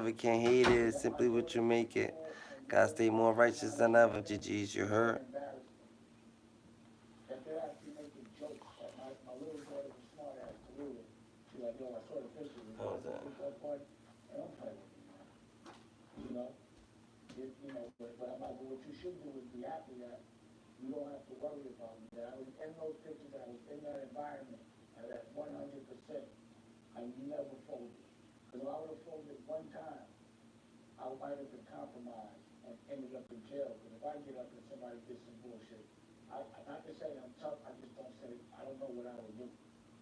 Never can hate it. It's simply what you make it. Gotta stay more righteous than ever. GG's, you heard? That they're actually making jokes. Like my little daughter was smart ass to Lulu. She's like, yo, I saw the picture. We What got was the that? football party. And I'm playing with you, man. You know? But I'm like, well, what you should do is be happy that you don't have to worry about me. That I was in those pictures, I was in that environment at that 100%. I never folded. Because if I would have folded one time, I might have been compromised and ended up in jail. Because if I get up and somebody did some bullshit, not to say I'm tough, I just don't say, I don't know what I would do.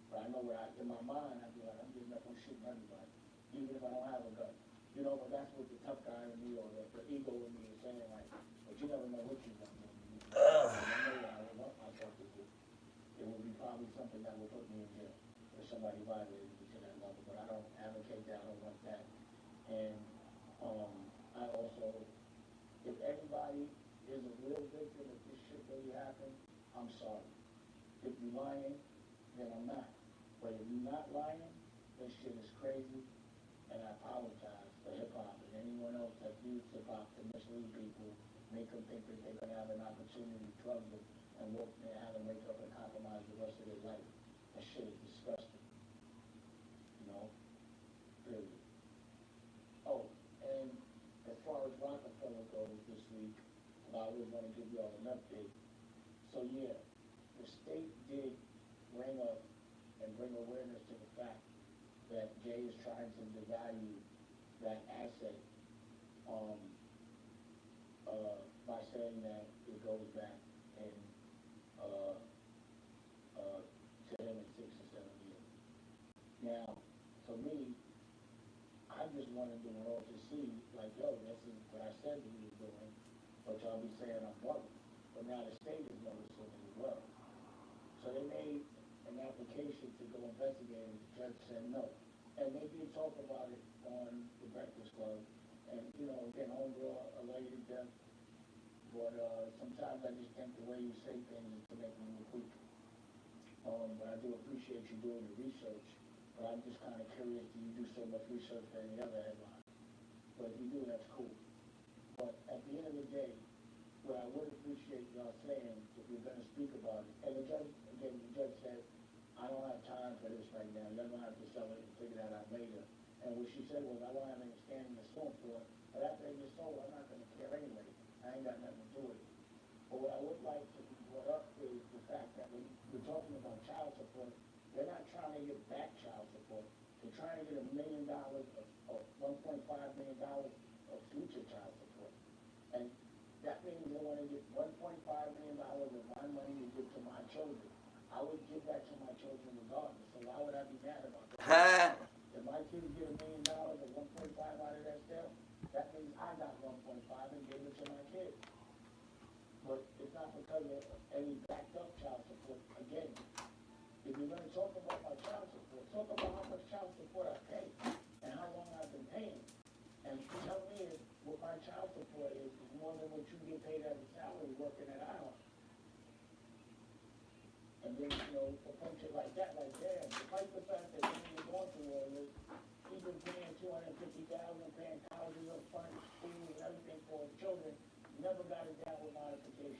But I know what in my mind, I'd be like, I'm just not going to shoot anybody, even if I don't have a gun. You know, but that's what the tough guy in me or the ego in me is saying, like, but you never know what you're going to do. Because I know what I would want myself to do. It would be probably something that would put me in jail if somebody violated me to that level. But I don't advocate that, I don't want that. And I also, if anybody is a real victim, if this shit really happened, I'm sorry. If you're lying, then I'm not. But if you're not lying, this shit is crazy, and I apologize for hip-hop and anyone else that used hip-hop to mislead people, make them think that they're going to have an opportunity to drug them and work and have them wake up and compromise the rest of their life. That shit is disgusting, you know, period. Oh, and as far as Rockefeller goes this week, I always want to give you all an update. So yeah, the state did bring up and bring awareness to the fact that Jay is trying to devalue that asset um, by saying that it goes back in uh, to him in 6 or 7 years. Now, for me, I just wanted the world to see, like, yo, this is what I said we were doing, but y'all be saying I'm bugging. But now the state is noticing it as well. So they made an application to go investigate it. The judge said no. And they did talk about it on the Breakfast Club. And, again, homegirl, a lady to death. But sometimes I just think the way you say things is to make me look weak. But I do appreciate you doing the research. But I'm just kind of curious, do you do so much research for any other headline? But if you do, that's cool. But at the end of the day, what I would appreciate y'all saying, if you're going to speak about it, and the judge, again, the judge said, I don't have time for this right now. Y'all gonna have to sell it and figure that out later. And what she said was, I don't have any standing to sue for it, but after they get sold, I'm not gonna care anyway. I ain't got nothing to do with it. But what I would like to be brought up is the fact that when we're talking about child support, they're not trying to get back child support. They're trying to get $1 million of $1.5 million of future child support. And that means they want to get $1.5 million of my money to give to my children. I would give that to my children regardless. So why would I be mad about that? If my kids get $1 million or 1.5 out of that sale, that means I got 1.5 and gave it to my kids. But it's not because of any backed up child support. Again, if you're going to talk about my child support, talk about how much child support I pay and how long I've been paying. And tell me if what my child support is more than what you get paid as a salary working at IHOP. And then, approach it like that, like, damn, despite the fact that when you're going through all this, he's been paying $250,000, paying colleges up front, schools and everything for his children, never got it down with modification.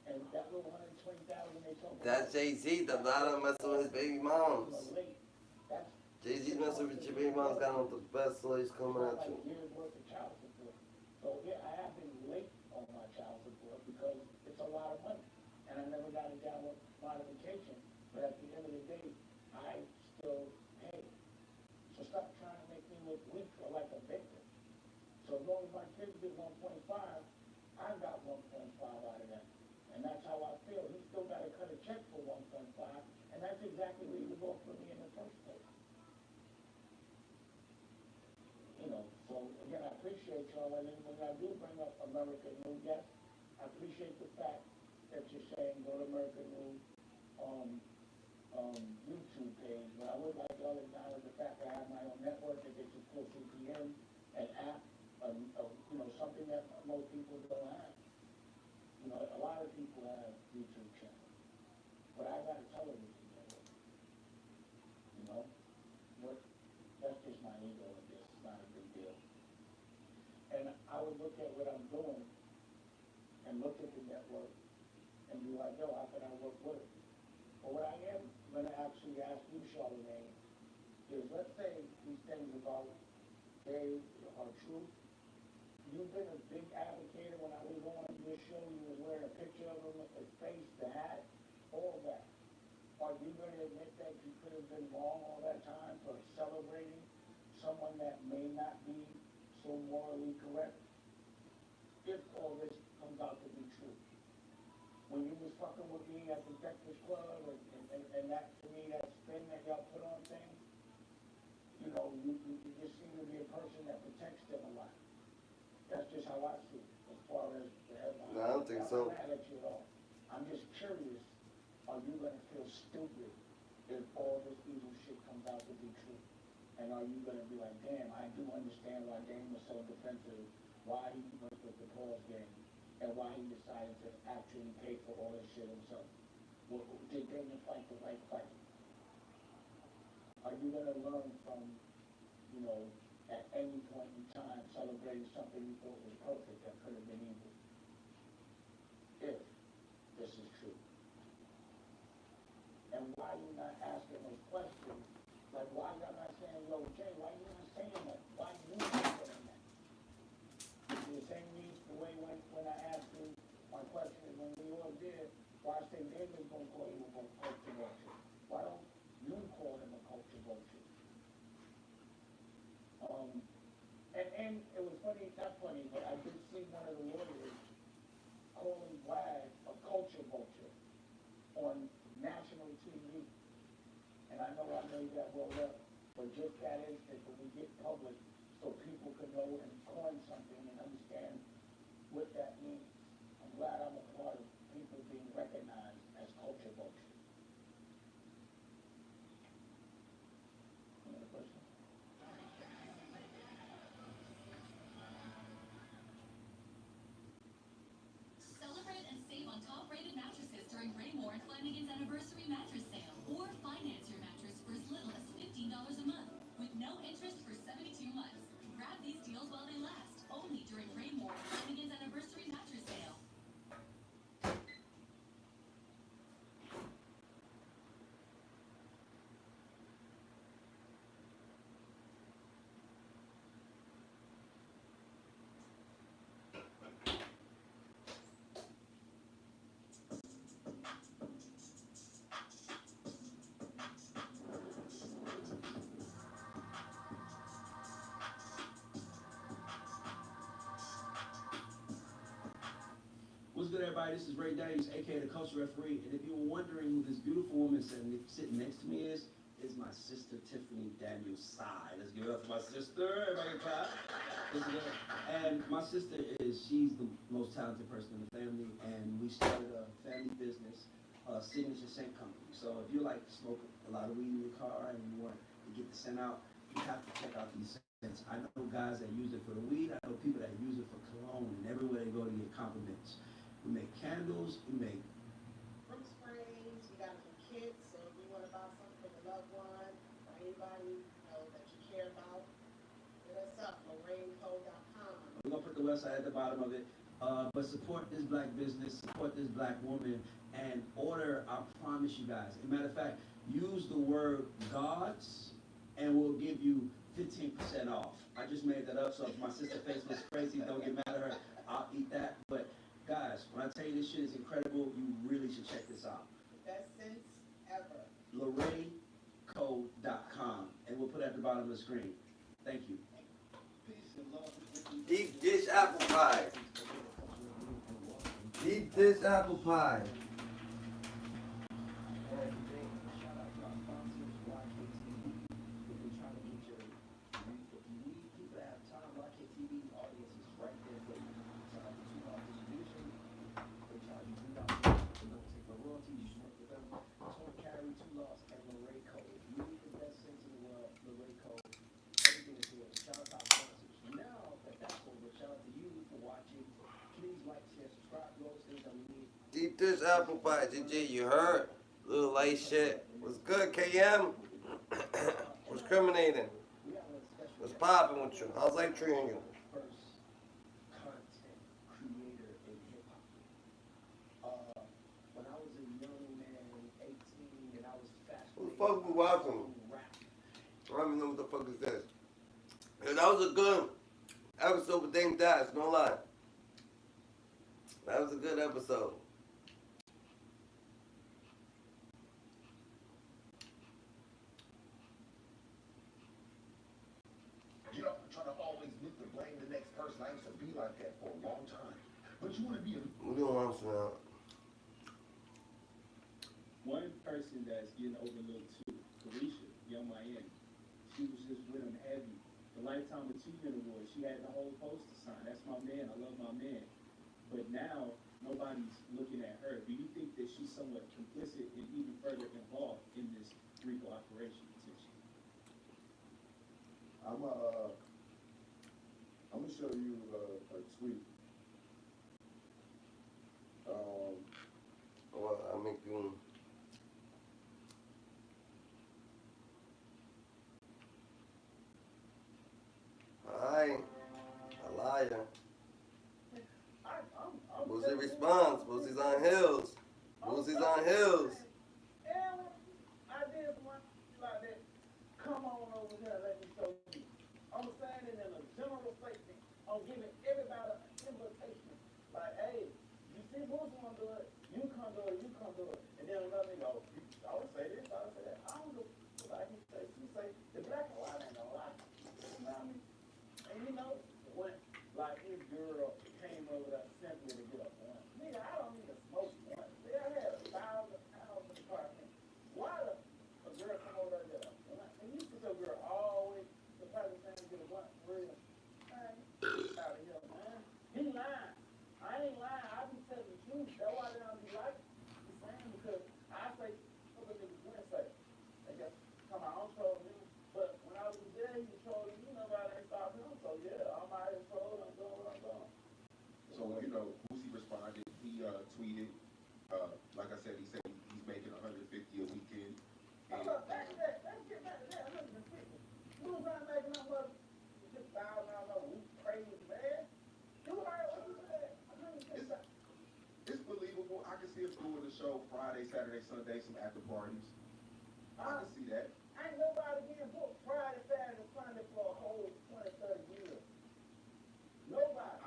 And that little 120,000 they talk about. That's Jay-Z, the lot of messing with his baby moms. Jay-Z's messing with your baby moms, got on the best toys coming at you. Years worth of child support. So yeah, I have been late on my child support because it's a lot of money. And I never got it down with modification. But at the end of the day, I still pay. So stop trying to make me look weak or like a victim. So as long as my kids get 1.5, I got 1.5 out of that. And that's how I feel. He still got to cut a check for 1.5, and that's exactly what he was offering me in the first place. So again, I appreciate y'all, and then when I do bring up American News, yes, I appreciate the fact that you're saying go to American News YouTube page, but I would like y'all to acknowledge the fact that I have my own network that gets you full CPM, an app, something that most people don't have. A lot of people have YouTube channels, but I got a television network, you know? But that's just my ego, I guess. It's not a big deal. doing and look at the network and be like, yo, how can I work with it? But what I am going to actually ask you, Charlamagne, is let's say these things about they are true. You've been a big advocate when I was on your show, you was wearing a picture of him, his face, the hat, all that. Are you going to admit that you could have been wrong all that time for celebrating someone that may not be so morally correct? If all this comes out to be true. When you was fucking with me at the Breakfast Club and that, to me, that spin that y'all put on things, you know, you just seem to be a person that protects them a lot. That's just how I see it, as far as the headline. No, I don't think so. I'm not mad at you at all. I'm just curious, are you gonna feel stupid if all this evil shit comes out to be true? And are you gonna be like, damn, I do understand why Dame was so defensive, why he went with the pause game, and why he decided to actually pay for all this shit himself? Well, did Dame fight the right fight? Are you gonna learn from, you know, at any point in time celebrating something you thought was perfect that could have been evil? If this is true. And why are you not asking those questions? Like, why y'all not saying, yo, Jay, why you not saying that? Why you not saying that? It's the same reason the way when I asked you my question is when we all did, why I say David's gonna call you a culture vulture? Why don't you call him a culture vulture? And it was funny, not funny, but I did see one of the lawyers calling Vlad a culture vulture on national TV. And I know you got rolled up, but just that instant when we get public, so people can know and coin something and understand what that means. I'm glad I'm a part of people being recognized as culture vultures. Any other questions? Celebrate and save on top-rated mattresses during Raymore and Flanagan's Anniversary Mattress Sale. Or finance your mattress for as little as $15 a month with no interest for 72 months. Grab these deals while they last, only during Raymore and Flanagan's Anniversary Mattress Sale. What's good, everybody? This is Ray Daniels, aka the Culture Referee. And if you were wondering who this beautiful woman sitting next to me is my sister Tiffany Daniels Sy. Let's give it up for my sister. Everybody clap. And my sister she's the most talented person in the family, and we started a family business, Signature Scent Company. So if you like to smoke a lot of weed in your car and you want to get the scent out, you have to check out these scents. I know guys that use it for the weed. I know people that use it for cologne, and everywhere they go to get compliments. We make candles, we make room sprays, you got some kits, so if you want to buy something for your loved one, or anybody, you know, that you care about, hit us up, LorraineCo.com. We're gonna put the website at the bottom of it. But support this black business, support this black woman, and order, I promise you guys. As a matter of fact, use the word gods, and we'll give you 15% off. I just made that up, so if my sister face looks crazy, don't get mad at her. I'll eat that. But guys, when I tell you this shit is incredible, you really should check this out. Best sense ever. LorraineCo.com, and we'll put it at the bottom of the screen. Thank you. Peace and love. Deep dish apple pie. Deep dish apple pie. Shout out to our sponsors, YKTV. If you're trying to get if you need people to have time, YKTV audience is right there for you. Shout out to $2 distribution. They charge you $3 they don't take no royalties, you just work with them. Tom Carey, $2 and Lorraine Cole. If you need the best sense in the world, Lorraine Cole, everything is here. Shout out to our sponsors. Now that that's over, shout out to you for watching. Please like, share, subscribe, do all those things that we need. Deep dish apple pie, GG, you heard? Little light shit. What's good, KM? What's criminating? We got a special What's poppin' with you? How's life treating you? first content fuck we watching? I don't even know what the fuck is this. Yeah, that was a good episode with Dame Dash, no lie. That was a good episode. You know, trying to always look to blame the next person. I used to be like that for a long time. But you want to be a... We don't want to now. One person that's getting overlooked too, Carisha, Young Miami. She was just with him heavy. The Lifetime Achievement Award, she had the whole poster sign. That's my man. I love my man. But now, nobody's looking at her. Do you think that she's somewhat complicit and even further involved in this RICO operation potentially? I'm gonna show you a tweet. Well, I make you. Alright, a liar. Boosie responds. Boosie's on Hills. Boosie's on Hills. And I did one like that. Come on over here, let me show you. I'm saying it in a general statement. I'm giving everybody an invitation. Like, hey, you see Boosie want to do it, you come do it, you come do it. And then another nigga, oh, I would say this, I would say that. I don't know what he say. He say, the black and white ain't gonna lie. You know what I mean? And you know, when, like, this girl came over there simply to get a one. Nigga, I don't need to smoke one. Nigga, I had 1,000 pounds in the car. Why the a girl come over there and get a one? And you see your girl always the person saying get a one real. Man, get out of here, man. He lying. I ain't lying. I be telling the truth. That's why they don't be like it. You saying because I say what the niggas wouldn't say. They just come out, I'm trolling him. But when I was there, he was trolling you. Nobody ain't stopped him. So yeah, I'm out here trolling. I'm doing what I'm doing. So, you know, Boosie responded. He tweeted, like I said, he said he's making $150 a weekend. And, Let's get back to that. 150. You was not making that much. $6,000 a week, crazy man. You heard what you said. it's believable. I can see him doing the show Friday, Saturday, Sunday, some after parties. I can see that. Ain't nobody getting booked Friday, Saturday, Sunday for a whole 20, 30 years. Nobody.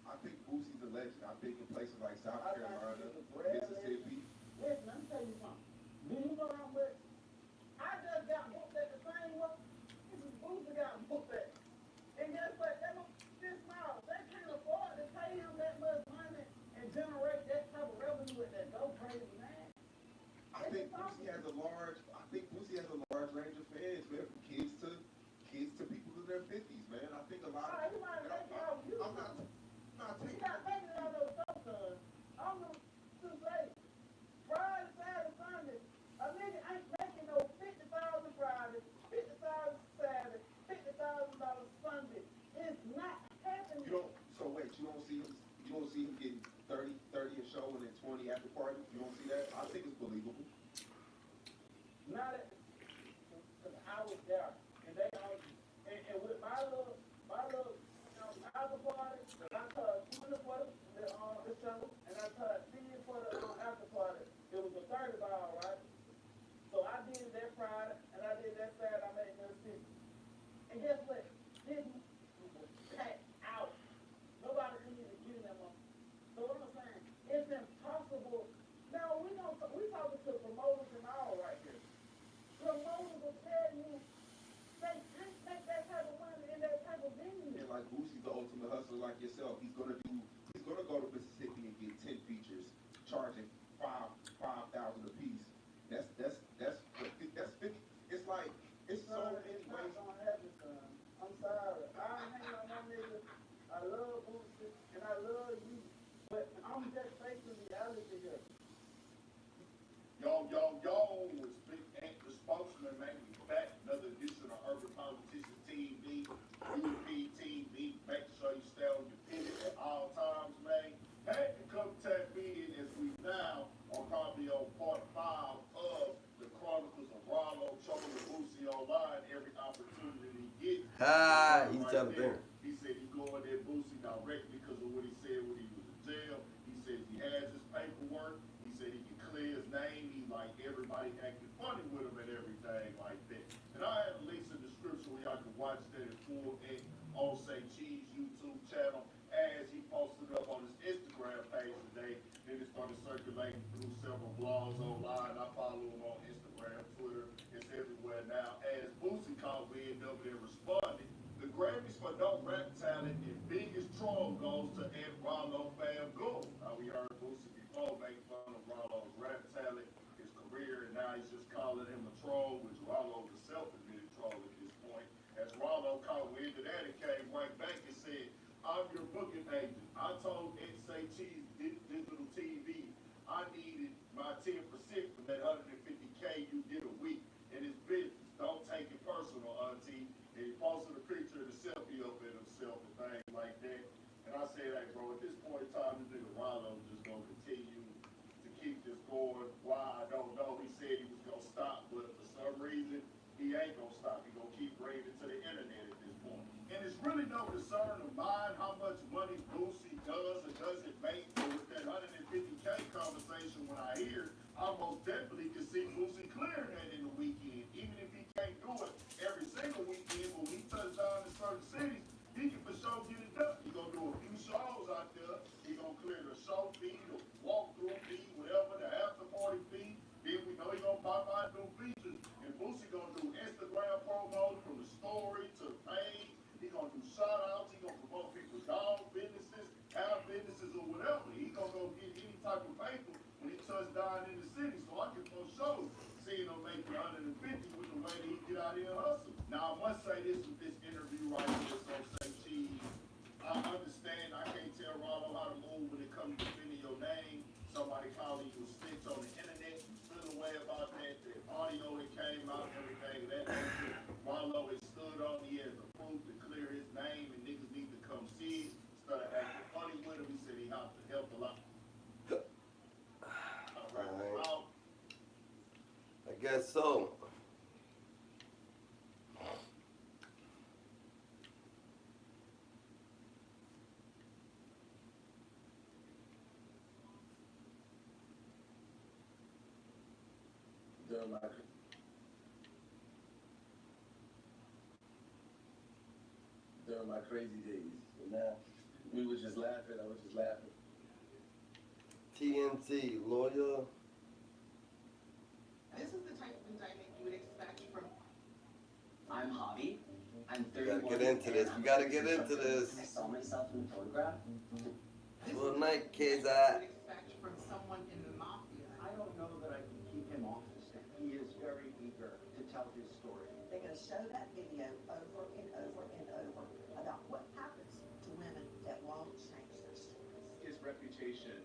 I think Boosie's a legend. I think in places like South I Carolina, think he's a great Mississippi. Listen, let me tell you something. Do you know how much? I just got booked at the same one. This is Boosie got booked at. And guess what? They don't, this small. They can't afford to pay him that much money and generate that type of revenue with that go crazy man. I think Boosie has a large range of fans, man, from kids to people in their 50s, man. I think a lot All right, you might make it out you. I'm not You taking got making it out of those stuff, son. I'm gonna say Friday, Saturday, Sunday. A nigga ain't making no 50,000 Friday, 50,000 Saturday, $50,000 Sunday. It's not happening. you don't see him getting 30 a show and then 20 after party. You don't see that? I think it's believable. Not at, cause I was there, and they and with my little, after party, I told Tuna for the show, and I told Steve for the after party. It was a 30 ball, right? So I did that Friday, and I did that Saturday. I made no city. And guess what? This was packed out. Nobody could even get in that one. So what I'm saying, it's impossible. Now we talking to promoters and all right here. Promoters will tell you they can't make that type of money in that type of venue. And like Boosie's the ultimate hustler like yourself. He's gonna go to Mississippi and get 10 features, charging $5,000 a piece. That's 50. It's like it's so many It's not ways. gonna happen, son. I'm sorry. I hang on my nigga. I love Boosie and I love you, but I'm just facing reality here. Yo, it's Big Ant, the spokesman, man. We back, another edition of Urban Politicians TV, UP TV. Make sure you stay on your pivot at all times, man. Had to come tap in as we now Rollo fam go. We heard Boosie before make fun of Rollo's rap talent, his career, and now he's just calling him a troll, which Rollo is a self-admitted troll at this point. As Rollo caught wind of that, he came right back and said, I'm your booking agent. I told XH's Digital TV I needed my 10% from that 150K you did a week in his business. Don't take it personal, auntie. And he posted a picture of the selfie up at himself and things like that. And I said, hey, bro, at this point in time, this nigga Rollo just gonna continue to keep this going. Why, I don't know. He said he was gonna stop, but for some reason, he ain't gonna stop. He gonna keep bringing it to the internet at this point. And it's really no concern of mine how much money Boosie does or doesn't make. But with that 150K conversation, when I hear, I most definitely can see Boosie clearing that in the weekend. Even if he can't do it every single weekend, when we touch down in certain cities, he can for sure get it done. He gonna do a few shows out there. He gonna clear the show fee, the walkthrough fee, whatever, the after party fee. Then we know he gonna pop out new features. And Boosie gonna do Instagram promos from the story to the page. He gonna do shout outs. He gonna promote people's dog businesses, cow businesses, or whatever. He gonna go get any type of paper when he touch down in the city. So I can for sure see him make 150 with the way that he get out here and hustle. Now I must say this with this interview right here, so say cheese. I understand I can't tell Rollo how to move when it comes to defending your name. Somebody calling you a snitch on the internet, you feel a way about that, the audio that came out, everything that nature. Rollo has stood on, he has the proof to clear his name, and niggas need to come see it. Instead of acting funny with him, he said he helped a lot. Alright. I guess so. During my crazy days. And now, we was just laughing, I was just laughing. TNT, lawyer. This is the type of indictment you would expect from. I'm Hobby. I'm We 31. gotta get into this. We gotta get into this. I saw myself in the photograph. Good night, kids. You would expect from someone in the mafia. I don't know that I can keep him off the stand. He is very eager to tell his story. They're going to show that video over and over and over about what happens to women that won't change their stories. His reputation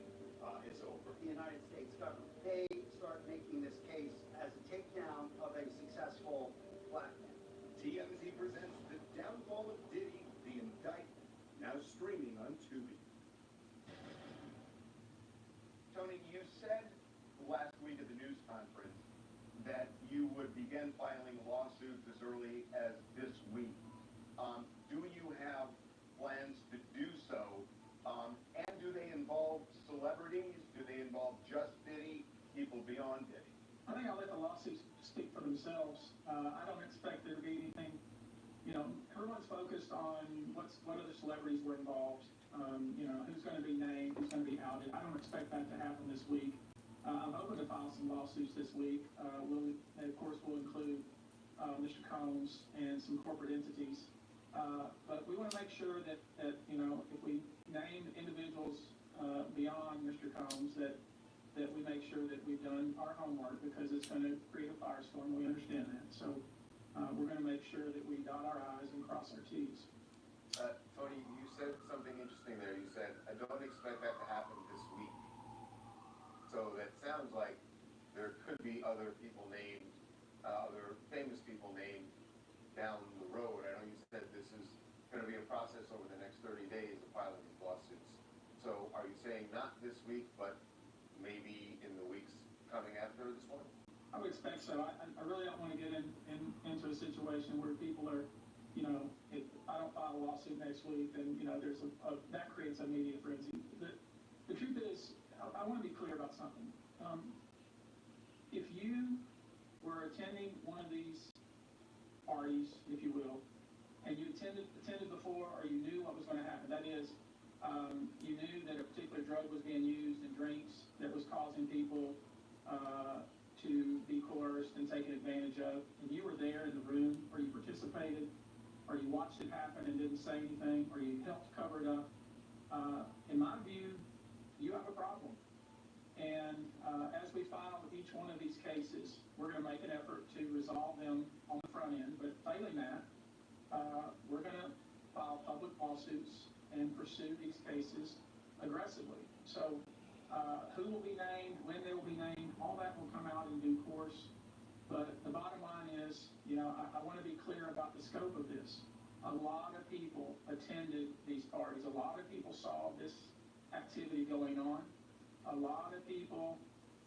is over. The United States government, they start making this case as a takedown of a successful black man. TMZ presents The Downfall of Diddy, The Indictment, now streaming on Tubi. Tony, you said last week at the news conference that you would begin filing lawsuits as early as this week. Do you have plans to do so? And do they involve celebrities? Do they involve just Diddy, people beyond Diddy? I think I'll let the lawsuits speak for themselves. I don't expect there to be anything, everyone's focused on what other celebrities were involved, who's going to be named, who's going to be outed. I don't expect that to happen this week. I'm hoping to file some lawsuits this week. Of course, we'll include Mr. Combs and some corporate entities. But we want to make sure that if we name individuals beyond Mr. Combs, that we make sure that we've done our homework, because it's going to create a firestorm. We understand that. So we're going to make sure that we dot our I's and cross our T's. Tony, you said something interesting there. You said, I don't expect that to happen this week. So that sounds like there could be other people named, other famous people named down the road. I know you said this is going to be a process over the next 30 days of filing these lawsuits. So are you saying not this week, but maybe in the weeks coming after this one? I would expect so. I really don't want to get into a situation where people are, if I don't file a lawsuit next week, then, there's that creates a media frenzy. The truth is, I want to be clear about something. If you were attending one of these parties, if you will, and you attended before, or you knew what was going to happen, that is, you knew that a particular drug was being used in drinks that was causing people to be coerced and taken advantage of, and you were there in the room, or you participated, or you watched it happen and didn't say anything, or you helped cover it up, in my view, you have a problem. And as we file with each one of these cases, we're going to make an effort to resolve them on the front end. But failing that, we're going to file public lawsuits and pursue these cases aggressively. So who will be named, when they will be named, all that will come out in due course. But the bottom line is, I want to be clear about the scope of this. A lot of people attended these parties. A lot of people saw this activity going on. A lot of people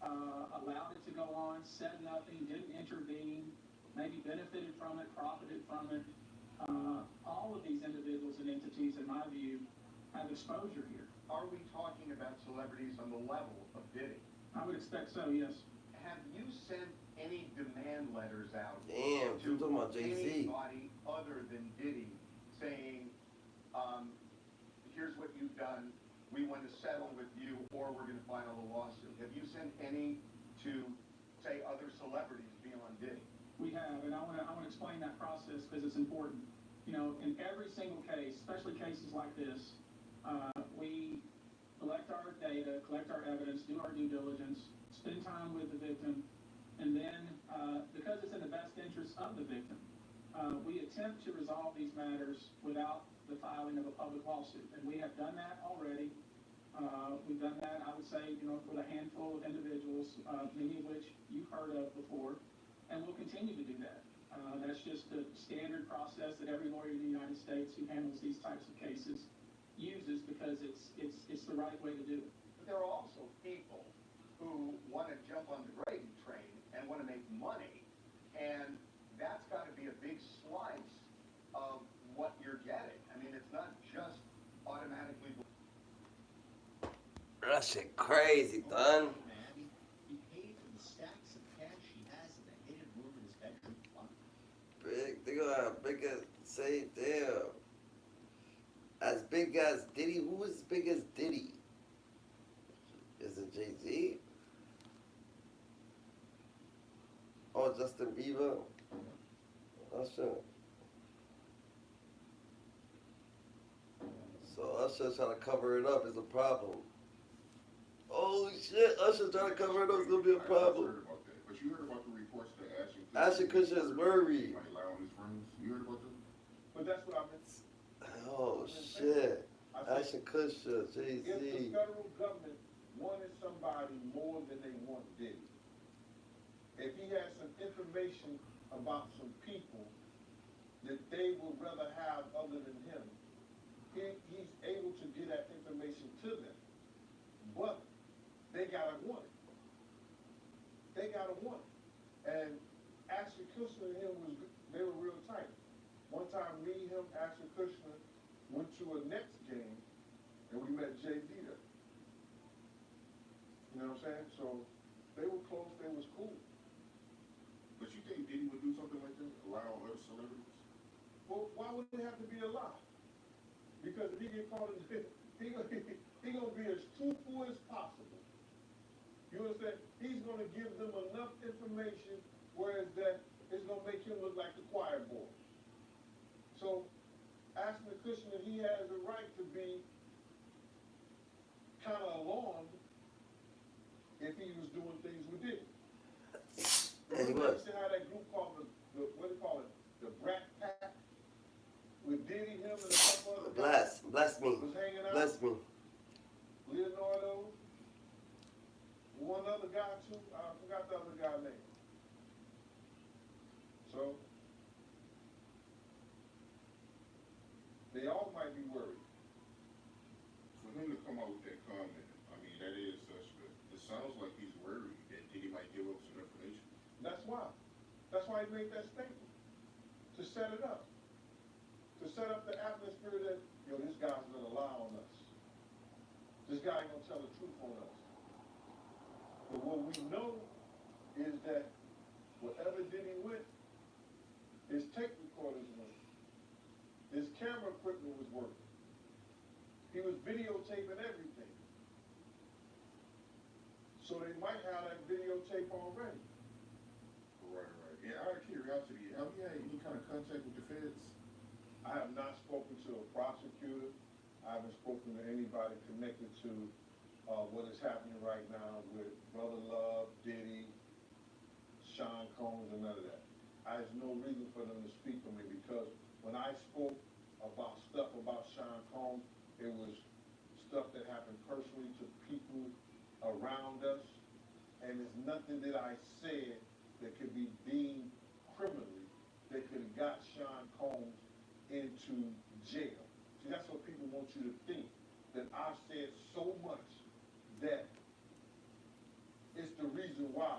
allowed it to go on, said nothing, didn't intervene, maybe benefited from it, profited from it. All of these individuals and entities, in my view, have exposure here. Are we talking about celebrities on the level of Diddy? I would expect so, yes. Have you sent any demand letters out Damn, to you talking about Jay-Z. anybody other than Diddy saying, here's what you've done, we want to settle with you, or we're going to file a lawsuit? Have you sent any to, say, other celebrities beyond Diddy? We have, and I want to explain that process because it's important. In every single case, especially cases like this, we collect our data, collect our evidence, do our due diligence, spend time with the victim, and then, because it's in the best interest of the victim, we attempt to resolve these matters without the filing of a public lawsuit. And we have done that already. We've done that, I would say, with a handful of individuals, many of which you've heard of before, and we'll continue to do that. That's just the standard process that every lawyer in the United States who handles these types of cases uses because it's the right way to do it. But there are also people who want to jump on the gravy train and want to make money, and that's got to be a big slice of what you're getting. I mean, it's not just automatically. That shit crazy, done. He paid for the stacks of cash he has in the hidden room in his bedroom. Big, they gonna have big as, say, damn. As big as Diddy, who is as big as Diddy? Is it Jay-Z? Oh, Justin Bieber? Usher. So Usher trying to cover it up is a problem. Holy shit, Usher trying to cover it up is gonna be a problem. I heard about that. But you heard about the reports that Ashton Kutcher is worried. Like allowing his friends. You heard about that? But that's what I meant. Oh shit. I said, Ashton Kutcher, if the Jay-Z. federal government wanted somebody more than they want Diddy, if he has some information about some people that they would rather have other than him, he's able to get that information to them. But they gotta want it. They gotta want it. And Ashton Kutcher and him they were real tight. One time me, him, Ashton Kutcher went to a Nets game and we met Jay-Z there. You know what I'm saying? So they were close, they was cool. But you think Diddy would do something like that? Allow other celebrities? Well, why would it have to be a lie? Because if he get caught in he gonna be as truthful as possible. You understand? He's gonna give them enough information whereas that it's gonna make him look like the choir boy. So Ashton Kutcher, he has a right to be kind of alarmed if he was doing things with Diddy. And he was. You see how that group called the what do you call it? The Brat Pack? With Diddy, him, and a couple other guys Bless me. was hanging out. Bless me. Leonardo, one other guy too, I forgot the other guy's name. So, they all might be worried. For him to come out with that comment, I mean, that is such a, it sounds like he's worried that Diddy might give up some information. That's why. That's why he made that statement. To set it up. To set up the atmosphere that, this guy's gonna lie on us. This guy ain't gonna tell the truth on us. But what we know is that wherever Diddy went, his tape recorders went. His camera equipment was working. He was videotaping everything. So they might have that videotape already. Right. And out of curiosity, have you had any kind of contact with the feds? I have not spoken to a prosecutor. I haven't spoken to anybody connected to what is happening right now with Brother Love, Diddy, Sean Combs, and none of that. There's no reason for them to speak for me because when I spoke about stuff about Sean Combs, it was stuff that happened personally to people around us, and there's nothing that I said that could be deemed criminally that could have got Sean Combs into jail. See, that's what people want you to think, that I've said so much that it's the reason why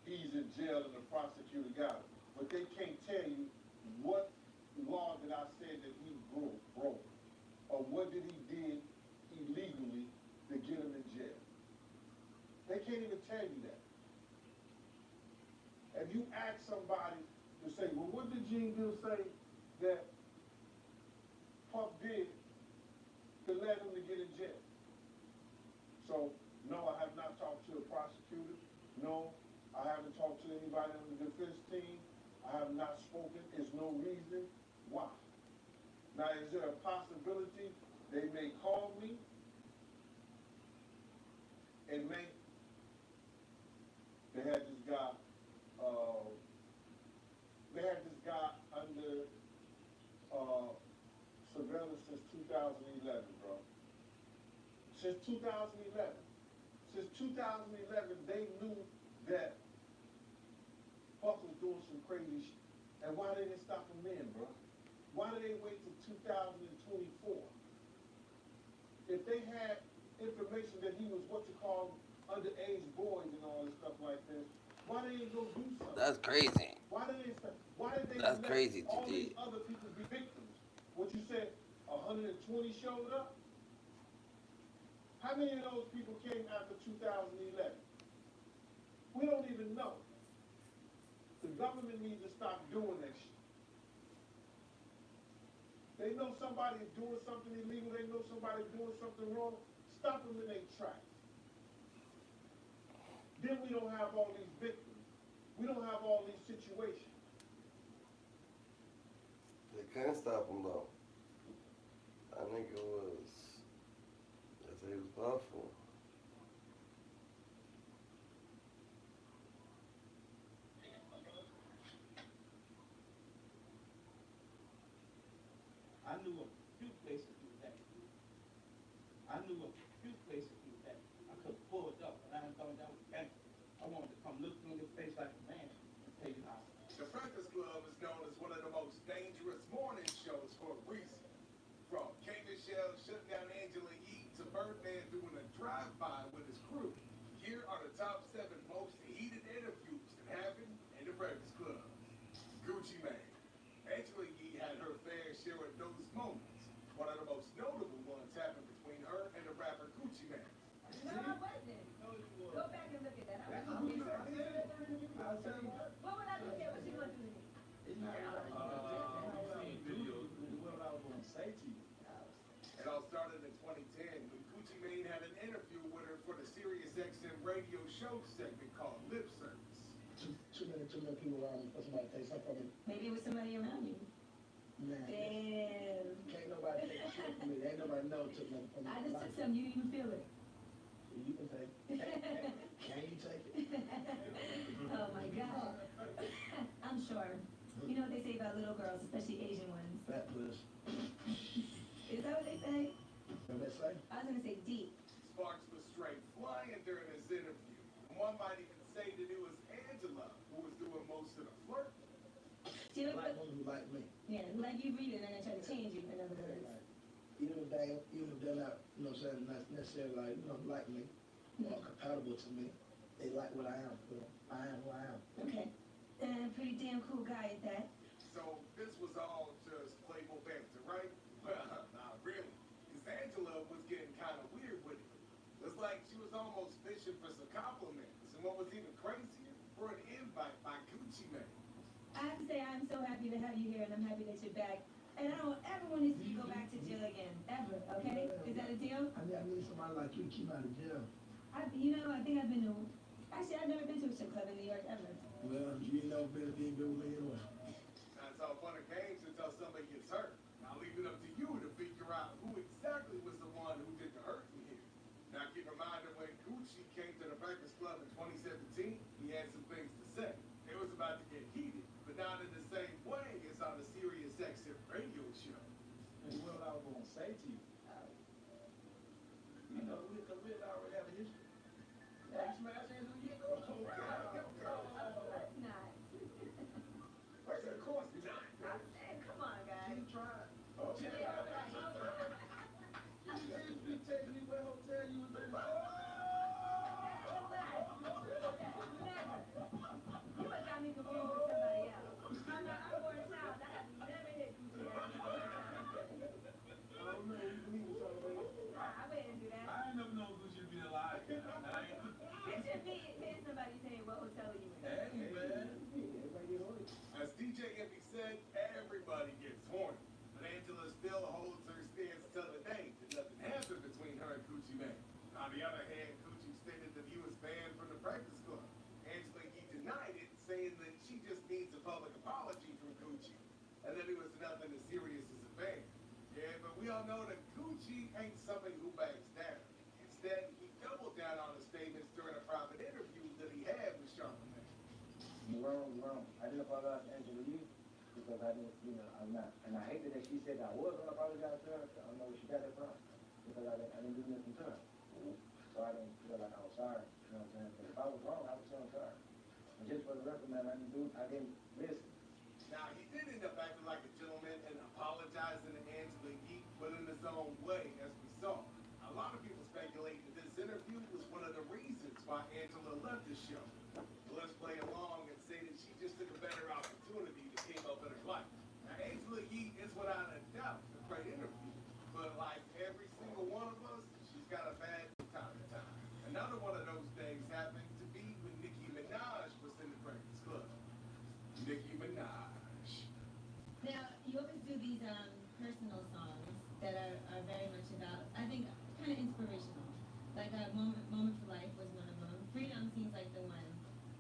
he's in jail and the prosecutor got him. But they can't tell you what law did I say that he broke, or what did he did illegally to get him in jail. They can't even tell you that. If you ask somebody to say, well, what did Gene Gill say that Puff did to let him to get in jail? So, no, I have not talked to a prosecutor. No, I haven't talked to anybody on the defense team. I have not spoken. There's no reason why. Now, is there a possibility they may call me and they had this guy under surveillance since 2011, bro. Since 2011. Since 2011, they knew that Puff was doing some crazy shit. And why didn't they stop him then, bro? Why did they wait till 2024? If they had information that he was underage boys and all this stuff like this, why did they go do something? That's crazy. Why did they That's let crazy, all TG. these other people be victims? What you said, 120 showed up? How many of those people came after 2011? We don't even know. The government needs to stop doing that shit. They know somebody is doing something illegal, they know somebody doing something wrong, stop them in their tracks. Then we don't have all these victims. We don't have all these situations. They couldn't stop him though. I think it was, they said he was powerful. I knew a few places do that. I knew a few places do that. I could have pulled up, but I done thought that was gangster. I wanted to come look through your face like a man and tell you how. The Breakfast Club is known as one of the most dangerous morning shows for a reason. From K. Michelle shutting down Angela Yee to Birdman doing a drive-by with his crew. Here are the top 7 most heated interviews that happened in the Breakfast Club. Gucci Mane. Angela Yee had her fair share of those moments. One of the most notable ones happened between her and the rapper Gucci Mane. No, I wasn't. Go back and look at that. I wasn't here. What would I look at? What you gonna do to me? It all started in 2010 when Gucci Mane had an interview with her for the SiriusXM radio show segment called Lip Service. Too many people around me for somebody to take something from me. Maybe it was somebody around you. Man, Damn. can't nobody take shit from me. Ain't nobody know took nothing from me. I just took some. You didn't even feel it. You can take it. Can you take it? Oh my God. I'm sure. You know what they say about little girls, especially Asian ones. Fat puss. Is that what they say? What they say? I was gonna say deep. Sparks was straight flying during this interview. One might even say that it was Angela who was doing most of the flirting. Do you Like women who like me. Yeah, like you read it and then try to change you, in other words. Even if they're not, you know what I'm saying, not necessarily like, you know, like me, or compatible to me, they like what I am, you know. I am who I am. Okay. Pretty damn cool guy at that. So this was all just playful banter, right? Well, not really. Because Angela was getting kind of weird with it. It's like she was almost fishing for some compliments. And what was even crazier, for an invite by Gucci Mane. I have to say I'm so happy to have you here and I'm happy that you're back. And I don't ever want to see you go back to jail again. Ever, okay? Is that a deal? I need somebody like you to keep me out of jail. I think I've been to, actually I've never been to a strip club in New York ever. Well, you ain't never been with me anyway. That's all fun and games until somebody gets hurt. Now leave it up to you to figure out who exactly men already have a history. Yeah, you smash Angela Yee? Okay, That's not. I said, of course not. I said, come on, guys. Keep trying. Okay. You be taking me where hotel you was in. You must got me confused with somebody else. I'm born child. I have never hit Gucci. I don't know. You believe in something? I wouldn't do that. I ain't never known Gucci to be alive. Picture me hearing somebody saying, what hotel are you in? Hey, man. As DJ Envy said, everybody gets horny. But Angela still holds her stance till the day that nothing happened between her and Gucci Mane. On the other hand, Gucci stated that he was banned from the Breakfast Club. Angela Yee denied it, saying that she just needs a public apology from Gucci, and that it was nothing as serious as a ban. Yeah, but we all know that Gucci ain't somebody who backs down. Instead, he doubled down on his statements during a private interview that he had with Charlamagne. You're wrong. I didn't apologize to Angela Yee because I didn't, I'm not. And I hated that she said that I was going to apologize to her. I don't know where she got that from because I didn't do nothing to her. So I didn't feel like I was sorry. You know what I'm saying? But if I was wrong, I would say I'm sorry. And just for the record, man, I didn't listen. Now, he did end up acting like a gentleman and apologizing to Angela Yee, but in his own way, as we saw. A lot of people speculate that this interview was one of the reasons why Angela left the show. Let's play along and say that she just took a better opportunity that came up in her life. Now, Angela Yee is without a doubt a great interview, but like every single one of us, she's got a bad from time to time. Another one of those things happened to be when Nicki Minaj was in the Breakfast Club. Nicki Minaj. Now, you always do these personal songs that are very much about, I think, kind of inspirational. Like Moment for Life was one of them. Freedom seems like the one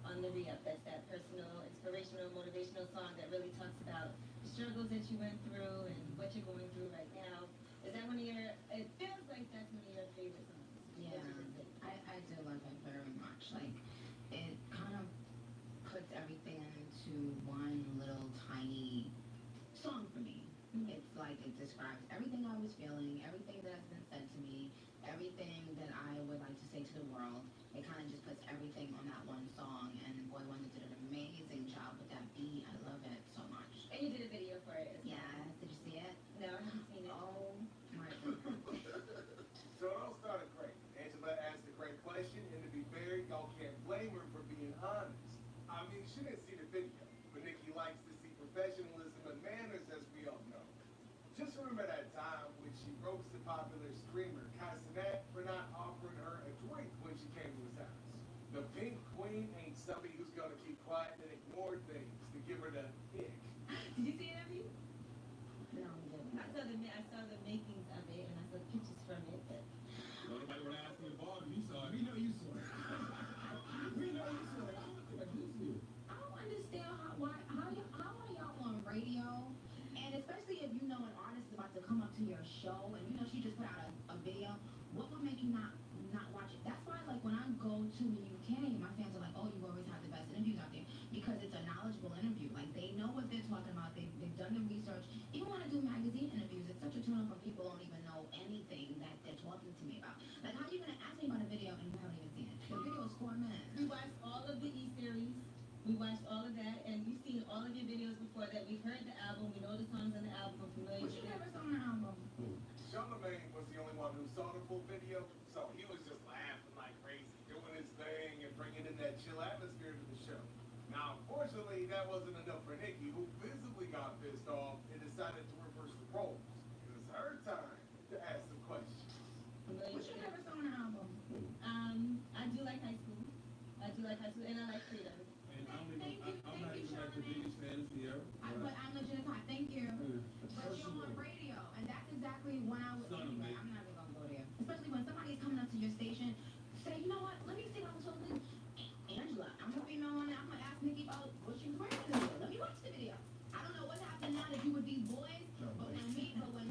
on the re-up. That's that personal, inspirational, motivational song that really talks about the struggles that you went through and what you're going through right now. Is that one of your, it feels like that's one of your favorite songs. Yeah, I do love it very much. Like, it kind of puts everything into one little tiny song for me. It's like it describes everything I was feeling, everything that has been said to me, everything that I would like to say to the world. It kind of just puts everything on that one song, and Boy Wonder did an amazing job with that beat. I love it so much. And you did a video for it as well. Yeah, did you see it? No, I haven't seen it. Oh my goodness. So it all started great. Angela asked a great question, and to be fair, y'all can't blame her for being honest. I mean, she didn't see the video, but Nicki likes to see professionalism and manners, as we all know. Just remember that time when she roasted popular screamer Kai Cenat for not offering her a drink when she came to his house. The Pink Queen ain't somebody who's gonna keep quiet and ignore things to give her the ick. Did you see it, Evie? No, I saw the makings of it, and I saw pictures from it. But Nobody would ask me involved if you saw it. We know you saw it. We know you saw it. I don't think I do see it. I don't understand how are y'all on radio, and especially if you know an artist is about to come up to your show, and you know she just put out a video. What would make you not watch it? That's why, like, when I go to the UK, my fans are like, "Oh, you always have the best interviews out there," because it's a knowledgeable interview. Like, they know what they're talking about. They've done the research. Even when I do magazine interviews, it's such a tune-up when people don't even know anything that they're talking to me about. Like, how are you gonna ask me about a video and you haven't even seen it? The video is 4 minutes. we watched all of the E-series. We watched all of that, and we've seen all of your videos before that. We've heard the album. We know the songs on the album. We're familiar But with you it. never saw an album. Charlamagne was the only one who saw the full video, so he was just laughing like crazy, doing his thing and bringing in that chill atmosphere to the show. Now, unfortunately, that wasn't enough for Nicki, who visibly got pissed off and decided to reverse the roles. It was her time to ask some questions. Familiar But with you it. never saw an album. I do like High School. And I like Freedom. And I'm Thank you, not even like the Charlamagne. biggest fan of Sierra. But I'm legit hot. Thank you. But you're on radio, and that's exactly when I would. Son of a Anyway, bitch. I'm not even gonna go there. Especially when somebody's coming up to your station, say, you know what? Let me see what I'm talking. Angela, I'm a female on it. I'm gonna ask Nicki about what she's wearing. Let me watch the video. I don't know what's happening now that you would be boys, but when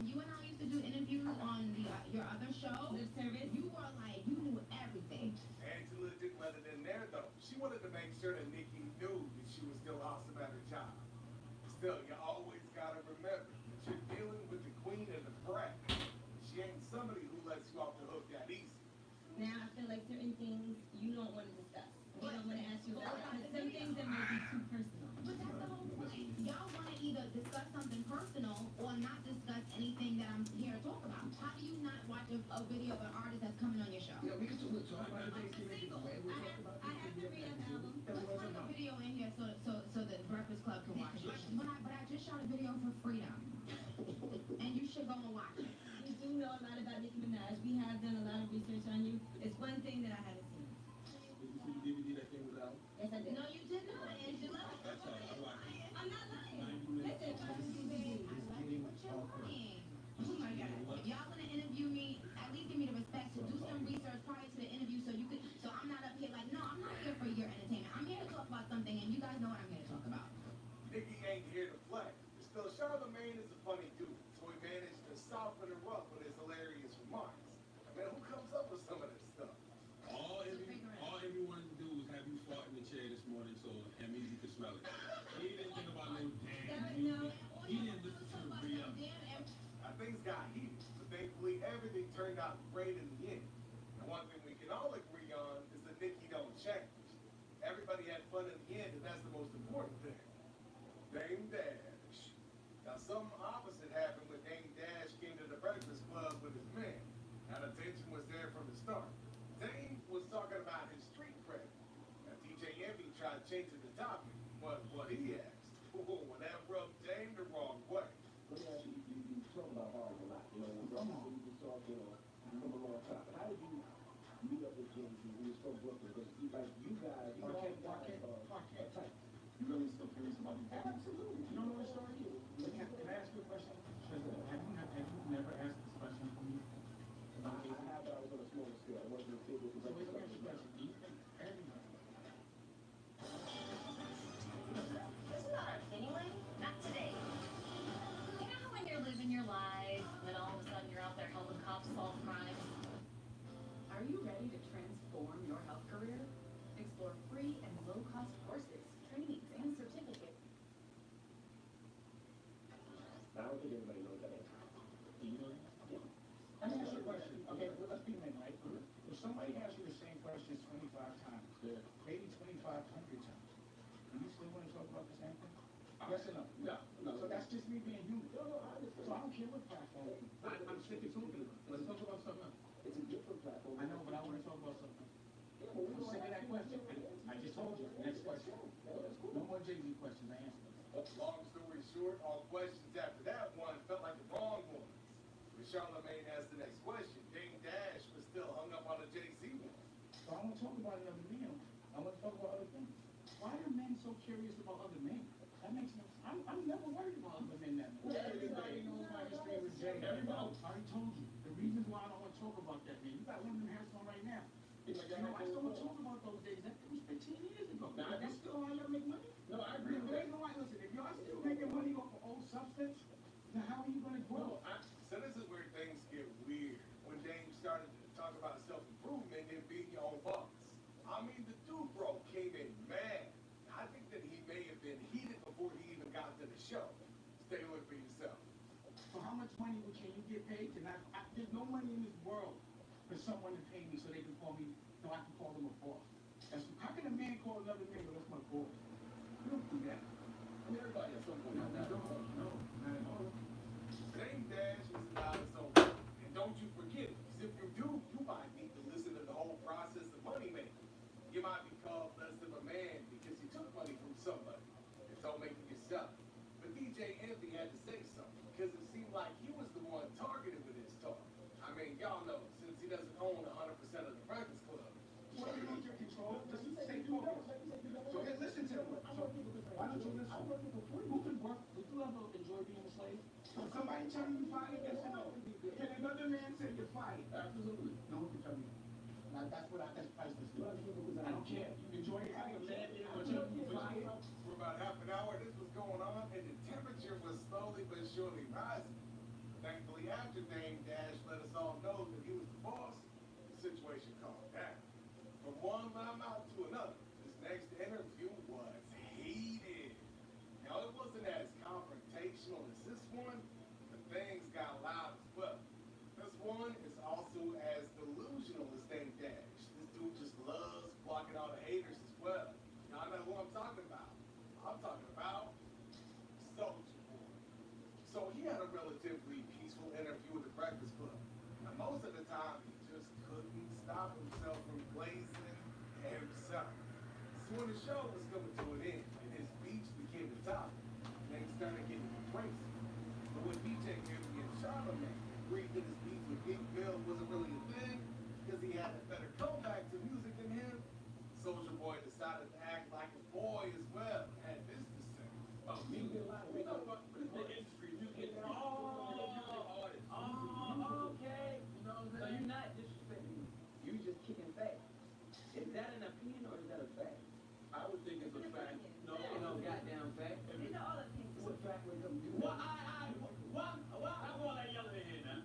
you and I used to do interviews on your other show, Lip service. you were like, you knew everything. Angela didn't let it in there, though. She wanted to make sure that Nicki knew that she was still awesome at her job. Still, you always gotta remember that you're dealing with the queen and the brat. She ain't somebody who lets you off the hook that easy. now I feel like certain things you don't want to discuss. They don't want to ask you about it, because some things that might be too personal. But that's the whole point. Y'all want to either discuss something personal or not discuss anything that I'm here to talk about. How do you not watch a video of an artist that's coming on your show? Yeah, we can talk about the things you make. I have to read an album. Let's bring a video in here so the Breakfast Club can watch it. But I just shot a video for Freedom. And you should go and watch it. We do know a lot about Nicki Minaj. We have done a lot of research on you. It's one thing that I haven't seen. Did you see the DVD that came with out? Yes, I did. No, you did not, Angela. That's all. I watched it. I'm not lying. 90 minutes. Listen, What you're lying. Oh my God. If y'all want to interview me, at least give me the respect to do some research prior to the interview so I'm not up here like, no, I'm not here for your entertainment. I'm here to talk about something, and you guys know what I'm here to talk about. Nicki ain't here to play. Still, Charlamagne is a funny dude, so he managed to soften her up with his hilarious remarks. Man, who comes up with some of this stuff? All everyone do is have you fart in the chair this morning so Easy could smell it. He didn't think about no damn music. He didn't listen to the re-up. Things got heated, but thankfully everything turned out great in the end. And one thing we can all agree on is that Nicki don't change. Everybody had fun in the end, and that's the most important thing. Dame Dash. Now, something opposite happened when Dame Dash came to the Breakfast Club with his man. Now, the tension was there from the start. Dame was talking about his street cred. Now, DJ Envy tried changing the topic, but what he asked, well, that rubbed Dame the wrong way. Let me ask you, you talk about hard a lot, you know, when you just talk, you know, from a long time. How did you meet up with Jay-Z when you was from Brooklyn? Because you guys, you guys are tight. You really still curious about the past? Absolutely. You don't know the story? Can I ask you a question? Have you never asked this question from me? I have, but I was on a smaller scale. I wasn't as big as the So wait, let me Breakfast ask you a Club. question. Do you think everyone It's not anyway. Not today. You know how when you're living your life, then all of a sudden you're out there helping cops solve crimes? Are you ready to transform your health career? Explore free and low-cost courses, trainings, and certificates. I don't think everybody knows that answer. do you know? Yeah. Let me ask you a question. Okay, well, let's be men, right? If somebody asks you the same question 25 times, maybe 2,500 times, do you still want to talk about the same thing? Yes or no? No. So that's just me being human. So I don't care what platform. I'm sick of talking about it. Let's talk about something else. It's a different platform. I know, but I want to talk about something. I'm sick of that question. I just told you. Next question. No more Jay-Z questions. I answered them. Long story short, all questions after that one felt like the wrong ones. When Charlamagne asked the next question, Dame Dash was still hung up on the Jay-Z one. So I want to talk about another man. I want to talk about other things. Why are men so curious about other men? That makes no sense. I'm never worried about other men that much. Everybody knows my history with Jay. Everybody. I already told you. The reasons why I don't want to talk about that man. You got one of them hairs on right now. You know, I still want to talk about those days. That was 15 years ago. Now, that's still how y'all make money? No, I agree. There ain't no way. Listen, if y'all still making money off of old substance, then how are you going to grow? So this is where things get weird. When Dame started to talk about self-improvement and being your own boss. I mean, the dude, bro, came in mad. I think that he may have been heated before he even got to the show. Stay away for yourself. So how much money can you get paid to not? There's no money in this world for someone to pay me so they can call me, so I can call them a boss. How can a man call another man, well, that's my boss? You don't do that. I mean, everybody at some point. No, not at all. Dame Dash is about his own work. And don't you forget, because if you do, you might need to listen to the whole process of money making. You might be called less of a man because you took money from somebody and don't make it yourself. But DJ Envy had to say something because it seemed like he was the one targeted with his talk. I mean, y'all know, since he doesn't own 100% of the Breakfast Club. Well, you don't get control. Just stay focused. So listen to me. So why don't you listen? Who can work? Would you ever enjoy being a slave? So somebody tell you you're fired, yes or no? Can another man say you're fired? Absolutely. No one can tell me that. Now, that's priceless. I don't care. You enjoy it having a man there, but you're fired. For about half an hour, this was going on, and the temperature was slowly but surely rising. Thankfully, after Dame Dash let us all know that he was the boss, the situation calmed down. From one loudmouth to another, this next interview was heated. Now, it wasn't as confrontational as this one, but things got loud as well. This one is also as delusional as Dame Dash. stop himself from glazing himself. So when the show was coming to an end and his beach became the topic, things started getting crazy. But when DJ Envy and Charlamagne agreed that his beef with Big Bill wasn't really a thing because he had a better comeback to music than him, Soulja Boy decided to act like a boy as well. Had this to say. Oh, me? We talk about the industry, music. Okay. So you're not disrespecting me. You just kicking facts. Is that an opinion or is that a fact? I would think it's a fact. No, ain't no goddamn fact. These are all opinions. What fact would them do? Why I want that yellow in here now?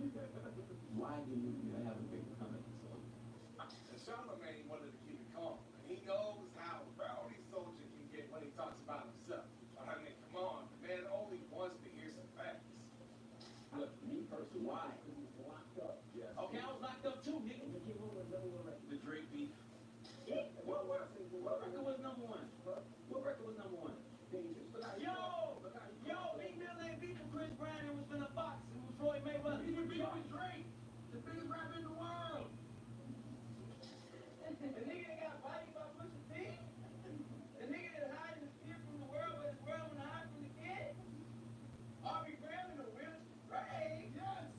Why do you have a big comment? And Charlamagne wanted to keep it calm. And he knows how rowdy Soulja can get when he talks about himself. I mean, come on, the man only wants to hear some facts. Look, me personally, why? Locked up. Yes. Okay, I was locked up too, nigga. The Drake beef. What record was number one? What record was number one? Dangerous. Yo, Big Bill ain't beef with Chris Brown and was finna box and was Floyd Mayweather. He was beef with Drake, the biggest rapper in the world. The nigga that got bodied by Pusha T? The nigga that hiding his fear from the world, but his world wanna hide from the kid? Harvey Graham in the wheels? Right, yes.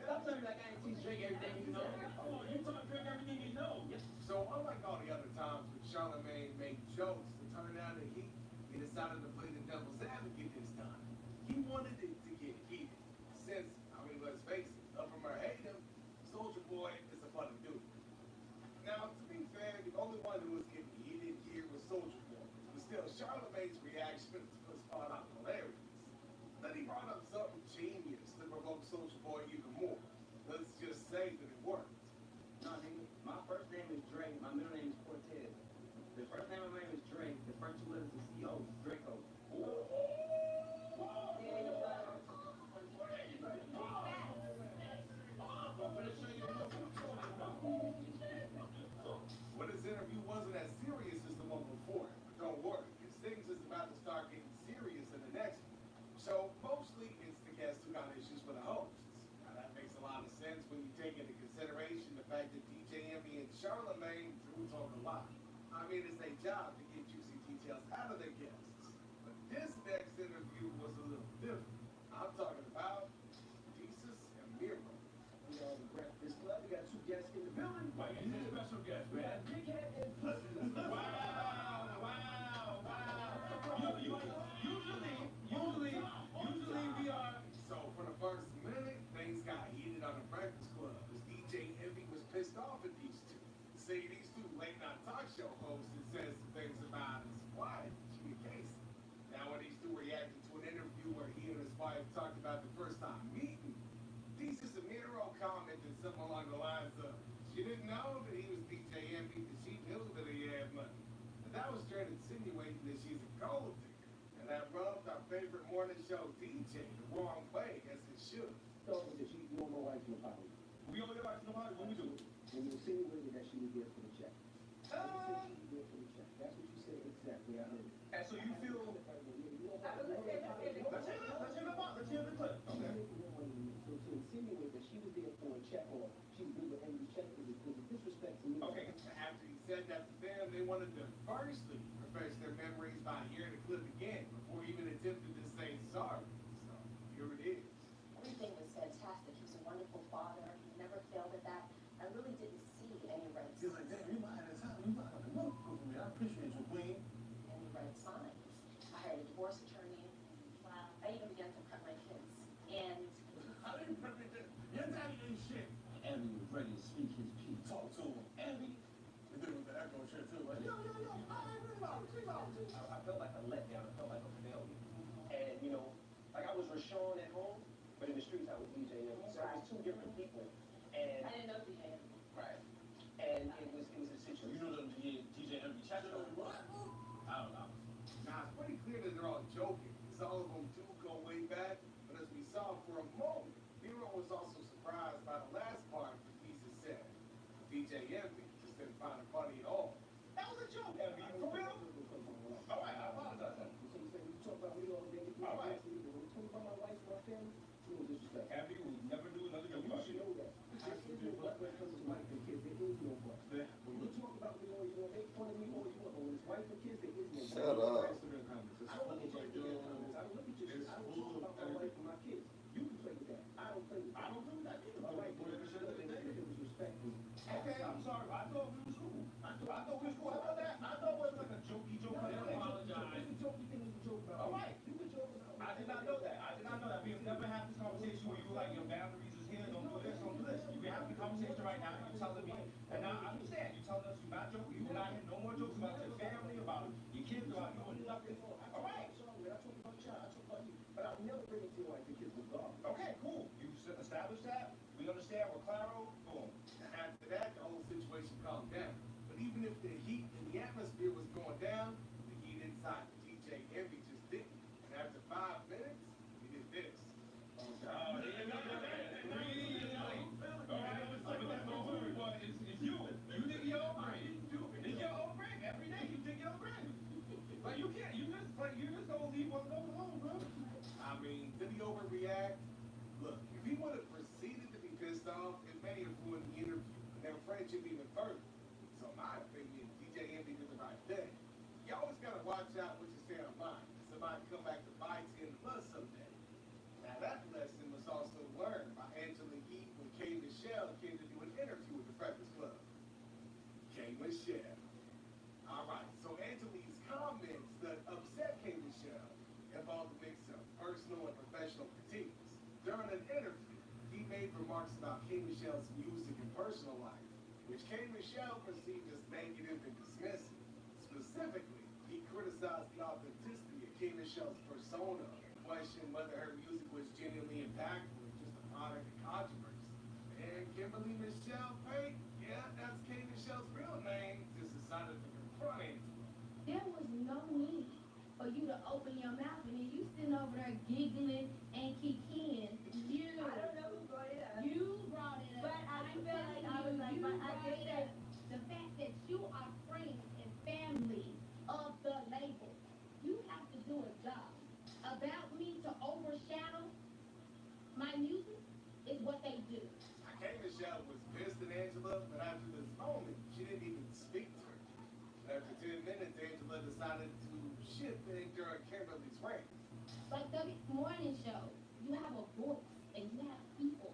Stop telling me like I ain't teach Drake everything you know. Oh, you taught Drake everything you know. So unlike all the other times when Charlamagne made jokes, it turned out that he decided to play the devil's advocate this time. He wanted it to get heated. Since, I mean, let's face it, love him or hate him, Soulja Boy is a funny dude. Now, to be fair, the only one who was getting heated here was Soulja Boy. But still, Charlamagne's reaction was spot on hilarious. Then he brought up something genius to provoke Soulja Boy even more. Let's just say that it worked. No, nigga, my first name is Drake, my middle name is Cortez. The first name of my name is Drake, the first two letters is C-O, Draco. Well, this interview wasn't as serious as the one before. But don't worry, because things is about to start getting serious in the next one. So mostly it's the guests who got issues with the hosts. Now that makes a lot of sense when you take into consideration the fact that DJ Envy and Charlamagne do talk a lot. I mean, it's their job to get juicy details out of their guests. But this next interview was a little different. I'm talking about Jesus and Miro. We are the Breakfast Club. We got two guests in the building. Why, he's a special guest, man. Big Head and Pussy. Wow. Usually we are. So for the first minute, things got heated on the Breakfast Club as DJ Envy was pissed off at these two. Say these two late night talk show hosts and says some things about his wife, Jimmy Casey. Now when these two reacted to an interview where he and his wife talked about the first time meeting, Jesus Amiro commented something along the lines of, she didn't know that he was DJ Envy because she knew that he had money. And that was straight insinuating that she's a gold digger. And that rubbed our favorite morning show DJ the wrong way, as it should. So, that she want my wife in the party. We only like nobody when we do it. And you insinuated that she was there for the check. She was there for the check. That's what you said exactly. I heard. And so you feel... Let's hear the clip. Okay. So to insinuate that she was there for a check or she was there with Henry's check is a disrespect to me. Okay, after he said that to them, they wanted to firstly refresh their memories by hearing the clip again before even attempting to say sorry. So here it is. Everything was fantastic. He was a wonderful father. He never failed at that. I really didn't see any red signs. He's like, damn, you behind the time. You behind the work for me. I appreciate you, Queen. Any red signs. I hired a divorce attorney. Wow. I even began to prep my kids. And I didn't prep it. Your daddy ain't shit. Envy was ready to speak his piece. Talk to him. Envy. We did it with the echo shit too. Like, yo. I felt like a letdown. I felt like a failure. And, you know, like I was Rashawn at home, but in the streets I was DJ Envy. So it was two different people. And I didn't know DJ Envy. Right. And it was a situation. You know the DJ Envy chat show? What? I don't know. Now, it's pretty clear that they're all joking. Because all of them do go way back. But as we saw for a moment, Miro was also surprised by the last part that Jesus said. DJ Envy just didn't find it funny at all. That was a joke, Envy. For real? All right, I apologize. So you said you talk about me all day. All right. When you talk about my wife and my family, you was disrespect. Envy will never do another joke. You should know that. wife and kids, they hit me. Shut up. Answer their comments. It's full of like, I don't look at you. I don't talk about my wife and my kids. You can play with that. I don't play with that. I don't do that either. All right, but it was respectful. Okay, I'm sorry. I thought we was cool. I thought we was cool. How about that? I thought it was like a jokey joke. No, I apologize. It's a jokey thing to joke about. All right. You can joke about it. I did not know that. I did not know that. We've never had this conversation where you were like, your boundaries is here, don't do this, don't do this. You can have the conversation right now, you're telling me, and now I understand, you're telling us you're not joking, you're not having no more jokes about your family, about your kids, about you, and nothing. All right. Sorry, I talk about child, I talk about you. But I'll never bring it to your wife and kids with God. Okay, cool. You established that. We understand. We're claro. Boom. And after that, the whole situation calmed down. But even if the heat in the atmosphere was going down, the heat inside DJ Envy just didn't. And after 5 minutes, he did this. It's you. You dig your own grave. You dig your own grave. Every day you dig your own grave. Like you can't. You just don't leave one alone, bro. I mean, did he overreact? Look, if he would have proceeded to be pissed off, it may have ruined the interview and their friendship even further. So in my opinion, DJ Envy did the right thing. You always gotta watch out what you say online. Somebody come back to bite you in the butt someday. Now that lesson was also learned by Angela Yee when K. Michelle came to do an interview with the Breakfast Club. K. Michelle. Alright, so Angela's comments that upset K. Michelle involved a mix of personal and professional critiques. During an interview, he made remarks about K. Michelle's music and personal life, which K. Michelle perceived as negative and dismissive. Specifically, he criticized the authenticity of K. Michelle's persona and questioned whether her music was genuinely impactful or just a product of controversy. And Kimberly Michelle Pate, yeah, that's K. Michelle's real name, just decided to confront him. There was no need for you to open your mouth and then you sitting over there giggling and kikiing. I don't know who brought it up. You brought it up. But I feel like I was like, but I did say, the fact that you are friends and family of the label, you have to do a job. About me to overshadow my music is what they do. K. Michelle was pissed at Angela, but after this moment, she didn't even speak to her. After 10 minutes, Angela decided to shift and during Kimberly's reign. Like the morning show, you have a voice and you have people.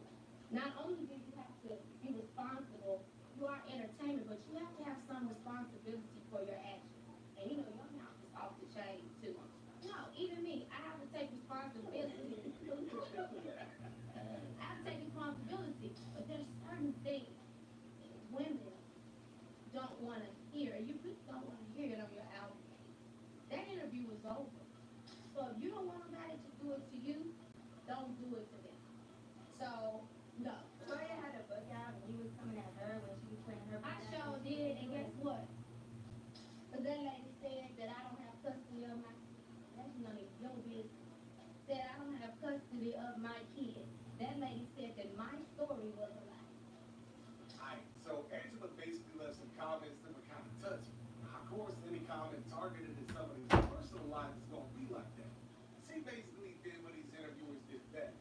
Not only do you have to be responsible, you are entertainment, but you have to have some responsibility for your actions. And you know, your mouth is off the chain too. No, even me, I have to take responsibility. I have to take responsibility, but there's certain things women don't want to hear. You really don't want to hear it on your album. That interview was over. So if you don't want nobody to do it to you, don't do it to them. So, no. Toya had a book out and he was coming at her when she was playing her. I sure did, and guess what? But that lady said that I don't have custody of my, that's none of your business. Said I don't have custody of my kids. That lady said that my story was a lie. Alright, so Angela basically left some comments that were kind of touchy. Now, of course, any comment targeted at somebody's personal life is going to be like that. She basically did what these interviewers did best.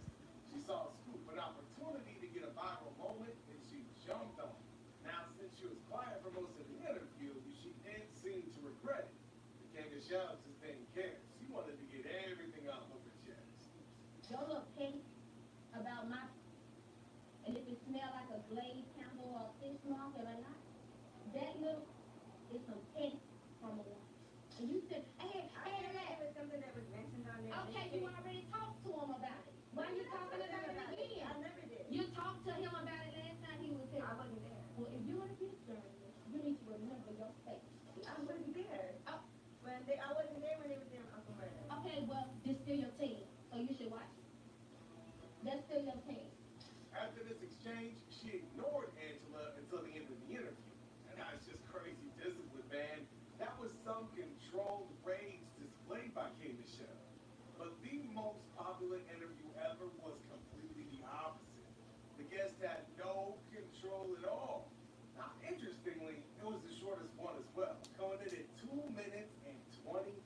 She saw a scoop, an opportunity to get a viral moment, and she jumped on it. Now, since she was quiet for most of the interview, she did seem to regret it. But K. Michelle just didn't care. She wanted to get everything off of her chest. Your little penny about my, and if it smell like a glazed candle or a fish market or not, that little is some penny from a woman. And you said, hey, It was something that was mentioned on there. okay, you already talked to him about it. Why are you talking about it again? I never did. You talked to him about it last time he was here. I wasn't there. Well, if you're gonna be journalist, you need to remember your face. I wasn't there. Oh. I wasn't there when they were doing Uncle Murder. Okay, well, this still your team, so you should watch it. That's still your team. After this exchange, she ignored Angela until the end of the interview. And that's just crazy discipline, man. That was some controlled rage displayed by K. Michelle. But the most popular interview ever was completely the opposite. The guest had no control at all. Now, interestingly, it was the shortest one as well, coming in at 2 minutes and 20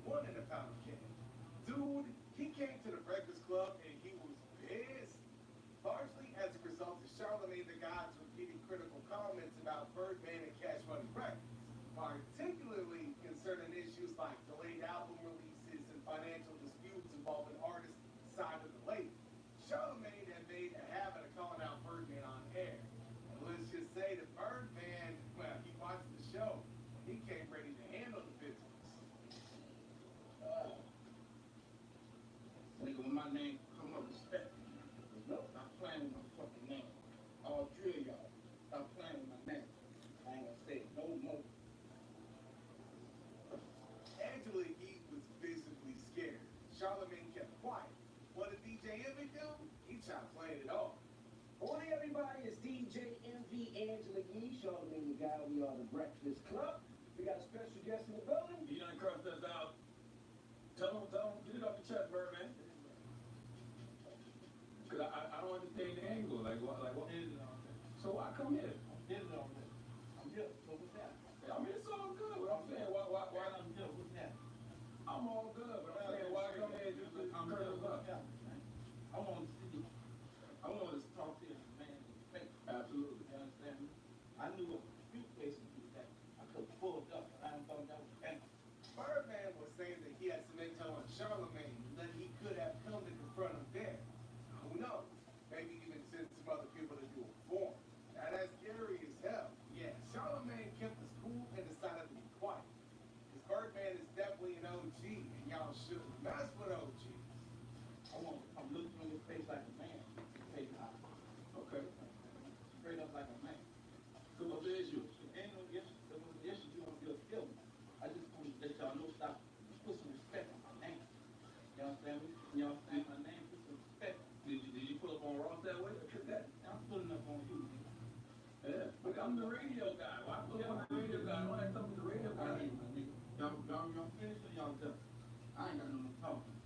one in a pound of cake. Dude, he came to the Breakfast Club and he was pissed. Largely as a result of Charlamagne the God's repeating critical comments about Birdman and Cash Money Records, particularly concerning issues like delayed album releases and financial disputes involving artists signed with the label. Charlamagne had made a habit of calling out Birdman on air. And let's just say that Birdman, well, he watched the show. He came ready to handle the business. Nigga, when my name come up, respect me. No, stop playing with my fucking name. All three of y'all, stop playing with my name. I ain't gonna say it no more. Angela Yee was visibly scared. Charlamagne kept quiet. What did DJ Envy do? He tried to play it off. Morning, everybody. It's DJ MV Angela Yee, Charlamagne the Guy. We are the Breakfast Club. We got a special guest in the building. You done crossed us out. Tell him, get it off your chest, Birdman. Cause I don't understand the angle. Like what? So I come here. I'm here. So what's that? I mean, it's all good. What I'm saying, why I'm here. What's that? I'm all good, but I'm saying, why come here and just curl us up? I want to see you. I want to talk to you, man, in the face. Absolutely. You understand me? I knew a few places to do that. I could have pulled up, but I thought that was bad. Birdman was saying that he had some intel on Charlamagne and that he could have come to confront him there. Who knows? Maybe even send some other people to do it for him. Now that's scary as hell. Yeah, Charlamagne kept his cool and decided to be quiet. Because Birdman is definitely an OG, and y'all shouldn't mess with OGs. I'm looking in your face like a man. Face high. Okay. Straight up like a man. So what's the issue? Ain't no issue. There was an issue. You don't feel feeling. I just want to let y'all know, stop. Put some respect on my name. You understand me? You understand my name? Put some respect. Did you pull up on Ross that way? Or that? I'm putting up on you, nigga. Yeah, but I'm the radio guy. Why pull up on the radio guy? Why not come with the radio guy? I ain't my nigga. Y'all finish or y'all done? I ain't got no more talking.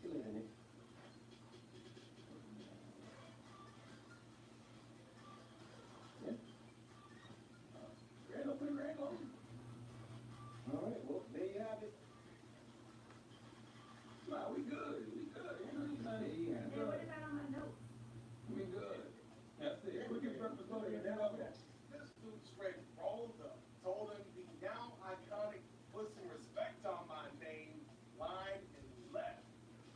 See you later, Nick. Yeah. Grand opening, grand closing. All right, well, there you have it. Nah, we good. We good. Ain't nothing here. Hey, what is that on my notes? We good. That's it. Quick breakfast go there. Then up there. This dude straight rolled up, told him the now iconic put some respect on my name, line, and left.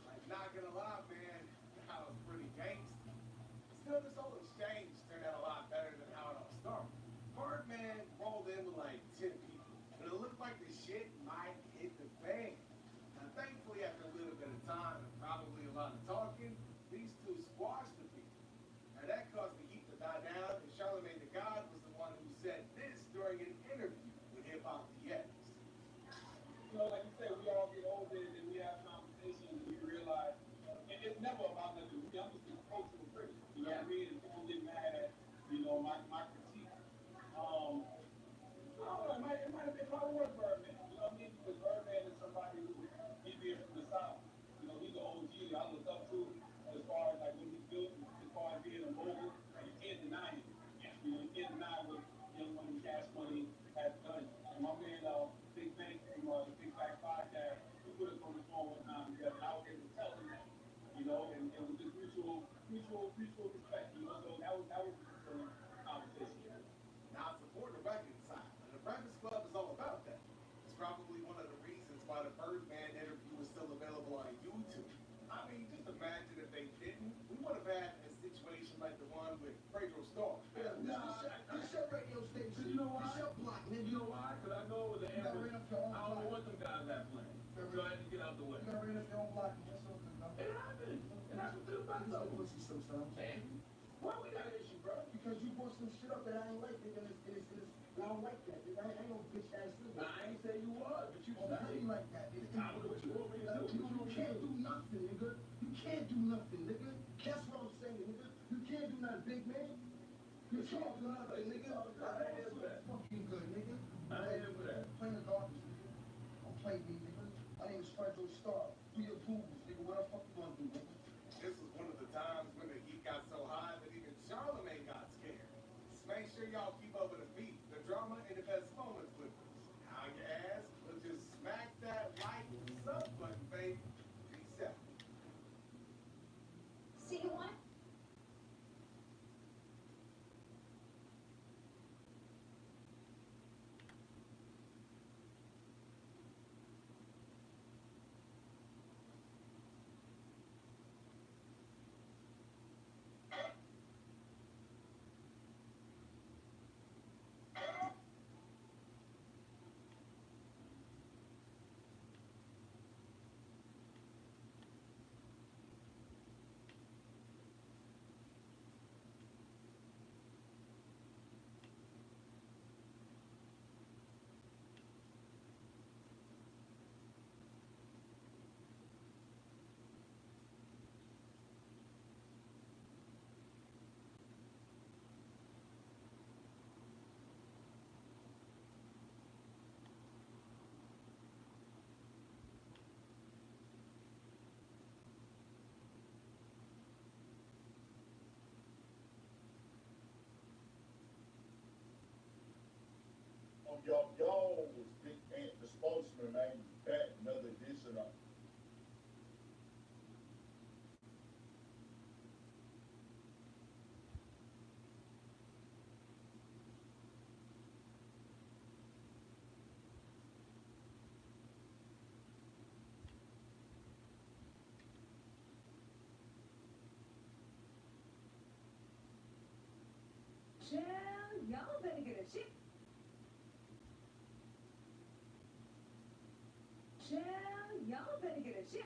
Like, not gonna lie, man, that was pretty gangster. Still, this whole exchange turned out a lot better than how it all started. Birdman rolled in with like 10 people, but it looked like the shit might hit the fan. Now, thankfully, after a little bit of time and probably a lot of talking, these two squashed the people. Now, that caused the heat to die down, and Charlamagne the God was the one who said this during an interview with Hip Hop DX. You know, like you said, we all get older and we have conversations and we realize it's never about nothing. I'm just an approachable person. You know what I mean? And people get mad at, you know, my critique. I don't know, it might have been my word, Birdman. You know what I mean? Because Birdman is somebody who, he being from the South. You know, he's an OG I look up to as far as like when he built, as far as being a mogul. You can't deny him. You know, you can't deny what Young Money, Cash Money has done. And my man, Big Bank from the Big Back Podcast, he put us on the phone one time together. I was able to tell him that, you know, and it was just mutual respect, you know. So that was a conversation. Now, support the record side. And the Breakfast Club is all about that. It's probably one of the reasons why the Birdman interview is still available on YouTube. I mean, just imagine if they didn't, we would have had a situation like the one with Pedro Starr. This your radio station. You know why? This your block, nigga. You know why? Because I know it was an You gotta error. ran up your own I don't know block. what them guys got planned. So I had to get out the way. You gotta ran up your own block and that's something. It happened. And that's what they're about to do. Pussy sometimes. Man, why we got an issue, bro? Because you brought some shit up that I ain't like, nigga, and I don't like that, nigga. I ain't no bitch ass nigga. Nah, I ain't say you was, but you Oh, said I ain't like that, nigga. I don't know what you want me to do. You can't do nothing, nigga. You can't do nothing, nigga. That's what I'm saying, nigga. You can't do nothing, big man. You can't do nothing, nigga. I ain't here for that. Fucking good, nigga. I ain't here for that. Playing the garbage, nigga. Don't play me, nigga. My name is Pedro Starr. Do your approvals, nigga. What the fuck you gonna do, nigga? This was one of the times when the heat got so high that even Charlamagne got scared. y'all keep up with the beat, the drama, and the best moments with us. How you ask? Well, just smack that like sub button, baby. Peace out. See you want? Y'all was Big Ant, the spokesman, man, back another edition of. Chill, y'all better get a chip. Chill, y'all better get a chip.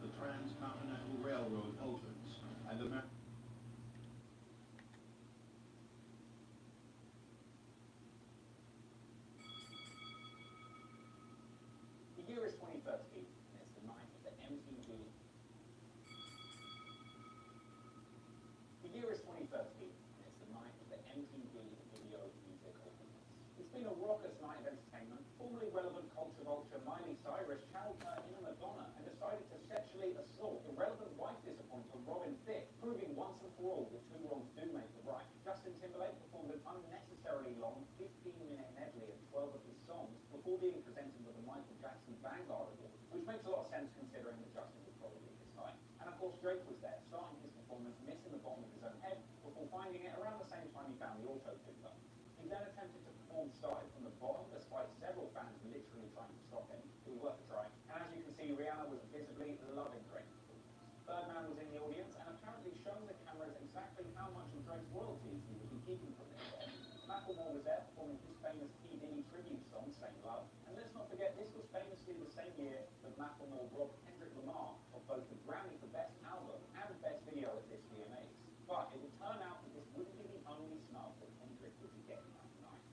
The Transcontinental Railroad opens, and the The year is 2013, and it's the night of the MTV. The year is 2013, and it's the night of the MTV Video Music Awards. It's been a raucous night of entertainment. Formerly relevant culture vulture Miley Cyrus channeled her inner Madonna and decided to sexually assault irrelevant wife disappointer Robin Thicke, proving once and for all that two wrongs do make a right. Justin Timberlake performed an unnecessarily long 15-minute medley of 12 of his songs before being presented with the Michael Jackson Vanguard Award, which makes a lot of sense considering that Justin was probably his height. And of course Drake was there, starting his performance missing the bottom of his own head before finding it around the same time he found the auto-tune button. He then attempted to perform starting from the bottom, despite several fans literally trying to stop him. It was worth a try. And as you can see, Rihanna was visibly loving Drake's performance. Birdman was in the audience and apparently showing the cameras exactly how much of Drake's royalties he would be keeping from him. Macklemore was there performing his famous P. Diddy tribute song, Same Love. And let's not forget, this was famously the same year that Macklemore robbed Kendrick Lamar of both the Grammy for Best Album and Best Video at this VMAs. But it would turn out that this wouldn't be the only snub that Kendrick would be getting that night.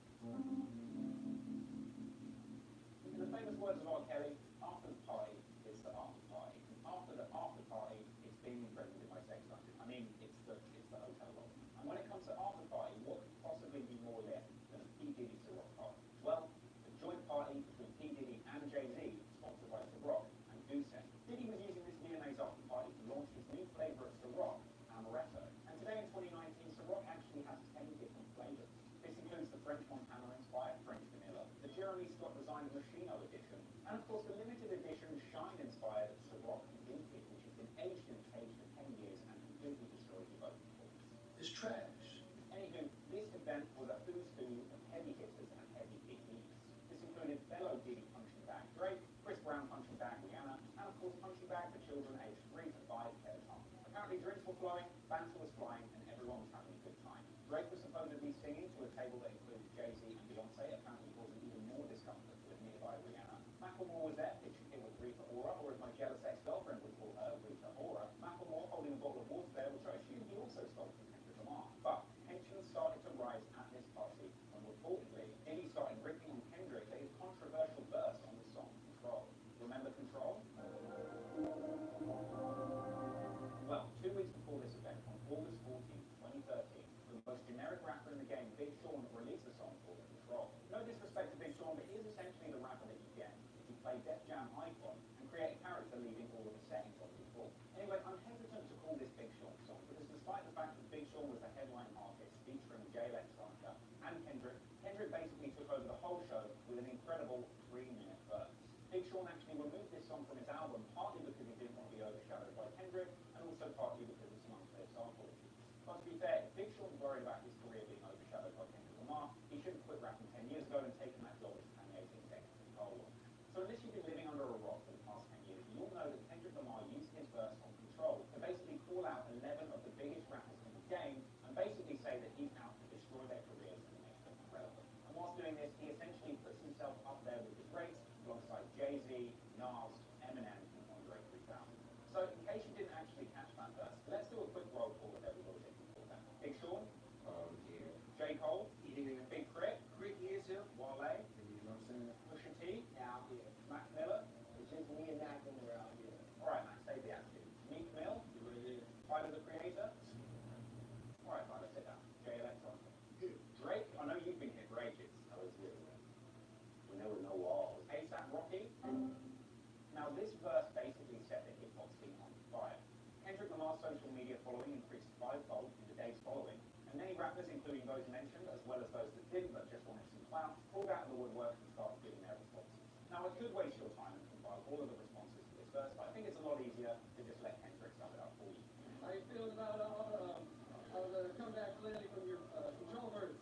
In the famous words of R. Kelly, after the party, it's the after party. And after the after party, it's being impregnated by sex dungeon. I mean, it's the hotel lobby. And when it comes to after party, what could possibly be more lit than a P. Diddy Ciroc party? Well, the joint party between P. Diddy and Jay-Z, sponsored by Ciroc and Goose. Diddy was using this VMA's after party to launch his new flavor of Ciroc, Amaretto. And today in 2019, Ciroc actually has 10 different flavors. This includes the French Montana-inspired French vanilla, the Jeremy Scott designed Machino edition, and of course the limited edition Shine-inspired Ciroc Vintage, which has been aged and aged for 10 years and completely destroyed your voting performance. is trash. Anywho, this event was a who's who of heavy hitters and heavy PDs. This included fellow Diddy punching bag Drake, Chris Brown punching bag Rihanna, and of course punching bag for children aged 3 to 5 Kelly Thompson. Apparently drinks were flowing, banter was flying, and everyone was having a good time. Drake was supposedly singing to a table that included Jay-Z and Beyonce, apparently causing even more discomfort to a nearby Rihanna. Macklemore was there, pitching it with Rita Ora, or as my jealous ex-girlfriend would call her, Rita Ora. Macklemore holding a bottle of water there, which I assume he also stole from Kendrick Lamar. But tensions started to rise at this party when reportedly Diddy started ripping on Kendrick that his controversial play Def Jam icon and create a character leaving all of the settings on default. Anyway, I'm hesitant to call this Big Sean song because despite the fact that Big Sean was the headline artist featuring Jay Electronica and Kendrick, Kendrick basically took over the whole show with an incredible 3-minute verse. Big Sean actually removed this song from his album partly because he didn't want to be overshadowed by Kendrick and also partly because of some unfair sample issues. But to be fair, if Big Sean's worried about his career being overshadowed by Kendrick Lamar, he should have quit rapping 10 years ago and taken that job as Kanye's executive control. So unless you've been living under a rock for the past 10 years, you all know that Kendrick Lamar used his verse on Control to basically call out 11 of the biggest rappers in the game and basically say that he's out to destroy their careers and make them irrelevant. And whilst doing this, he essentially puts himself up there with the greats alongside Jay-Z, Nas, Eminem, and Andre 3000. So in case you didn't actually catch that verse, let's do a quick roll call of everybody that can call that. Big Sean? Yeah. J. Cole? Yeah. Big Crit? Crit is here. Wale? You know what I'm saying? Pusha T? Out here. Mac Miller? It's just me and Mac when we're out here. Alright, Mac, save the attitude. Meek Mill? Tyler, the Creator? Alright, Tyler, sit down. Jay Electronica. Drake? I know you've been here for ages. I was here when there were no walls. A$AP Rocky? Now this verse basically set the hip hop scene on fire. Kendrick Lamar's social media following increased fivefold in the days following, and many rappers, including those mentioned, as well as those that didn't but just wanted some clout, pulled out of the woodwork and started giving their responses. Now I could waste your time and compile all of the responses to this verse, but I think it's a lot easier to just let Kendrick sum it up for you. How you feeling about the comeback lately from your Control verse?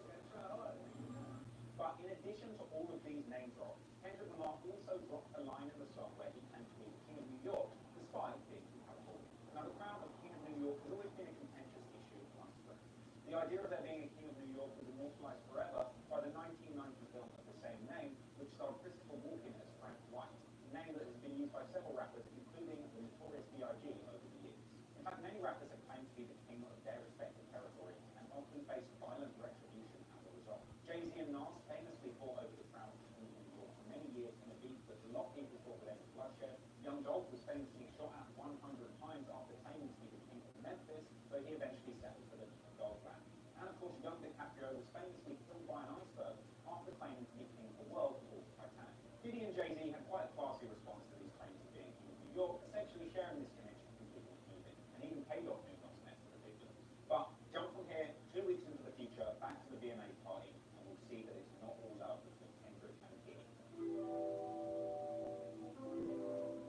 But in addition to all of these name drops, Kendrick Lamar also dropped a line in the song where he claimed to be the King of New York, despite being from California. Now the crown of King of New York has always been a contentious issue amongst friends. The idea of there being a King of New York was immortalized forever by the 1990 film of the same name, which starred Christopher Walken as Frank White, a name that has been used by several rappers, including the notorious B.I.G. over the years. In fact, many rappers have claimed to be the king of their respective territory and often faced violent retribution as a result. Jay-Z and Nas famously fought over the crown of King of New York for many years in a beef that a lot of people thought would end in bloodshed. Young Dolph was famously shot at 100 times after claiming to be the king of Memphis, but he eventually settled for the Goldland. And of course, young DiCaprio was famously killed by an iceberg after claiming to be king of the world aboard the Titanic. Diddy and Jay-Z had quite a classy response to these claims of being king of New York, essentially sharing this image and completely moving, and even paid off New York's next to the big ones. But jump from here 2 weeks into the future, back to the VMA party, and we'll see that it's not all love between Kendrick and Diddy.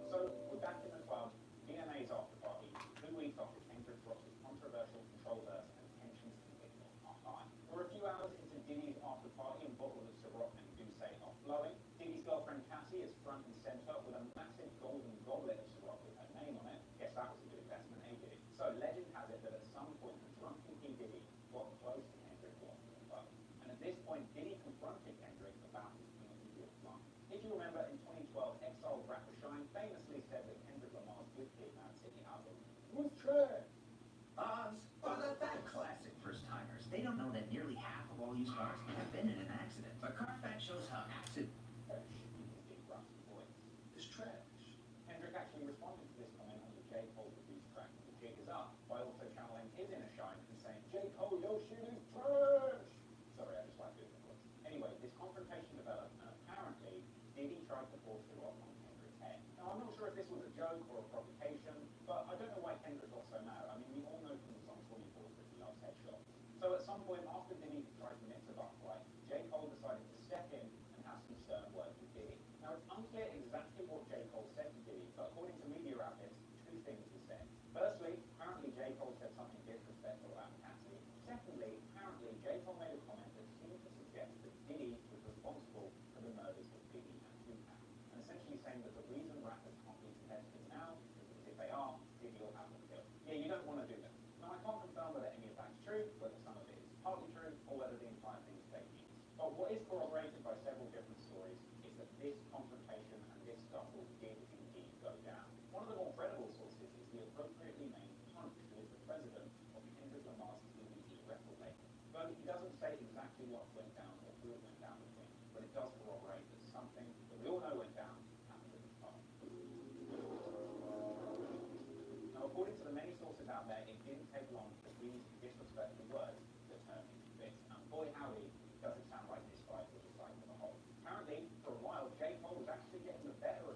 So we're back in the club, VMA's after party, 2 weeks after Kendrick dropped his controversial Control verse and tensions continued are high. We're a few hours into Diddy's after party and bottles of Ciroc and Douce are flowing. Diddy's girlfriend Cassie is front and center with a massive golden goblet of Ciroc with her name on it. Guess that was a good investment, eh, Diddy? So legend has it that at some point the drunken P. Diddy got close to Kendrick while on the phone. And at this point, Diddy confronted Kendrick about his King of New York line. If you remember, in 2012, exiled rapper Shine famously said that Kendrick Lamar's Good Kid, Mad City album was trash. That classic first-timers. They don't know that nearly half of all used cars have been in an accident. But Carfax shows how accident... It's trash. Kendrick actually responded to this comment on the J. Cole produced track The Jig Is Up by also channeling his inner Shine and saying, J. Cole, your shit is trash! Sorry, I just like doing the voice. Anyway, this confrontation developed, and apparently Diddy tried to force it off on Kendrick's head. Now, I'm not sure if this was a joke or a provocation, but I don't know why Kendrick got so mad. I mean, we all know from the song 24 that he loves headshots. So at some point, after Diddy tried to mix a buck fight, J. Cole decided to step in and have some stern words with Diddy. Now, it's unclear exactly what J. Cole said to Diddy, but according to media outlets, 2 things were said. Firstly, apparently J. Cole said something disrespectful about Cassie. Secondly, apparently J. Cole made a comment that seemed to suggest that Diddy was responsible for the murders of Biggie and Tupac, and essentially saying that the reason rappers can't be competitive now is because if they are, Diddy will have them killed. Yeah, you don't want to do that. Now, I can't confirm whether any of that's true, whether some of it is partly true, or whether the entire thing is fake news. But what is corroborated by several different stories is that this confrontation and this scuffle did indeed go down. One of the more credible sources is the appropriately named Punch, who is the president of Kendrick Lamar's TDE record label. But he doesn't say exactly what went down or who it went down between, but it does corroborate that something that we all know went down happened at this time. Now, according to the many sources out there, it didn't take long for these disrespectful words to turn into this. And boy, howdy, does it sound like this fight was a fight for the whole. Apparently, for a while, J. Cole was actually getting the better of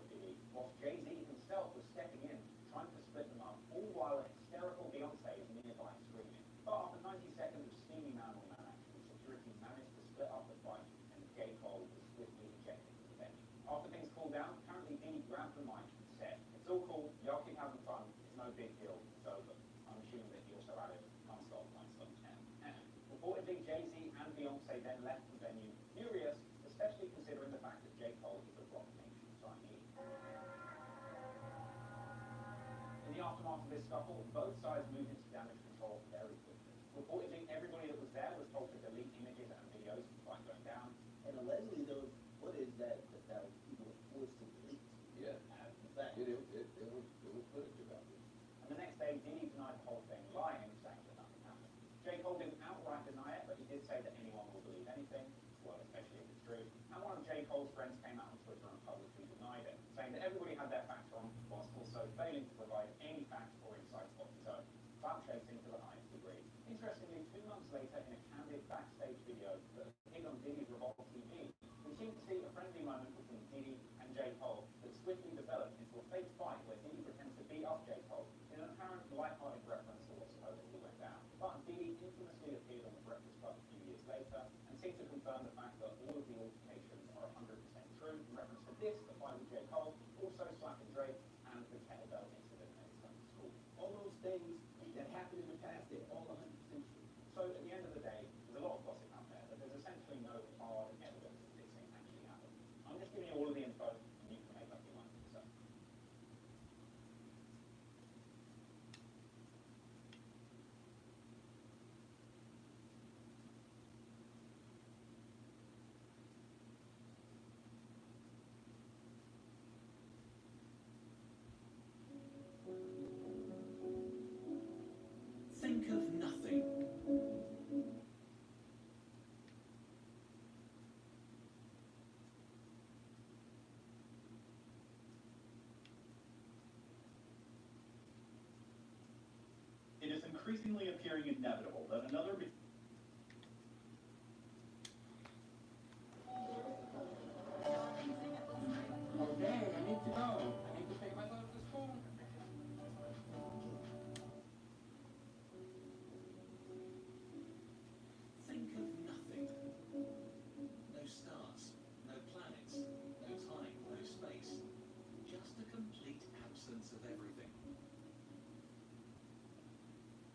after this scuffle, both sides moved into damage control very quickly. Reportedly, everybody that was there was told to delete images and videos before going down. And allegedly, what is that people are forced to delete? Yeah. In fact, It was footage about this. And the next day, Diddy denied the whole thing, lying, saying that nothing happened. J. Cole didn't outright deny it, but he did say that anyone will believe anything, well, especially if it's true. And one of J. Cole's friends came out on Twitter and publicly denied it, saying that everybody had their facts wrong, whilst also failing to provide any facts or insights of his own, clout-chasing to the highest degree. Interestingly, 2 months later, in a candid backstage video that appeared on Diddy's Revolt TV, we seem to see a friendly moment between Diddy and J. Cole that swiftly developed into a fake fight where Diddy pretends to beat up J. Cole in an apparent light-hearted reference to what supposedly went down. But Diddy infamously appeared on the Breakfast Club a few years later and seemed to confirm the fact that all of the altercations are 100% true. In reference to this, the fight with J. Cole, also slapping Drake, and the kettlebell incident at his home school. all those things that happened in the past, they're all 100% true. So at the end of the day, there's a lot of gossip out there, but there's essentially no hard evidence that this thing actually happened. I'm just giving you all of the info, and you can make up your mind for yourself. Think of nothing. It is increasingly appearing inevitable that another Oh dang, I need to go. I need to take my daughter to school. Think of nothing. No stars, no planets, no time, no space. Just a complete absence of everything.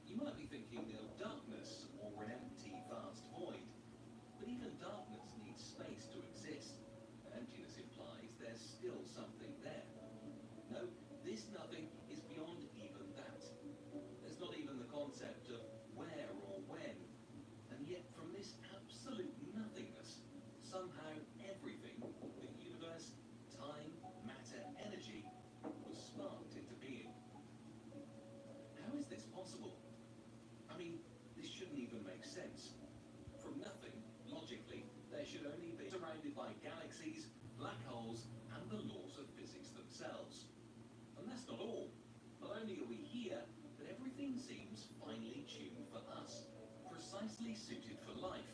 You might be thinking of darkness or an empty, vast void. But even darkness needs space to exist. Emptiness implies there's still something there. No, this nothing is beyond even that. There's not even the concept of where or when. And yet from this absolute nothingness, somehow everything, the universe, time, matter, energy, was sparked into being. How is this possible? I mean, this shouldn't even make sense. From nothing, logically, there should only be surrounded by galaxies, black holes, and the laws of physics themselves. And that's not all. Not only are we here, but everything seems finely tuned for us, precisely suited for life.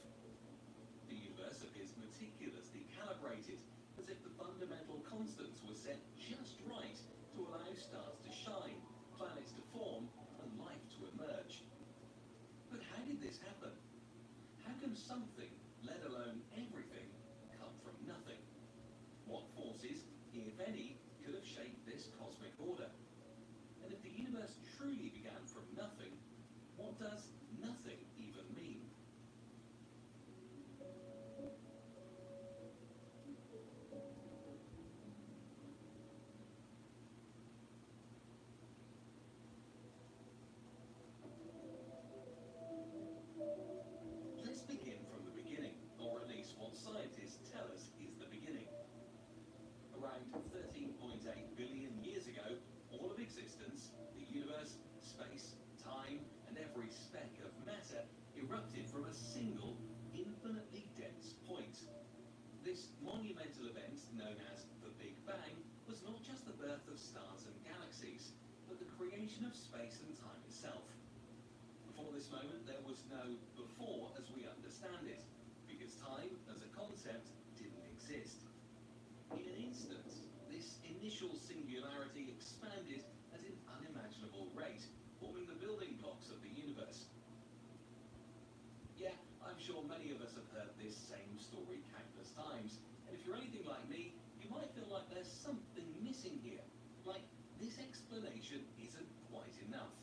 The universe appears meticulously calibrated, as if the fundamental constants were set just right to allow stars to shine, planets to form, and life to emerge. But how did this happen? How can something, let alone everything, come from nothing? What forces, if any, could have shaped this cosmic order? And if the universe truly began from nothing, what does nothing even mean? Let's begin from the beginning, or at least what scientists tell us is the beginning. Around 13.8 billion years ago, all of existence, the universe, space, time, and every speck of matter erupted from a single, infinitely dense point. This monumental event, known as the Big Bang, was not just the birth of stars and galaxies, but the creation of space and time itself. Before this moment, there was no before as we understand it, because time, as a concept, didn't exist. In an instant, this initial singularity expanded at an unimaginable rate, forming the building blocks of the universe. Yeah, I'm sure many of us have heard this same story countless times, and if you're anything like me, you might feel like there's something missing here, like this explanation isn't quite enough.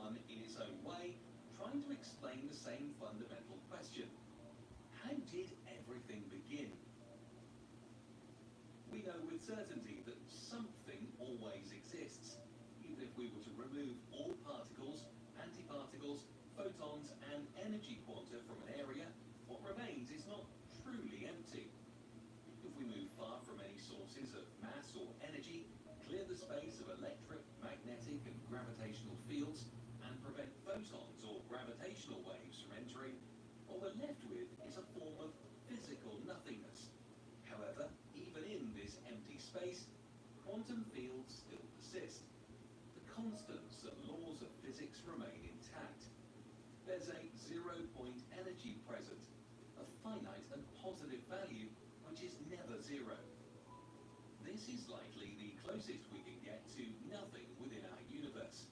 one in its own way, trying to explain the same fundamental question. How did everything begin? We know with certainty that something always exists. Even if we were to remove all particles, antiparticles, photons and energy quanta from an area, what remains is not truly empty. If we move far from any sources of mass or energy, clear the space of electric, magnetic and gravitational fields, and prevent photons or gravitational waves from entering, what we're left with is a form of physical nothingness. However, even in this empty space, quantum fields still persist. The constants and laws of physics remain intact. There's a zero-point energy present, a finite and positive value which is never zero. This is likely the closest we can get to nothing within our universe.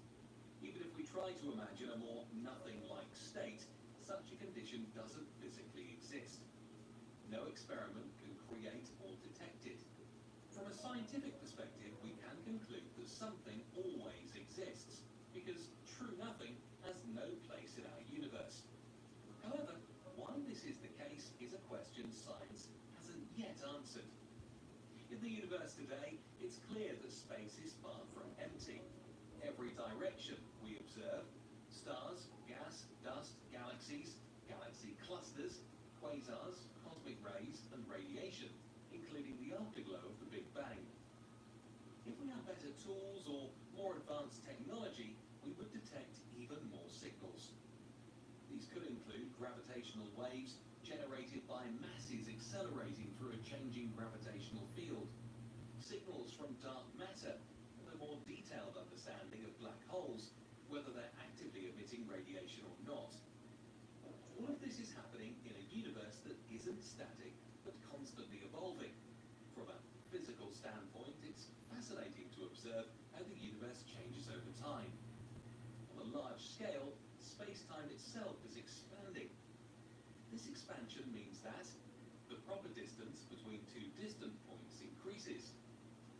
Even if we try to imagine a more nothing-like state, such a condition doesn't physically exist. No experiment can create or detect it. From a scientific perspective, we can conclude that something always exists, because true nothing has no place in our universe. However, why this is the case is a question science hasn't yet answered. In the universe today, it's clear that space is far from empty. Every direction we observe, stars, gas, dust, galaxies, galaxy clusters, quasars, cosmic rays and radiation, including the afterglow of the Big Bang. If we had better tools or more advanced technology, we would detect even more signals. These could include gravitational waves generated by masses accelerating through a changing gravitational field, signals from dark matter, and a more detailed understanding of black holes, whether they're actively emitting radiation or not. All of this is happening in a universe that isn't static, but constantly evolving. From a physical standpoint, it's fascinating to observe how the universe changes over time. On a large scale, space-time itself is expanding. This expansion means that the proper distance between two distant points increases.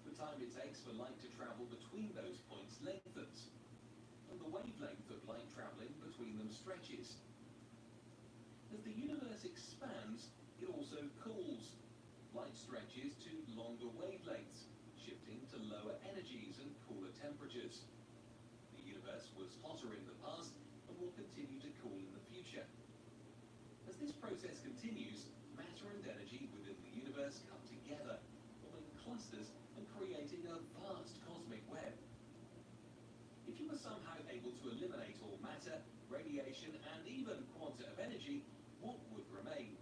The time it takes for light to travel between those points lengthens, and the wavelength of light traveling between them stretches. As the universe expands, it also cools. Light stretches to longer wavelengths, shifting to lower energies and cooler temperatures. The universe was hotter in the past and will continue to cool in the future. As this process continues, matter and energy within the universe come together, forming clusters and creating a vast cosmic web. If you were somehow able to eliminate all matter, radiation, and even quanta of energy, what would remain?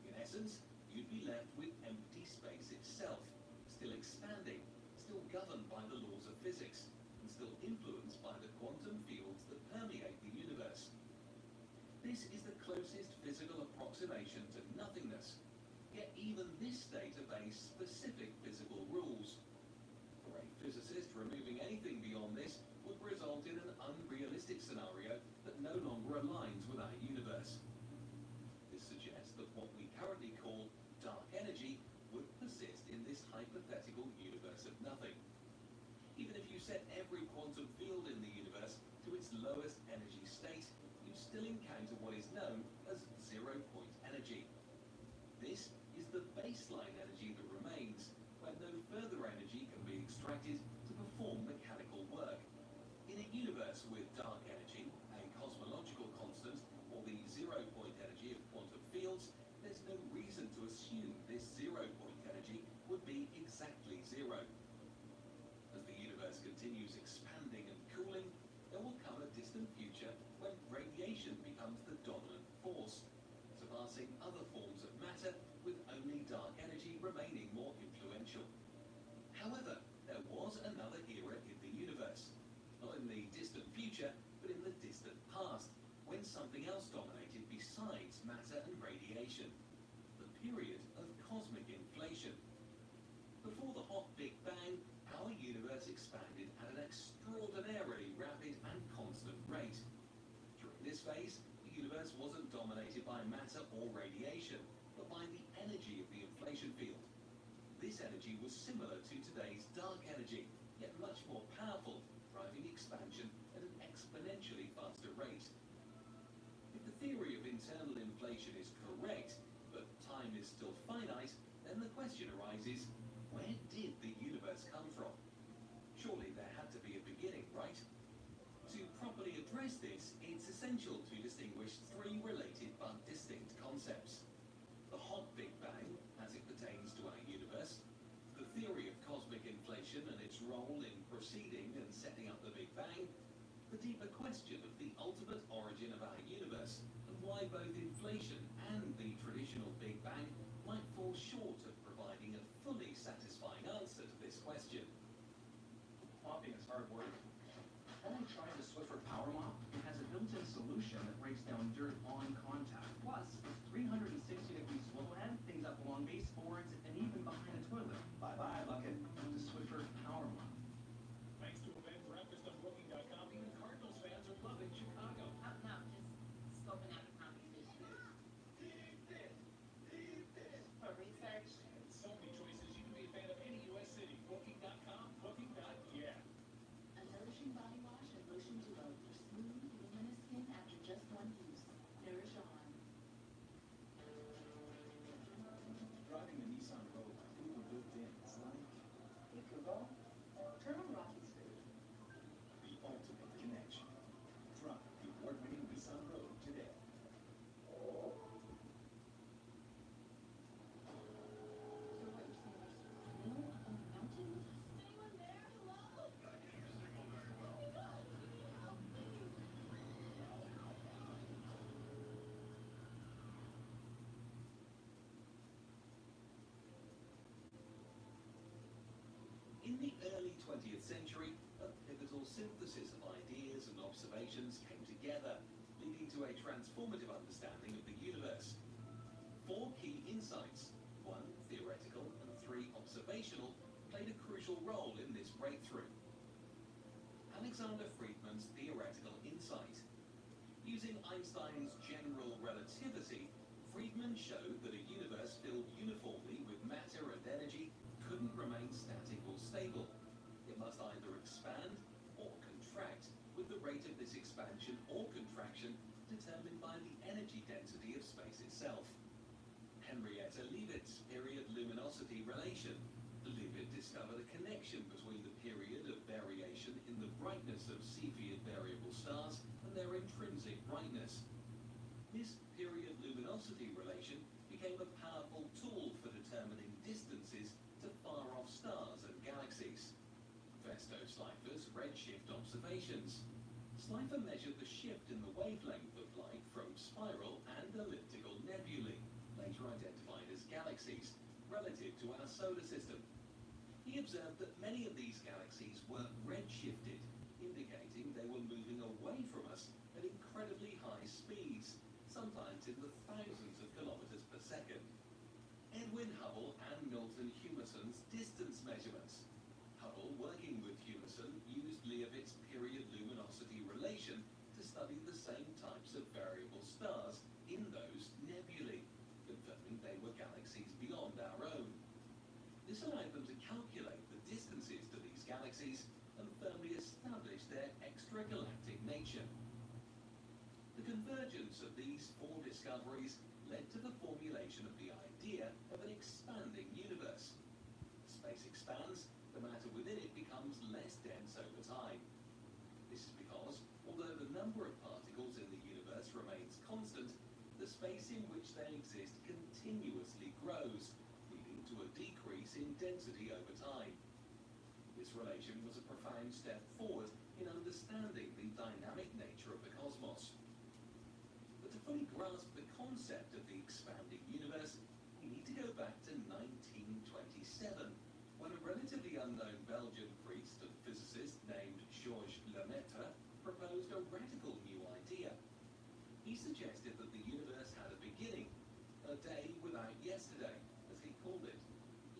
In essence, you'd be left with empty space itself, still expanding, still governed by the laws of physics, and still influenced by the quantum fields that permeate the universe. This is the closest physical approximation to nothingness, yet even this state obeys specific physical rules. For a physicist, removing anything beyond this would result in an unrealistic scenario that no longer aligns with our universe. This suggests that what we currently call dark energy would persist in this hypothetical universe of nothing. Even if you set every quantum field in the universe to its lowest energy state, you still encounter what is known as zero-point energy. This is the baseline energy that remains, when no further energy can be extracted to perform mechanical work. In a universe with dark energy, a cosmological constant, or the zero-point energy of quantum fields, there's no reason to assume this zero-point energy would be exactly zero. As the universe continues expanding and cooling, there will come a distant future when radiation becomes the dominant force, surpassing other forms of matter, with only dark energy remaining more influential. However, there was another era in the universe, not in the distant future, but in the distant past, when something else dominated besides matter and radiation, the period of cosmic inflation. Before the hot Big Bang, our universe expanded at an extraordinarily rapid and constant rate. During this phase, the universe wasn't dominated by matter or radiation, but by the energy of the inflation field. This energy was similar to today's dark energy, yet much more powerful, driving expansion at an exponentially theory of internal inflation is correct, but time is still finite, then the question arises, where did the universe come from? Surely there had to be a beginning, right? To properly address this, it's essential to distinguish three related but distinct concepts. The hot Big Bang, as it pertains to our universe, the theory of cosmic inflation and its role in preceding and setting up the Big Bang, the deeper question of the ultimate origin of our universe, and why both inflation and the traditional Big Bang might fall short of providing a fully satisfying answer to this question. Mopping is hard work. Have you tried the Swiffer Power Mop? It has a built-in solution that breaks down dirt on contact. Plus, with 360-degree swivel head, things up along baseboards, and even behind a toilet. Bye-bye, bucket. The Swiffer Power Mop. Thanks to a bed breakfast on Booking.com, even Cardinals fans are loving Chicago. Oh, no, just scoping out the competition. For research. So many choices, you can be a fan of any U.S. city. Booking.com, Booking.yeah. A nourishing body wash and lotion duo for smooth, luminous skin after just one use. Nourish On. Driving the Nissan Rogue with Google built in is like... Hey, Google, turn on Rocky Street. the ultimate connection. Drive the award-winning Nissan Rogue today. So what you're saying is, no, up on the mountain? Anyone there? Hello? In the early 20th century, a pivotal synthesis of ideas and observations came together, leading to a transformative understanding of the universe. Four key insights, one theoretical and three observational, played a crucial role in this breakthrough. Alexander Friedman's theoretical insight. Using Einstein's general relativity, Friedman showed that a universe filled uniformly with matter and energy couldn't remain static or stable. It must either expand or contract, with the rate of this expansion or contraction determined by the energy density of space itself. Henrietta Leavitt's period luminosity relation. Leavitt discovered a connection between the period of variation in the brightness of Cepheid variable stars and their intrinsic brightness. This period luminosity relation became a powerful tool for determining distances to far-off stars and galaxies. Vesto-Slipher's redshift observations. Slipher measured the shift in the wavelength of light from spiral and elliptical nebulae, later identified as galaxies, relative to our solar system. He observed that many of these galaxies were redshifted, indicating they were moving away from us at incredibly high speeds, sometimes in the thousands of kilometers per second. Edwin Hubble and Milton Humeson's distance measurements. Hubble, working with Humeson, used Leavitt's period luminosity relation to study the same types of variable stars in those nebulae, confirming they were galaxies beyond our own. This allowed them to calculate the distances to these galaxies and firmly establish their extragalactic nature. The convergence of these four discoveries led to the formulation of the idea of an expanding universe. As space expands, the matter within it becomes less dense over time. This is because, although the number of particles in the universe remains constant, the space in which they exist continuously grows, leading to a decrease in density over time. This relation was a profound step forward in understanding the dynamic nature of the cosmos. But to fully grasp the concept of the expanding universe, we need to go back to 1927, when a relatively unknown Belgian priest and physicist named Georges Lemaitre proposed a radical new idea. He suggested that the universe had a beginning, a day without yesterday, as he called it.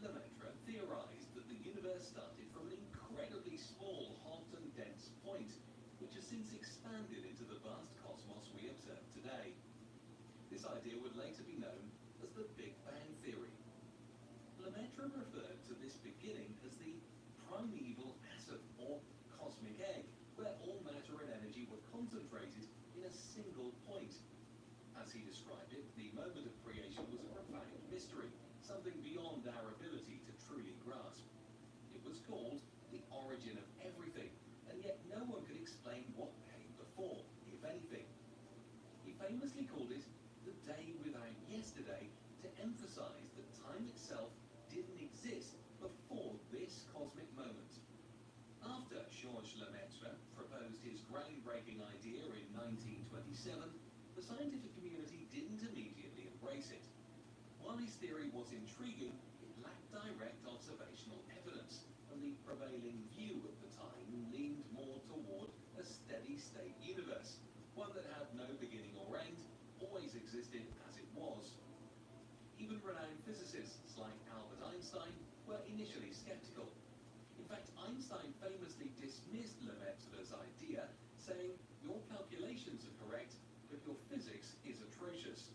Lemaitre theorized that the universe started from an incredibly small, hot and dense point, which has since expanded into the vast cosmos we observe today. This idea would later be known as the Big Bang Theory. Lemaitre referred to this beginning as the primeval atom, or cosmic egg, where all matter and energy were concentrated in a single point. As he described it, the moment of creation was a profound mystery, something beyond our ability to truly grasp. It was called the origin of everything, and yet no one could explain what came before, if anything. He famously called it the day without yesterday to emphasize that time itself didn't exist before this cosmic moment. After Georges Lemaitre proposed his groundbreaking idea in 1927, the scientific community didn't immediately embrace it. While his theory was intriguing, it lacked direct observational evidence, and the prevailing view at the time leaned more toward a steady-state universe, one that had no beginning or end, always existed as it was. Even renowned physicists like Albert Einstein were initially skeptical. In fact, Einstein famously dismissed Lemaitre's idea, saying, "Your calculations are correct, but your physics is atrocious."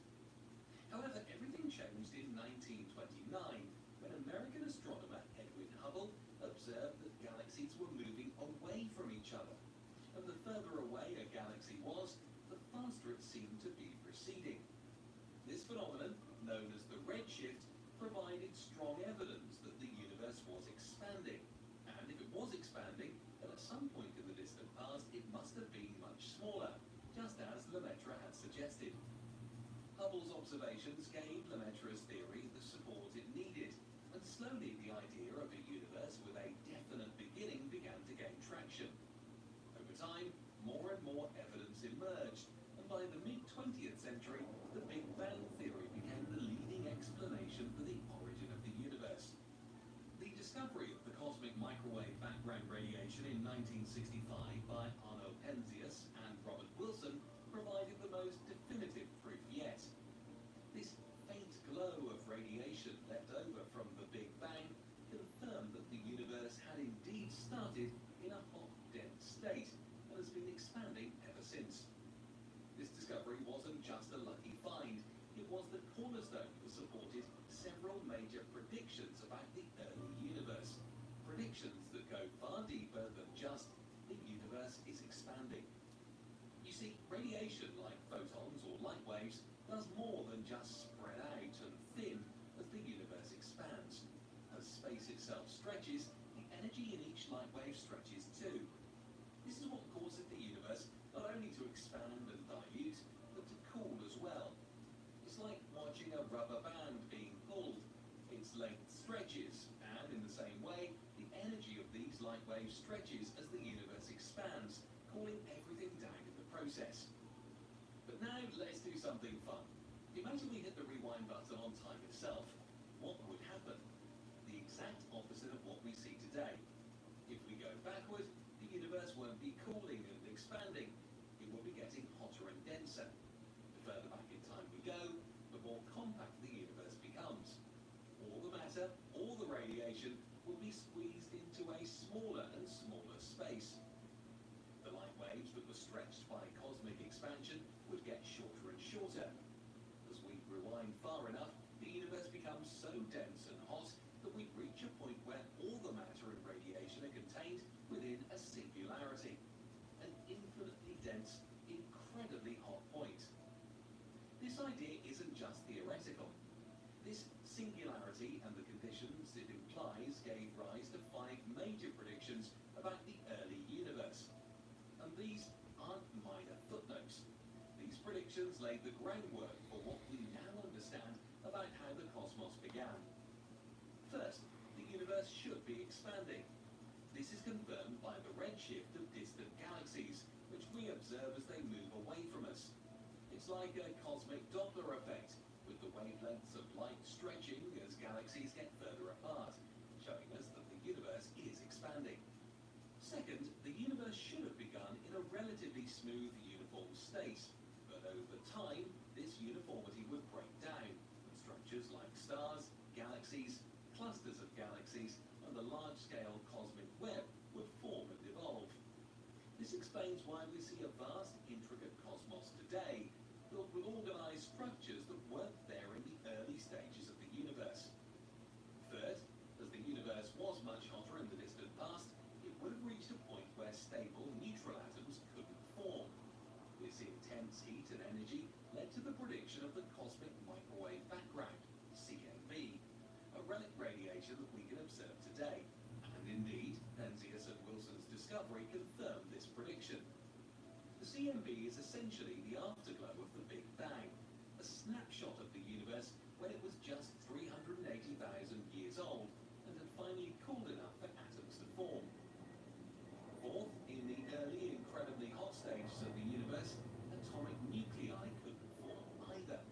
However, everything changed in 1929, when American astronomer Edwin Hubble observed that galaxies were moving away from each other. And the further away a galaxy was, the faster it seemed to be proceeding. This phenomenon, known as the redshift, provided strong evidence that the universe was expanding. And if it was expanding, then at some point in the distant past it must have been much smaller, just as Lemaitre had suggested. Hubble's observations gave Lemaitre's theory the support it needed, and slowly the idea of a universe with a definite beginning began to gain traction. Over time, more and more evidence emerged, and by the mid-20th century, the Big Bang theory became the leading explanation for the origin of the universe. The discovery of the cosmic microwave background radiation in 1965 by Arno Penzias and Robert Wilson provided the most definitive proof yet. This faint glow of radiation left over from the Big Bang confirmed that the universe had indeed started in a hot, dense state and has been expanding ever since. This discovery wasn't just a lucky find, it was the cornerstone that supported several major predictions about the early universe. Predictions that go far deeper than just the universe is expanding. You see, radiation, like photons or light waves, does more than just spread out and thin as the universe expands. As space itself stretches, the energy in each light wave stretches too. This is what causes the universe not only to expand and dilute, but to cool as well. It's like watching a rubber band being pulled. Its length stretches, and in the same way, the energy of these light waves stretches as the universe expands, cooling everything down in the process. But now, let's do something fun. Imagine we hit the rewind button on time itself. What would happen? The exact opposite of what we see today. If we go backward, the universe won't be cooling and expanding. It will be getting hotter and denser. The further back in time we go, the more compact the universe becomes. All the matter, all the radiation, will be squeezed into a smaller and smaller space. The light waves that were stretched by cosmic expansion would get shorter and shorter. As we rewind far enough, the universe becomes so dense and hot that we reach a point where all the matter and radiation are contained within a singularity. An infinitely dense, incredibly hot point. This idea isn't just theoretical. This singularity and the conditions it implies gave rise to 5 major predictions about the early universe. And these aren't minor footnotes. These predictions laid the groundwork for what we now understand about how the cosmos began. First, the universe should be expanding. This is confirmed by the redshift of distant galaxies, which we observe as they move away from us. It's like a cosmic Doppler effect, with the wavelengths of light stretching as galaxies get further apart, showing us that the universe is expanding. Second, the universe should have begun in a relatively smooth, uniform state, but over time, this uniformity would break down, and structures like stars, galaxies, clusters of galaxies, and the large-scale cosmic web would form and evolve. This explains why we see a vast, intricate cosmos today, filled with organized structures that weren't there in the early stages of the universe. Third, as the universe was much hotter in the distant past, it would have reached a point where stable neutral atoms couldn't form. This intense heat and energy led to the prediction discovery confirmed this prediction. The CMB is essentially the afterglow of the Big Bang, a snapshot of the universe when it was just 380,000 years old and had finally cooled enough for atoms to form. Fourth, in the early, incredibly hot stages of the universe, atomic nuclei couldn't form either.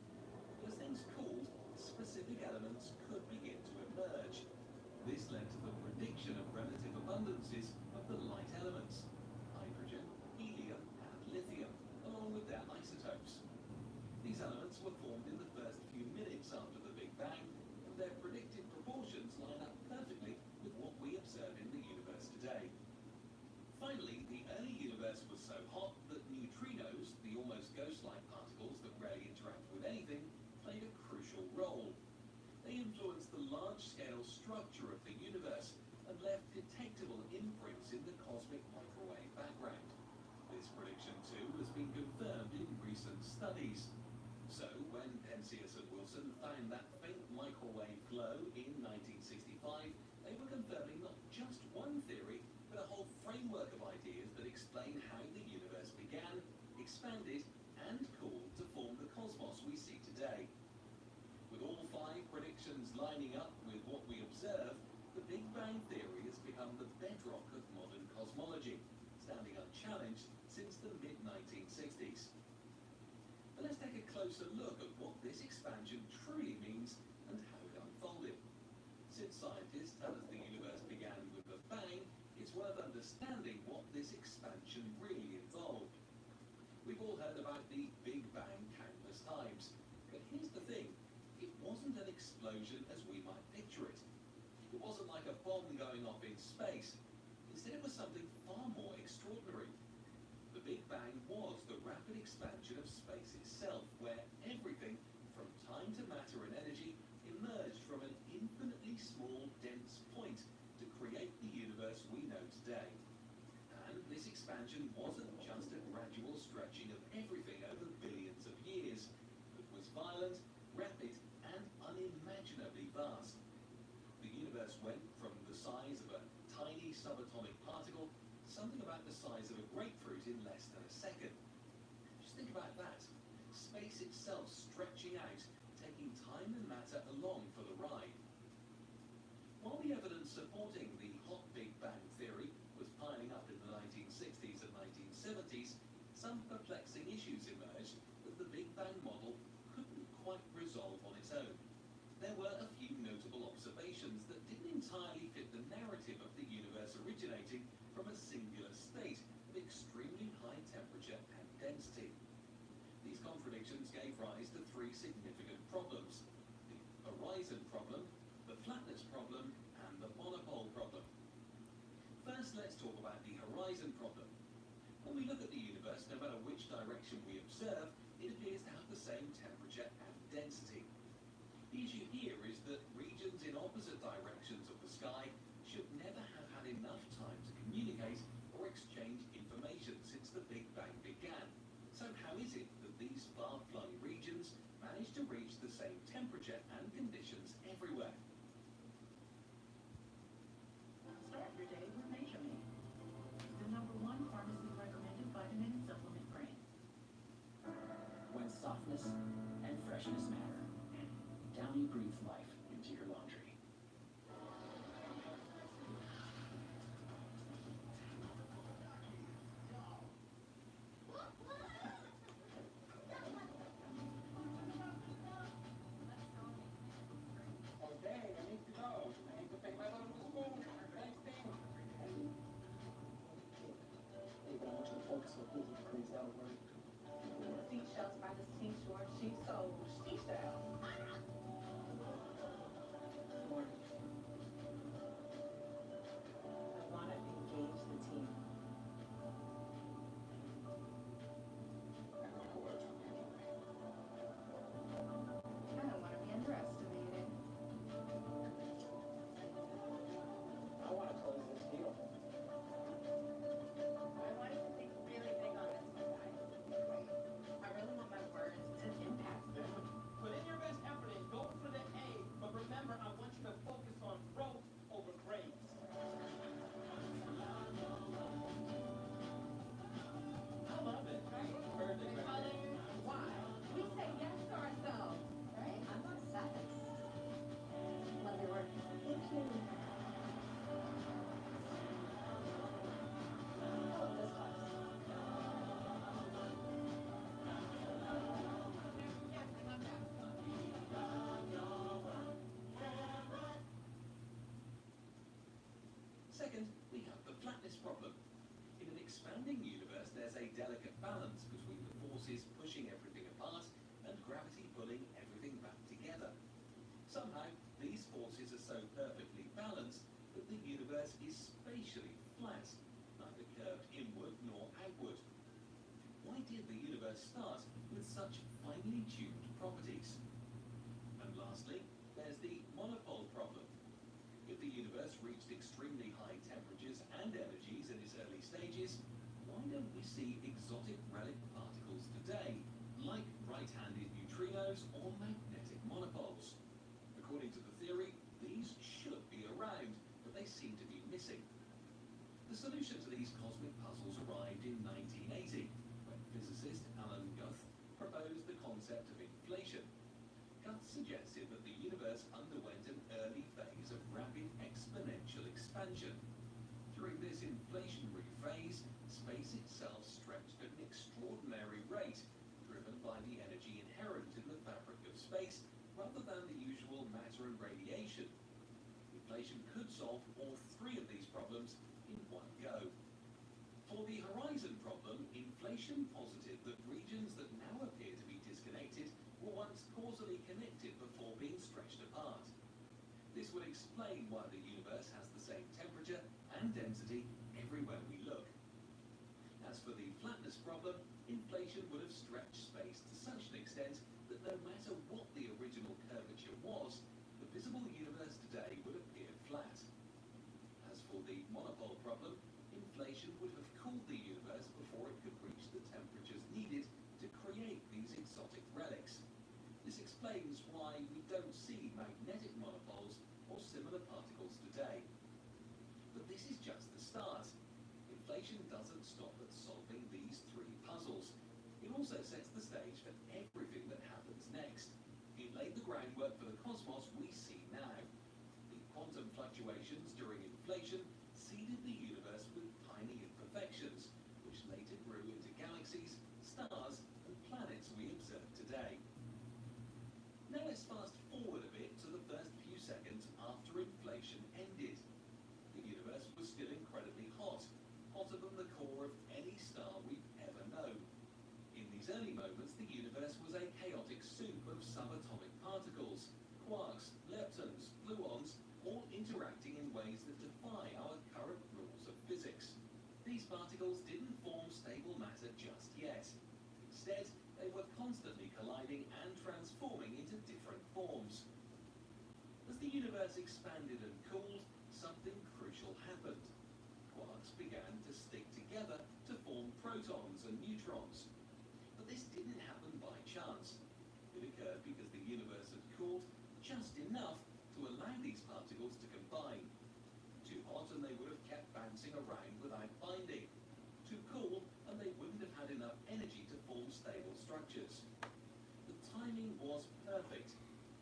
But as things cooled, specific elements could begin to emerge. This led to the prediction of relative abundances of the light elements, hydrogen, helium, and lithium, along with their isotopes. These elements were formed in the first few minutes after the Big Bang, and their predicted proportions line up perfectly with what we observe in the universe today. Finally, the early universe was so hot that neutrinos, the almost ghost-like particles that rarely interact with anything, played a crucial role. They influenced the large-scale structure of the universe and left detectable imprints in the cosmic microwave background. This prediction, too, has been confirmed in recent studies. So, when Penzias and Wilson found that faint microwave glow in 1965, they were confirming not just one theory, but a whole framework of ideas that explain how the universe began, expanded, and cooled to form the cosmos we see today. With all 5 predictions lining up with what we observe, the Big Bang Theory has become the bedrock of modern cosmology, standing unchallenged since the mid-1960s. But let's take a closer look at what this expansion truly means and how it unfolded. Since scientists tell us the universe began with a bang, it's worth understanding what this expansion really involved. We've all heard about the Big Bang countless times, but here's the thing. It wasn't an explosion as we might picture it. It wasn't like a bomb going off in space. Instead, it was something far more extraordinary. The Big Bang was the rapid expansion of space itself, where everything, from time to matter and energy, emerged from an infinitely small, dense point to create the universe we know today. And this expansion wasn't just a gradual stretching of everything over billions of years. It was violent, rapid, and unimaginably vast. The universe went from the size of a tiny subatomic particle to something about the size of a grapefruit in less than a second. Just think about that. Space itself stretching out, taking time and matter along for the ride. While the evidence supporting the hot Big Bang theory was piling up in the 1960s and 1970s, some perplexing issues emerged that the Big Bang model couldn't quite resolve on its own. There were a few notable observations that didn't entirely fit the narrative of the universe originating from a singular state of extremely high temperature and density. These contradictions gave rise to 3 significant problems: the horizon problem, the flatness problem, and the monopole problem. First, let's talk about the horizon problem. When we look at the universe, no matter which direction we observe, it appears to have the same temperature and density. The issue here is that regions in opposite directions of the sky should never have had enough time to communicate or exchange information since the Big Bang began. So how is it that these far-flung regions managed to reach the same temperature and conditions everywhere? Start your day with Nature Me, the #1 pharmacy-recommended vitamin and supplement brand. When softness and freshness matter, Downy breathes life into your laundry. Okay, I need to go. I need to take my daughter to school. Thanks, team. Hey, but I want you to focus on pulling the crazy out of work. Seashells by the seashore, she sold she style. there's a delicate balance between the forces pushing everything apart and gravity pulling everything back together. Somehow, these forces are so perfectly balanced that the universe is spatially flat, neither curved inward nor outward. Why did the universe start with such finely tuned properties? And lastly, there's the monopole problem. If the universe reached extremely high temperatures and energies in its early stages, why don't we see exotic relic particles today, like right-handed neutrinos or magnetic monopoles? According to the theory, these should be around, but they seem to be missing. The solution to these cosmic puzzles arrived in 1980, when physicist Alan Guth proposed the concept of inflation. Guth suggested that the universe underwent an early phase of rapid exponential expansion. During this inflationary phase, space itself stretched at an extraordinary rate, driven by the energy inherent in the fabric of space, rather than the usual matter and radiation. Inflation could solve all three of these problems in one go. For the horizon problem, inflation posited that regions that now appear to be disconnected were once causally connected before being stretched apart. This would explain why the universe has the same temperature and density everywhere we look. As for the flatness problem, inflation would have stretched space to such an extent that no matter what the original curvature was, the visible universe today would appear flat. As for the monopole problem, inflation would have cooled the universe before it could reach the temperatures needed to create these exotic relics. This explains why we don't see magnetic monopoles or similar particles today. But this is just the start. Inflation doesn't stop at solving these three puzzles. It also sets the stage for everything that happens next. It laid the groundwork for the cosmos we see now. The quantum fluctuations during inflation seeded the universe with tiny imperfections, which later grew into galaxies, stars, and planets we observe today. Now let's fast forward a bit to the first few seconds after inflation ended. The universe was still incredibly hot, hotter than the core of any star we've ever known. In these early moments, the universe was a chaotic soup of subatomic particles, quarks, leptons, gluons, all interacting in ways that defy our current rules of physics. These particles didn't form stable matter just yet. Instead, they were constantly colliding and transforming into different forms. As the universe expanded and cooled, something crucial happened. Quarks began to stick together to form protons and neutrons. But this didn't happen by chance. It occurred because the universe had cooled just enough to allow these particles to combine. Too hot and they would have kept bouncing around without binding. Too cool and they wouldn't have had enough energy to form stable structures. The timing was perfect.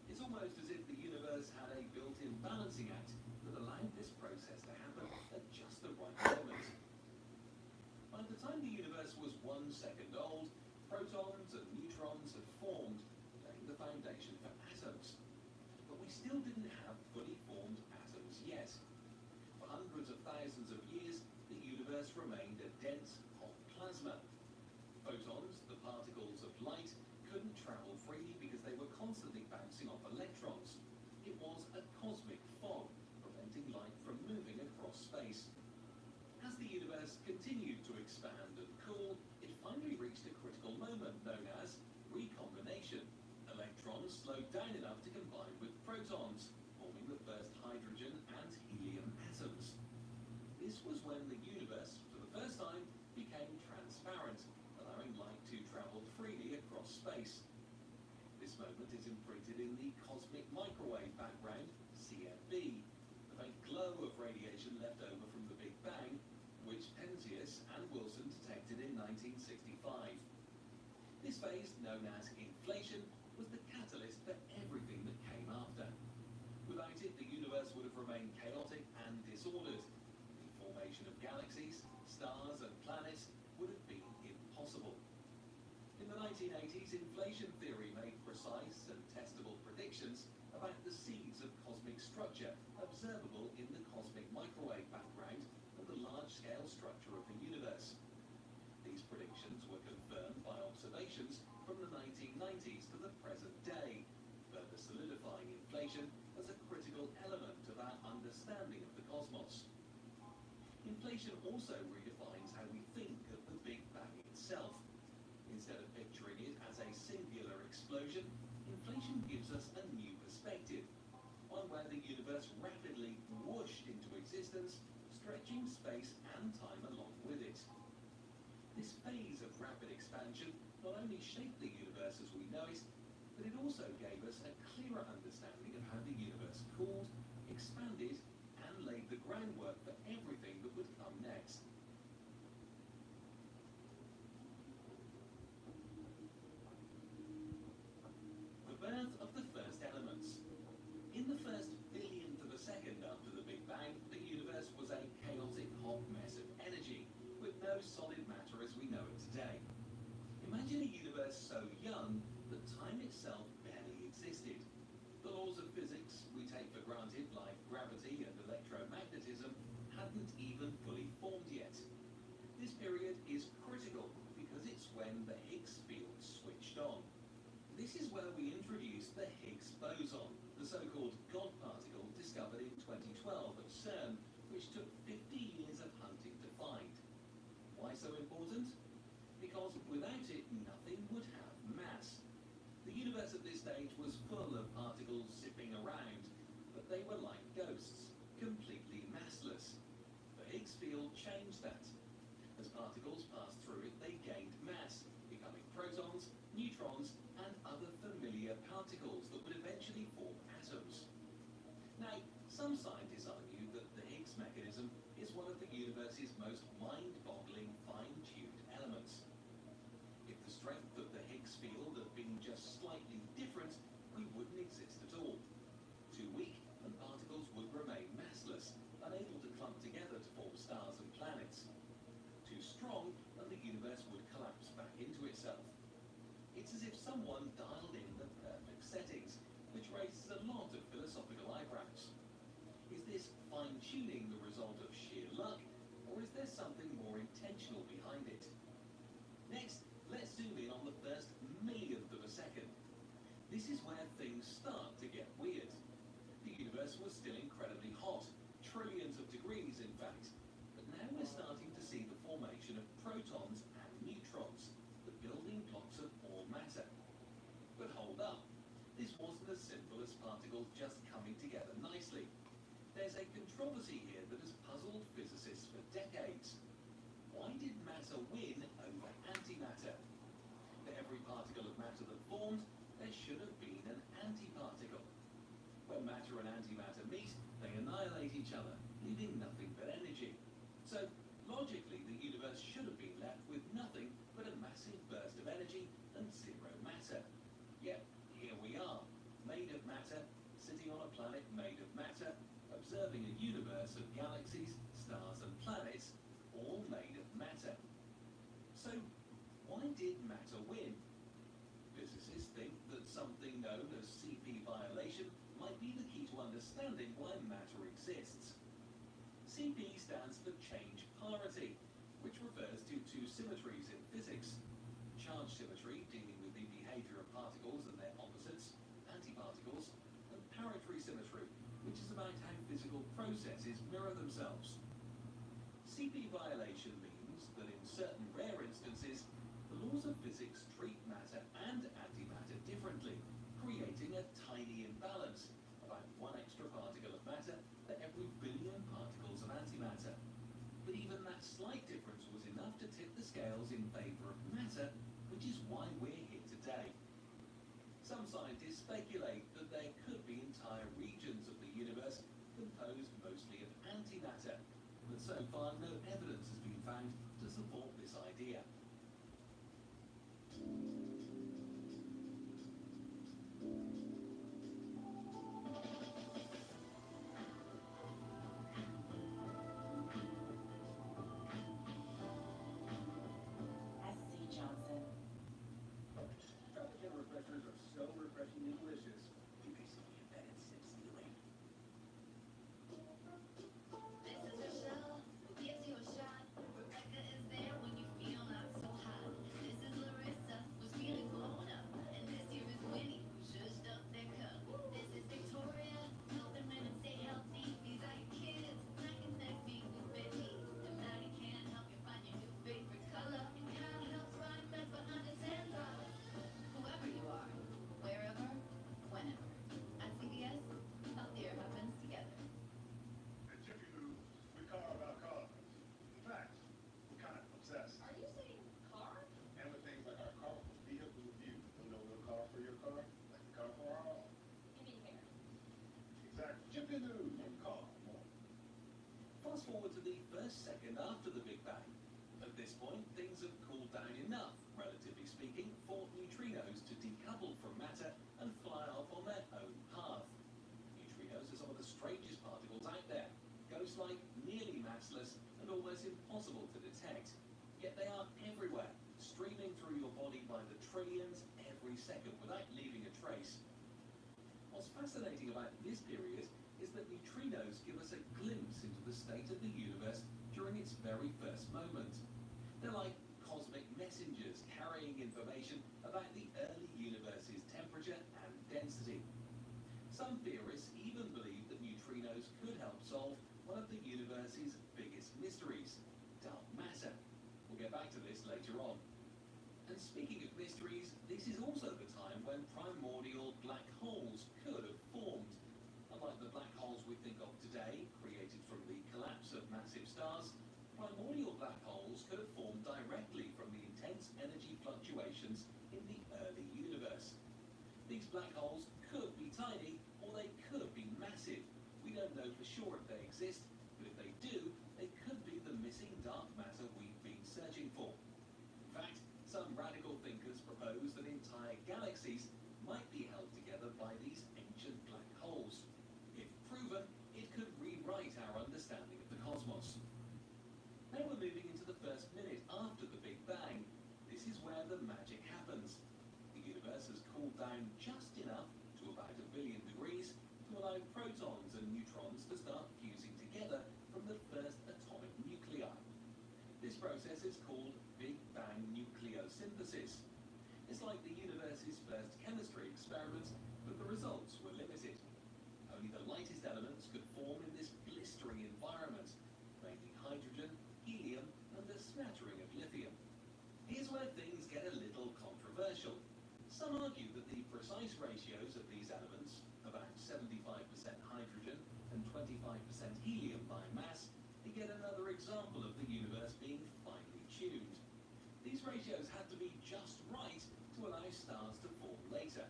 It's almost as if the universe had a built-in balancing act that allowed this process to happen at just the right moment. By the time the universe was 1 second old, protons and neutrons had formed, laying the foundation for atoms. But we still didn't have fully formed atoms yet. For hundreds of thousands of years, the universe remained a dense, hot plasma. Photons, the particles of light, couldn't travel freely because they were constantly bouncing off electrons. It was a cosmic fog, preventing light from moving across space. As the universe continued to expand and cool, it finally reached a critical moment known as recombination. Electrons slowed down enough to combine with protons, forming the first hydrogen and helium atoms. This was when the universe, for the first time, became transparent, allowing light to travel freely across space. This moment is imprinted in the cosmic microwave background, CMB, the faint glow of radiation left over from the Big Bang, which Penzias and Wilson detected in 1965. This phase, known as inflation, was the catalyst for everything that came after. Without it, the universe would have remained chaotic and disordered. The formation of galaxies, stars, and planets would have been impossible. In the 1980s, inflation theory made precise and testable predictions about the seeds of cosmic structure observable in the cosmic microwave background and the large-scale structure of the universe. These predictions Inflation also redefines how we think of the Big Bang itself. Instead of picturing it as a singular explosion, inflation gives us a new perspective, one where the universe rapidly whooshed into existence, stretching space and time along with it. This phase of rapid expansion not only shaped the universe as we know it, but it also gave us a clearer understanding of how the universe cooled, expanded, and laid the groundwork for everything that would come next. The birth of the first elements. In the first billionth of a second after the Big Bang, the universe was a chaotic hot mess of energy, with no solid matter as we know it today. Imagine a universe so young that time itself barely existed. The laws of physics we take for granted, like gravity and electromagnetism, hadn't even fully formed yet. This period is critical because it's when the Higgs field switched on. This is where we introduced the Higgs boson, the so-called God particle discovered in 2012 at CERN, which took 50 years of hunting to find. Why so important? Because without it, nothing would have mass. The universe at this stage was full of particles zipping around, but they were like ghosts, completely massless. The Higgs field changed that. As particles passed through it, they gained mass, becoming protons, neutrons, and other familiar particles that would eventually form atoms. Now, some scientists argue that the Higgs mechanism is one of the universe's most mind-boggling, fine-tuned elements. If the strength of the Higgs field had been just slightly different, we wouldn't exist at all. Too weak, and particles would remain massless, unable to clump together to form stars and planets. Too strong, and the universe would collapse back into itself. It's as if someone dialed in the perfect settings, which raises a lot of philosophical eyebrows. Is this fine-tuning the result of sheer luck, or is there something more intentional behind it? Next, let's zoom in on the first millionth of a second. This is where things start to get weird. The universe was still incredibly hot, trillions of degrees in fact, but now we're starting to see the formation of protons and neutrons, the building blocks of all matter. But hold up, this wasn't as simple as particles just coming together nicely. There's a controversy here that has puzzled physicists for decades. Why did matter win over antimatter? For every particle of matter that formed, there should have been an antiparticle. When matter and antimatter meet, they annihilate each other, leaving nothing but energy. So, logically, the universe should have been left with nothing but a massive burst of energy and zero matter. Yet, here we are, made of matter, sitting on a planet made of matter, observing a universe of galaxies, stars and planets, all made of matter. So, why did matter win? Physicists think that something known as CP violation might be the key to understanding why matter exists. CP stands for change parity, which refers to two symmetries in physics. Charge symmetry, dealing with the behavior of particles and their opposites, antiparticles, and parity symmetry, which is about how physical processes mirror themselves. CP violation means that in certain rare instances, the laws of physics treat matter and antimatter differently, creating a tiny imbalance, about one extra particle of matter for every billion particles of antimatter. But even that slight difference was enough to tip the scales in favor of matter, which is why we're here today. Some scientists speculate that there could be entire regions of the universe composed mostly of antimatter, but so far no evidence has been found to support this idea. S.C. Johnson. Tropicana refreshers are so refreshingly delicious, you basically invented sip stealing. This is Rochelle, who gives you a shot. Rebecca is there when you feel not so hot. This is Larissa, who's feeling blown up. And this here is Winnie, who zhuzhed up their cup. This is Victoria, helping women stay healthy. These are your kids, knocking their feet with Betty. And forward to the first second after the Big Bang. At this point, things have cooled down enough, relatively speaking, for neutrinos to decouple from matter and fly off on their own path. Neutrinos are some of the strangest particles out there, ghost-like, nearly massless, and almost impossible to detect. Yet they are everywhere, streaming through your body by the trillions every second without leaving a trace. What's fascinating about this period is that neutrinos give us a glimpse into the state of the universe during its very first moment. They're like cosmic messengers carrying information about the early universe's temperature and density. Some theorists even believe that neutrinos could help solve one of the universe's biggest mysteries, dark matter. We'll get back to this later on. And speaking of mysteries, this is also the time when primordial black holes could have formed. Unlike the black holes we think of today, created from the collapse of massive stars, primordial black holes could have formed directly from the intense energy fluctuations in the early universe. These black holes could be tiny, or they could be massive. We don't know for sure if they exist, but if they do, they could be the missing dark matter we've been searching for. In fact, some radical thinkers propose that entire galaxies might be held together by these ancient black holes. If proven, it could rewrite our understanding of the cosmos. Now we're moving into the first minute after the Big Bang. This is where the magic happens. The universe has cooled down just enough to about 1 billion degrees to allow protons and neutrons to start fusing together from the first atomic nuclei. This process is called Big Bang nucleosynthesis. It's like the universe's first chemistry experiment, but the results were limited. Only the lightest elements could form in this blistering environment, mainly hydrogen, helium, and a smattering of lithium. Here's where things get a little controversial. Some argue that the precise ratios of these elements, about 75% hydrogen and 25% helium by mass, is yet another example of the universe being finely tuned. These ratios had to be just right to allow stars to form later.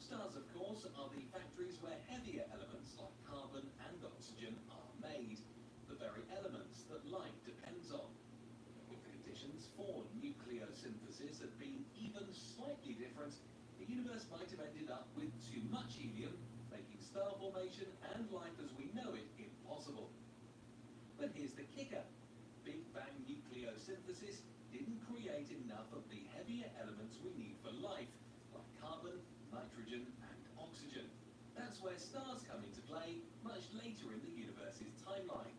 Stars, of course, are the factories where heavier elements like carbon and oxygen are made, the very elements that life depends on. If the conditions for nucleosynthesis had been even slightly different, the universe might have ended up with too much helium, making star formation and life as we know it impossible. But here's the kicker. Big Bang nucleosynthesis didn't create enough of the heavier elements we need for life, like carbon, nitrogen, and oxygen. That's where stars come into play much later in the universe's timeline.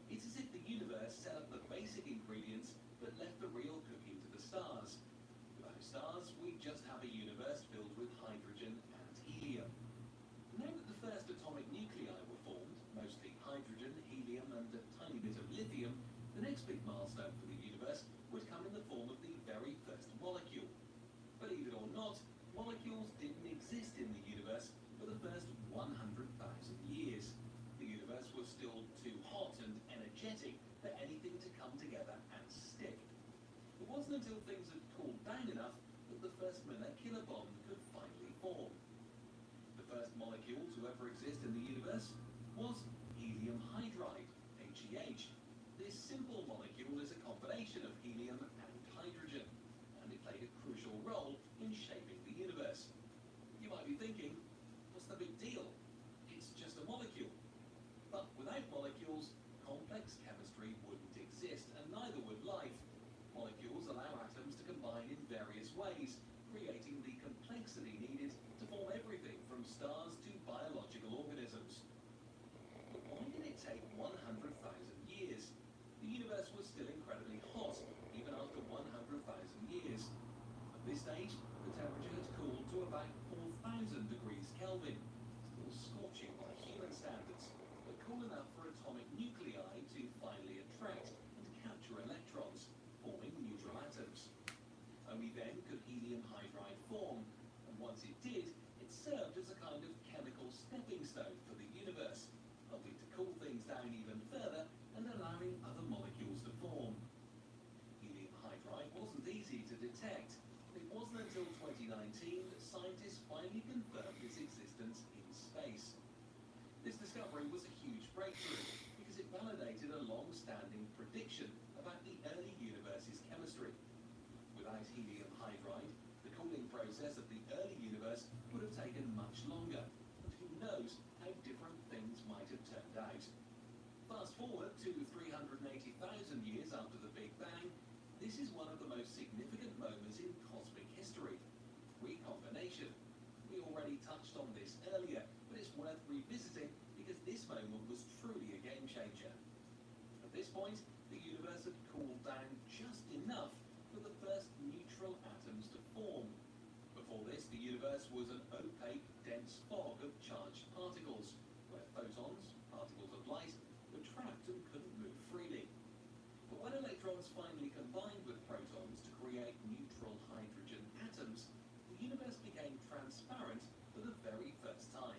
It's as if the universe set up the basic ingredients but left the real cooking to the stars. Without stars, we just have a universe filled with hydrogen and helium. Now that the first atomic nuclei were formed, mostly hydrogen, helium, and a tiny bit of lithium, the next big milestone for the universe would come in the form of the very first molecule. Believe it or not, molecules didn't exist in the universe for the first 100,000 years. The universe was still too hot and energetic for anything to come together and stick. It wasn't until things had cooled down enough that the first molecular bond could finally form. The first molecule to ever exist in the universe was helium hydride, HEH. This simple molecule is a combination of helium and hydrogen, and it played a crucial role in shaping the universe. You might be thinking, what's the big deal? It's just a molecule. But without molecules, complex chemistry wouldn't exist, and neither would life. Molecules allow atoms to combine in various ways, creating the complexity needed to form everything from stars to biological organisms. But why did it take 100,000 years? The universe was still incredibly hot, even after 100,000 years. At this stage, the temperature had cooled to about 4,000 degrees Kelvin, still scorching by human standards, but cool enough for atomic nuclei to finally attract and capture electrons, forming neutral atoms. Only then could helium hydride form, and once it did, it served as a kind of chemical stepping stone for the universe, helping to cool things down even further and allowing other molecules to form. Helium hydride wasn't easy to detect. It wasn't until 2019 that scientists finally confirmed its existence in space. This discovery was a huge breakthrough because it validated a long This is one of the most significant moments in cosmic history. Recombination. We already touched on this earlier, but it's worth revisiting because this moment was truly a game changer. At this point, the universe had cooled down just enough for the first neutral atoms to form. Before this, the universe was an opaque, dense fog of charged particles, where photons, particles of light, were trapped and couldn't move freely. But when electrons finally combined with protons to create neutral hydrogen atoms, the universe became transparent for the very first time.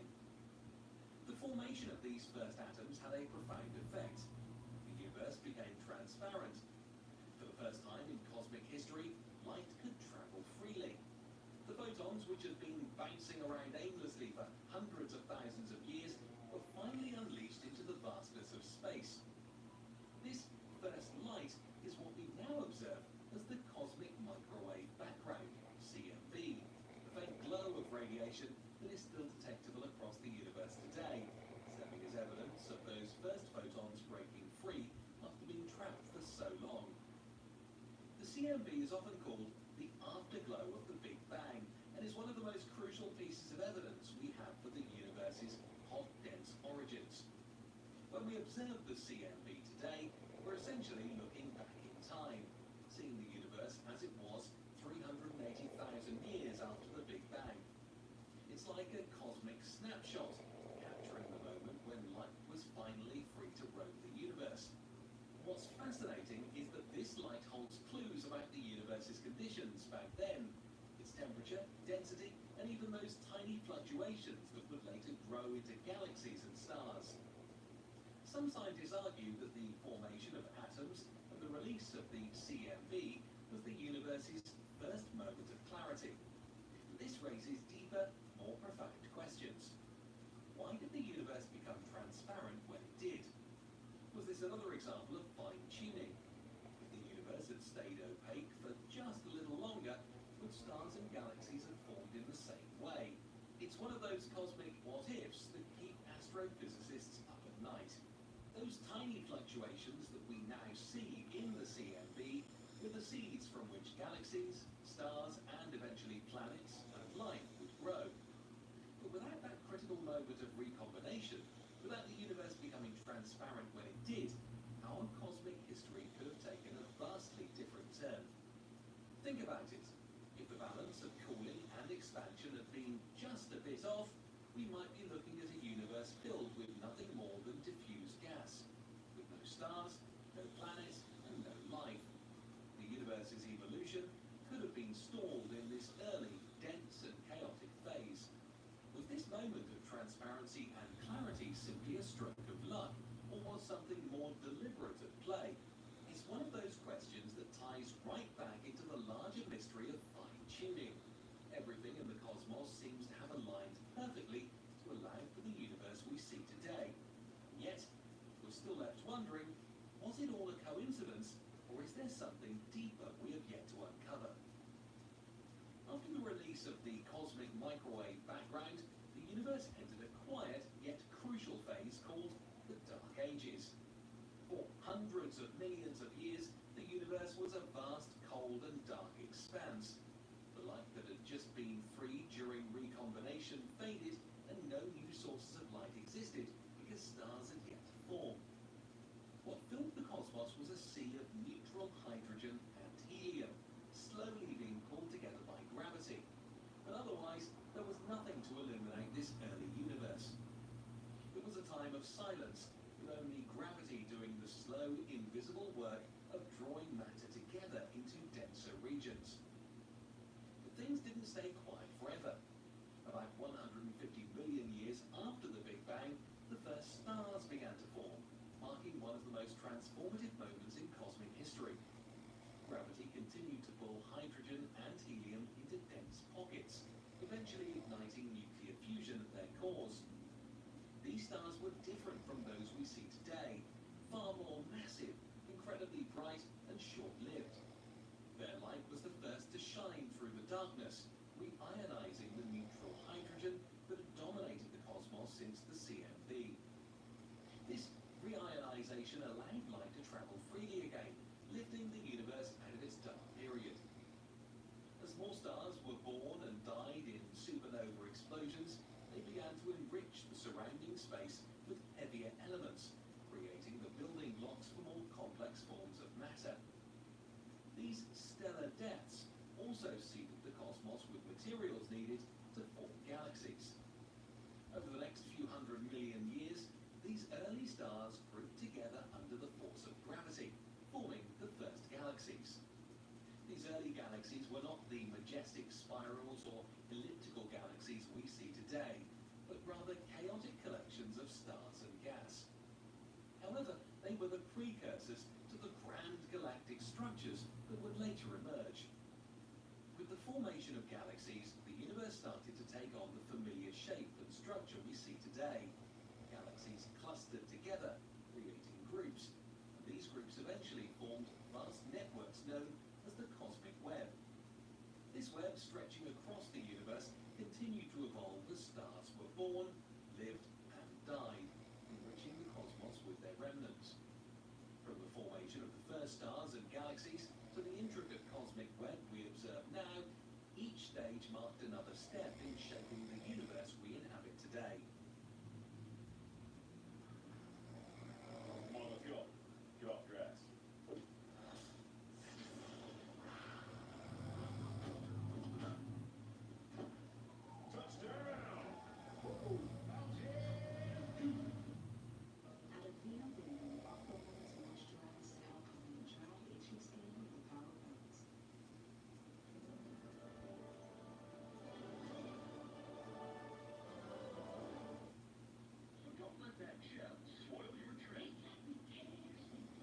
The formation of these first atoms had a profound effect. The universe became transparent. For the first time in cosmic history, light could travel freely. The photons, which had been bouncing around aimlessly for hundreds of thousands of years, were finally unleashed into the vastness of space. This first light is what we now observe as the cosmic microwave background, CMB, the faint glow of radiation that is still detectable across the universe today, serving as evidence of those first photons breaking free after being trapped for so long. The CMB is often called the afterglow of the Big Bang and is one of the most crucial pieces of evidence we have for the universe's hot, dense origins. When we observe the CMB today, we're essentially looking back in time, seeing the universe as it was 380,000 years after the Big Bang. It's like a cosmic snapshot, capturing the moment when light was finally free to roam the universe. What's fascinating is that this light holds clues about the universe's conditions back then, its temperature, density, and even those tiny fluctuations that would later grow into galaxies and stars. Some scientists argue that the formation of atoms and the release of the CMB was the universe's first moment of clarity. This raises deeper, more profound questions. Why did the universe become transparent when it did? Was this another example of fine-tuning? If the universe had stayed opaque for just a little longer, would stars and galaxies have formed in the same way? It's one of those cosmic what-ifs that keep astrophysicists up at night. Those tiny fluctuations that we now see in the CMB were the seeds from which galaxies, stars, and eventually planets and life would grow. But without that critical moment of recombination, without the universe becoming transparent when it did, our cosmic history could have taken a vastly different turn. Think about it. If the balance of cooling and expansion had been just a bit off, we might be looking at a universe filled with nothing more than diffused gas, with no stars, no planets, and no life. The universe's evolution could have been stalled in this early, dense and chaotic phase. Was this moment of transparency and clarity simply a stroke of luck, or was something more deliberate at play? It's one of those questions that ties right back into the larger mystery of fine-tuning. Everything in the cosmos seems to have aligned perfectly to allow for the universe we see today. Yet, we're still left wondering, was it all a coincidence, or is there something deeper we have yet to uncover? After the release of the cosmic microwave background, the universe entered a quiet yet crucial phase called the Dark Ages. For hundreds of millions of years, the universe was a vast, cold and dark expanse. The light that had just been free during recombination faded, and no new sources of light existed because stars had yet to form. What filled the cosmos was a sea of neutral hydrogen and helium, slowly being pulled together by gravity. But otherwise, there was nothing to illuminate this early universe. It was a time of silence, with only gravity doing the slow, invisible work of drawing matter together into denser regions. But things didn't stay quiet forever. About 150 million years after the Big Bang, the first stars began to form, marking one of the most transformative moments in cosmic history. Gravity continued to pull hydrogen and helium into dense pockets, eventually igniting nuclear fusion at their cores. These stars were different from those we see today, far more massive, incredibly bright and short-lived. Their light was the first to shine through the darkness, reionizing the neutral hydrogen that had dominated the cosmos since the CMB. This reionization allowed light to travel freely again, lifting the universe out of its stars grouped together under the force of gravity, forming the first galaxies. These early galaxies were not the majestic spirals or elliptical galaxies we see today, but rather chaotic collections of stars and gas. However, they were the precursors to the grand galactic structures that would later emerge. With the formation of galaxies, the universe started to take on the familiar shape and structure we see today. Galaxies clustered together, creating groups, and these groups eventually formed vast networks known as the cosmic web. This web, stretching across the universe, continued to evolve as stars were born, lived, and died, enriching the cosmos with their remnants. From the formation of the first stars and galaxies to the intricate cosmic web we observe now, each stage marked another step in shaping the universe we inhabit today. Come on, let's go. Get off your ass. Touchdown! Adavino Balm Aquaman's moisturize to help clean dry, itchy skin with power banks. Don't let that chef spoil your trip.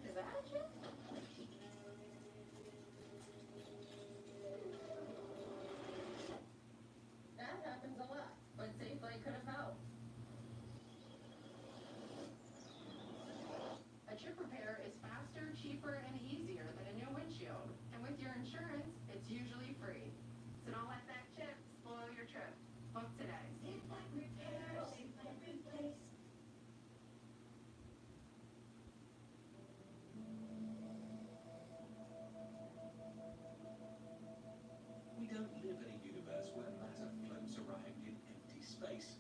Is that a chip? That happens a lot, but Safeway could have helped. A chip repair is faster, cheaper, and easier than a new windshield. And with your insurance, it's usually free. So don't let that chip spoil your trip. Book today. Safeway Repair, Safeway Replace. We don't live in a universe where matter floats around in empty space.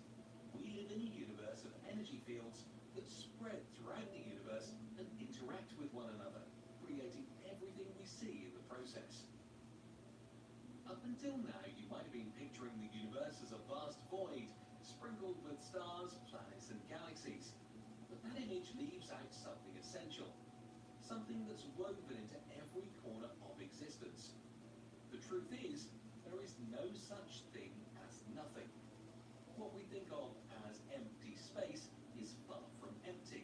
We live in a universe of energy fields that spread throughout the universe and interact with one another, creating everything we see in the process. Up until now, you might have been picturing the universe as a vast void, sprinkled with stars, planets, and galaxies. But that image leaves out something essential, something that's woven into every corner of existence. The truth is, there is no such thing as nothing. What we think of as empty space is far from empty.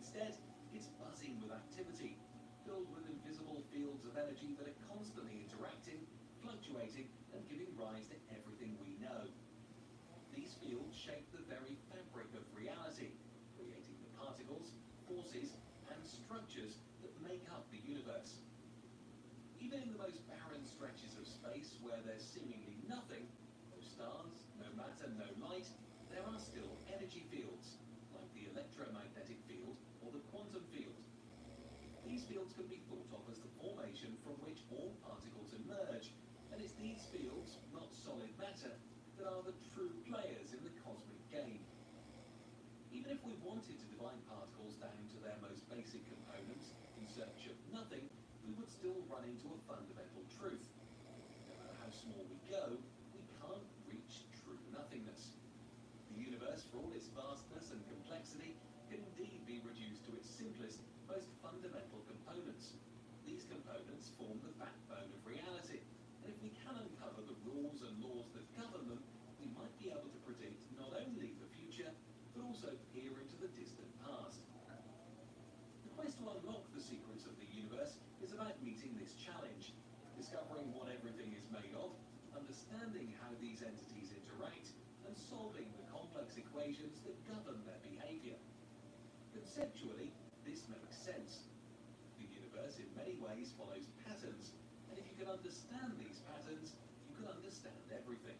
Instead, it's buzzing with activity, filled with invisible fields of energy that are constantly interacting, fluctuating, and giving rise to everything we know. These fields shape the very fabric of reality, creating the particles, forces, and structures that make up the universe. Even in the most barren stretches of space where there's seemingly nothing, no stars, no matter, no light, there are still energy fields, like the electromagnetic field or the quantum field. These fields can be thought of as the formation from which all particles emerge, and it's these fields, not solid matter, that are the true players in the cosmic game. Even if we wanted to divide particles down to their most basic components in search of nothing, we would still run into a fundamental truth. No matter how small we go, we can't reach true nothingness. The universe, for all its vastness and complexity, can indeed be reduced to its simplest, most fundamental components. These components form the backbone of reality, and if we can uncover the rules and laws that govern them, we might be able to predict not only the future, but also peer into the distant past. The quest to unlock the secrets of the universe is about meeting this challenge, discovering what everything is made of, understanding how these entities interact, and solving the complex equations that govern their behavior. Conceptually, this makes sense. The universe in many ways follows patterns, and if you can understand these patterns, you can understand everything.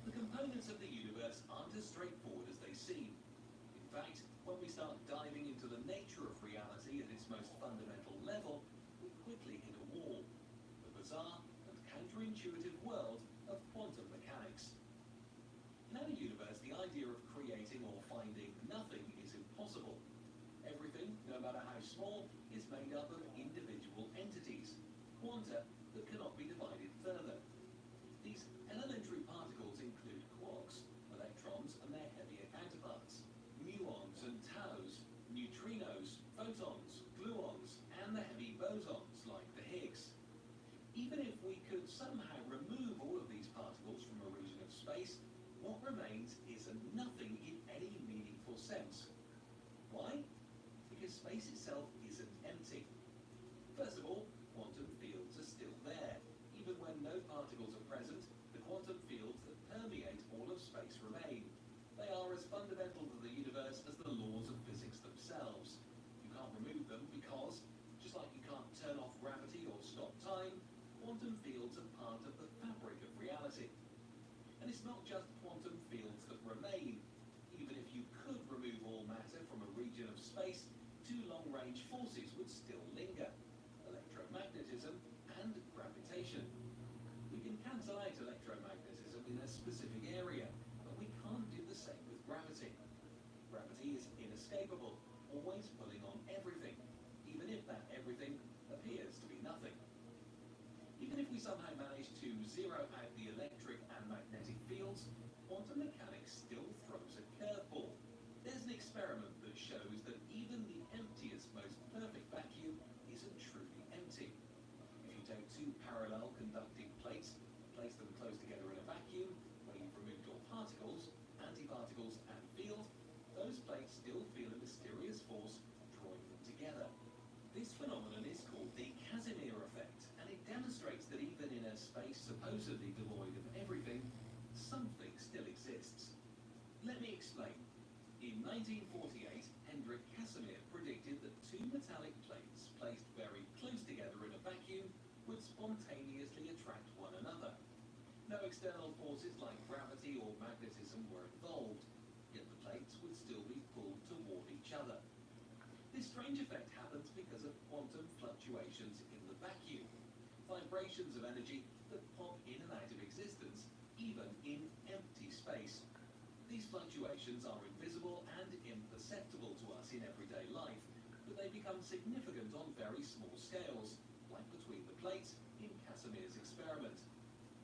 The components of the universe aren't as straightforward as they seem. In fact, when we start diving into the nature of reality at its most fundamental level, we quickly hit a wall, the bizarre and counterintuitive world of quantum mechanics. In our universe, the idea of creating or finding nothing is impossible. Everything, no matter how small, is made up of individual entities, remains is a nothing in any meaningful sense. Why? Because space itself isn't empty. First of all, quantum fields are still there. Even when no particles are present, the quantum fields that permeate all of space remain. They are as fundamental to the universe as the laws of physics themselves. You can't remove them because, just like you can't turn off gravity or stop time, quantum fields are part of the fabric of reality. And it's not just quantum fields that remain. Even if you could remove all matter from a region of space, two long-range forces would still linger: electromagnetism and gravitation. We can cancel out electromagnetism in a specific area, but we can't do the same with gravity. Gravity is inescapable, always pulling on everything, even if that everything appears to be nothing. Even if we somehow manage to zero out the electric and magnetic fields, quantum mechanics still throws a curveball. There's an experiment that shows that even the emptiest, most perfect vacuum isn't truly empty. If you take two parallel conducting plates, place them close together in a vacuum, where you've removed all particles, antiparticles, and field, those plates still feel a mysterious force drawing them together. This phenomenon is called the Casimir effect, and it demonstrates that even in a space supposedly devoid of everything, something still exists. Let me explain. In 1948, Hendrik Casimir predicted that two metallic plates placed very close together in a vacuum would spontaneously attract one another. No external forces like gravity or magnetism were involved, yet the plates would still be pulled toward each other. This strange effect happens because of quantum fluctuations in the vacuum, vibrations of energy that pop in and out of existence, even in empty space. These fluctuations are invisible and imperceptible to us in everyday life, but they become significant on very small scales, like between the plates in Casimir's experiment.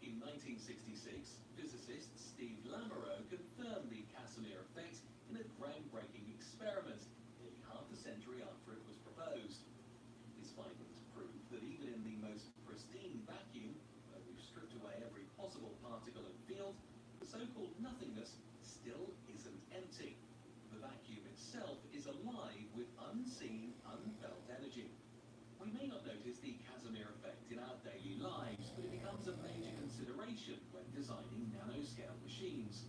In 1966, physicist Steve Lamoureux confirmed the Casimir effect in a groundbreaking experiment, nearly half a century after it was proposed. His findings prove that even in the most pristine vacuum, where we've stripped away every possible particle and field, the so-called nothingness still isn't empty. The vacuum itself is alive with unseen, unfelt energy. We may not notice the Casimir effect in our daily lives, but it becomes a major consideration when designing nanoscale machines.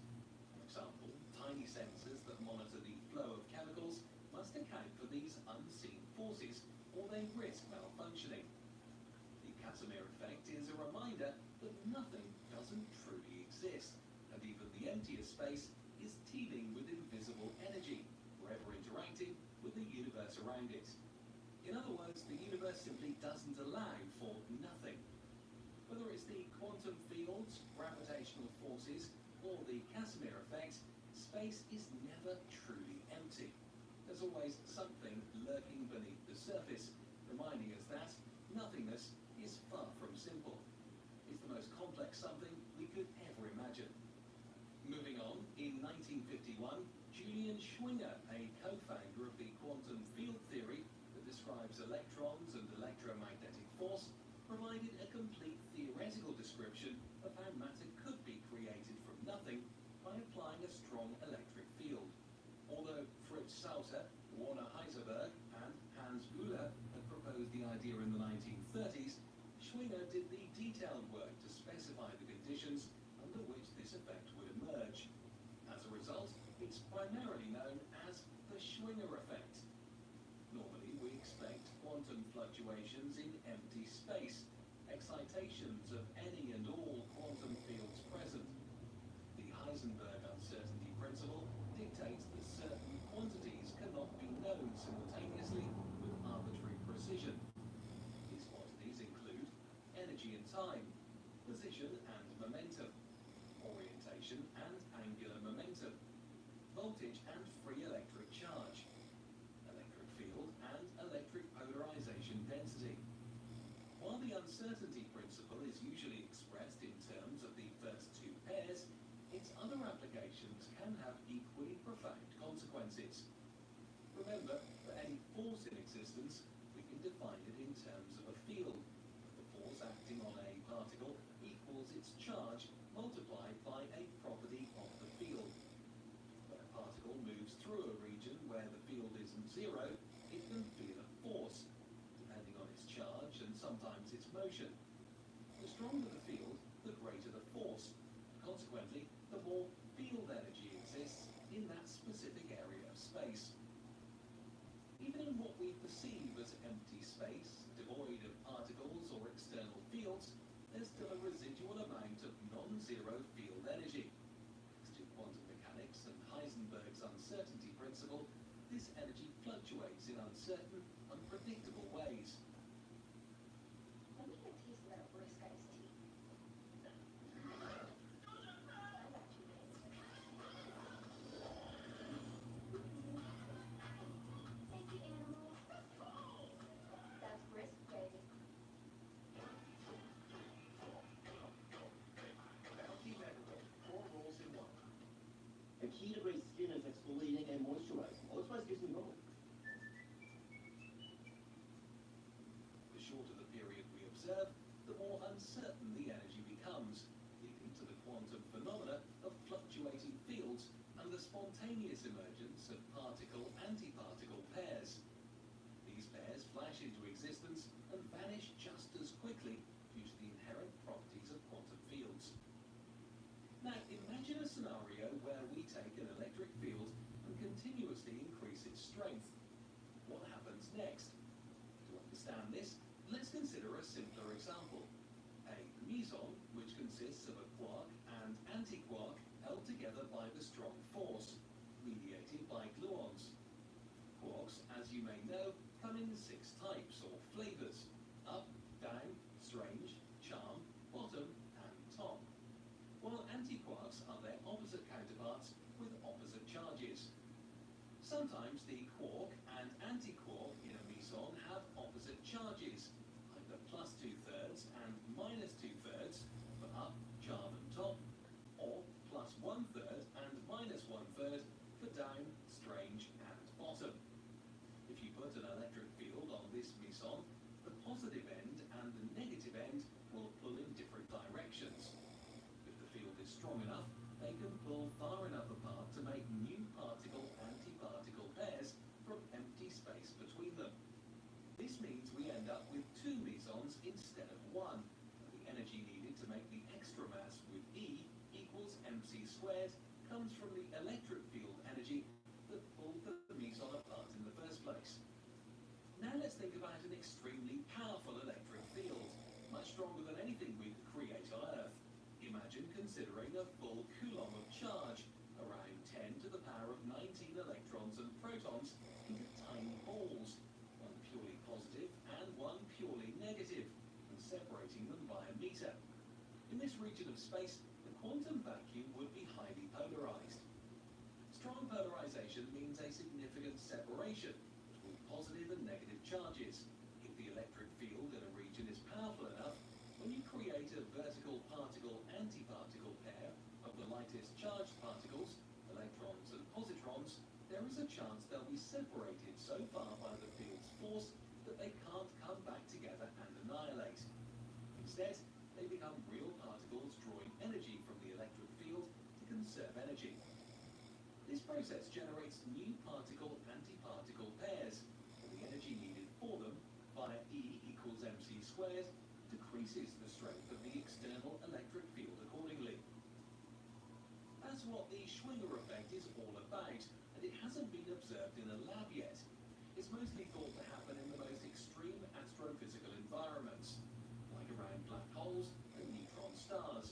For example, tiny sensors that monitor the flow of chemicals must account for these unseen forces, or they risk malfunctioning. The Casimir effect is a reminder that nothing doesn't truly exist, and even the emptiest space is teeming with invisible energy, forever interacting with the universe around it. In other words, the universe simply doesn't allow for nothing. Whether it's the quantum fields, gravitational forces, or the Casimir effect, space is never truly empty. There's always something lurking beneath the surface, reminding us that nothingness is far from simple. It's the most complex something we could ever imagine. Moving on, in 1951, Julian Schwinger, a co-founder of the quantum field theory that describes electrons and electromagnetic force, provided a complete theoretical description of how matter could be created from nothing by applying a strong electric field. Although Fritz Sauter, Werner Heisenberg, and Hans Bühler had proposed the idea in the 1930s, Schwinger did the detailed work to specify the conditions under which this effect would emerge. As a result, it's primarily known as the Schwinger effect. Normally, we expect quantum fluctuations in empty space, excitations of any and all quantum fields present. The Heisenberg uncertainty principle dictates that certain quantities cannot be known simultaneously with arbitrary precision. These quantities include energy and time, position and momentum, orientation and angular momentum, voltage and free electric charge, electric field and electric polarization density. While the uncertainty principle is usually expressed in terms of the first two pairs, its other applications can have equally profound consequences. Remember that any force in existence, we can define it in terms of a field. The force acting on a particle equals its charge multiplied by a property of the field. the more field energy exists in that specific area of space. Even in what we perceive as empty space, devoid of particles or external fields, there's still a residual amount of non-zero field energy. Thanks to quantum mechanics and Heisenberg's uncertainty principle, this energy fluctuates in uncertain, unpredictable ways. Let me get a taste of that brisk iced tea. Thank you, animals. That's brisk, baby. Bounty Megawatt, 4 rolls in 1. The key to great skin is exfoliating and moisturizing. Old Spice gives me both. The shorter the period we observe, the more uncertain the energy becomes, leading to the quantum phenomena of fluctuating fields and the spontaneous emergence of particle-antiparticle pairs. These pairs flash into existence and vanish just as quickly due to the inherent properties of quantum fields. Now, imagine a scenario where we take an electric field and continuously increase its strength. What happens next? To understand this, let's consider a simpler example. A meson, which consists of a quark and antiquark held together by the strong force, mediated by gluons. Quarks, as you may know, come in 6 types or flavors: up, down, strange, charm, bottom, and top. While antiquarks are their opposite counterparts with opposite charges. Sometimes the quark and antiquark in a meson have opposite charges, either plus 2/3 and minus 2/3 for up, charm, and top, or plus 1/3 and minus 1/3 for down, strange, and bottom. If you put an electric field on this meson, the positive end and the negative end will pull in different directions. If the field is strong enough, they can pull far enough apart to make new particle-antiparticle pairs from empty space between them. This means we end up with 2 mesons instead of 1, and the energy needed to make the extra mass with E equals mc² comes from the electric field energy that pulled the meson apart in the first place. Now let's think about an extremely powerful electric field, much stronger than anything we could create on Earth. Imagine considering a full Coulomb of charge, around 10 to the power of 19 electrons and protons into tiny balls, one purely positive and one purely negative, and separating them by a meter. In this region of space, the quantum vacuum would be highly polarized. Strong polarization means a significant separation between positive and negative charges. If the electric field in a region is powerful enough, when you create a vertical particle-antiparticle pair of the lightest charged particles, electrons and positrons, there is a chance they'll be separated so far by the field's force that they can't come back together and annihilate. Instead, they become real particles drawing energy from the electric field to conserve energy. This process generates new particle-antiparticle pairs, and the energy needed for them, via E equals mc², decreases the strength of the external electric field accordingly. That's what the Schwinger effect is all about, and it hasn't been observed in a lab yet. It's mostly thought to happen in the most extreme astrophysical environments, like around black holes and neutron stars.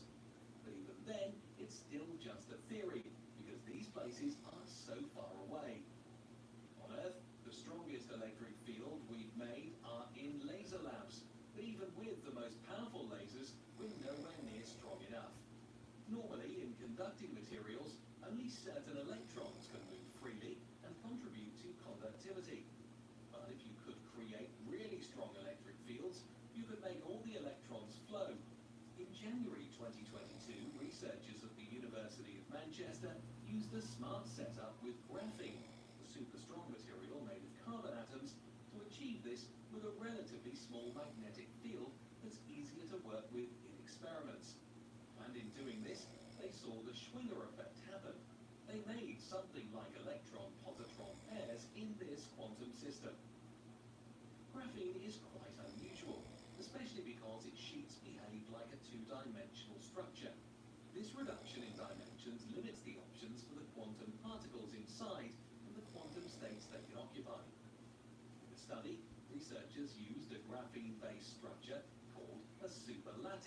But even then, it's still just a theory, because these places are so far away. On Earth, the strongest electric field we've made are in laser labs, but even with the most powerful lasers, we're nowhere near strong enough. Normally, in conducting materials, only certain electrons can move freely and contribute to conductivity. But if you could create really strong electric fields, you could make all the electrons flow. In January 2022, researchers at the University of Manchester used a smart setup with graphene, a super strong material made of carbon atoms, to achieve this with a relatively small magnetic field that's easier to work with in experiments. And in doing this, they saw the Schwinger effect happen. They made something like electron-positron pairs in this quantum system. Graphene is quite unusual, especially because its sheets behave like a 2-dimensional structure. This reduction in dimension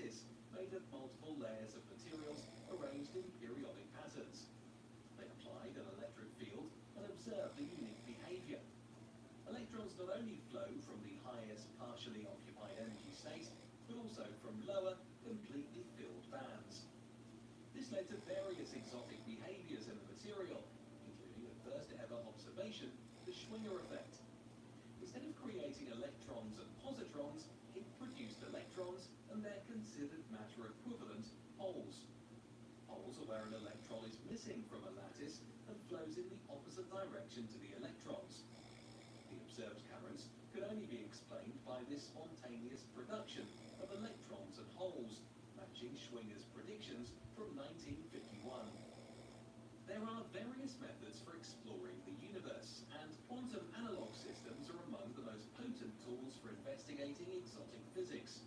lattice made of multiple layers of materials arranged in periodic patterns. They applied an electric field and observed a unique behavior. Electrons not only flow from the highest partially occupied energy state, but also from lower, completely filled bands. This led to various exotic behaviors in the material, including the first ever observation, the Schwinger effect. Instead of creating electrons and positrons, it produced electrons and their considered matter equivalent, holes. Holes are where an electron is missing from a lattice and flows in the opposite direction to the electrons. The observed currents could only be explained by this spontaneous production of electrons and holes, matching Schwinger's predictions from 1951. There are various methods for exploring the universe, and quantum analog systems are among the most potent tools for investigating exotic physics.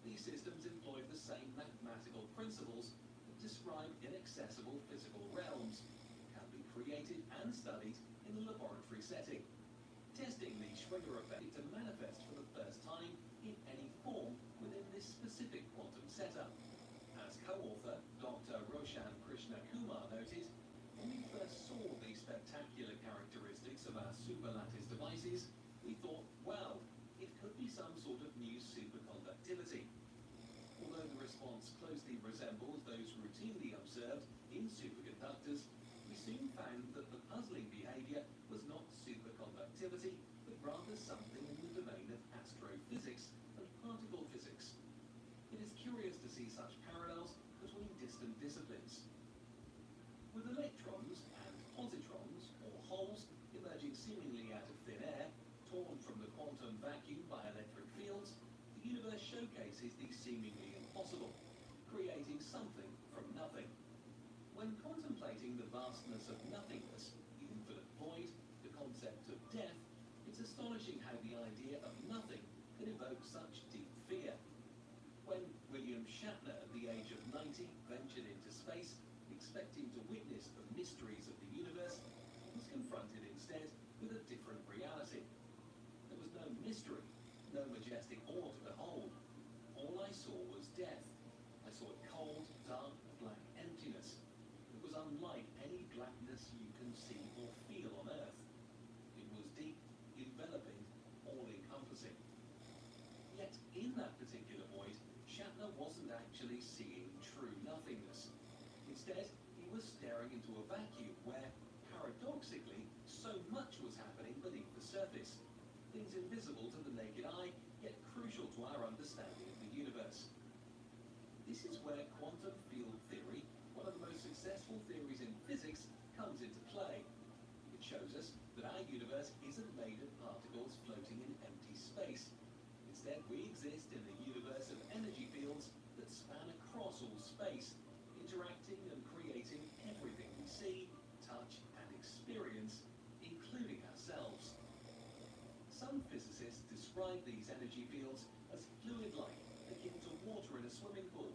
These systems employ the same mathematical principles that describe inaccessible physical realms, can be created and studied in a laboratory setting. Testing the Schwinger effect to manifest for the first time in any form within this specific quantum setup. As co-author, Dr. Roshan Krishna Kumar noted, when we first saw the spectacular characteristics of our superlattice devices, we thought, wow, it could be some sort of new superconductivity. Although the response closely resembles those routinely observed in superconductors, we soon found that the puzzling behavior was not superconductivity, but rather something in the domain of astrophysics and particle physics. It is curious to see such parallels between distant disciplines. With electrons and positrons, or holes, emerging seemingly out of thin air, torn from the quantum vacuum by electric fields, the universe showcases the seemingly impossible, creating something from nothing. When contemplating the vastness of nothingness, the infinite void, the concept of death, it's astonishing how the idea of nothing can evoke such deep fear. When William Shatner, at the age of 90, ventured into space, expecting to witness the mysteries of the universe, was confronted instead with a different reality. There was no mystery, no majestic awe to behold. All I saw was death. I saw a cold, dark, black emptiness. It was unlike any blackness you can see or feel on Earth. It was deep, enveloping, all-encompassing. Yet in that particular void, Shatner wasn't actually seeing true nothingness. Instead, he was staring into a vacuum where, paradoxically, so much was happening beneath the surface. Things invisible to the naked eye, yet crucial to our understanding of the universe. This is where quantum field theory, one of the most successful theories in physics, comes into play. It shows us that our universe isn't made of particles floating in empty space. Instead, we exist in a universe of energy fields that span across all space, interacting and creating everything we see, touch, and experience, including ourselves. Some physicists describe these energy fields as fluid-like, akin to water in a swimming pool,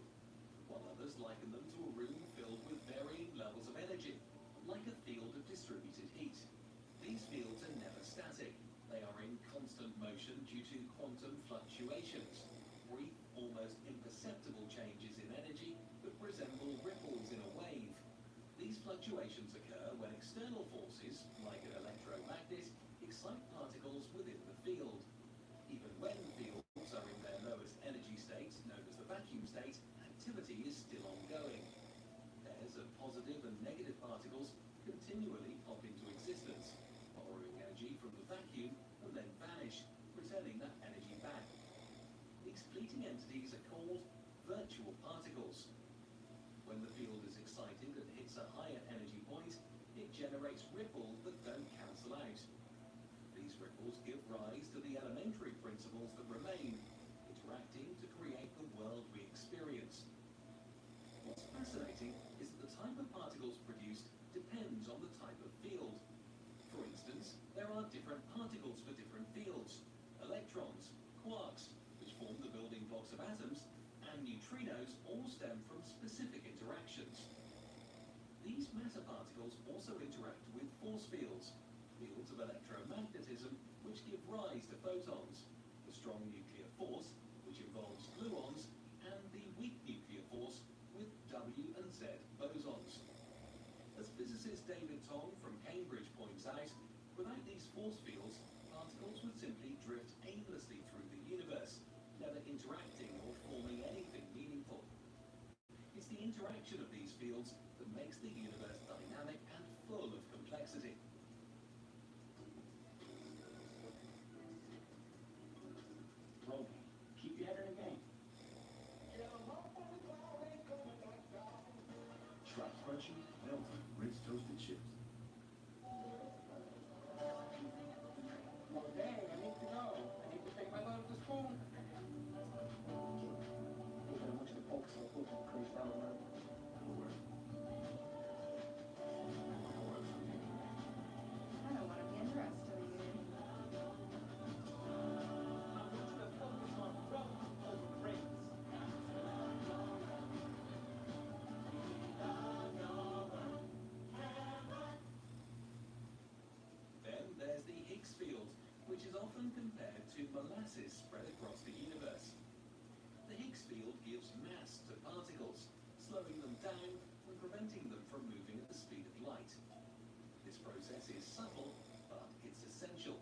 while others liken them to a room filled with varying levels of energy, like a field of distributed heat. These fields are never static. They are in constant motion due to quantum fluctuations, brief, almost imperceptible changes in energy that resemble ripples in a wave. These fluctuations occur when external forces, like an electromagnet, excite particles within the field. Even when fields are in their lowest energy state, known as the vacuum state, activity is still ongoing. Pairs of positive and negative particles continually pop into existence, borrowing energy from the vacuum and then vanish, returning that energy back. These fleeting entities are called virtual particles. When the field is excited and hits a higher energy point, it generates ripples that don't cancel out. These ripples give rise to the elementary principles that remain, interacting to create the world we experience. What's fascinating is that the type of particles produced depends on the type of field. For instance, there are different particles for different fields. Electrons, quarks, which form the building blocks of atoms, and neutrinos all stem from specific interactions. These matter particles also interact with force fields, fields of electromagnetism which give rise to photons, the strong nuclear force, which involves gluons, and the weak makes the universe dynamic and full of complexity. Roll. Keep your head in the game. Try crunchy, melty, rich toasted chips. Well, dang, I need to go. I need to take my daughter to school. Hey, but I'm the folks so cool to crease down the road. I don't want to be interested in you. Then there's the Higgs field, which is often compared to molasses spread across the universe. The Higgs field gives mass to particles, slowing them down and preventing them from moving at the speed of light. This process is subtle, but it's essential.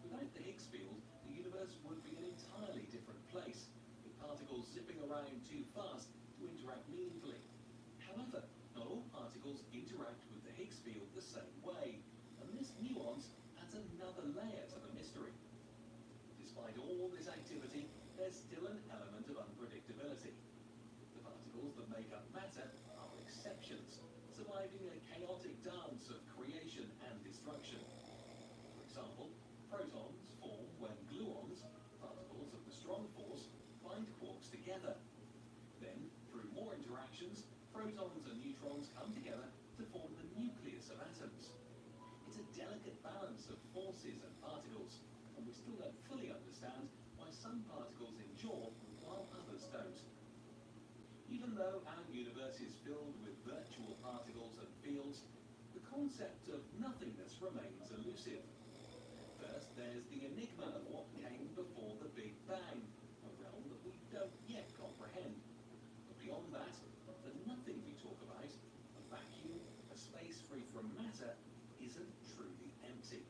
Without the Higgs field, the universe would be an entirely different place, with particles zipping around too fast to interact meaningfully. However, not all particles interact with the Higgs field the same way, and this nuance adds another layer to the mystery. Despite all this activity, there's still an element of unpredictability. The particles that make up matter are exceptions, surviving a chaotic dance of creation and destruction. For example, protons form when gluons, particles of the strong force, bind quarks together. Then, through more interactions, protons and neutrons come together to form the nucleus of atoms. It's a delicate balance of forces and particles, and we still don't fully understand why some particles endure while others don't. Even though our universe is filled with virtual particles and fields, the concept of nothingness remains elusive. First, there's the enigma of what came before the Big Bang, a realm that we don't yet comprehend. But beyond that, the nothing we talk about, a vacuum, a space free from matter, isn't truly empty.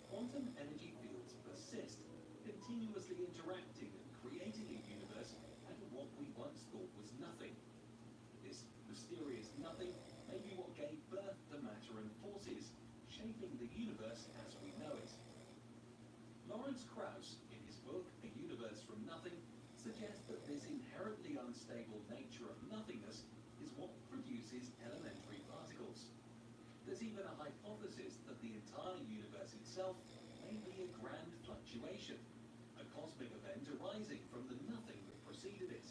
Quantum energy fields persist, continuously interacting and creating a universe out of what we once thought was nothing. This mysterious nothing may be what gave birth to matter and forces, shaping the universe as we know it. Lawrence Krauss, in his book A Universe from Nothing, suggests that this inherently unstable nature of nothingness is what produces elementary particles. There's even a hypothesis that the entire universe itself may be a grand fluctuation, a cosmic event arising from the nothing that preceded it.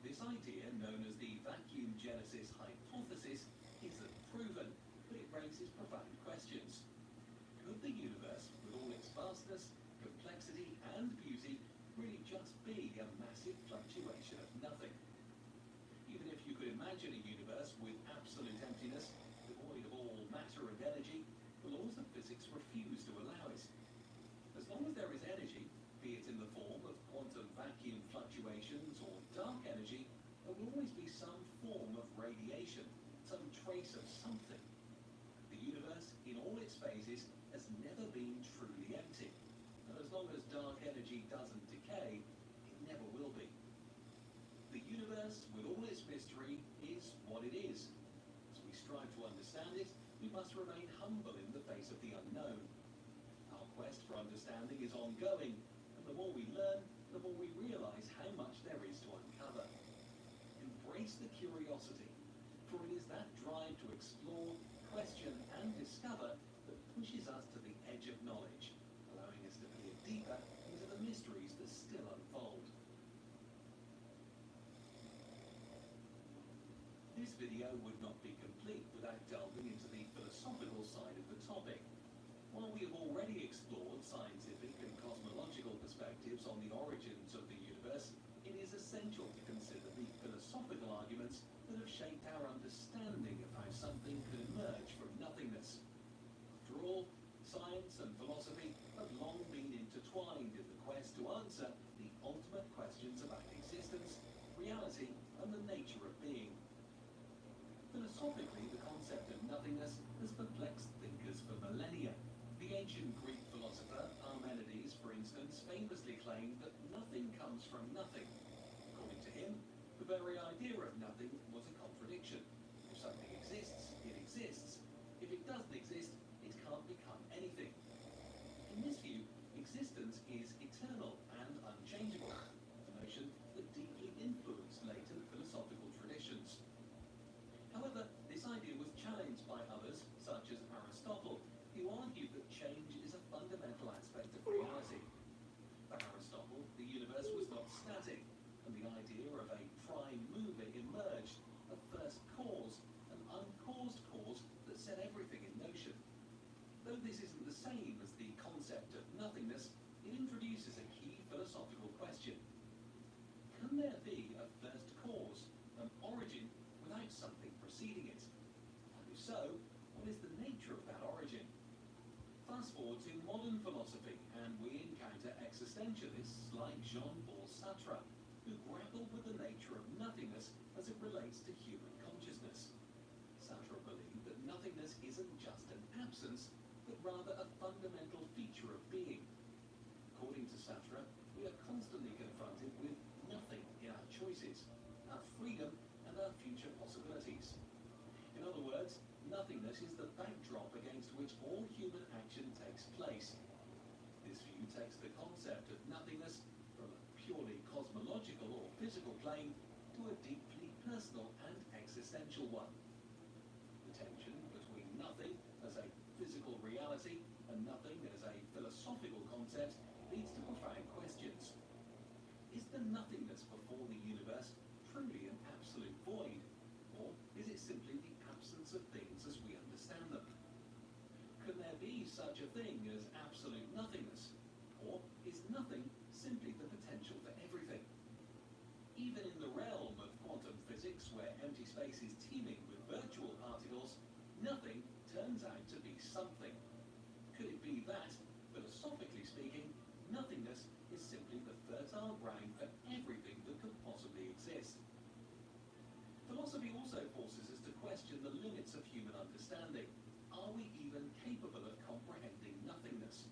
This idea, known as the vacuum genesis hypothesis, isn't proven, but it raises profound questions. Could the universe, with all its vastness, complexity, and beauty, really just be a massive fluctuation of nothing? Even if you could imagine a universe with absolute emptiness, devoid of all matter and energy, the laws of physics refuse to allow it. As long as there is energy, be it in the form of quantum vacuum fluctuations or dark energy, there will always be some form of radiation, some trace of something. The universe, in all its phases, has never been truly empty. And as long as dark energy doesn't decay, it never will be. The universe, with all its mystery, is what it is. As we strive to understand it, we must remain humble in the face of the unknown. Our quest for understanding is ongoing, and the more we learn, the more we realize how much there is to uncover. Embrace the curiosity, for it is that drive to explore, question, and discover that pushes us to the edge of knowledge, allowing us to peer deeper into the mysteries that still unfold. This video would not be complete without delving into the philosophical side of the topic. While we have already explored scientific and cosmological perspectives on the origins of the universe, it is essential to consider the philosophical arguments that have shaped our understanding of how something could emerge from nothingness. After all, science and philosophy have long been intertwined in the quest to answer the ultimate questions about existence, reality, and the nature of being. Philosophically, the concept of nothingness has perplexed thinkers for millennia. The ancient Greek philosopher Parmenides, for instance, famously claimed that nothing comes from nothing. According to him, the very idea of nothing was a contradiction. If something so, what is the nature of that origin? Fast forward to modern philosophy, and we encounter existentialists like Jean-Paul Sartre, who grapple with the nature of nothingness as it relates to human consciousness. Sartre believed that nothingness isn't just an absence, but rather a fundamental feature of being. According to Sartre, we are constantly confronted with nothing in our choices, our freedom, and our future possibilities. In other words, nothingness is the backdrop against which all human action takes place. This view takes the concept of nothingness from a purely cosmological or physical plane to a deeply personal and existential one. The tension between nothing as a physical reality and nothing as a philosophical concept leads to profound questions. Is the nothingness before the universe truly an absolute void, or is it simply the absence of things as we understand them? Can there be such a thing as absolute nothingness, or is nothing simply the potential for everything? Even in the realm of quantum physics, where empty space is teeming with virtual particles, nothing turns out to be something. Could it be that, philosophically speaking, nothingness is simply the fertile ground for everything that could possibly exist? Philosophy also forces us to question the limits of human understanding. Are we even capable of comprehending nothingness?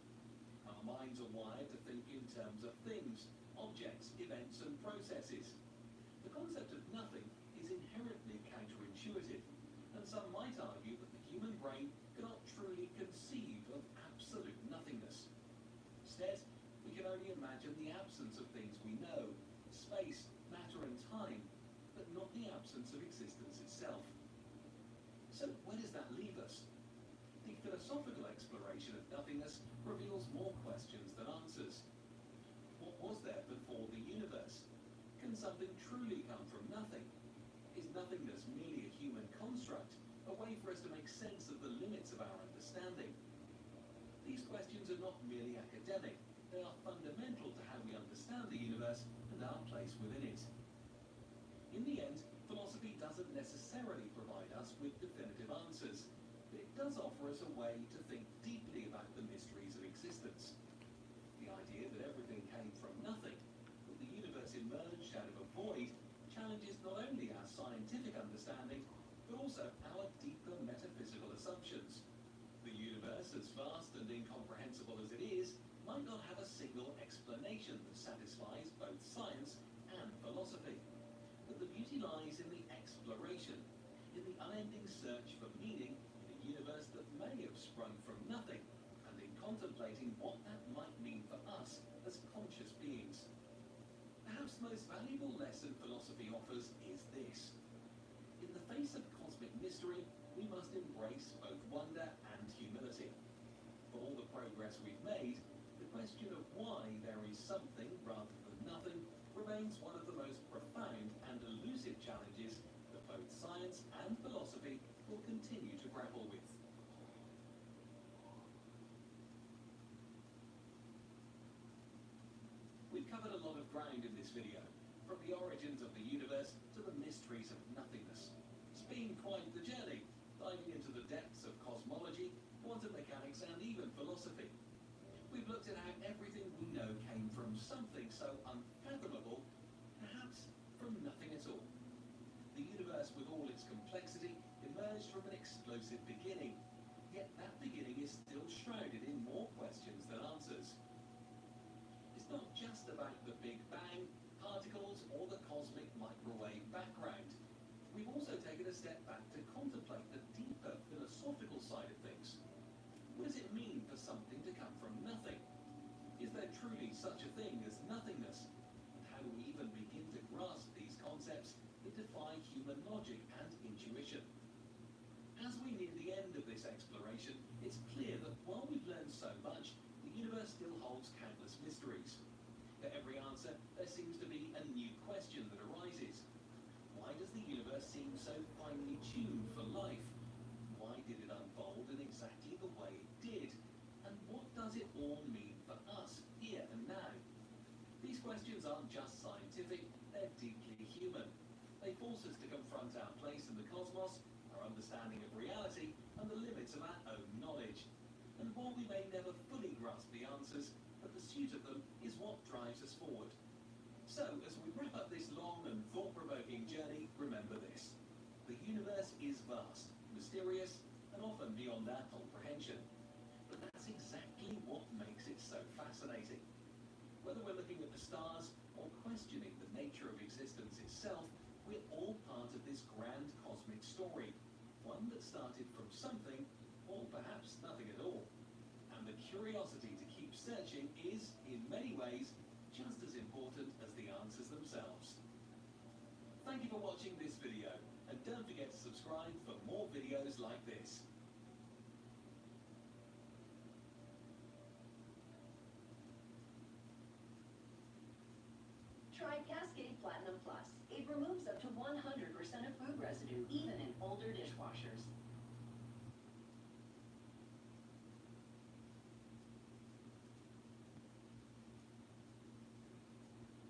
Our minds are wired to think in terms of things, objects, events, and processes. The concept of nothing is inherently counterintuitive, and some might argue that the human brain cannot truly conceive of absolute nothingness. Instead, we can only imagine the absence of things we know, space, matter, and time, but not the absence of existence itself. So where does that leave us? The philosophical exploration of nothingness reveals more questions than answers. What was there before the universe? Can something truly come from nothing? Is nothingness merely a human construct, a way for us to make sense of the limits of our understanding? These questions are not merely academic, they are fundamental to how we understand the universe and our place within it. In the end, philosophy doesn't necessarily provide us with definitive answers, but it does offer us a way to think deeply about the mysteries of existence. The idea that everything came from nothing, that the universe emerged out of a void, challenges not only our scientific understanding, but also our deeper metaphysical assumptions. The universe, as vast and incomprehensible as it is, might not have a single explanation that satisfies both science and philosophy. But the beauty lies in the exploration, in the unending search for meaning in a universe that may have sprung from nothing, and in contemplating what that might mean for us as conscious beings. Perhaps the most valuable lesson philosophy offers is this. In the face of cosmic mystery, we must embrace both wonder and humility. For all the progress we've made, the question of why there is something rather than nothing remains one of the most profound and elusive challenges that both science and philosophy will continue to grapple with. We've covered a lot of ground in this video, from the origins of the universe to the mysteries of nothingness. It's been quite the journey, diving into the depths of cosmology, quantum mechanics, and even philosophy. We've looked at how everything we know came from something so unfathomable, perhaps from nothing at all. The universe, with all its complexity, emerged from an explosive beginning, yet that beginning is still shrouded in more questions than answers. It's not just about the Big Bang, particles, or the cosmic microwave background. We've also taken a step back to contemplate the deeper philosophical side of things. What does it mean for something to come from nothing? Is there truly such a thing as nothingness? And how do we even begin to grasp these concepts that defy human logic and intuition? As we near the end of this exploration, it's clear that while we've learned so much, the universe still holds countless mysteries. For every answer, there seems to be a new question that arises. Why does the universe seem so finely tuned for life? Why did it unfold in exactly the way it did? And what does it all mean for us, here and now? These questions understanding of reality and the limits of our own knowledge. And while we may never fully grasp the answers, the pursuit of them is what drives us forward. So, as we wrap up this long and thought-provoking journey, remember this. The universe is vast, mysterious, and often beyond our comprehension. But that's exactly what makes it so fascinating. Whether we're looking at the stars or questioning the nature of existence itself, we're all part of this grand cosmic story, one that started from something, or perhaps nothing at all. And the curiosity to keep searching is, in many ways, just as important as the answers themselves. Thank you for watching this video, and don't forget to subscribe for more videos like this. Try Cascade Platinum Plus. It removes up to 100% of food residue, even in older dishwashers.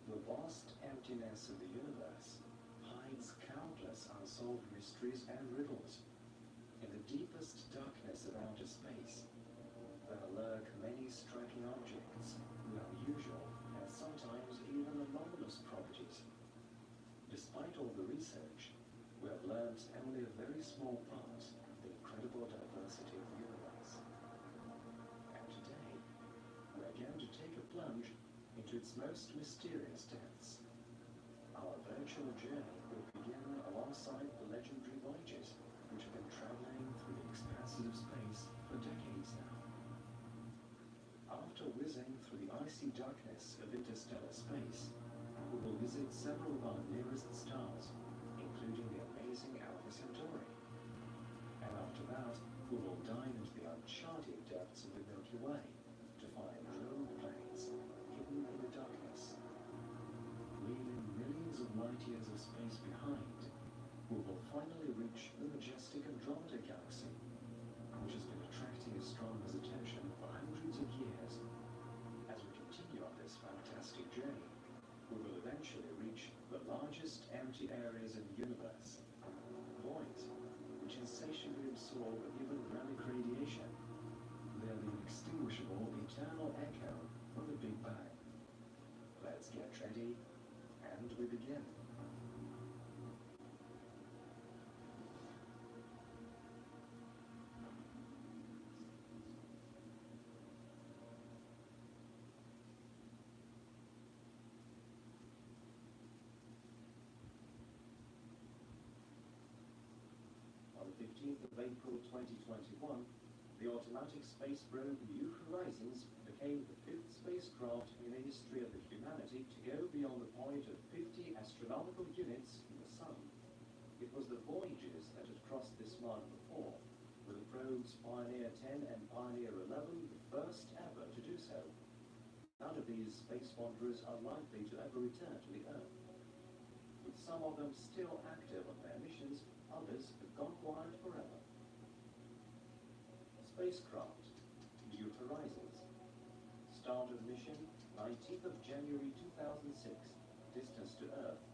The vast emptiness of the universe hides countless unsolved mysteries and riddles. In the deepest darkness of outer space, there lurk many striking objects with unusual and sometimes even anomalous properties. Despite all the research, we have learned only a very small part of the incredible diversity of the universe. And today, we are going to take a plunge into its most mysterious depths. Our virtual journey will begin alongside the legendary Voyagers, which have been traveling through the expanses of space for decades now. After whizzing through the icy darkness of interstellar space, we will visit several of our nearest stars, including the amazing Alpha Centauri. And after that, we will dive into the uncharted depths of the Milky Way to find rogue planets hidden in the darkness. Leaving millions of light years of space behind, we will finally reach the majestic Andromeda Galaxy, which has been attracting astronomers' attention for hundreds of years. As we continue on this fantastic journey, we will eventually reach the largest empty areas in the universe, voids which insatiably absorb even relic radiation. They are the inextinguishable eternal echo of the Big Bang. Let's get ready, and we begin. On the 15th of April 2021, the automatic space probe New Horizons became the fifth spacecraft in the history of humanity to go beyond the point of 50 astronomical units from the Sun. It was the Voyagers that had crossed this mark before, with the probes Pioneer 10 and Pioneer 11 the first ever to do so. None of these space wanderers are likely to ever return to the Earth. With some of them still active on their missions, others have gone quiet forever. Spacecraft, New Horizons. Start of mission, 19th of January 2006. Distance to Earth,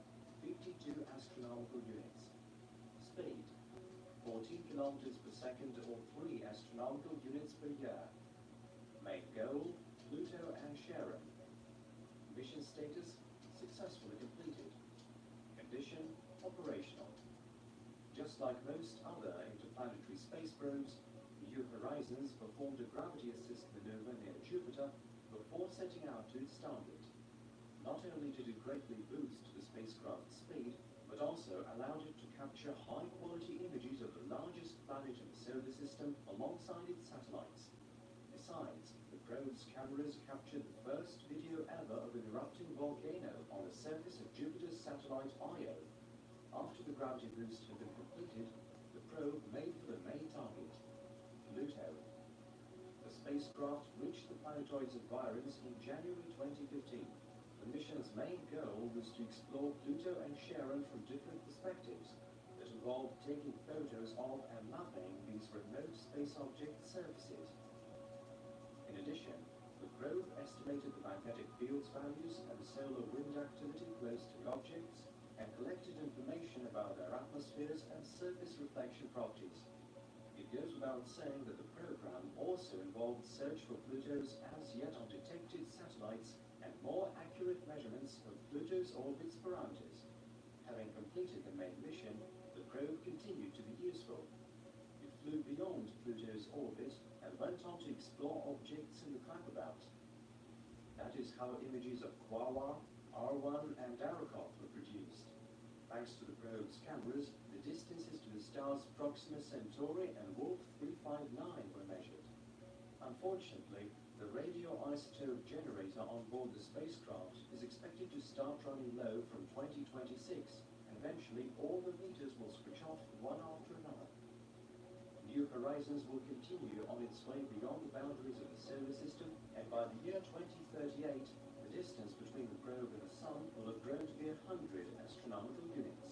52 astronomical units. Speed, 14 kilometers per second or 3 astronomical units per year. Main goal, Pluto and Charon. Mission status, successfully completed. Condition, operational. Just like most other interplanetary space probes, New Horizons performed a gravity assist maneuver near Jupiter before setting out to its target. Not only did it greatly boost the spacecraft's speed, but also allowed it to capture high-quality images of the largest planet in the solar system alongside its satellites. Besides, the probe's cameras captured the first video ever of an erupting volcano on the surface of Jupiter's satellite Io. After the gravity boost had been completed, the probe made for the main target, Pluto. The spacecraft reached the planetoid's environs in January 2015. The mission's main goal was to explore Pluto and Charon from different perspectives that involved taking photos of and mapping these remote space object surfaces. In addition, the probe estimated the magnetic fields values and solar wind activity close to the objects and collected information about their atmospheres and surface reflection properties. announced saying that the program also involved search for Pluto's as yet undetected satellites and more accurate measurements of Pluto's orbit's parameters. Having completed the main mission, the probe continued to be useful. It flew beyond Pluto's orbit and went on to explore objects in the Kuiper belt. That is how images of Quaoar, R1 and Arrokoth were produced. Thanks to the probe's cameras, the distances to the stars Proxima Centauri and Wolf 359 were measured. Unfortunately, the radioisotope generator on board the spacecraft is expected to start running low from 2026, and eventually all the meters will switch off one after another. New Horizons will continue on its way beyond the boundaries of the solar system, and by the year 2038, the distance between the probe and the Sun will have grown to be 100 astronomical units.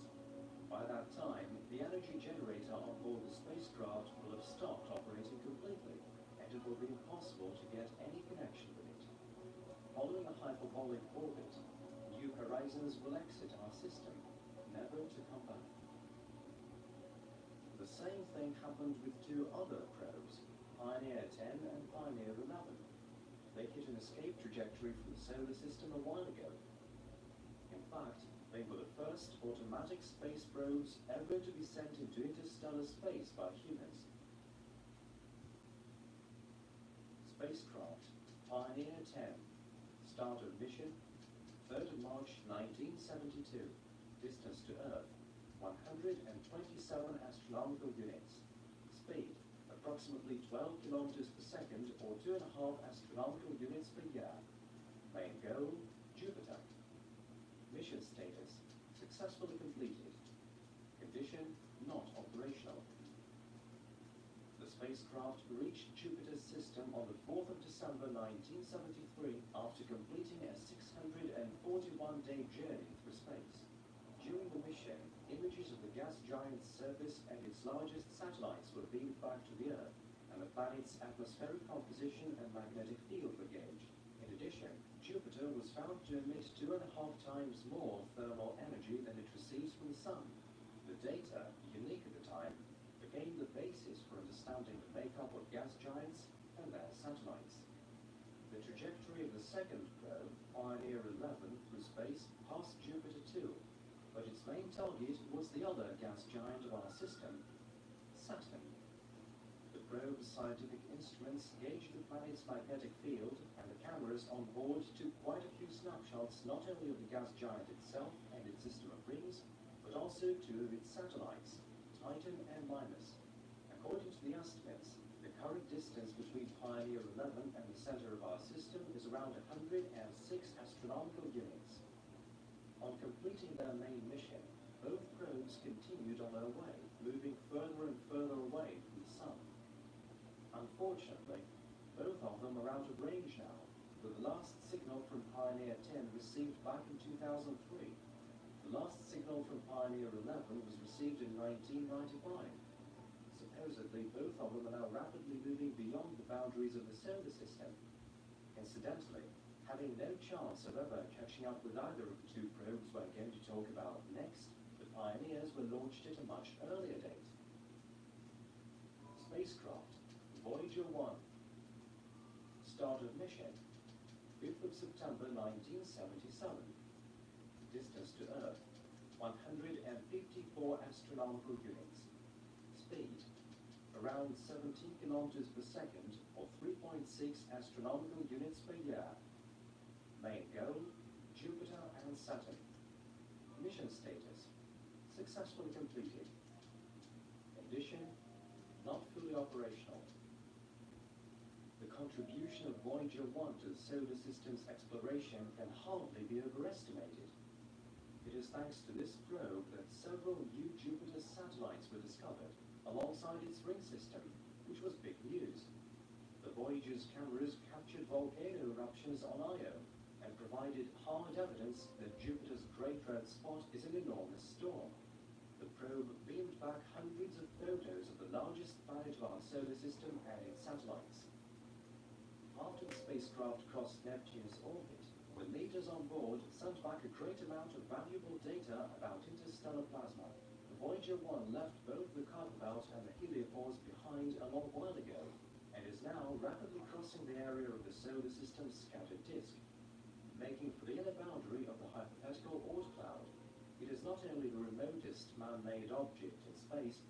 By that time, the energy generator on board the spacecraft will have stopped operating completely, and it will be impossible to get any connection with it. Following a hyperbolic orbit, New Horizons will exit our system, never to come back. The same thing happened with two other probes, Pioneer 10 and Pioneer 11. They hit an escape trajectory from the solar system a while ago. In fact, they were the first automatic space probes ever to be sent into interstellar space by humans. Spacecraft Pioneer 10, start of mission 3rd of March 1972, distance to Earth 127 astronomical units, speed approximately 12 kilometers per second or 2.5 astronomical units per year. Main goal, Jupiter. Mission status, successfully completed. Condition, not operational. The spacecraft reached Jupiter's system on the 4th of December 1973 after completing a 641-day journey through space. During the mission, images of the gas giant's surface and its largest satellites were beamed back to the Earth, and the planet's atmospheric composition and magnetic field were gauged. In addition, Jupiter was found to emit 2.5 times more thermal energy than it receives from the Sun. The data, unique at the time, became the basis for understanding the makeup of gas giants and their satellites. The trajectory of the second probe, Pioneer 11, through space passed Jupiter too, but its main target was the other gas giant of our system, Saturn. The probe's scientific instruments gauged the planet's magnetic field, and the cameras on board took quite a few snapshots not only of the gas giant itself and its system of rings, but also two of its satellites, Titan and Mimas. According to the estimates, the current distance between Pioneer 11 and the center of our system is around 106 astronomical units. On completing their main mission, both probes continued on their way, moving further and further away from the Sun. Unfortunately, both of them are out of range now, with the last signal from Pioneer 10 received back in 2003. The last signal from Pioneer 11 was received in 1995. Supposedly, both of them are now rapidly moving beyond the boundaries of the solar system. Incidentally, having no chance of ever catching up with either of the two probes we're going to talk about next, the Pioneers were launched at a much earlier date. Spacecraft Voyager 1. Start of mission 5th of September 1977. Distance to Earth 154 astronomical units. Speed around 17 kilometers per second or 3.6 astronomical units per year. Main goal, Jupiter and Saturn. Mission status, successfully completed. Condition, not fully operational. The contribution of Voyager 1 to the solar system's exploration can hardly be overestimated. It is thanks to this probe that several new Jupiter satellites were discovered, alongside its ring system, which was big news. The Voyager's cameras captured volcano eruptions on Io, and provided hard evidence that Jupiter's Great Red Spot is an enormous storm. The probe beamed back hundreds of photos of the largest planet of our solar system and its satellites. After the spacecraft crossed Neptune's orbit, the meters on board sent back a great amount of valuable data about interstellar plasma. The Voyager 1 left both the Kuiper Belt and the heliopause behind a long while ago, and is now rapidly crossing the area of the solar system's scattered disk, making for the inner boundary of the hypothetical Oort cloud. It is not only the remotest man-made object in space,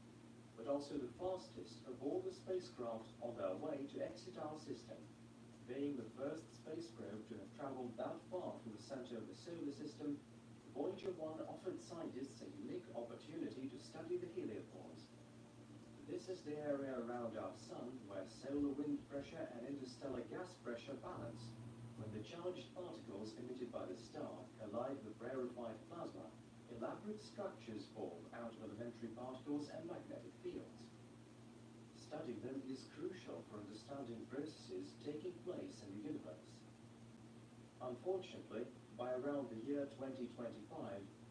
but also the fastest of all the spacecraft on their way to exit our system, being the first space probe to have traveled that far from the center of the solar system. Voyager 1 offered scientists a unique opportunity to study the heliopause. This is the area around our sun where solar wind pressure and interstellar gas pressure balance. When the charged particles emitted by the star collide with rarefied plasma, elaborate structures form out of elementary particles and magnetic fields. Studying them is crucial for understanding processes taking place in the universe. Unfortunately, by around the year 2025,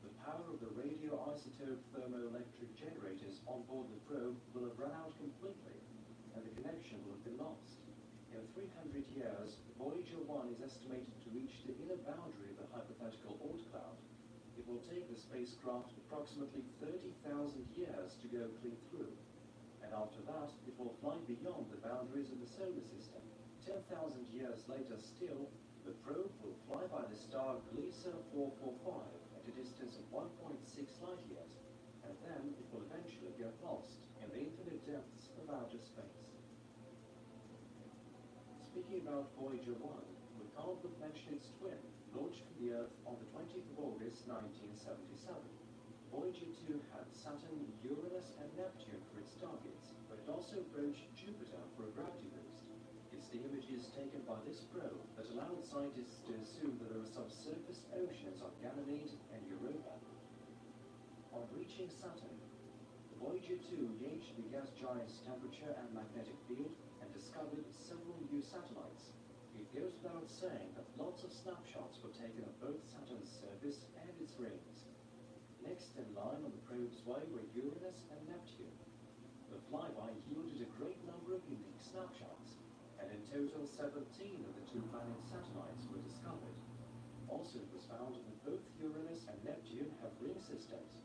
the power of the radioisotope thermoelectric generators on board the probe will have run out completely, and the connection will have been lost. In 300 years, Voyager 1 is estimated to reach the inner boundary of the hypothetical Oort cloud. It will take the spacecraft approximately 30,000 years to go clean through, and after that, it will fly beyond the boundaries of the solar system. 10,000 years later still, the probe will fly by the star Gliese 445 at a distance of 1.6 light years, and then it will eventually get lost in the infinite depths of outer space. Speaking about Voyager 1, we can't but mention its twin, launched from the Earth on the 20th of August 1977. Voyager 2 had Saturn, Uranus, and Neptune for its targets, but it also approached Jupiter for a gravity boost. It's the images taken by this probe that allowed scientists to assume that there are subsurface oceans on Ganymede and Europa. On reaching Saturn, Voyager 2 gauged the gas giant's temperature and magnetic field and discovered several new satellites. It goes without saying that lots of snapshots were taken of both Saturn's surface and its rings. Next in line on the probe's way were Uranus and Neptune. The flyby yielded a great number of unique snapshots, and in total 17 of the two planets' satellites were discovered. Also, it was found that both Uranus and Neptune have ring systems.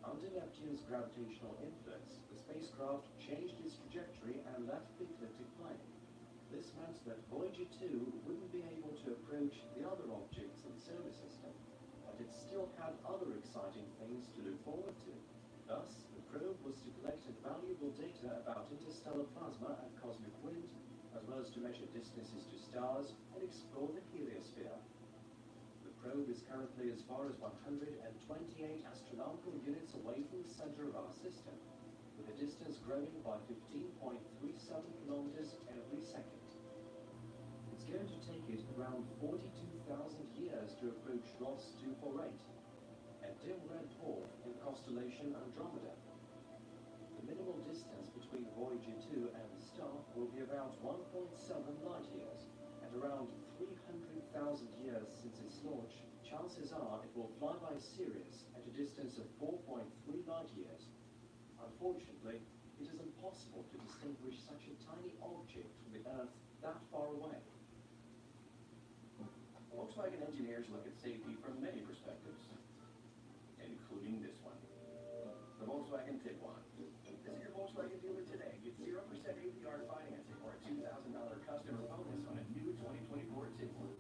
Under Neptune's gravitational influence, the spacecraft changed its trajectory and left the ecliptic plane. This meant that Voyager 2 wouldn't be able to approach the other objects in the solar system, but it still had other exciting things to look forward to. Thus, the probe was to collect valuable data about interstellar plasma and cosmic wind, as well as to measure distances to stars and explore the heliosphere. The probe is currently as far as 128 astronomical units away from the center of our system, with the distance growing by 15.37 kilometers every second. It's going to take it around 42,000 years to approach Ross 248, a dim red dwarf in the constellation Andromeda. The minimal distance between Voyager 2 and the star will be about 1.7 light years, and around 300,000 years since its launch, chances are it will fly by Sirius at a distance of 4.3 light years. Unfortunately, it is impossible to distinguish such a tiny object from the Earth that far away. Volkswagen engineers look at safety from many perspectives, including this one. The Volkswagen Tiguan. Visit your Volkswagen dealer today. Get 0% APR financing or a $2,000 customer bonus on a new 2024 Tiguan.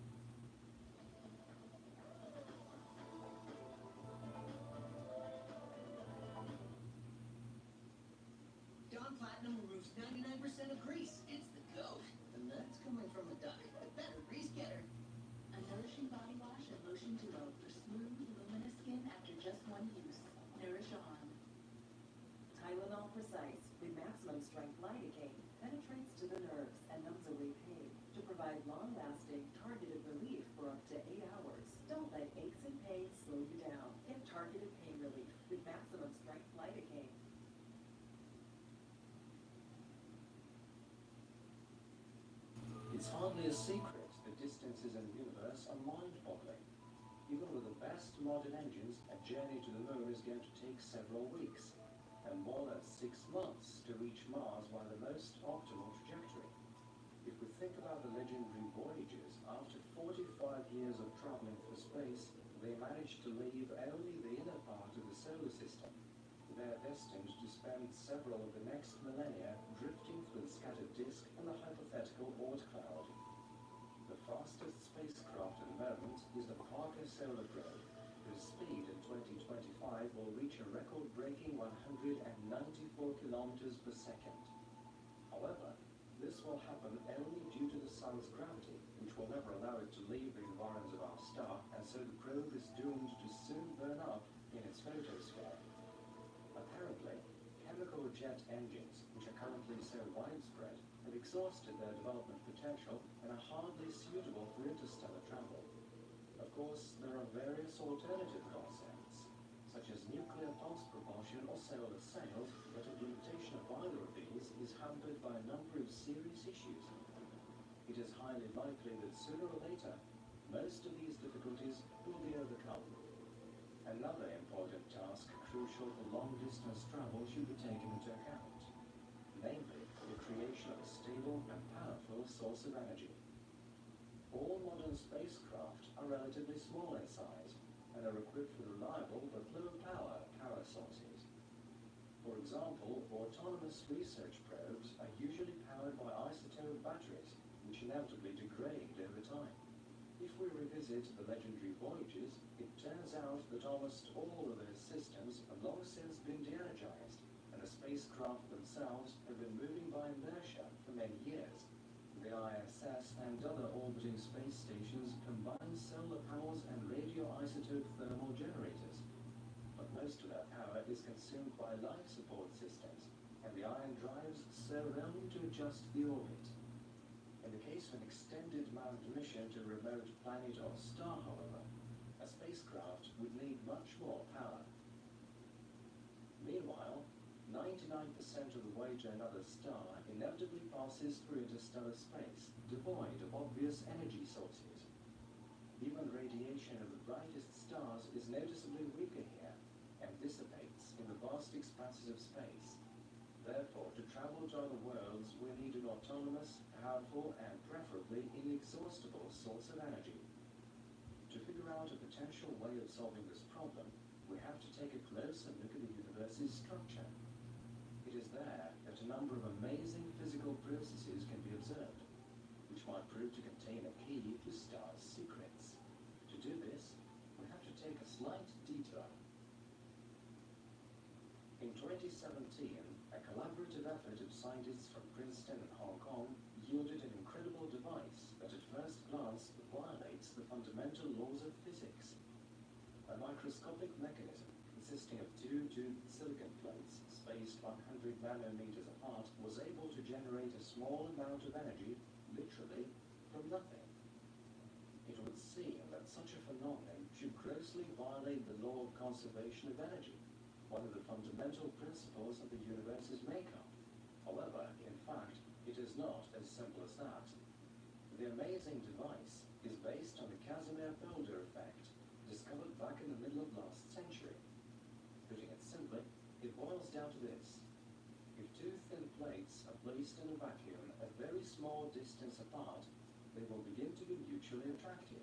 Dawn Platinum removes 99% of grease. It's the goat. And that's coming from a duck. A better grease getter. A nourishing body wash and lotion duo for smooth, luminous skin after just one use. Nourish On. Tylenol Precise with maximum strength lidocaine penetrates to the nerves and numbs away pain to provide long-lasting, targeted relief for up to 8 hours. Don't let aches and pains slow you down. Get targeted pain relief with maximum strength lidocaine. It's hardly a secret that distances in the universe are mind-boggling. Even with the best modern engines, a journey to the moon is going to take several weeks, and more than 6 months to reach Mars by the most optimal trajectory. If we think about the legendary Voyagers, after 45 years of traveling through space, they managed to leave only the inner part of the solar system, they're destined to spend several of the next millennia drifting through the scattered disk and the hypothetical Oort cloud. The fastest spacecraft at the moment is the Parker Solar Probe, whose speed in 2025 will reach a record-breaking 194 kilometers per second. However, this will happen only due to the sun's gravity, which will never allow it to leave the environs of our star, and so the probe is doomed to soon burn up in its photosphere. Apparently, chemical jet engines, which are currently so widespread, have exhausted their development potential and are hardly suitable for interstellar travel. Of course, there are various alternative concepts, such as nuclear pulse propulsion or solar sails, but implementation of either of these is hampered by a number of serious issues. It is highly likely that sooner or later, most of these difficulties will be overcome. Another important task crucial for long-distance travel should be taken into account, namely the creation of a stable and powerful source of energy. All modern spacecraft are relatively small in size and are equipped with reliable but low-power power sources. For example, autonomous research probes are usually powered by isotope batteries, which inevitably degrade over time. If we revisit the legendary Voyagers, it turns out that almost all of their systems have long since been de-energized, and the spacecraft themselves have been moving by inertia for many years. The ISS and other orbiting space stations combine solar panels and radioisotope thermal generators, but most of their power is consumed by life support systems, and the ion drives serve only to adjust the orbit. In the case of an extended manned mission to a remote planet or star, however, a spacecraft would need much more power. Meanwhile, 99% of the way to another star inevitably passes through interstellar space, devoid of obvious energy sources. Even radiation of the brightest stars is noticeably weaker here and dissipates in the vast expanses of space. Therefore, to travel to other worlds, we need an autonomous, powerful, and preferably inexhaustible source of energy. To figure out a potential way of solving this problem, we have to take a closer look at the universe's structure. It is there that a number of amazing physical processes can be observed, which might prove to contain a key to stars' secrets. To do this, we have to take a slight detour. In 2017, a collaborative effort of scientists from Princeton and Hong Kong yielded an incredible device that at first glance violates the fundamental laws of physics. A microscopic mechanism consisting of two toothed silicon plates spaced 100 nanometers apart was able to generate a small amount of energy, literally, from nothing. It would seem that such a phenomenon should grossly violate the law of conservation of energy, one of the fundamental principles of the universe's makeup. However, in fact, it is not as simple as that. The amazing device is based on the Casimir-Boulder effect, discovered back in the middle of last century. Putting it simply, it boils down to this. If two thin plates are placed in a vacuum a very small distance apart, they will begin to be mutually attracted.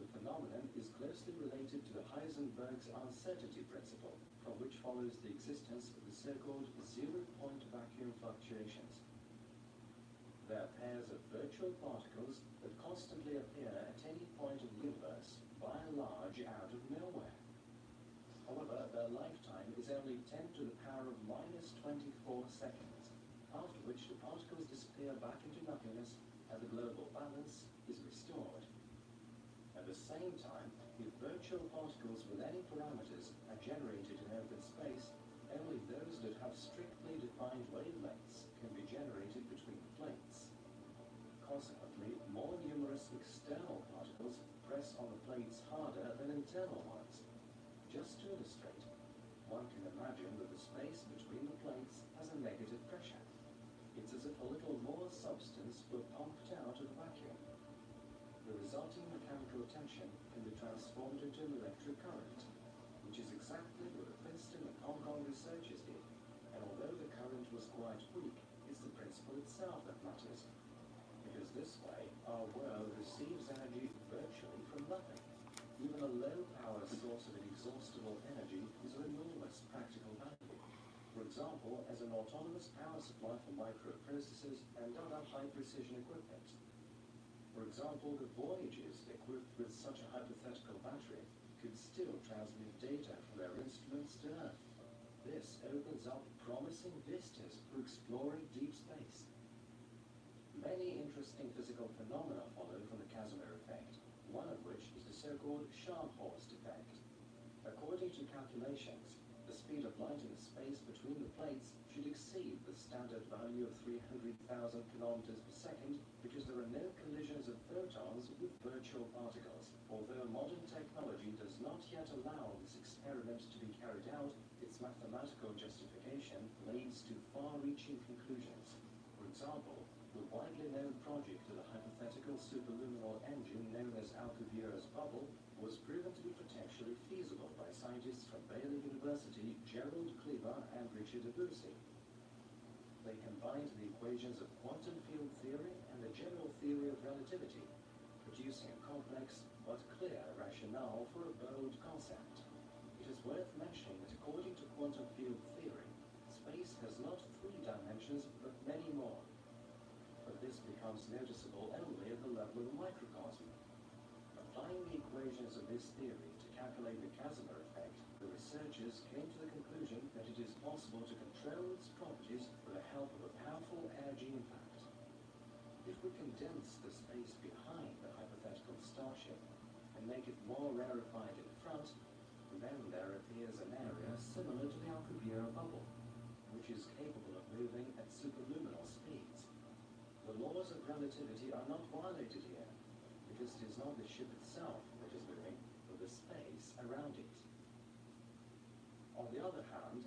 The phenomenon is closely related to Heisenberg's uncertainty principle, from which follows the existence of the so-called zero-point vacuum fluctuations. They are pairs of virtual particles that constantly appear at any point of the universe, by and large out of nowhere. However, their lifetime is only 10 to the power of minus 24 seconds, after which the particles disappear back into nothingness and the global balance is restored. At the same time, if virtual particles with any parameters are generated in open space, only those that have strictly defined wavelengths can be generated between the plates. Consequently, more numerous external particles press on the plates harder than internal ones. Just to illustrate, one can imagine that the space between the plates has a negative pressure. It's as if a little more substance were pumped out of the vacuum. The resulting mechanical tension can be transformed into an electric current, which is exactly what the Princeton and Hong Kong researchers did, and although the current was quite weak, it's the principle itself that matters, because this way our world receives energy virtually from nothing. Even a low-power source of inexhaustible energy is of enormous practical value. For example, as an autonomous power supply for microprocessors and other high-precision equipment. For example, the Voyagers equipped with such a hypothetical battery could still transmit data from their instruments to Earth. This opens up promising vistas for exploring deep space. Many interesting physical phenomena follow from the Casimir effect, one of which is the so-called Scharnhorst effect. According to calculations, the speed of light in the space between the plates should exceed the standard value of 300,000 kilometers per second because there are no collisions of photons with virtual particles. Although modern technology does not yet allow this experiment to be carried out, its mathematical justification leads to far-reaching conclusions. For example, the widely known project of the hypothetical superluminal engine known as Alcubierre's bubble was proven to be potentially feasible by scientists from Baylor University, Gerald Cleaver and Richard Abusi. They combined the equations of quantum field theory and the general theory of relativity, producing a complex but clear rationale for a bold concept. It is worth mentioning that according to quantum field theory, space has not 3 dimensions but many more. But this becomes noticeable only at the level of a microcosm. Applying the equations of this theory to calculate the Casimir effect, the researchers came to the conclusion that it is possible to control its properties with the help of a powerful energy impact. If we condense the space behind the hypothetical starship and make it more rarefied in front, then there appears an area similar to the Alcubierre bubble, which is capable of moving at superluminal speeds. The laws of relativity are not violated here, because it is not the ship itself that is moving, but the space around it. On the other hand,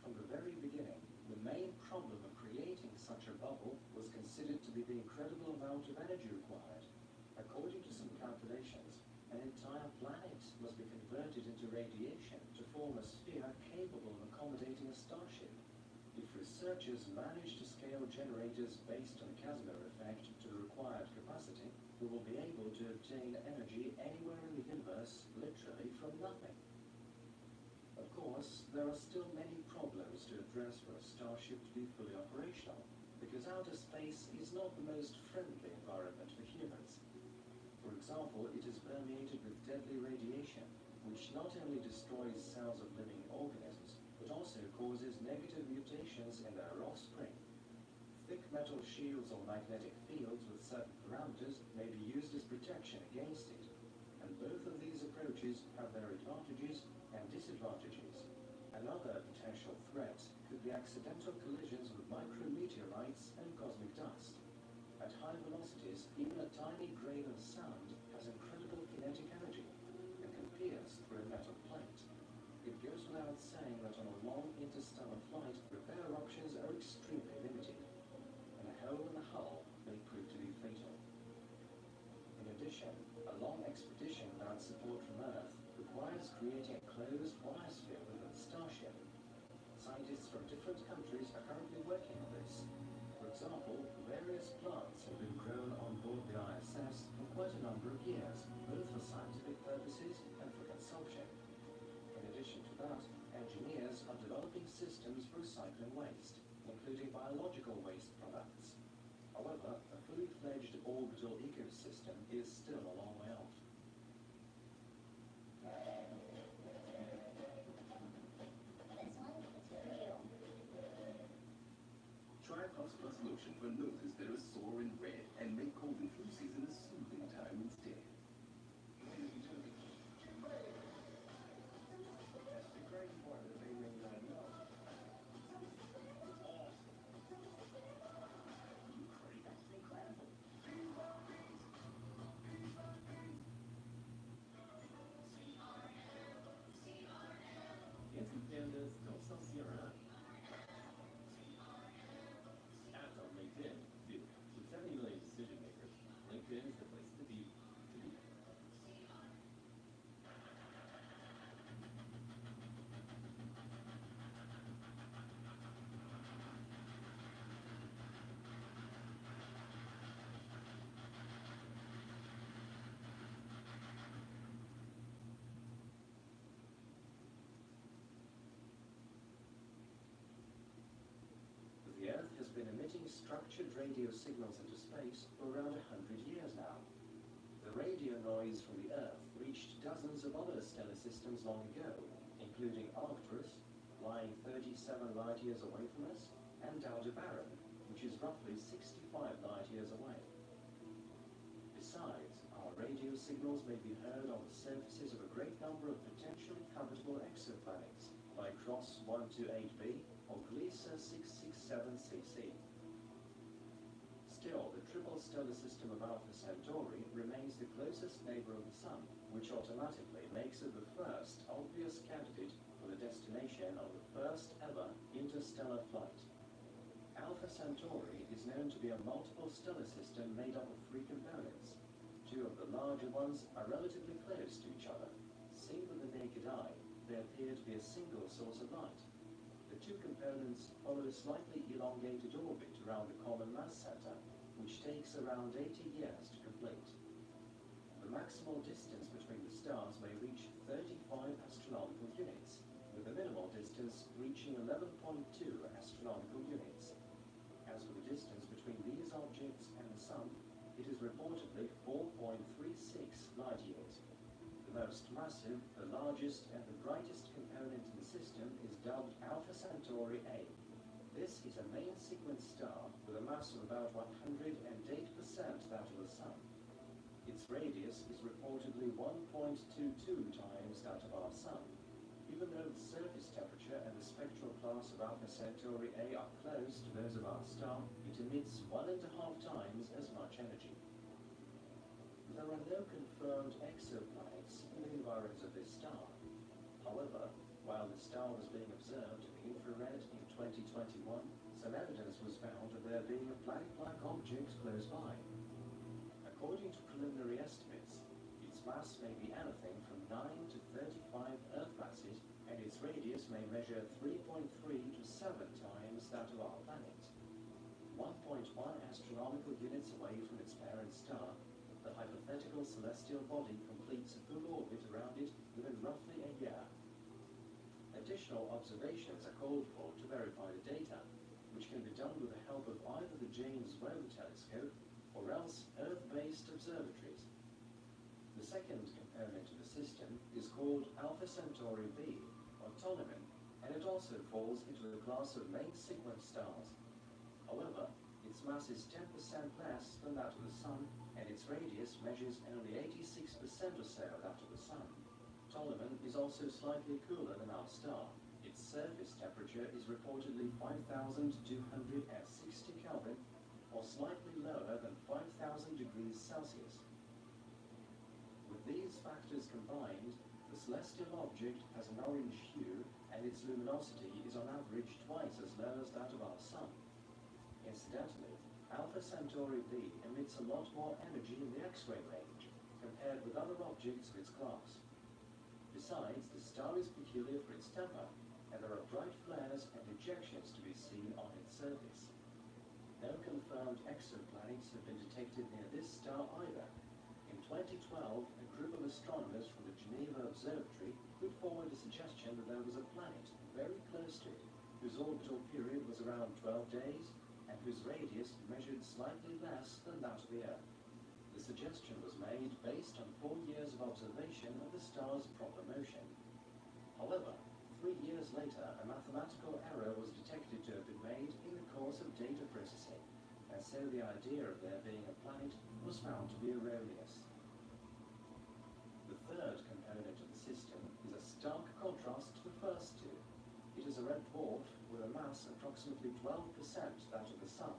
from the very beginning, the main problem of creating such a bubble was considered to be the incredible amount of energy required. According to some calculations, an entire planet must be converted into radiation to form a sphere capable of accommodating a starship. If researchers manage to scale generators based on the Casimir effect to the required capacity, we will be able to obtain energy anywhere in the universe, literally from nothing. Of course, there are still many problems to address for a starship to be fully operational, because outer space is not the most friendly environment for humans. For example, it is permeated with deadly radiation, which not only destroys cells of living organisms, but also causes negative mutations in their offspring. Thick metal shields or magnetic fields with certain parameters may be used as protection against it, and both of these approaches have their advantages and disadvantages. Another potential threat could be accidental collisions with micrometeorites and cosmic dust. At high velocities, even a tiny grain of sand has incredible kinetic energy and can pierce through a metal plate. It goes without saying that on a long interstellar flight, repair options are extremely limited, and a hole in the hull may prove to be fatal. In addition, a long expedition without support from Earth requires creating a closed biosphere within the starship. Scientists from different countries are currently working on this. For example, various plants have been grown on board the ISS for quite a number of years, both for scientific purposes and for consumption. In addition to that, engineers are developing systems for recycling waste, including biological waste products. However, a fully fledged orbital ecosystem is still a long way off. Try Plus Plus lotion for noses that are sore and red and make cold and flu season a soothing time instead. That's the great part that they may not know. That's incredible. Anti-pandas don't sell CRM. Ads on LinkedIn do. With 70 million decision makers, LinkedIn is the place to be structured radio signals into space for around 100 years now. The radio noise from the Earth reached dozens of other stellar systems long ago, including Arcturus, lying 37 light-years away from us, and Aldebaran, which is roughly 65 light-years away. Besides, our radio signals may be heard on the surfaces of a great number of potentially habitable exoplanets, like Cross 128b or Gliese 667cc. Still, the triple stellar system of Alpha Centauri remains the closest neighbor of the Sun, which automatically makes it the first obvious candidate for the destination of the first ever interstellar flight. Alpha Centauri is known to be a multiple stellar system made up of three components. Two of the larger ones are relatively close to each other. Seen with the naked eye, they appear to be a single source of light. The two components follow a slightly elongated orbit around the common mass center, which takes around 80 years to complete. The maximal distance between the stars may reach 35 astronomical units, with the minimal distance reaching 11.2 astronomical units. As for the distance between these objects and the Sun, it is reportedly 4.36 light-years. The most massive, the largest, and the brightest component in the system is dubbed Alpha Centauri A. This is a main sequence star with a mass of about 108% that of the Sun. Its radius is reportedly 1.22 times that of our Sun. Even though the surface temperature and the spectral class of Alpha Centauri A are close to those of our star, it emits 1.5 times as much energy. There are no confirmed exoplanets in the environs of this star. However, while the star was being observed in the infrared in 2021, some evidence was found of there being a planet-like object close by. According to preliminary estimates, its mass may be anything from 9 to 35 Earth masses, and its radius may measure 3.3 to 7 times that of our planet. 1.1 astronomical units away from its parent star, the hypothetical celestial body completes a full orbit around it within roughly a year. Additional observations are called for to verify the data, which can be done with the help of either the James Webb Telescope or else Earth-based observatories. The second component of the system is called Alpha Centauri b, or Ptolemy, and it also falls into the class of main sequence stars. However, its mass is 10% less than that of the Sun, and its radius measures only 86% or so of that of the Sun. Ptolemy is also slightly cooler than our star. Its surface temperature is reportedly 5,260 Kelvin, or slightly lower than 5,000 degrees Celsius. With these factors combined, the celestial object has an orange hue, and its luminosity is on average twice as low as that of our Sun. Incidentally, Alpha Centauri b emits a lot more energy in the X-ray range, compared with other objects of its class. Besides, the star is peculiar for its temper, and there are bright flares and ejections to be seen on its surface. No confirmed exoplanets have been detected near this star either. In 2012, a group of astronomers from the Geneva Observatory put forward a suggestion that there was a planet very close to it, whose orbital period was around 12 days, and whose radius measured slightly less than that of the Earth. The suggestion was made based on 4 years of observation of the star's proper motion. However, 3 years later, a mathematical error was detected to have been made in the course of data processing, and so the idea of there being a planet was found to be erroneous. The third component of the system is a stark contrast to the first two. It is a red dwarf with a mass approximately 12% that of the Sun.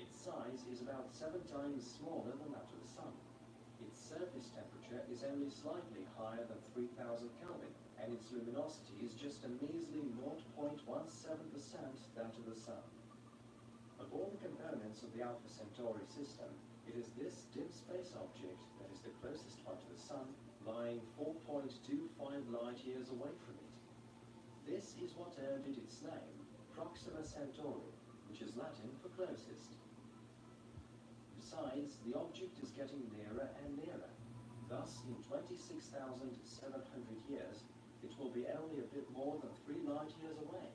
Its size is about 7 times smaller than that of the Sun. Its surface temperature is only slightly higher than 3,000 Kelvin, and its luminosity is just a measly 0.17% that of the Sun. Of all the components of the Alpha Centauri system, it is this dim space object that is the closest one to the Sun, lying 4.25 light-years away from it. This is what earned it its name, Proxima Centauri, which is Latin for closest. Besides, the object is getting nearer and nearer. Thus, in 26,700 years, it will be only a bit more than 3 light-years away.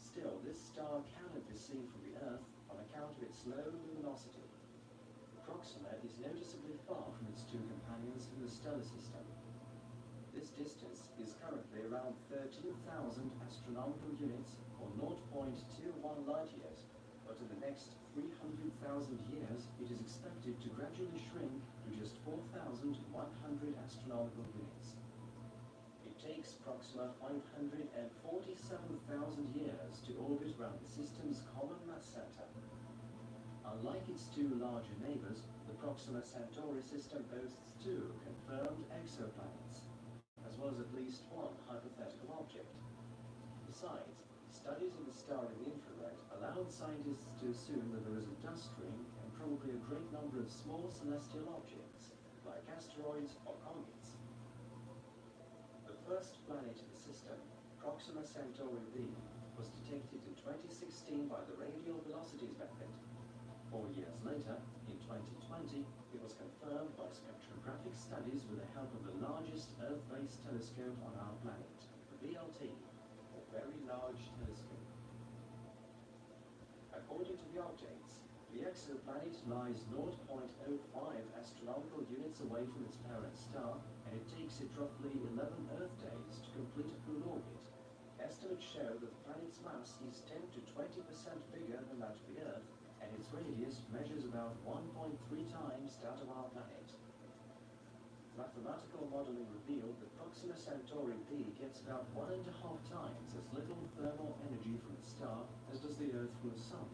Still, this star cannot be seen from the Earth on account of its slow luminosity. Proxima is noticeably far from its two companions in the stellar system. This distance is currently around 13,000 astronomical units, or 0.21 light years, but in the next 300,000 years it is expected to gradually shrink to just 4,100 astronomical units. It takes Proxima 547,000 years to orbit around the system's common mass center. Unlike its two larger neighbors, the Proxima Centauri system boasts two confirmed exoplanets, as well as at least one hypothetical object. Besides, studies of the star in the infrared allowed scientists to assume that there is a dust ring and probably a great number of small celestial objects, like asteroids or comets. The first planet in the system, Proxima Centauri b, was detected in 2016 by the radial velocities method. 4 years later, in 2020, it was confirmed by spectrographic studies with the help of the largest Earth-based telescope on our planet, the VLT, or Very Large Telescope. According to the objects, the exoplanet lies 0.05 astronomical units away from its parent star, and it takes it roughly 11 Earth days to complete a full orbit. Estimates show that the planet's mass is 10 to 20% bigger than that of the Earth, and its radius measures about 1.3 times that of our planet. Mathematical modeling revealed that Proxima Centauri b gets about 1.5 times as little thermal energy from its star as does the Earth from the Sun.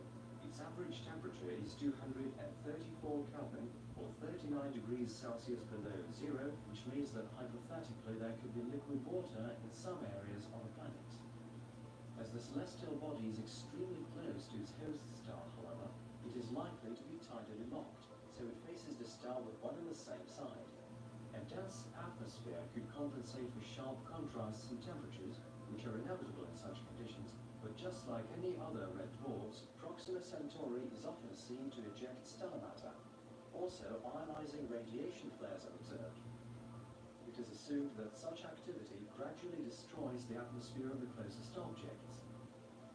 Its average temperature is 234 Kelvin, or 39 degrees Celsius below zero, which means that hypothetically there could be liquid water in some areas on the planet. As the celestial body is extremely close to its host star, however, it is likely to be tidally locked, so it faces the star with one and the same side. A dense atmosphere could compensate for sharp contrasts in temperatures, which are inevitable in such conditions, but just like any other red dwarfs, Proxima Centauri is often seen to eject star matter. Also, ionizing radiation flares are observed. It is assumed that such activity gradually destroys the atmosphere of the closest objects.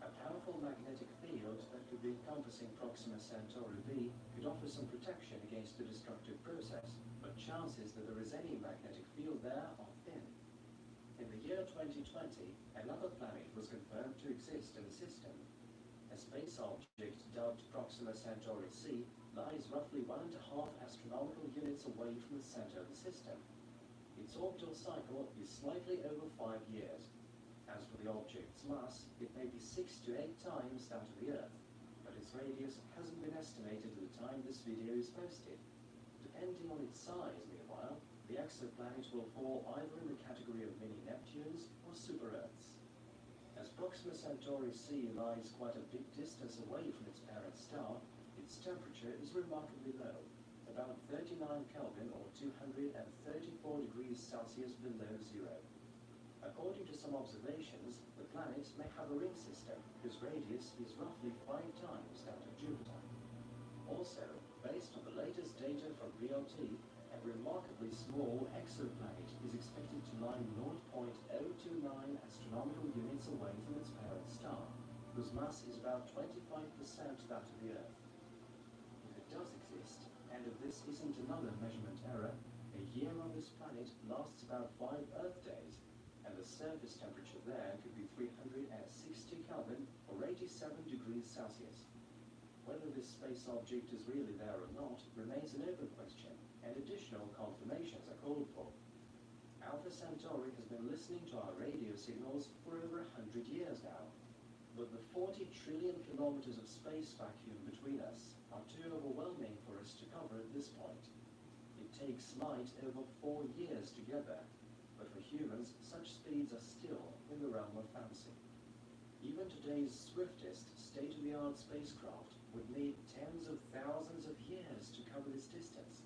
A powerful magnetic field that could be encompassing Proxima Centauri b could offer some protection against the destructive process, but chances that there is any magnetic field there are thin. In the year 2020, another planet was confirmed to exist in the system. A space object dubbed Proxima Centauri c lies roughly 1.5 astronomical units away from the center of the system. Its orbital cycle is slightly over 5 years. As for the object's mass, it may be 6 to 8 times that of the Earth, but its radius hasn't been estimated at the time this video is posted. Depending on its size, meanwhile, the exoplanet will fall either in the category of mini-Neptunes or super-Earths. As Proxima Centauri c lies quite a big distance away from its parent star, its temperature is remarkably low, about 39 Kelvin or 234 degrees Celsius below zero. According to some observations, the planet may have a ring system whose radius is roughly 5 times that of Jupiter. Also, based on the latest data from VLT, a remarkably small exoplanet is expected to lie 0.029 astronomical units away from its parent star, whose mass is about 25% that of the Earth. If it does exist, and if this isn't another measurement error, a year on this planet lasts about 5 Earth days, and the surface temperature there could be 360 Kelvin or 87 degrees Celsius. Whether this space object is really there or not remains an open question, and additional confirmations are called for. Alpha Centauri has been listening to our radio signals for over 100 years now, but the 40 trillion kilometers of space vacuum between us are too overwhelming for us to cover at this point. It takes light over 4 years to get there, but for humans, such speeds are still in the realm of fantasy. Even today's swiftest, state-of-the-art spacecraft would need tens of thousands of years to cover this distance.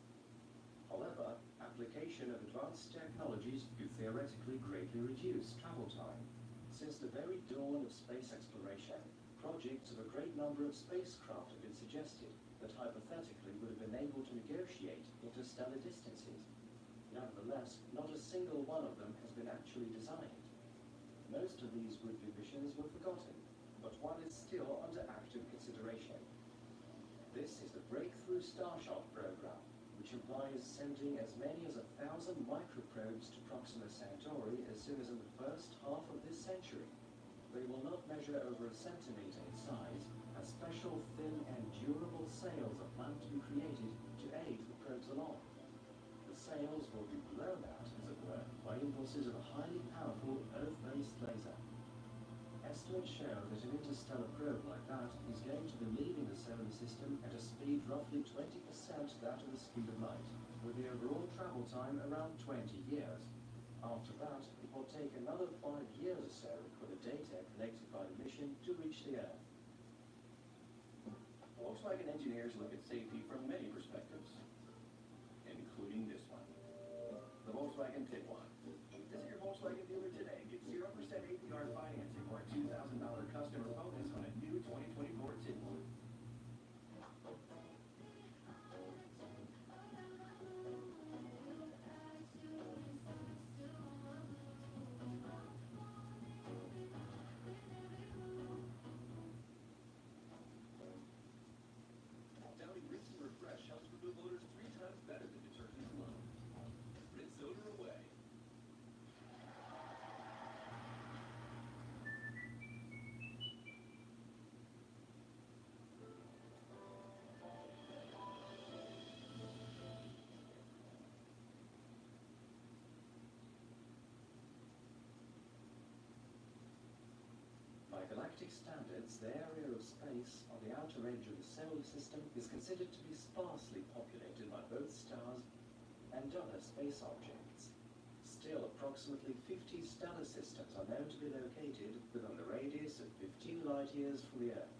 However, application of advanced technologies could theoretically greatly reduce travel time. Since the very dawn of space exploration, projects of a great number of spacecraft have been suggested that hypothetically would have been able to negotiate interstellar distances. Nevertheless, not a single one of them has been actually designed. Most of these would-be missions were forgotten, but one is still under active consideration. This Breakthrough Starshot program, which implies sending as many as 1,000 microprobes to Proxima Centauri as soon as in the first half of this century. They will not measure over a centimetre in size, as special thin and durable sails are planned to be created to aid the probes along. The sails will be blown out, as it were, by impulses of a highly powerful Earth-based laser. Estimates show that an interstellar probe like that is going to be leaving the solar system at a speed roughly 20% that of the speed of light, with the overall travel time around 20 years. After that, it will take another 5 years or so for the data collected by the mission to reach the Earth. Volkswagen engineers look at safety from many perspectives, including this one. The Volkswagen Tiguan. Visit your Volkswagen dealer today. Get 0% APR financing or a $2,000 customer bonus on a new 2024 Tiguan. Downy Rinse and Refresh helps remove odors 3 times better than detergent alone. Rinse odor away. By galactic standards, the area of space on the outer edge of the solar system is considered to be sparsely populated by both stars and other space objects. Still, approximately 50 stellar systems are known to be located within the radius of 15 light-years from the Earth.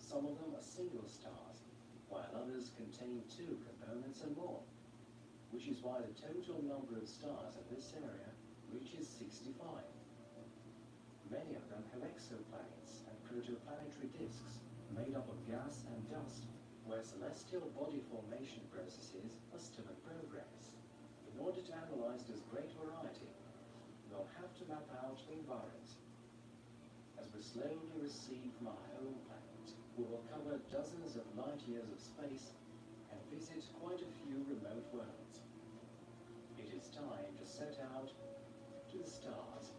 Some of them are single stars, while others contain 2 components and more, which is why the total number of stars in this area reaches 65. Many of them have exoplanets and protoplanetary disks made up of gas and dust, where celestial body formation processes are still in progress. In order to analyze this great variety, we'll have to map out the environment. As we slowly recede from our home planet, we will cover dozens of light-years of space and visit quite a few remote worlds. It is time to set out to the stars.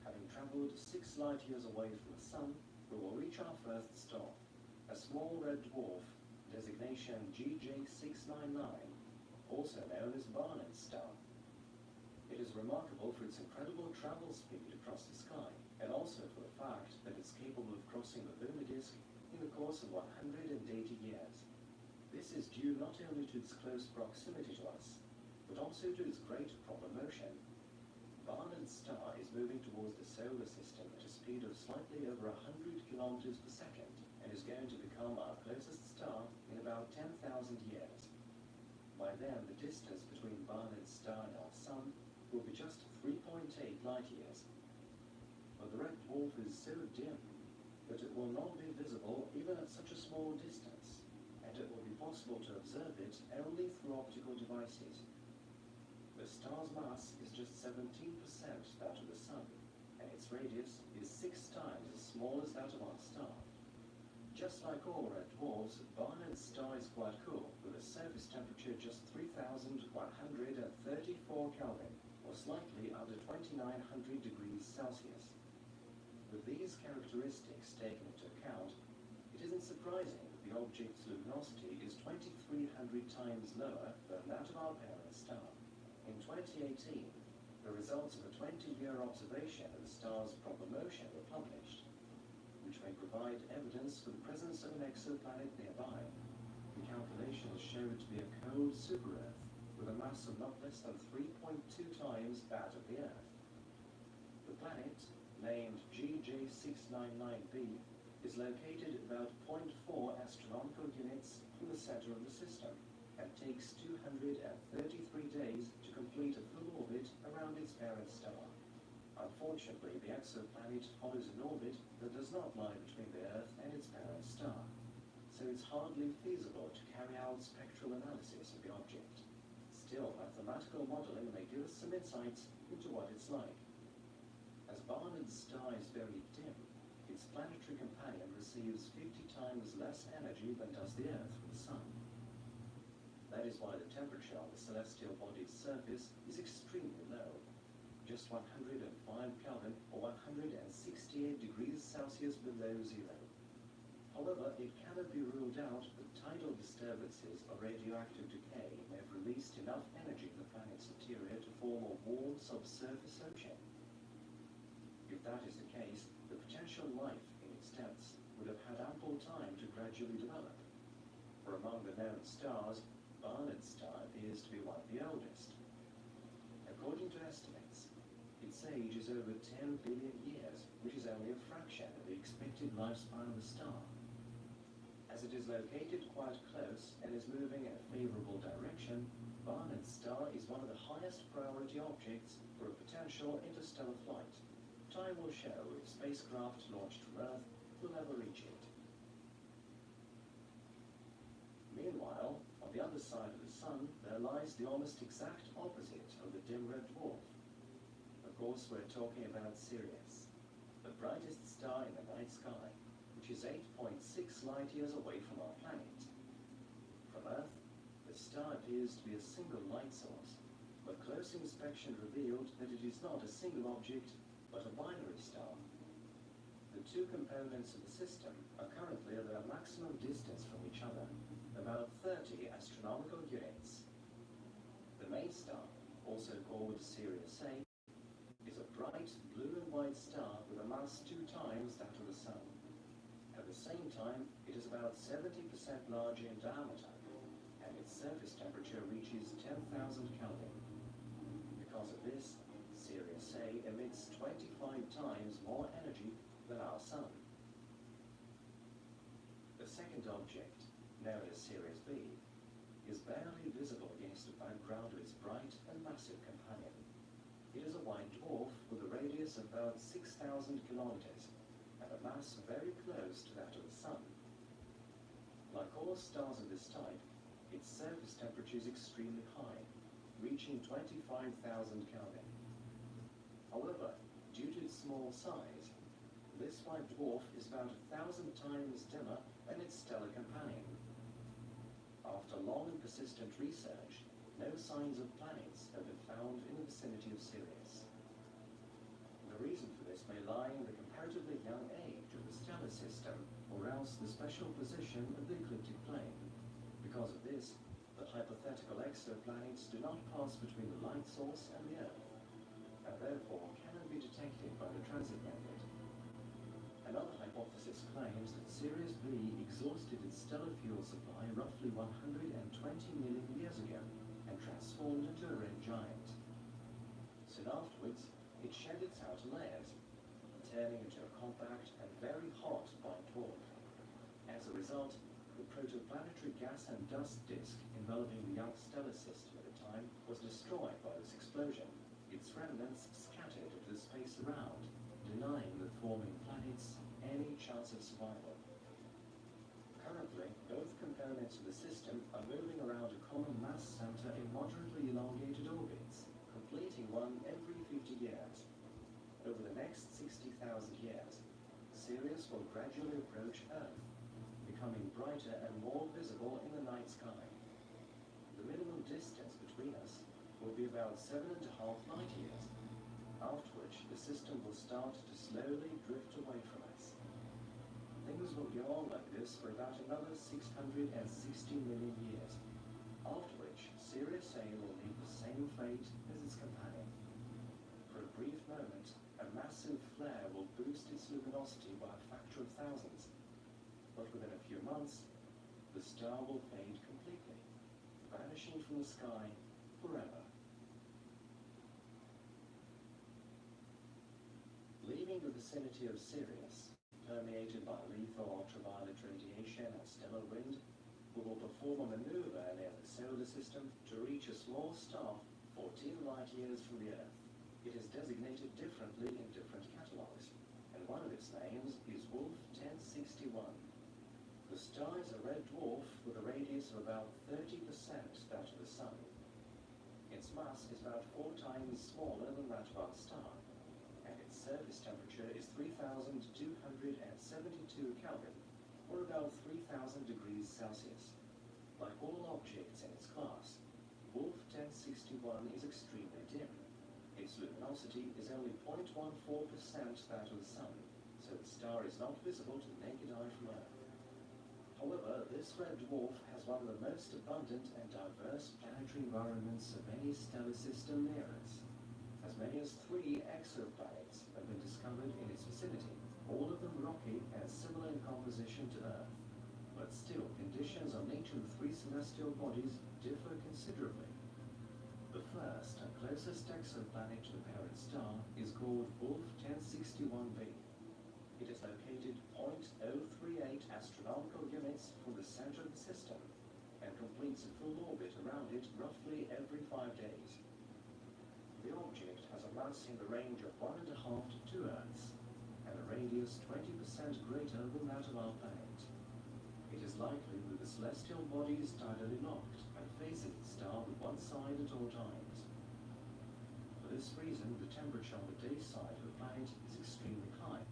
Having travelled 6 light-years away from the Sun, we will reach our first star, a small red dwarf, designation GJ699, also known as Barnard's star. It is remarkable for its incredible travel speed across the sky, and also for the fact that it's capable of crossing the lunar disk in the course of 180 years. This is due not only to its close proximity to us, but also to its great proper motion. Barnard's star is moving towards the solar system at a speed of slightly over 100 kilometers per second, and is going to become our closest star in about 10,000 years. By then, the distance between Barnard's star and our Sun will be just 3.8 light-years. But the red dwarf is so dim that it will not be visible even at such a small distance, and it will be possible to observe it only through optical devices. The star's mass is just 17% that of the Sun, and its radius is 6 times as small as that of our star. Just like all red dwarfs, Barnard's star is quite cool, with a surface temperature just 3,134 Kelvin, or slightly under 2,900 degrees Celsius. With these characteristics taken into account, it isn't surprising that the object's luminosity is 2,300 times lower than that of our parent star. In 2018, the results of a 20-year observation of the star's proper motion were published, which may provide evidence for the presence of an exoplanet nearby. The calculations show it to be a cold super-Earth with a mass of not less than 3.2 times that of the Earth. The planet, named GJ699b, is located about 0.4 astronomical units from the center of the system, and takes 233 days to complete a full orbit around its parent star. Unfortunately, the exoplanet follows an orbit that does not lie between the Earth and its parent star, so it's hardly feasible to carry out spectral analysis of the object. Still, mathematical modeling may give us some insights into what it's like. As Barnard's star is very dim, its planetary companion receives 50 times less energy than does the Earth from the Sun. That is why the temperature on the celestial body's surface is extremely low, just 105 Kelvin or 168 degrees Celsius below zero. However, it cannot be ruled out that tidal disturbances or radioactive decay may have released enough energy in the planet's interior to form a warm subsurface ocean. If that is the case, the potential life in its depths would have had ample time to gradually develop. For among the known stars, Barnard's star appears to be one of the oldest. According to estimates, its age is over 10 billion years, which is only a fraction of the expected lifespan of the star. As it is located quite close and is moving in a favorable direction, Barnard's star is one of the highest priority objects for a potential interstellar flight. Time will show if spacecraft launched from Earth will ever reach it. Meanwhile, on the other side of the Sun, there lies the almost exact opposite of the dim red dwarf. Of course, we're talking about Sirius, the brightest star in the night sky, which is 8.6 light-years away from our planet. From Earth, the star appears to be a single light source, but close inspection revealed that it is not a single object, but a binary star. The two components of the system are currently at their maximum distance from each other, about 30 astronomical units. The main star, also called Sirius A, is a bright blue and white star with a mass 2 times that of the Sun. At the same time, it is about 70% larger in diameter, and its surface temperature reaches 10,000 Kelvin. Because of this, Sirius A emits 25 times more energy than our Sun. The second object, known as Sirius B, is barely visible against the background of its bright and massive companion. It is a white dwarf with a radius of about 6,000 kilometers and a mass very close to that of the Sun. Like all stars of this type, its surface temperature is extremely high, reaching 25,000 Kelvin. However, due to its small size, this white dwarf is about 1,000 times dimmer than its stellar companion. After long and persistent research, no signs of planets have been found in the vicinity of Sirius. The reason for this may lie in the comparatively young age of the stellar system, or else the special position of the ecliptic plane. Because of this, the hypothetical exoplanets do not pass between the light source and the Earth, and therefore cannot be detected by the transit method. Another hypothesis claims that Sirius B exhausted its stellar fuel supply roughly 120 million years ago and transformed into a red giant. Soon afterwards, it shed its outer layers, turning into a compact and very hot white dwarf. As a result, the protoplanetary gas and dust disk enveloping the young stellar system at the time was destroyed by this explosion, its remnants scattered into the space around, denying the forming planets any chance of survival. Currently, both components of the system are moving around a common mass center in moderately elongated orbits, completing one every 50 years. Over the next 60,000 years, Sirius will gradually approach Earth, becoming brighter and more visible in the night sky. The minimum distance between us will be about 7.5 light years, after which the system will start to slowly drift away from us. Things will go on like this for about another 660 million years, after which Sirius A will meet the same fate as its companion. For a brief moment, a massive flare will boost its luminosity by a factor of thousands, but within a few months, the star will fade completely, vanishing from the sky forever. Leaving the vicinity of Sirius, permeated by lethal ultraviolet radiation and stellar wind, we will perform a maneuver near the solar system to reach a small star 14 light-years from the Earth. It is designated differently in different catalogs, and one of its names is Wolf 1061. The star is a red dwarf with a radius of about 30% that of the Sun. Its mass is about 4 times smaller than that of our star, and its surface temperature is 3,272 52 Kelvin, or about 3000 degrees Celsius. Like all objects in its class, Wolf 1061 is extremely dim. Its luminosity is only 0.14% that of the Sun, so the star is not visible to the naked eye from Earth. However, this red dwarf has one of the most abundant and diverse planetary environments of any stellar system near us. As many as 3 exoplanets have been discovered in its vicinity, all of them rocky and similar in composition to Earth. But still, conditions on each of the 3 celestial bodies differ considerably. The first and closest exoplanet to the parent star is called Wolf 1061b. It is located 0.038 astronomical units from the center of the system and completes a full orbit around it roughly every 5 days. The object has a mass in the range of 1.5 to 2 Earths and a radius 20% greater than that of our planet. It is likely that the celestial body is tidally locked and faces the star with one side at all times. For this reason, the temperature on the day side of the planet is extremely high.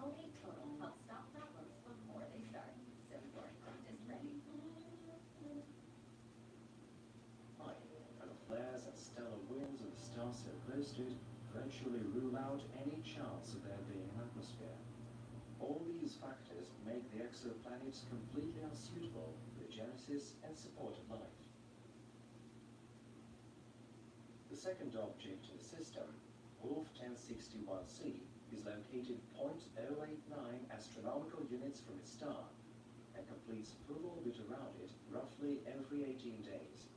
Colgate Total helps stop problems before they start. So your practice ready. High, and the flares and stellar winds of the star so close to it virtually rule out any chance of there being an atmosphere. All these factors make the exoplanets completely unsuitable for the genesis and support of life. The second object in the system, Wolf 1061c, is located 0.089 astronomical units from its star and completes a full orbit around it roughly every 18 days.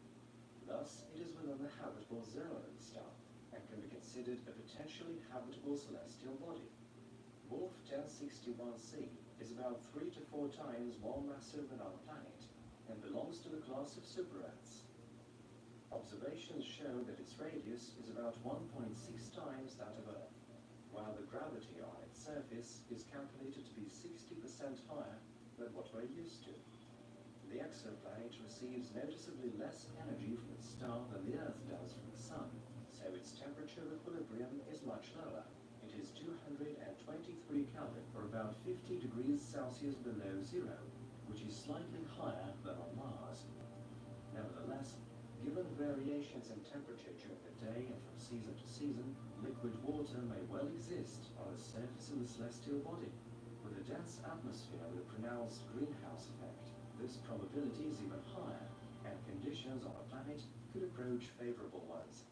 Thus, it is within the habitable zone of the star and can be considered a potentially habitable celestial body. Wolf 1061c is about 3 to 4 times more massive than our planet and belongs to the class of super-Earths. Observations show that its radius is about 1.6 times that of Earth, while the gravity on its surface is calculated to be 60% higher than what we're used to. The exoplanet receives noticeably less energy from its star than the Earth does from the Sun, so its temperature equilibrium is much lower. It is 223 Kelvin, or about 50 degrees Celsius below zero, which is slightly higher than on Mars. Nevertheless, given variations in temperature during the day and from season to season, liquid water may well exist on the surface of the celestial body. With a dense atmosphere with a pronounced greenhouse effect, this probability is even higher, and conditions on a planet could approach favorable ones.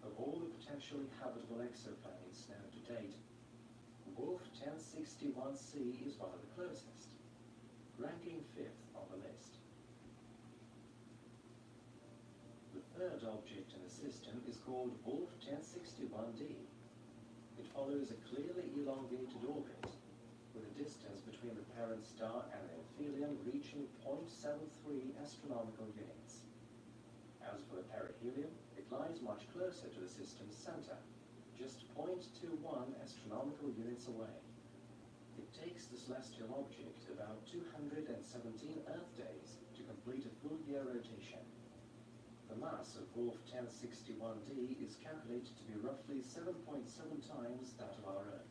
Of all the potentially habitable exoplanets known to date, Wolf 1061c is one of the closest, ranking 5th on the list. The third object in the system is called Wolf 1061d. It follows a clearly elongated orbit, with a distance between the parent star and the aphelion reaching 0.73 astronomical units. As for the perihelion, it lies much closer to the system's center, just 0.21 astronomical units away. It takes the celestial object about 217 Earth days to complete a full year rotation. The mass of Wolf 1061d is calculated to be roughly 7.7 times that of our Earth.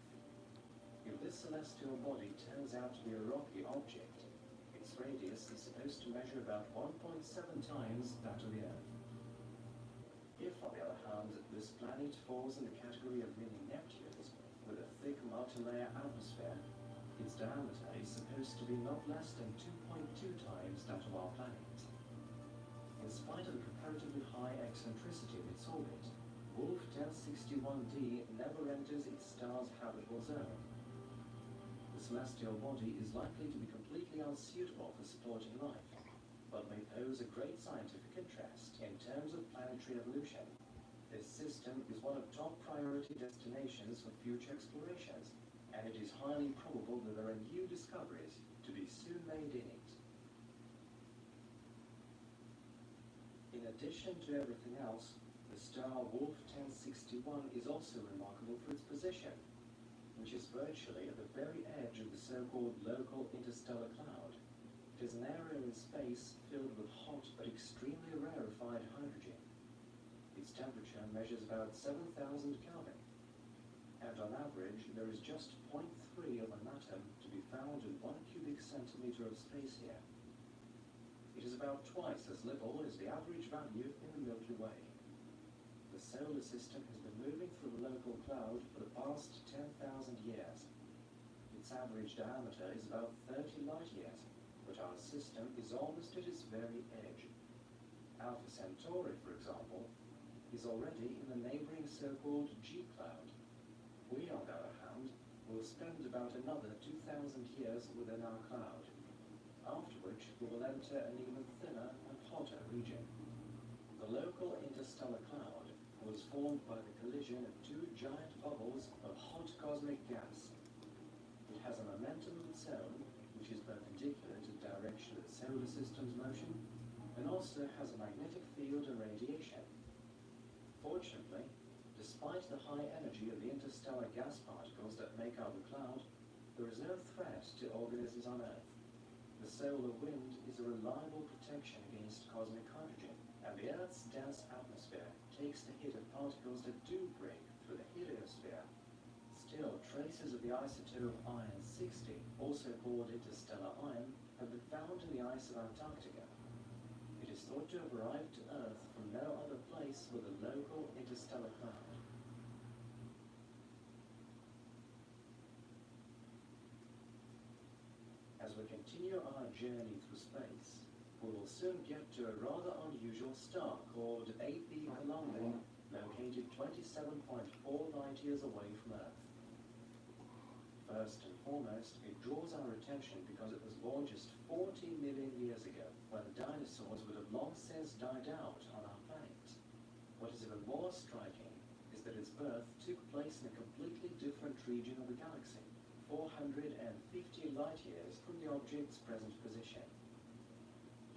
If this celestial body turns out to be a rocky object, its radius is supposed to measure about 1.7 times that of the Earth. If, on the other hand, this planet falls in the category of mini Neptunes, with a thick multi-layer atmosphere, its diameter is supposed to be not less than 2.2 times that of our planet. In spite of the comparatively high eccentricity of its orbit, Wolf 1061d never enters its star's habitable zone. The celestial body is likely to be completely unsuitable for supporting life, but may pose a great scientific interest in terms of planetary evolution. This system is one of top priority destinations for future explorations, and it is highly probable that there are new discoveries to be soon made in it. In addition to everything else, the star Wolf 1061 is also remarkable for its position, which is virtually at the very edge of the so-called local interstellar cloud. It is an area in space filled with hot but extremely rarefied hydrogen. Its temperature measures about 7,000 Kelvin, and on average there is just 0.3 of an atom to be found in 1 cubic centimeter of space here. It is about twice as little as the average value in the Milky Way. The solar system has been moving through the local cloud for the past 10,000 years. Its average diameter is about 30 light years, but our system is almost at its very edge. Alpha Centauri, for example, is already in the neighboring so-called G cloud. We, on the other hand, will spend about another 2,000 years within our cloud, after which we will enter an even thinner and hotter region. The local interstellar cloud was formed by the collision of two giant bubbles of hot cosmic gas. It has a momentum of its own, which is perpendicular to the direction of the solar system's motion, and also has a magnetic field and radiation. Fortunately, despite the high energy of the interstellar gas particles that make up the cloud, there is no threat to organisms on Earth. The solar wind is a reliable protection against cosmic hydrogen, and the Earth's dense atmosphere takes the hit of particles that do break through the heliosphere. Still, traces of the isotope iron-60, also called interstellar iron, have been found in the ice of Antarctica. It is thought to have arrived to Earth from no other place with a local interstellar cloud. As we continue our journey through space, we will soon get to a rather unusual star called AP Columbi, located 27.4 light years away from Earth. First and foremost, it draws our attention because it was born just 40 million years ago, when dinosaurs would have long since died out on our planet. What is even more striking is that its birth took place in a completely different region of the galaxy, 450 light years from the object's present position.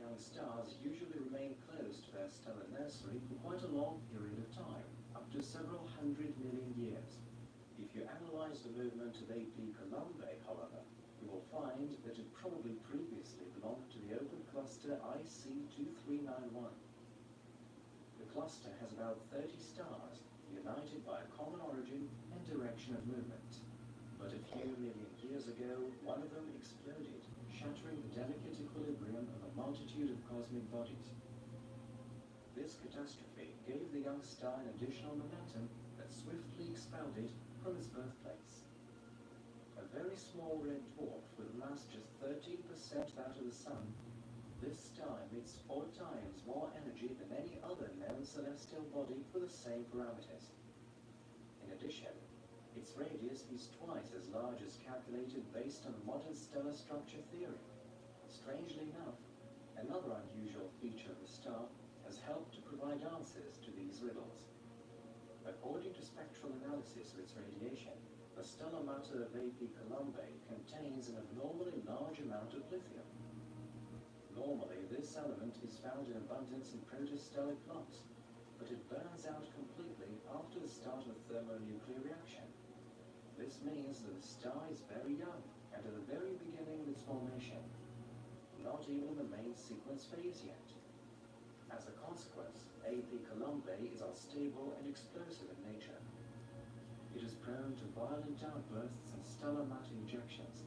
Young stars usually remain close to their stellar nursery for quite a long period of time, up to several hundred million years. If you analyze the movement of AP Columbi, however, you will find that it probably previously belonged to the open cluster IC2391. The cluster has about 30 stars, united by a common origin and direction of movement. But a few million years ago, one of them exploded, shattering the delicate equilibrium of a multitude of cosmic bodies. This catastrophe gave the young star an additional momentum that swiftly expelled it from its birthplace. A very small red dwarf with a mass just 13% that of the Sun, this star emits 4 times more energy than any other known celestial body with the same parameters. In addition, its radius is twice as large as calculated based on modern stellar structure theory. Strangely enough, another unusual feature of the star has helped to provide answers to these riddles. According to spectral analysis of its radiation, the stellar matter of AP Columbi contains an abnormally large amount of lithium. Normally, this element is found in abundance in protostellar flux, but it burns out completely after the start of a thermonuclear reaction. This means that the star is very young and at the very beginning of its formation, not even in the main sequence phase yet. As a consequence, AP Columbi is unstable and explosive in nature. It is prone to violent outbursts and stellar matter injections,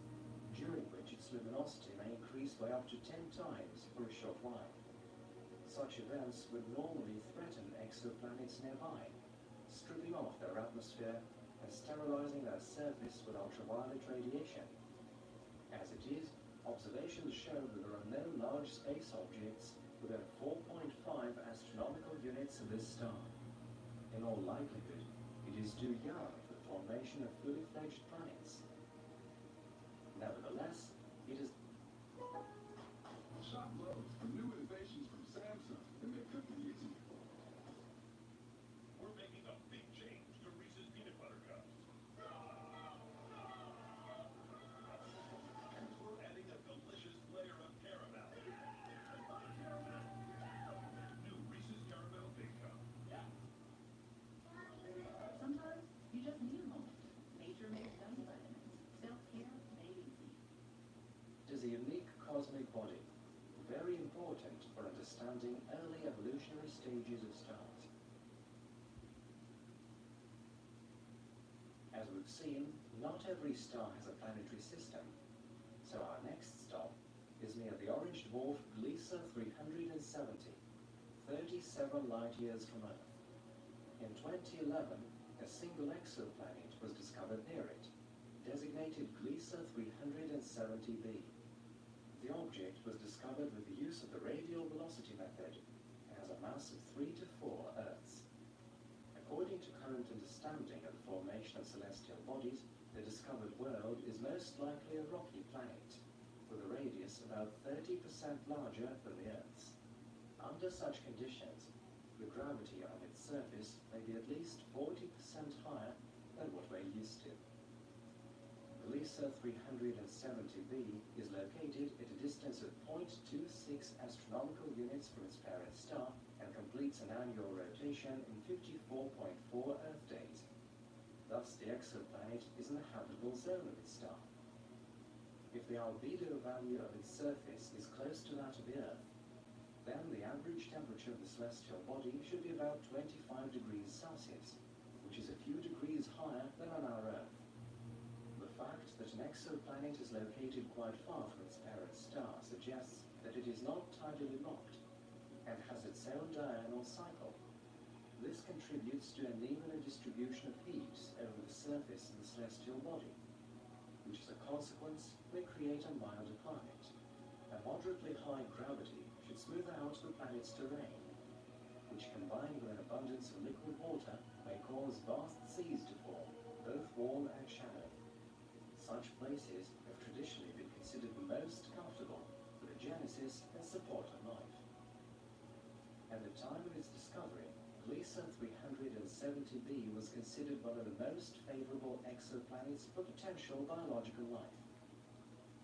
during which its luminosity may increase by up to 10 times for a short while. Such events would normally threaten exoplanets nearby, stripping off their atmosphere and sterilizing their surface with ultraviolet radiation. As it is, observations show that there are no large space objects within 4.5 astronomical units of this star. In all likelihood, it is too young for the formation of fully fledged planets. Nevertheless, it is... Shop loads for new innovations from Samsung that make cooking easy. We're making a big change to Reese's Peanut Butter Cups. We're adding a delicious layer of caramel. New Reese's we've seen, not every star has a planetary system. So our next stop is near the orange dwarf Gliese 370, 37 light-years from Earth. In 2011, a single exoplanet was discovered near it, designated Gliese 370b. The object was discovered with the use of the radial velocity method and has a mass of 3 to 4 Earths. According to current understanding of the formation of celestial bodies, the discovered world is most likely a rocky planet, with a radius about 30% larger than the Earth's. Under such conditions, the gravity on its surface may be at least 40% higher than what we're used to. Gliese 370b is located at a distance of 0.26 astronomical units from its parent star and completes an annual rotation in 54.4 Earth days. Thus, the exoplanet is in the habitable zone of its star. If the albedo value of its surface is close to that of the Earth, then the average temperature of the celestial body should be about 25 degrees Celsius, which is a few degrees higher than on our Earth. The fact that an exoplanet is located quite far from its parent star suggests that it is not tidally locked and has its own diurnal cycle. This contributes to an even distribution of heat over the surface of the celestial body, which as a consequence may create a milder climate. A moderately high gravity should smooth out the planet's terrain, which combined with an abundance of liquid water may cause vast seas to form, both warm and shallow. Such places have traditionally been considered the most comfortable for the genesis and support of life. At the time of its discovery, Gliese 370b was considered one of the most favorable exoplanets for potential biological life.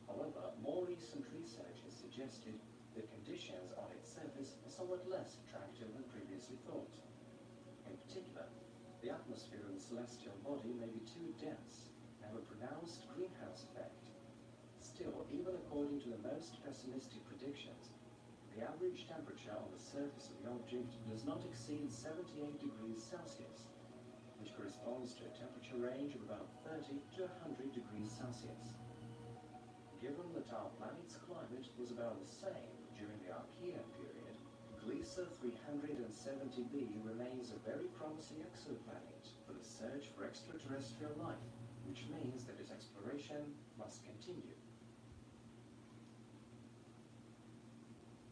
However, more recent research has suggested that conditions on its surface are somewhat less attractive than previously thought. In particular, the atmosphere of the celestial body may be too dense and have a pronounced greenhouse effect. Still, even according to the most pessimistic predictions, the average temperature on the surface of the object does not exceed 78 degrees Celsius, which corresponds to a temperature range of about 30 to 100 degrees Celsius. Given that our planet's climate was about the same during the Archean period, Gliese 370b remains a very promising exoplanet for the search for extraterrestrial life, which means that its exploration must continue.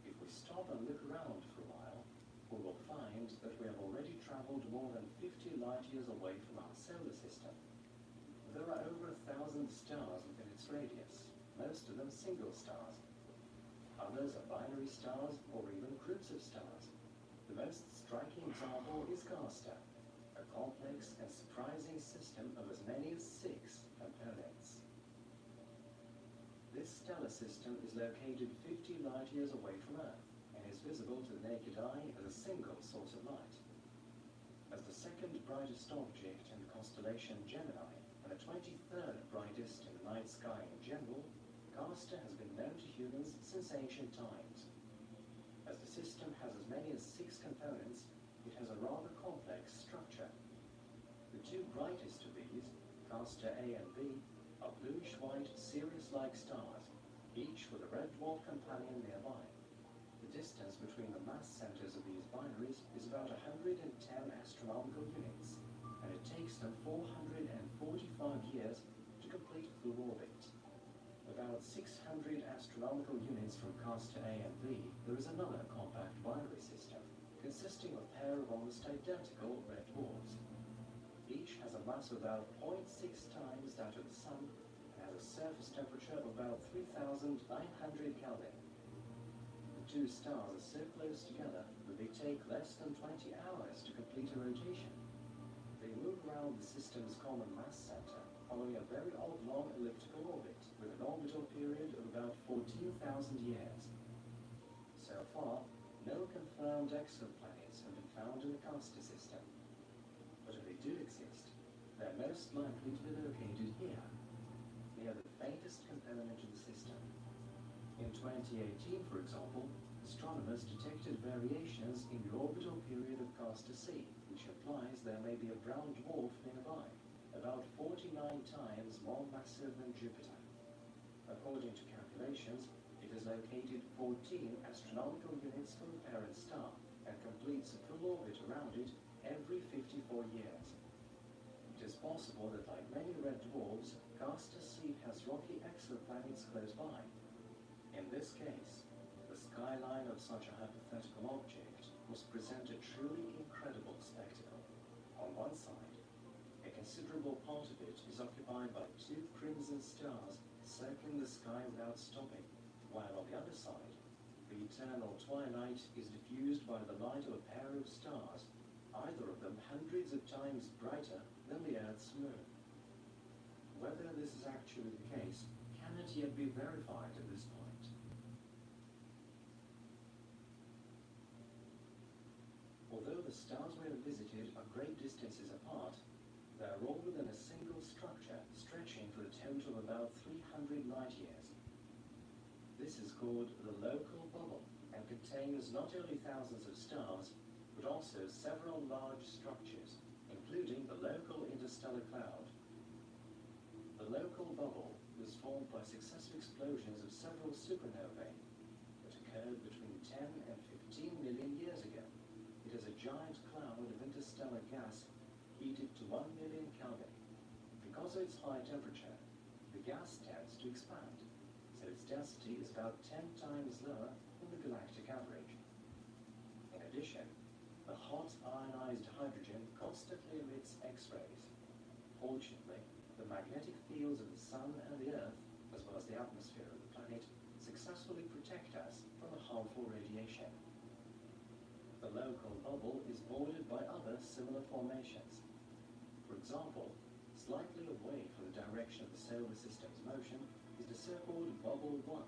If we stop and look around for a while, we will find that we have already traveled more than 50 light-years away from our solar system. There are over 1,000 stars within its radius, most of them single stars. Others are binary stars or even groups of stars. The most striking example is Castor, a complex and surprising system of as many as 6 components. This stellar system is located 50 light-years away from Earth and is visible to the naked eye as a single source of light. As the second brightest object in the constellation Gemini and the 23rd brightest in the night sky in general, Castor has been known to humans since ancient times. As the system has as many as 6 components, it has a rather complex structure. The two brightest of these, Castor A and B, are bluish-white Sirius-like stars, each with a red dwarf companion nearby. The distance between the mass centers of these binaries is about 110 astronomical units, and it takes them 445 years to complete a full orbit. About 600 astronomical units from Castor A and B, there is another compact binary system, consisting of a pair of almost identical red dwarfs. Each has a mass of about 0.6 times that of the Sun and has a surface temperature of about 3,900 Kelvin. The two stars are so close together that they take less than 20 hours to complete a rotation. They move around the system's common mass center, following a very oblong elliptical orbit with an orbital period of about 14,000 years. So far, no confirmed exoplanets have been found in the Castor system. But if they do exist, they're most likely to be located here, near the faintest component of the system. In 2018, for example, astronomers detected variations in the orbital period of Castor C, which implies there may be a brown dwarf nearby, a about 49 times more massive than Jupiter. According to calculations, it is located 14 astronomical units from the parent star and completes a full orbit around it every 54 years. It is possible that, like many red dwarfs, Castor-C has rocky exoplanets close by. In this case, the skyline of such a hypothetical object must present a truly incredible spectacle. On one side, a considerable part of it is occupied by two crimson stars circling the sky without stopping, while on the other side, the eternal twilight is diffused by the light of a pair of stars, either of them hundreds of times brighter than the Earth's moon. Whether this is actually the case cannot yet be verified at this point. Although the stars we have visited are great distances apart, they are all within a single structure stretching for a total of about 300 light years. This is called the local bubble and contains not only thousands of stars, but also several large structures, including the local interstellar cloud. The local bubble was formed by successive explosions of several supernovae that occurred between 10 and 15 million years ago. It is a giant cloud of interstellar gas heated to 1 million Kelvin. Because of its high temperature, the gas tends to expand, so its density is about 10 times lower than the galactic average. In addition, the hot ionized hydrogen constantly emits X-rays. Fortunately, the magnetic fields of the Sun and the Earth, as well as the atmosphere of the planet, successfully protect us from the harmful radiation. The local bubble is bordered by other similar formations. For example, slightly away from the direction of the solar system's motion is the so-called Bubble 1,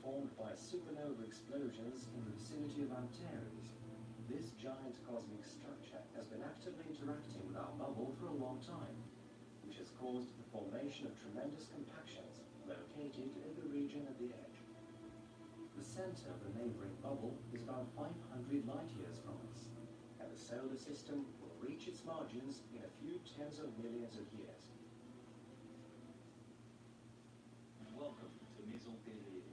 formed by supernova explosions in the vicinity of Antares. This giant cosmic structure has been actively interacting with our bubble for a long time, which has caused the formation of tremendous compactions located in the region at the edge. The center of the neighboring bubble is about 500 light years from us, and the solar system will reach its margins in a few tens of millions of years. Welcome to Maison Perrier.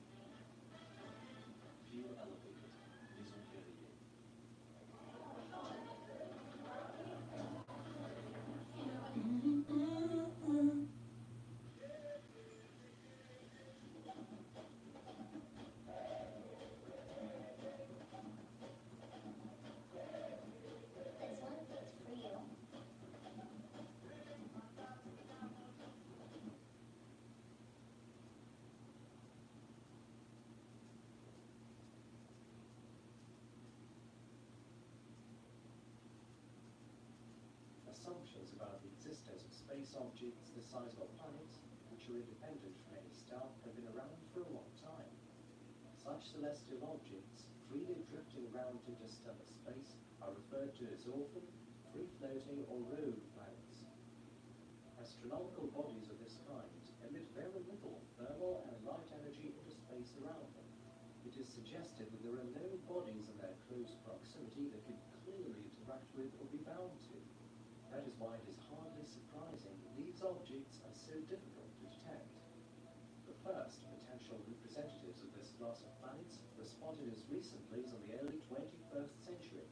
Feel elevated. Maison Perrier. There's one of those for you. Assumptions about the existence of space objects the size of planets, which are independent from any star, have been around for a long time. Such celestial objects, freely drifting around interstellar space, are referred to as orphan, free-floating, or rogue planets. Astronomical bodies of this kind emit very little thermal and light energy into space around them. It is suggested that there are no bodies in their close proximity that could clearly interact with or be bound to. That is why it is hardly surprising that these objects are so difficult to detect. The first potential representatives of this class of planets were spotted as recently as in the early 21st century.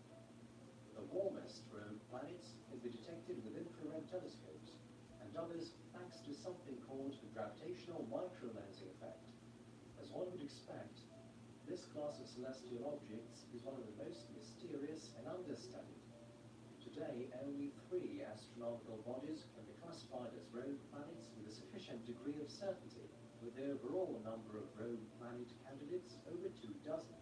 The warmest rogue planets can be detected with infrared telescopes, and others thanks to something called the gravitational microlensing effect. As one would expect, this class of celestial objects is one of the most mysterious and understudied. Today, only 3 astronomical bodies can be classified as rogue planets with a sufficient degree of certainty, with the overall number of rogue planet candidates over 2 dozen.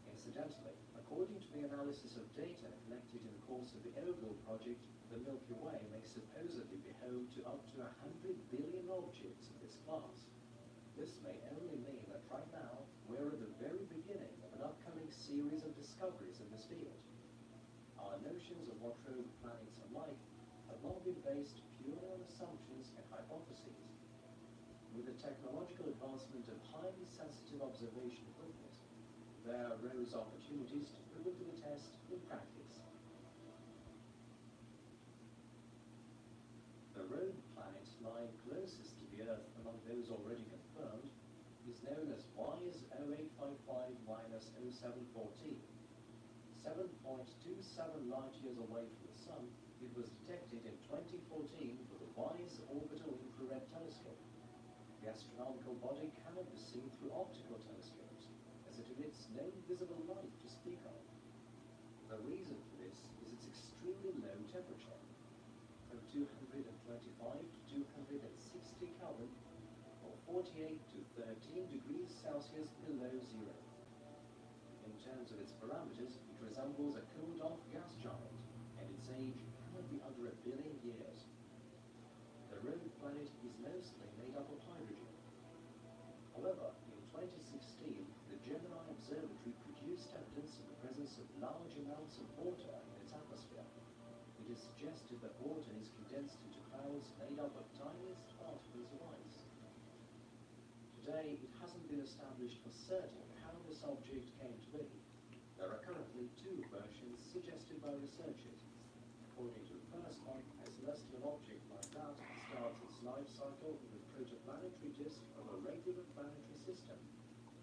Incidentally, according to the analysis of data collected in the course of the Ogle project, the Milky Way may supposedly be home to up to 100 billion objects of this class. This may only mean that right now, we're at the very beginning of an upcoming series of discoveries in this field. Our notions of what rogue planets are like have long been based purely on assumptions and hypotheses. With the technological advancement of highly sensitive observation equipment, there arose opportunities to put them to the test in practice. known as WISE 0855-0714. 7.27 light-years away from the Sun, it was detected in 2014 with the WISE Orbital Infrared Telescope. The astronomical body cannot be seen through optical telescopes, as it emits no visible light to speak of. The reason for this is its extremely low temperature, from 225 to 260 Kelvin, or 48 to 13 degrees Celsius below zero. In terms of its parameters, it resembles a cooled-off gas giant, and its age cannot be under 1 billion years. The rogue planet is mostly made up of hydrogen. However, in 2016, the Gemini Observatory produced evidence of the presence of large amounts of water in its atmosphere. It is suggested that water is condensed into clouds made up of tiniest particles of ice. Today, it hasn't been established for certain how this object came to be. There are currently two versions suggested by researchers. According to the first one, a celestial object like that starts its life cycle with a protoplanetary disk of a regular planetary system.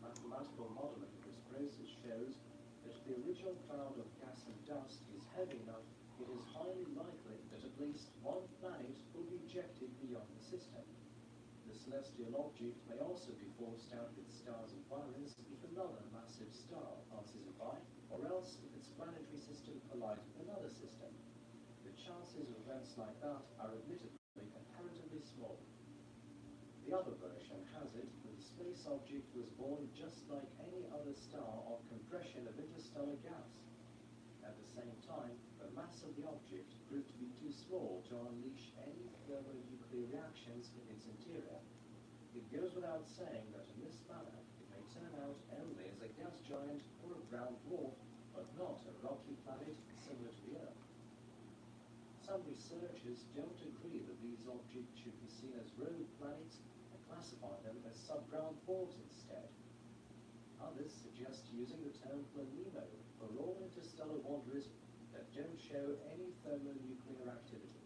Mathematical modeling of this process shows that if the original cloud of gas and dust is heavy enough, it is highly likely that at least one planet will be ejected beyond the system. The celestial object may also be forced out of its star's environs if another massive star passes it by, or else if its planetary system collides with another system. The chances of events like that are admittedly comparatively small. The other version has it that the space object was born just like any other star of compression of interstellar gas. At the same time, the mass of the object proved to be too small to unleash any thermonuclear reactions in its interior. It goes without saying that in this manner, it may turn out only as a gas giant or a brown dwarf, but not a rocky planet similar to the Earth. Some researchers don't agree that these objects should be seen as rogue planets and classify them as sub-brown dwarfs instead. Others suggest using the term planemo for all interstellar wanderers that don't show any thermonuclear activity.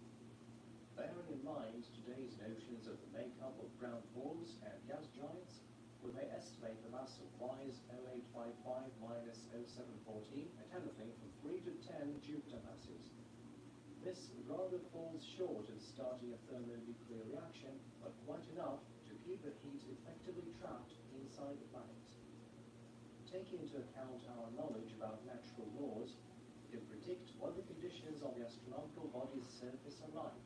Bearing in mind today's notions of the makeup of brown dwarfs and gas giants, we may estimate the mass of WISE 0855-0714 at anything from 3 to 10 Jupiter masses. This rather falls short of starting a thermonuclear reaction, but quite enough to keep the heat effectively trapped inside the planet. Taking into account our knowledge about natural laws, we can predict weather conditions on the astronomical body's surface are like.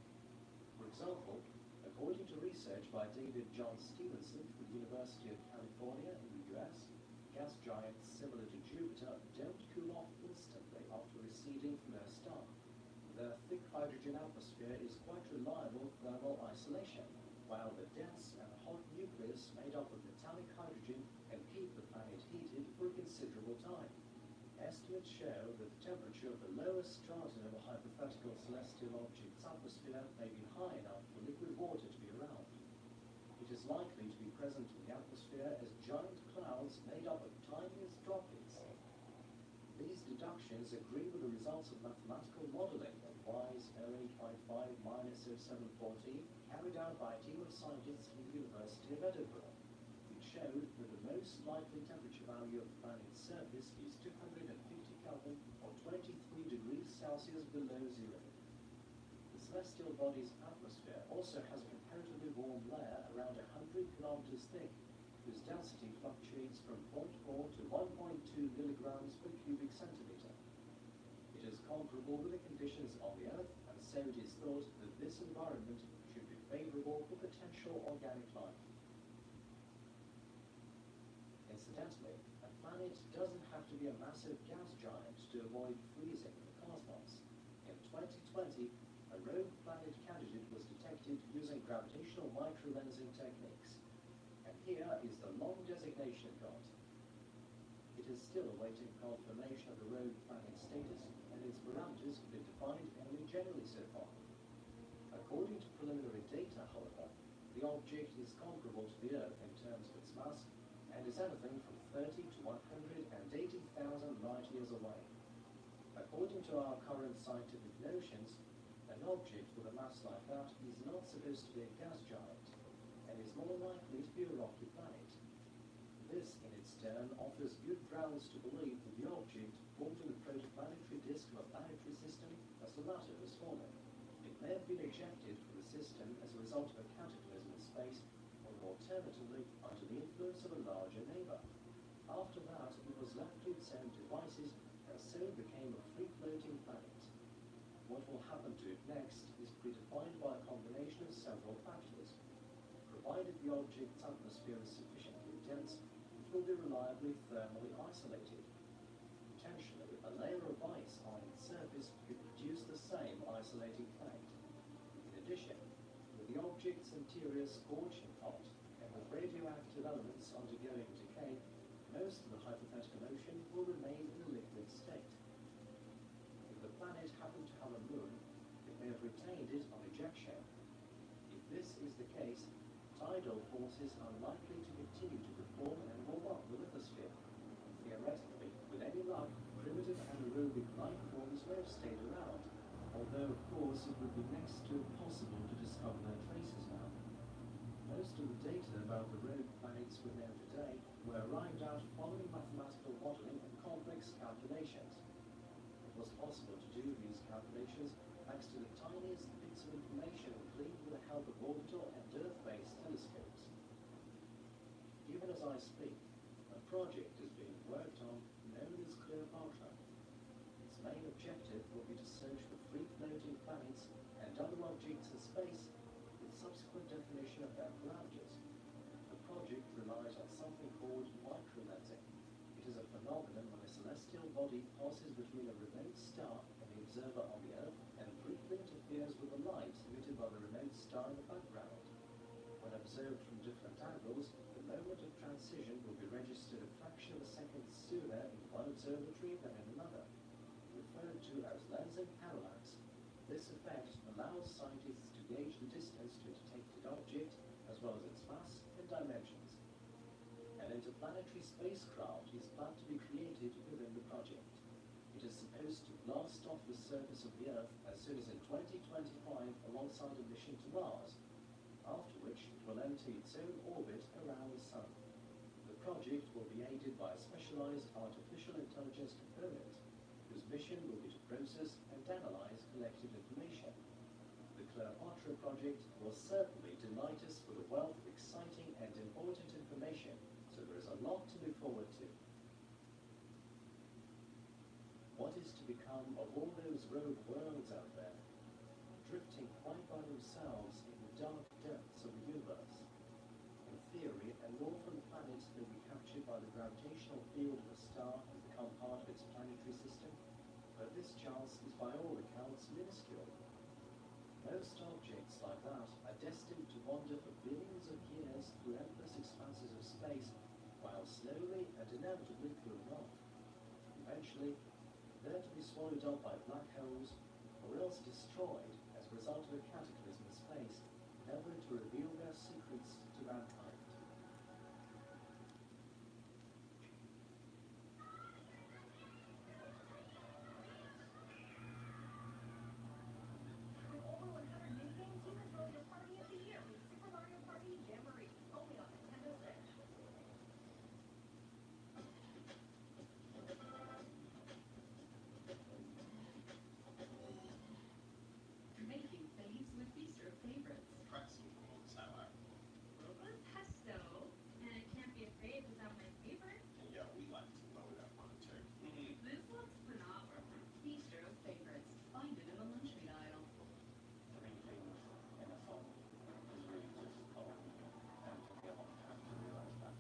For example, according to research by David John Stevenson from the University of California in the US, gas giants similar to Jupiter don't cool off instantly after receding from their star. Their thick hydrogen atmosphere is quite reliable thermal isolation, while the dense and hot nucleus made up of metallic hydrogen can keep the planet heated for a considerable time. Estimates show that the temperature of the lowest stratum of a hypothetical celestial object's atmosphere may be high enough for liquid water to be around. It is likely to be present in the atmosphere as giant clouds made up of tiniest droplets. These deductions agree with the results of mathematical modeling of WISE 0855-0714 carried out by a team of scientists from the University of Edinburgh. It showed that the most likely temperature value of the planet's surface is 250 Kelvin or 23 degrees Celsius below zero. The celestial body's atmosphere also has a comparatively warm layer around 100 kilometers thick, whose density fluctuates from 0.4 to 1.2 milligrams per cubic centimeter. It is comparable with the conditions on the Earth, and so it is thought that this environment should be favorable for potential organic life. Incidentally, a planet doesn't have to be a massive gas giant to avoid freezing in the cosmos. In 2020, a rogue planet candidate was detected using gravitational microlensing techniques. And here is the long designation it got. It is still awaiting confirmation of the rogue planet status, and its parameters have been defined only generally so far. According to preliminary data, however, the object is comparable to the Earth in terms of its mass, and is anything from 30 to 180,000 light-years away. According to our current scientific notions, an object with a mass like that is not supposed to be a gas giant, and is more likely to be a rocky planet. turn offers good grounds to believe that the object formed in the protoplanetary disk of a planetary system as the latter was forming. It may have been ejected from the system as a result of a cataclysm in space, or alternatively under the influence of a larger neighbor. After that, it was left to its own devices and soon became a free-floating planet. What will happen to it next is predefined by a combination of several factors. Provided the object's atmosphere is sufficiently dense, it will be reliably thermally isolated. Potentially, a layer of ice on its surface could produce the same isolating effect. In addition, with the object's interior scorching hot and with radioactive elements undergoing decay, most of the hypothetical ocean will remain in a liquid state. If the planet happened to have a moon, it may have retained it on ejection. If this is the case, tidal forces are likely to continue to perform and warm up the lithosphere. Theoretically, with any luck, primitive anaerobic life forms may have stayed around, although of course it would be next to impossible to discover their traces now. Most of the data about the rogue planets we know today were arrived out following mathematical modeling and complex calculations. It was possible to do these calculations thanks to the tiniest bits of information gleaned with the help of orbital and Earth-based telescopes. Even as I speak, a project is being worked on known as Cleopatra. Its main objective will be to search for free-floating planets and other objects in space with subsequent definition of their parameters. The project relies on something called microlensing. It is a phenomenon when a celestial body passes between a remote star and the observer on the Earth and briefly interferes with the light emitted by the remote star in the background. When observed from different angles, the moment of transition will be registered a fraction of a second sooner in one observatory than in another, referred to as lensing parallax. This effect allows scientists to gauge the distance to a detected object, as well as its mass and dimensions. An interplanetary spacecraft is planned to be created within the project. It is supposed to blast off the surface of the Earth as soon as in 2025 alongside a mission to Mars, after which it will enter its own orbit around the Sun. The project will be aided by a specialized artificial intelligence component, whose mission will be to process and analyze collected information. The Cleopatra project will certainly delight us with a wealth of exciting and important information, so there is a lot to look forward to. What is to become of all those rogue worlds out there, drifting quite by themselves in the dark depths of the universe? In theory, an orphan planet may be captured by the gravitational field of a star and become part of its planetary system, but this chance is by all accounts minuscule. Most objects like that are destined to wander for billions of years through endless expanses of space, while slowly and inevitably cooling off. Eventually, they're to be swallowed up by black holes, or else destroyed as a result of a cataclysm in space, never to reveal their secrets to mankind. With over 100 new games, you can throw your party of the year with Super Mario Party Jamboree, only on Nintendo Switch. Making faves with Bistro favorites. Pretzel rolls, how I Roll pesto, and it can't be a fave without my favorite. yeah, we like to load up on turkey. This looks phenomenal. Bistro favorites. Find it in the lunch meat aisle. Three things in a song is really just common, and took me a long time to realize that.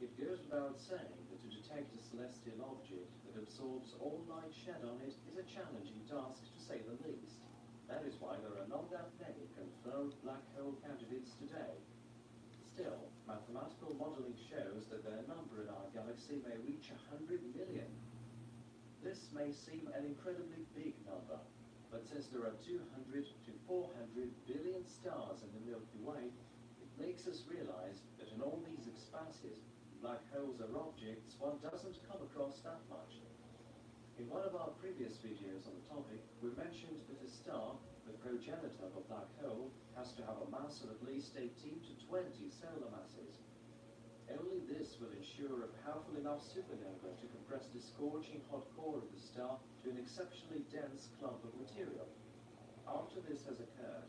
It goes without saying that to detect a celestial object that absorbs all light shed on it is a challenging task, to say the least. That is why there are not that many confirmed black hole candidates today. Still, mathematical modeling shows that their number in our galaxy may reach 100 million. This may seem an incredibly big number, but since there are 200 to 400 billion stars in the Milky Way, it makes us realize that in all these expanses, black holes are objects one doesn't come across that much. In one of our previous videos on the topic, we mentioned that a star, The progenitor of a black hole has to have a mass of at least 18 to 20 solar masses. Only this will ensure a powerful enough supernova to compress the scorching hot core of the star to an exceptionally dense clump of material. After this has occurred,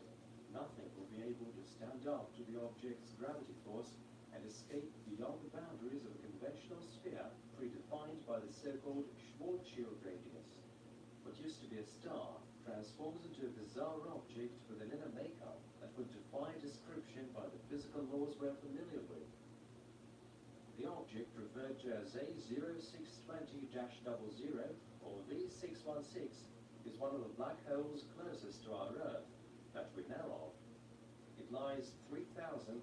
nothing will be able to stand up to the object's gravity force and escape beyond the boundaries of a conventional sphere predefined by the so-called Schwarzschild radius. What used to be a star transforms into a bizarre object with an inner makeup that would defy description by the physical laws we're familiar with. The object referred to as A0620-00 or V616 is one of the black holes closest to our Earth that we know of. It lies 3,300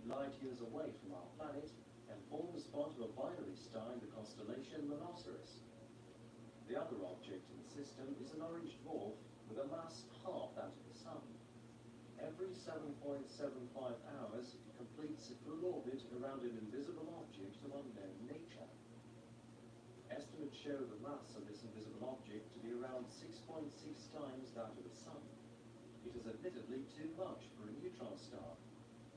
light years away from our planet and forms part of a binary star in the constellation Monoceros. The other object in the system is an orange dwarf with a mass half that of the Sun. Every 7.75 hours, it completes a full orbit around an invisible object of unknown nature. Estimates show the mass of this invisible object to be around 6.6 times that of the Sun. It is admittedly too much for a neutron star.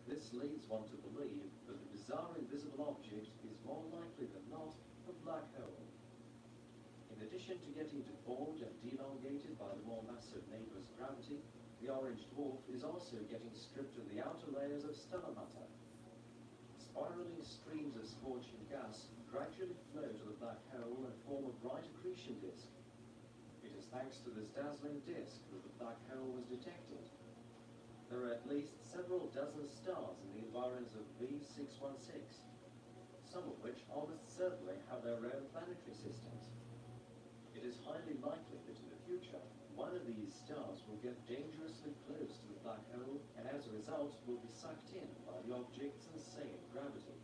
This leads one to believe that the bizarre invisible object is more likely than not a black hole. In addition to getting deformed and elongated by the more massive neighbor's gravity, the orange dwarf is also getting stripped of the outer layers of stellar matter. Spiraling streams of scorching gas gradually flow to the black hole and form a bright accretion disk. It is thanks to this dazzling disk that the black hole was detected. There are at least several dozen stars in the environs of V616, some of which almost certainly have their own planetary systems. It is highly likely that in the future, one of these stars will get dangerously close to the black hole and as a result will be sucked in by the object's insane gravity.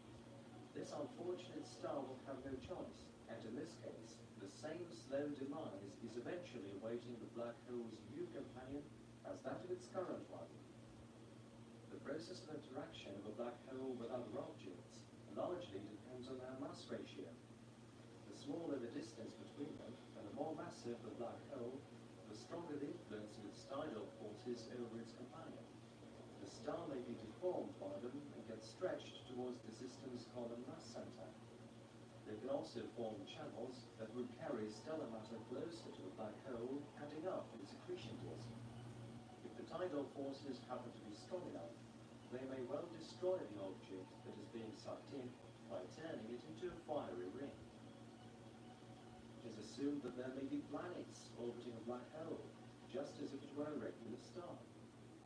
This unfortunate star will have no choice, and in this case, the same slow demise is eventually awaiting the black hole's new companion as that of its current one. The process of interaction of a black hole with other objects largely depends on their mass ratio. The smaller the distance between them, and the more massive the black hole, the stronger the influence of its tidal forces over its companion. The star may be deformed by them and get stretched towards the system's common mass center. They can also form channels that would carry stellar matter closer to the black hole, adding up its accretion disk. If the tidal forces happen to be strong enough, they may well destroy the object that is being sucked in by turning it into a fiery ring. It is assumed that there may be planets orbiting a black hole, just as if it were a regular star.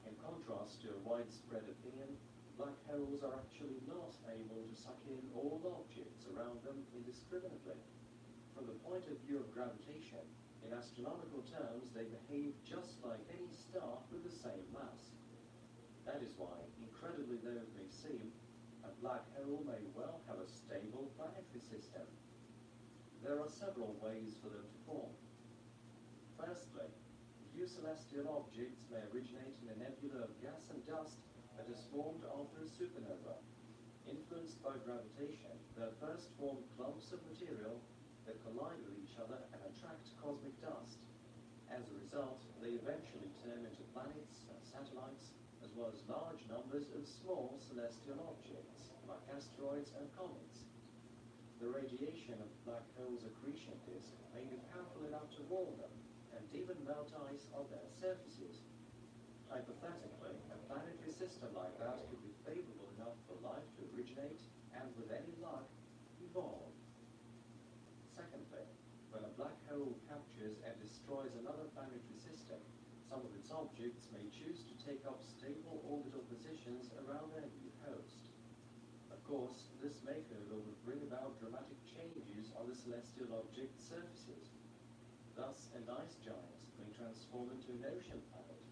In contrast to a widespread opinion, black holes are actually not able to suck in all objects around them indiscriminately. From the point of view of gravitation, in astronomical terms, they behave just like any star with the same mass. That is why, incredibly though it may seem, a black hole may well have a stable planetary system. There are several ways for them to form. Firstly, few celestial objects may originate in a nebula of gas and dust that is formed after a supernova. Influenced by gravitation, they'll first form clumps of material that collide with each other and attract cosmic dust. As a result, they eventually turn into planets and satellites, as well as large numbers of small celestial objects, like asteroids and comets. The radiation of the black hole's accretion disk may be powerful enough to warm them, and even melt ice on their surfaces. Hypothetically, a planetary system like that could be favorable enough for life to originate, and with any luck, evolve. Secondly, when a black hole captures and destroys another planetary system, some of its objects may choose to take up stable orbital positions around their new host. Of course, this makeover would bring about dramatic changes on the celestial object's surfaces. Thus, an ice giant may transform into an ocean planet,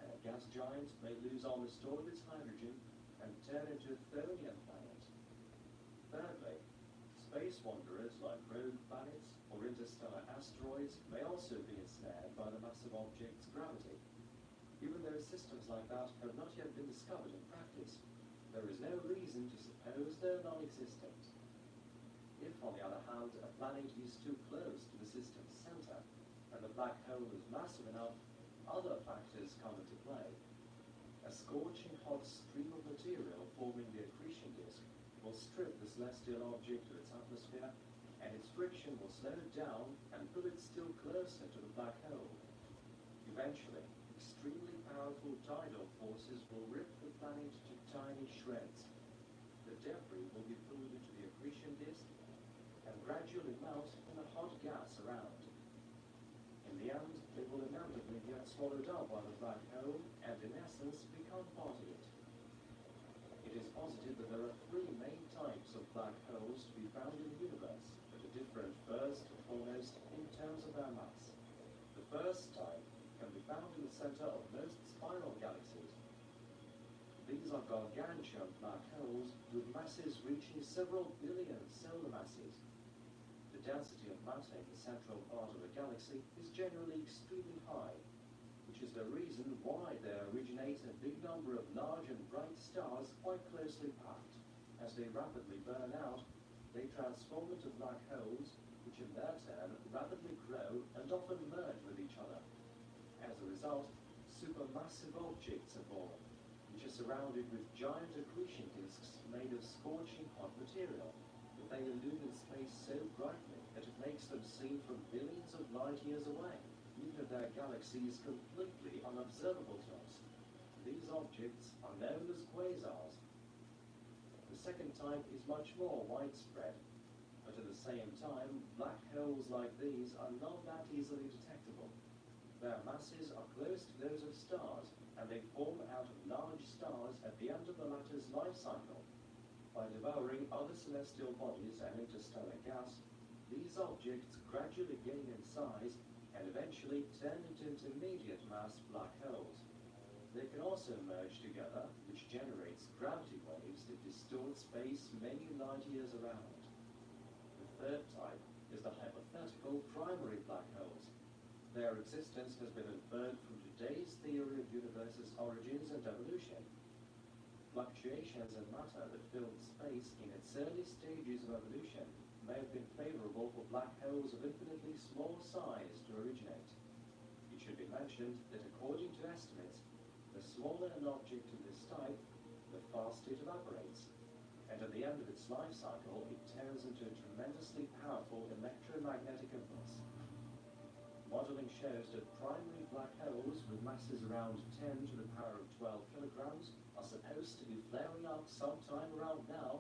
and a gas giant may lose almost all of its hydrogen and turn into a Thonian planet. Thirdly, space wanderers like rogue planets or interstellar asteroids may also be ensnared by the massive object's gravity. Even though systems like that have not yet been discovered in practice, there is no reason to suppose they're non-existent. If, on the other hand, a planet is too close to the system's center, and the black hole is massive enough, other factors scorching hot stream of material forming the accretion disk will strip the celestial object of its atmosphere, and its friction will slow it down and pull it still closer to the black hole. Eventually, extremely powerful tidal forces will rip the planet to tiny shreds. The debris will be pulled into the accretion disk and gradually melt in the hot gas around. In the end, it will inevitably get swallowed up by the black hole and in essence become part of it. It is posited that there are three main types of black holes to be found in the universe, that are different first and foremost in terms of their mass. The first type can be found in the center of most spiral galaxies. These are gargantuan black holes with masses reaching several billion solar masses. The density of matter in the central part of a galaxy is generally extremely high, which is the reason why there originate a big number of large and bright stars quite closely packed. As they rapidly burn out, they transform into black holes, which in their turn rapidly grow and often merge with each other. As a result, supermassive objects are born, which are surrounded with giant accretion disks made of scorching hot material. They illumine space so brightly that it makes them seem from billions of light years away, even if their galaxy is completely unobservable to us. These objects are known as quasars. The second type is much more widespread, but at the same time, black holes like these are not that easily detectable. Their masses are close to those of stars, and they form out of large stars at the end of the latter's life cycle. By devouring other celestial bodies and interstellar gas, these objects gradually gain in size and eventually turn into intermediate mass black holes. They can also merge together, which generates gravity waves that distort space many light years around. The third type is the hypothetical primary black holes. Their existence has been inferred from today's theory of universe's origins and evolution. Fluctuations in matter that filled space in its early stages of evolution may have been favorable for black holes of infinitely small size to originate. It should be mentioned that according to estimates, the smaller an object of this type, the faster it evaporates, and at the end of its life cycle, it turns into a tremendously powerful electromagnetic impulse. Modeling shows that primary black holes with masses around 10 to the power of 12 kilograms are supposed to be flaring up sometime around now,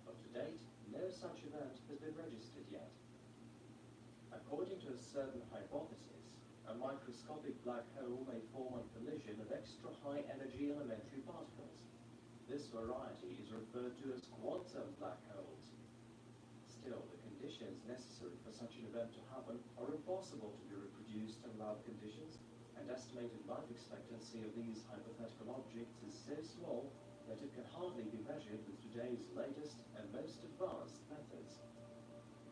but to date, no such event has been registered yet. According to a certain hypothesis, a microscopic black hole may form on collision of extra high energy elementary particles. This variety is referred to as quantum black holes. Still, the conditions necessary for such an event to happen are impossible to be reproduced in lab conditions, and estimated life expectancy of these hypothetical objects is so small that it can hardly be measured with today's latest and most advanced methods.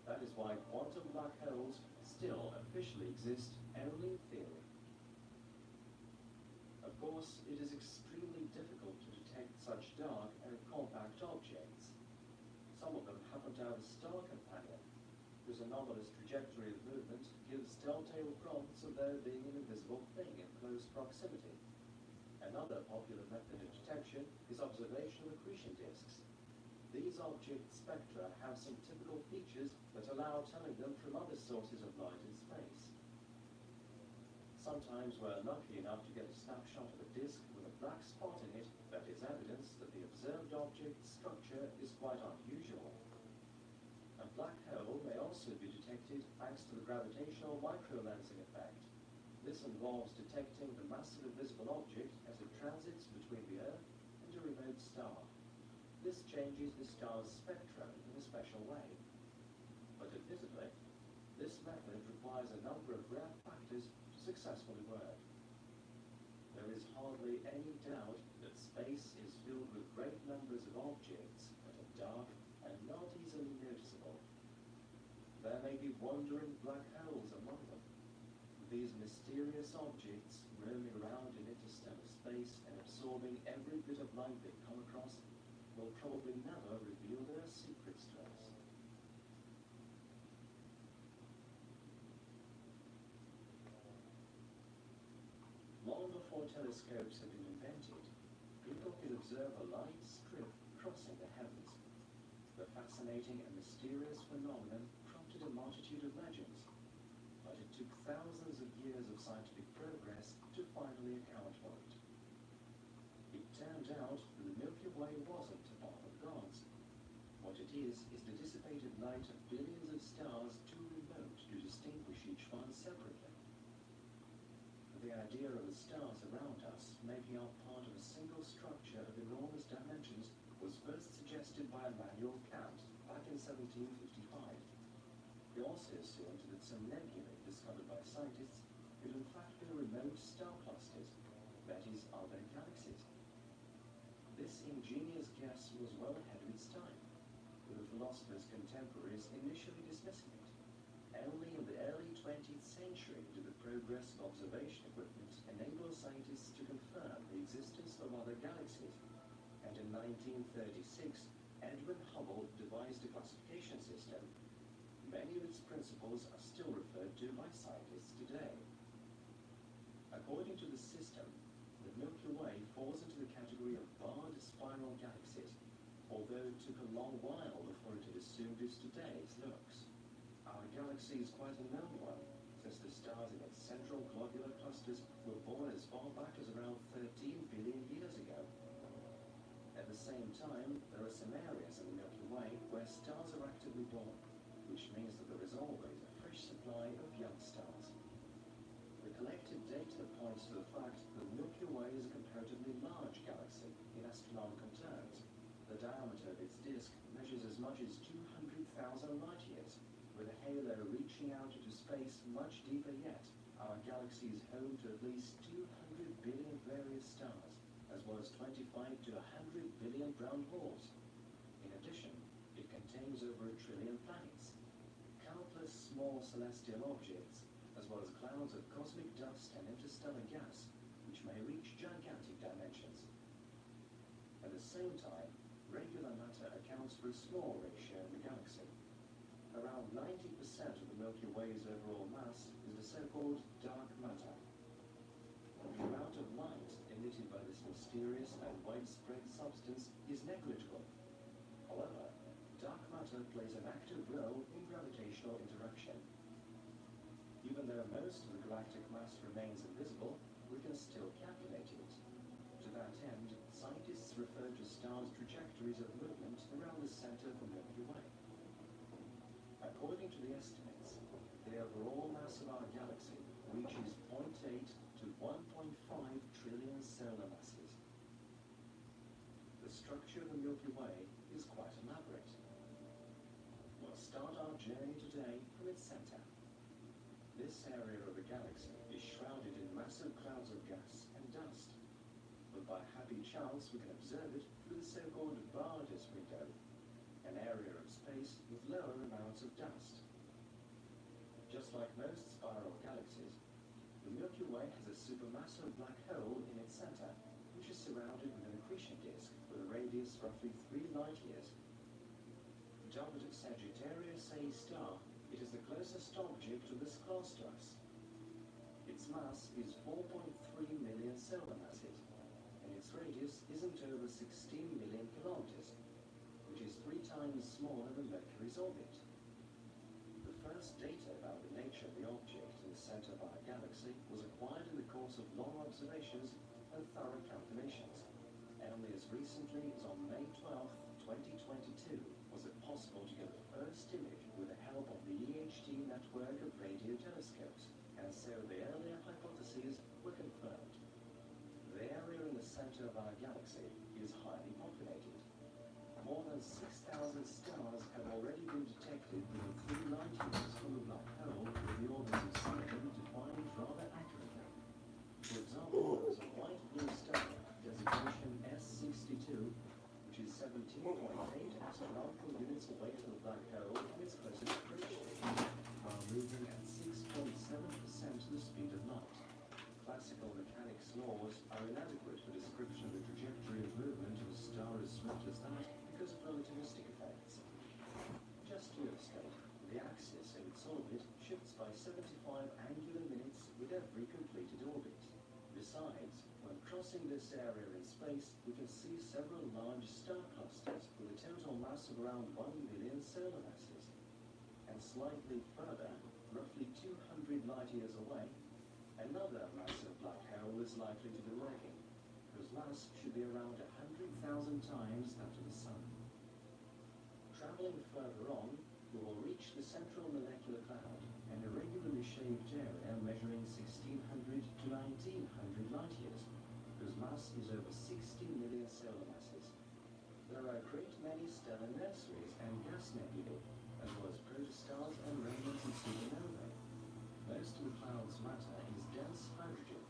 That is why quantum black holes still officially exist only in theory. Of course, it is extremely difficult to detect such dark and compact objects. Some of them happen to have a star companion, whose anomalous trajectory of movement gives telltale prompts of there being an invisible thing in close proximity. Another popular method of detection is observational accretion disks. These object spectra have some typical features that allow telling them from other sources of light in space. Sometimes we're lucky enough to get a snapshot of a disk with a black spot in it that is evidence that the observed object's structure is quite unusual. A black hole may also be detected thanks to the gravitational microlensing effect. This involves detecting the massive invisible object as it transits between the Earth and a remote star. This changes the star's spectrum in a special way. But admittedly, this method requires a number of rare factors to successfully work. There is hardly any doubt that space is filled with great numbers of objects that are dark and not easily noticeable. There may be wandering black holes among them. These mysterious objects roaming around in interstellar space and absorbing every bit of light they come across will probably never reveal their secrets to us. Long before telescopes had been invented, people could observe a light strip crossing the heavens. The fascinating and mysterious phenomenon prompted a multitude of legends, but it took thousands of years of scientific progress to finally account for it. It turned out that the Milky Way wasn't a part of God's. What it is the dissipated light of billions of stars too remote to distinguish each one separately. The idea of the stars around us making up part of a single structure of enormous dimensions was first suggested by Immanuel Kant back in 1755. He also assumed that some nebulae discovered by scientists could in fact be remote star clusters, that is, other galaxies. This ingenious guess was well ahead of its time, with the philosopher's contemporaries initially dismissing it. Only in the early 20th century did the progress of observation equipment enable scientists to confirm the existence of other galaxies, and in 1936, Edwin Hubble devised a classification system. Many of its principles are still referred to by scientists today. According to the system, the Milky Way falls into the category of barred spiral galaxies, although it took a long while before it had assumed its today's looks. Our galaxy is quite a known one, since the stars in its central globular clusters were born as far back as around 13 billion years ago. At the same time, there are some areas in the Milky Way where stars are actively born, which means that there is always a fresh supply of young stars. The collected data points to the fact that the Milky Way is a comparatively large galaxy in astronomical terms. The diameter of its disk measures as much as 200,000 light-years, with a halo reaching out into space much deeper yet. Our galaxy is home to at least 200 billion various stars, as well as 25 to 100 billion brown holes. In addition, it contains over 1 trillion planets, countless small celestial objects, as well as clouds of cosmic dust and interstellar gas, which may reach gigantic dimensions. At the same time, regular matter accounts for a small ratio in the galaxy. Around 90% of the Milky Way's overall mass is the so-called dark matter. The amount of light emitted by this mysterious and widespread substance is negligible. However, dark matter plays an active role in gravitational interaction. Even though most of the galactic mass remains invisible, we can still calculate it. To that end, scientists refer to stars' trajectories of movement around the center of the Milky Way. According to the estimates, the overall mass of our galaxy reaches 0.8 to 1.5 trillion solar masses. The structure of the Milky Way is quite elaborate. We'll start our journey today from its center. This area of the galaxy is shrouded in massive clouds of gas and dust, but by happy chance we can observe it through the so-called Bardas window, an area of space with lower amounts of dust. Just like most spiral galaxies, the Milky Way has a supermassive black hole in its center, which is surrounded with an accretion disk with a radius roughly 3 light-years. Dubbed Sagittarius A star, it is the closest object of this class to us. Its mass is 4.3 million solar masses, and its radius isn't over 16 million kilometers, which is 3 times smaller than Mercury's orbit. The first data about the nature of the object in the center of our galaxy was acquired in the course of long observations and thorough calculations. Only as recently as on May 12, 2022, was it possible to get the first image with the help of the EHT network of radio telescopes, and so the earlier hypotheses were confirmed. The area in the center of our galaxy is highly populated. More than 6,000 stars have already been detected within 3 light-years from the black hole, with the orbits of some of them defined rather accurately. For example, there is a white blue star, designation S62, which is 17.8 astronomical units away from the black hole in its closest approach station, while moving at 6.7% the speed of light. Classical mechanics laws are inadequate for description of the trajectory of movement of a star as swift as that because of relativistic effects. Just to illustrate, the axis of its orbit shifts by 75 angular minutes with every completed orbit. Besides, When crossing this area in space, we can see several large star clusters with a total mass of around 1 million solar masses. And slightly further, roughly 200 light years away, another massive black hole is likely to be lurking, whose mass should be around 100,000 times that of the Sun. Traveling further on, we will reach the central molecular cloud, an irregularly shaped area measuring 1600 to 1900 light years, whose mass is over 60 million solar masses. There are a great many stellar nurseries and gas nebulae, as well as protostars and remnants of supernovae. Most of the cloud's matter is dense hydrogen,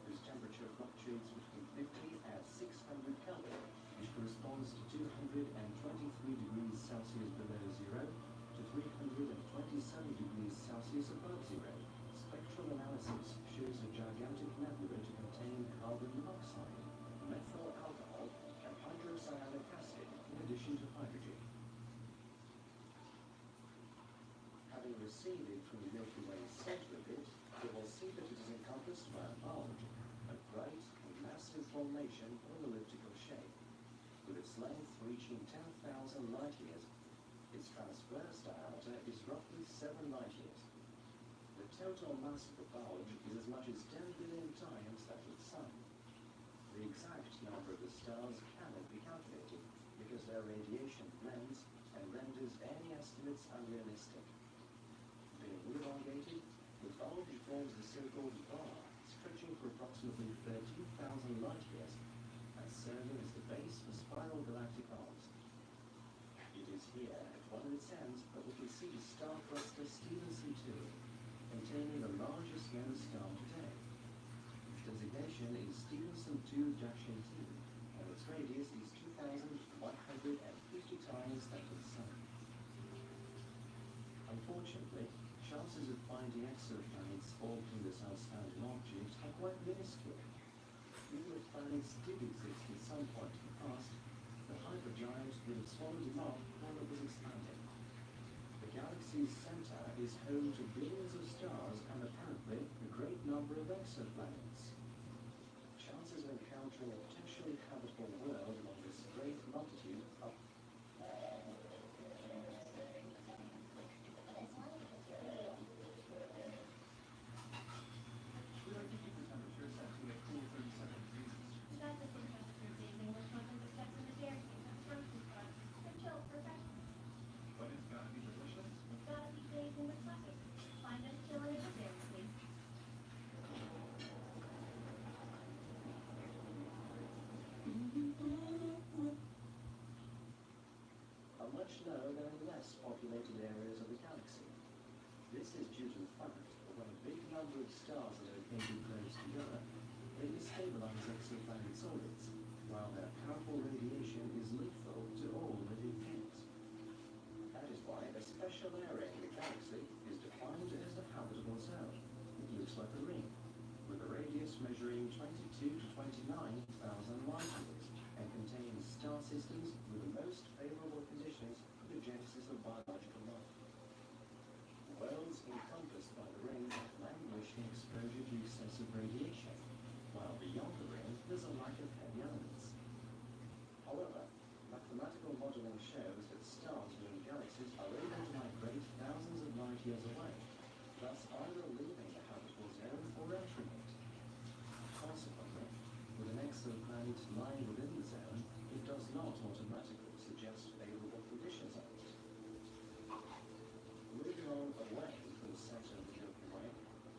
whose temperature fluctuates between 50 and 600 Kelvin, which corresponds to 223 degrees Celsius below zero to 327 degrees Celsius above zero. Spectral analysis shows a gigantic nebula to contain carbon monoxide, methyl alcohol, and hydrocyanic acid, in addition to hydrogen. Having receded from the Milky Way's center a bit, we will see that it is encompassed by a bulge, a bright and massive formation of an elliptical shape. With its length reaching 10,000 light years, its transverse diameter is roughly 7 light years. The total mass of the bulge is as much as 10 billion times that of the Sun. The exact number of the stars cannot be calculated because their radiation blends and renders any estimates unrealistic. Being elongated, the bulge forms a so-called bar stretching for approximately 13,000 light years and serving as the base for spiral galactic arms. It is here, at one of its ends, that we can see the star cluster Stephenson 2, containing the largest known star today. Its designation is Stephenson 2-18, and its radius is 2,150 times that of the Sun. Unfortunately, chances of finding exoplanets orbiting this outstanding object are quite minuscule. Even if planets did exist at some point in the past, the hypergiant would have swallowed him up while it was expanding. The galaxy's center is home to billions of stars and apparently a great number of exoplanets. Chances of encountering a potentially habitable world among this great multitude are We like to keep the temperature set to a cool 37 degrees. That's the same temperature days English muffins except in the dairy kingdom. Roasted bugs. They're chilled perfection. But it's gotta be delicious. It's gotta be days English muffins. Find us chilling in the dairy, please. are much lower than in less populated areas of the galaxy. This is due to the fact that when a big number of stars are located close together, they destabilize exoplanet orbits, while their powerful radiation is lethal to all living things. That is why a special area in the galaxy is defined as the habitable zone. It looks like a ring, with a radius measuring 22 to 29,000 light years, and contains star systems with the most favorable conditions for the genesis of biological life. Worlds encompassed by the ring languish in exposure to excessive radiation, while beyond the ring there's a lack of heavy elements. However, mathematical modeling shows that stars within galaxies are able to migrate thousands of light years away, thus either leaving the habitable zone or entering it. Consequently, with an exoplanet lying within the zone, it does not automatically suggest favorable conditions on it. Moving on away from the center of the Milky Way,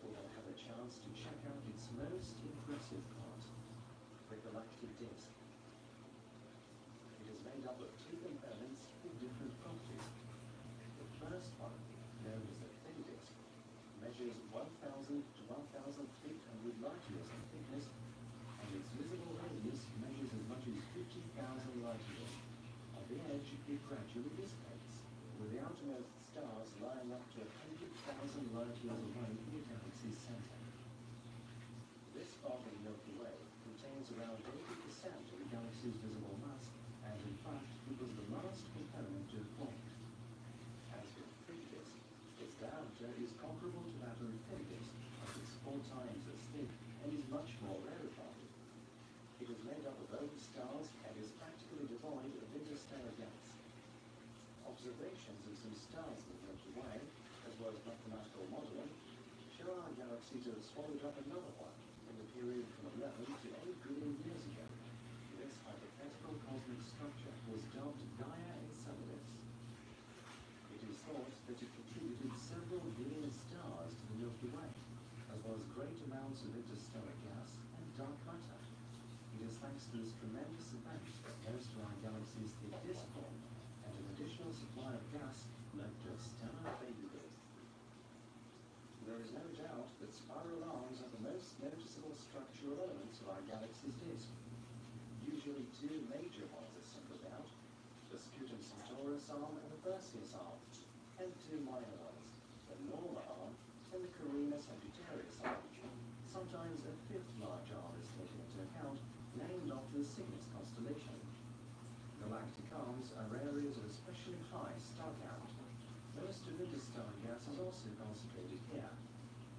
we will have a chance to check out its most impressive part, the galactic disk. It is made up of two components with different properties. The first one, known as the thin disk, measures 1,000 to 1,800 light years in thickness, and its visible radius measures as much as 50,000 light years. On the edge, it gradually dissipates, with the outermost stars lying up to 100,000 light years away from the galaxy's center. This part of the Milky Way contains around 80% of the galaxy's visible mass, and in fact, it was the last component to form. As with thick disk, its diameter is comparable to that of a thin disk, but it's 4 times as thick and is much more rarefied. Observations of some stars in the Milky Way, as well as mathematical modeling, show our galaxy to have swallowed up another one in the period from 11 to 8 billion years ago. This hypothetical cosmic structure was dubbed Gaia Enceladus. It is thought that it contributed several billion stars to the Milky Way, as well as great amounts of interstellar gas and dark matter. It is thanks to this tremendous event that most of our galaxy's thick disk formed, and an additional supply of gas led to a stellar baby growth. There is no doubt that spiral arms are the most noticeable structural elements of our galaxy's disk. Usually two major ones are singled out, the Sputum Centaurus arm and the Perseus arm, and two minor ones, the Norma arm and the Carina Sagittarius arm. Sometimes a fifth large arm is taken into account, named after the Cygnus constellation. Galactic arms are areas of especially high star count. Most of interstellar gas is also concentrated here,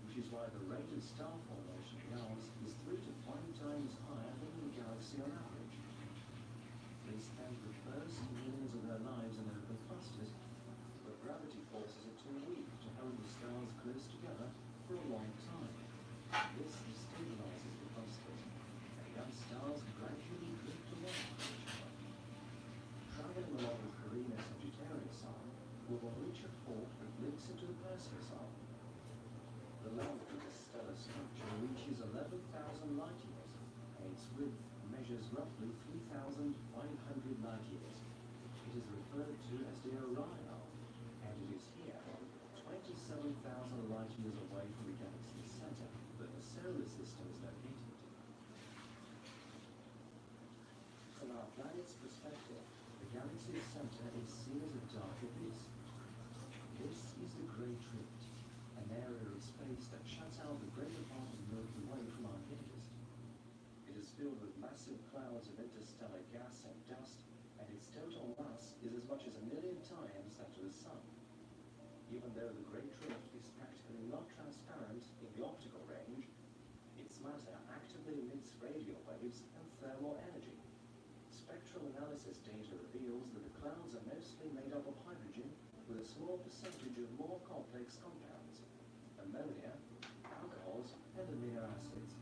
which is why the rate of star formation in arms is 3 to 5 times higher than in the galaxy on average. They spend the first millions of their lives in open clusters, but gravity forces are too weak to hold the stars close together for a long time. This destabilizes the clusters, and young stars gradually drift away from each other. Traveling along the Carina Sagittarius arm, we will reach a fork that links into the Perseus arm. The length of this stellar structure reaches 11,000 light years, and its width measures roughly 3,500 light years. It is referred to as the Orion arm, and it is here, 27,000 light years away from the galaxy's center, that the solar system is located. From our planet's perspective, the galaxy's center is seen as a dark abyss. This is the Great Rift, an area of space that shuts out the greater part of the Milky Way from our gaze. It is filled with massive clouds of interstellar gas and dust, and its total mass is as much as 1 million times that of the Sun. Even though the Great Rift is practically not transparent in the optical range, its matter actively emits radio waves and thermal energy. Spectral analysis data reveals that the clouds are mostly made up of hydrogen with a small percentage of more complex compounds, ammonia, alcohols, and amino acids.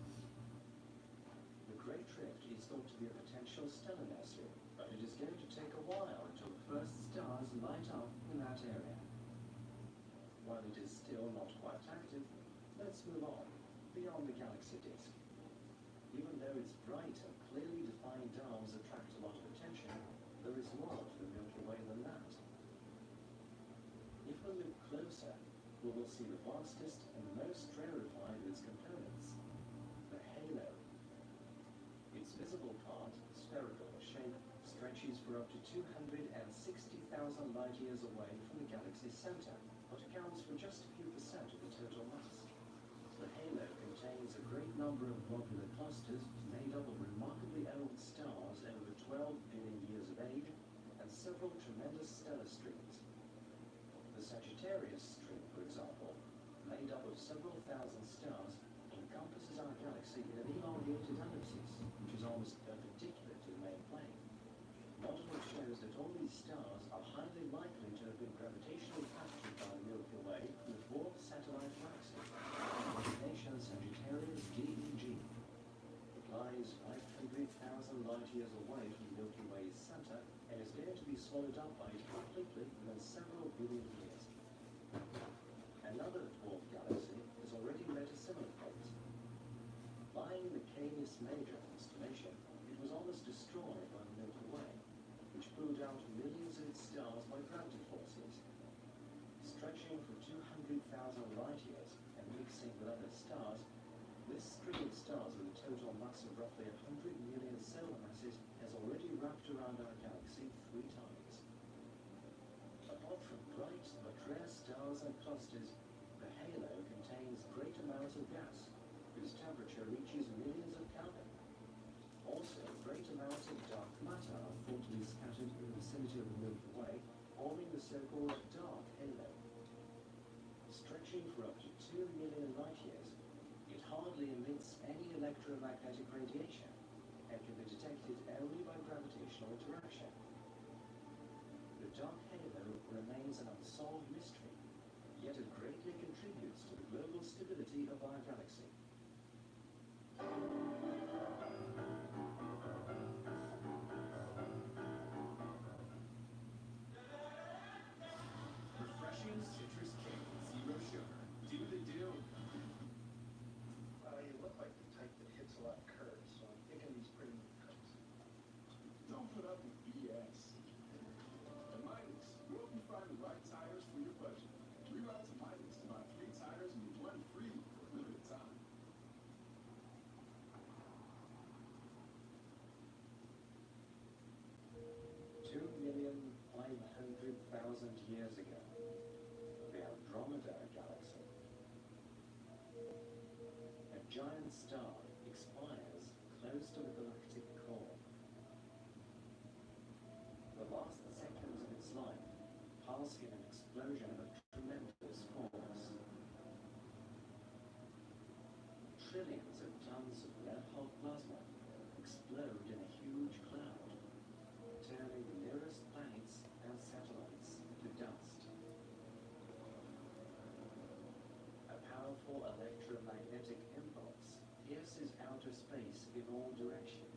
The Great Rift is thought to be a potential stellar nursery, but it is going to take a while until the first stars light up in that area. While it is still not quite active, let's move on, beyond the galaxy disk. Even though its bright and clearly defined arms attract a lot of attention, there is more to the Milky Way than that. If we look closer, we will see the vastest and most rarefied of its components, the halo. Its visible part, spherical in shape, stretches for up to 260,000 light years away from the galaxy's center, but accounts for just a few percent of the total mass. The halo contains a great number of globular clusters made up of remarkably old stars over 12 billion years of age, and several tremendous stellar streams. The Sagittarius stream, for example, made up of several thousand stars, encompasses our galaxy in an elongated ellipsis, which is almost perpendicular to the main plane. Modeling shows that all these stars are highly likely to have been gravitationally captured by the Milky Way from the dwarf satellite galaxy, designation Sagittarius DEG. It lies 500,000 light years away from the Milky Way's center and is going to be swallowed up by it completely within several billion years. Another dwarf galaxy has already met a similar fate. Lying in the Canis Major constellation, it was almost destroyed by the Milky Way, which pulled out millions of its stars by gravity forces. Stretching for 200,000 light years and mixing with other stars, this string of stars with a total mass of roughly 100 million solar masses has already wrapped around our galaxy 3 times. Apart from bright but rare stars and clusters, the halo contains great amounts of gas, whose temperature reaches millions of Kelvin. Also, great amounts of dark matter are thought to be scattered in the vicinity of the Milky Way, forming the so-called dark halo. Stretching for up to 2 million light years, it hardly emits any electromagnetic radiation and can be detected only by gravitational interaction. The dark halo remains an unsolved mystery, yet it greatly contributes to the global stability of our galaxy. Refreshing citrus cake, zero sugar. Do the do. You look like the type that hits a lot of curves, so I'm thinking these pretty new cuts. Don't put up with BS. At Milex, we help you find the right tires for your budget. Reroute to Milex to buy 3 tires and get 1 free for a limited time. 2,500,000 years ago, the Andromeda Galaxy, a giant star, expires close to the galactic core. The last seconds of its life pass in an explosion of tremendous force. Trillions of tons of red-hot plasma explode in a huge cloud, turning the nearest planets and satellites to dust. A powerful electromagnetic impulse pierces outer space in all directions.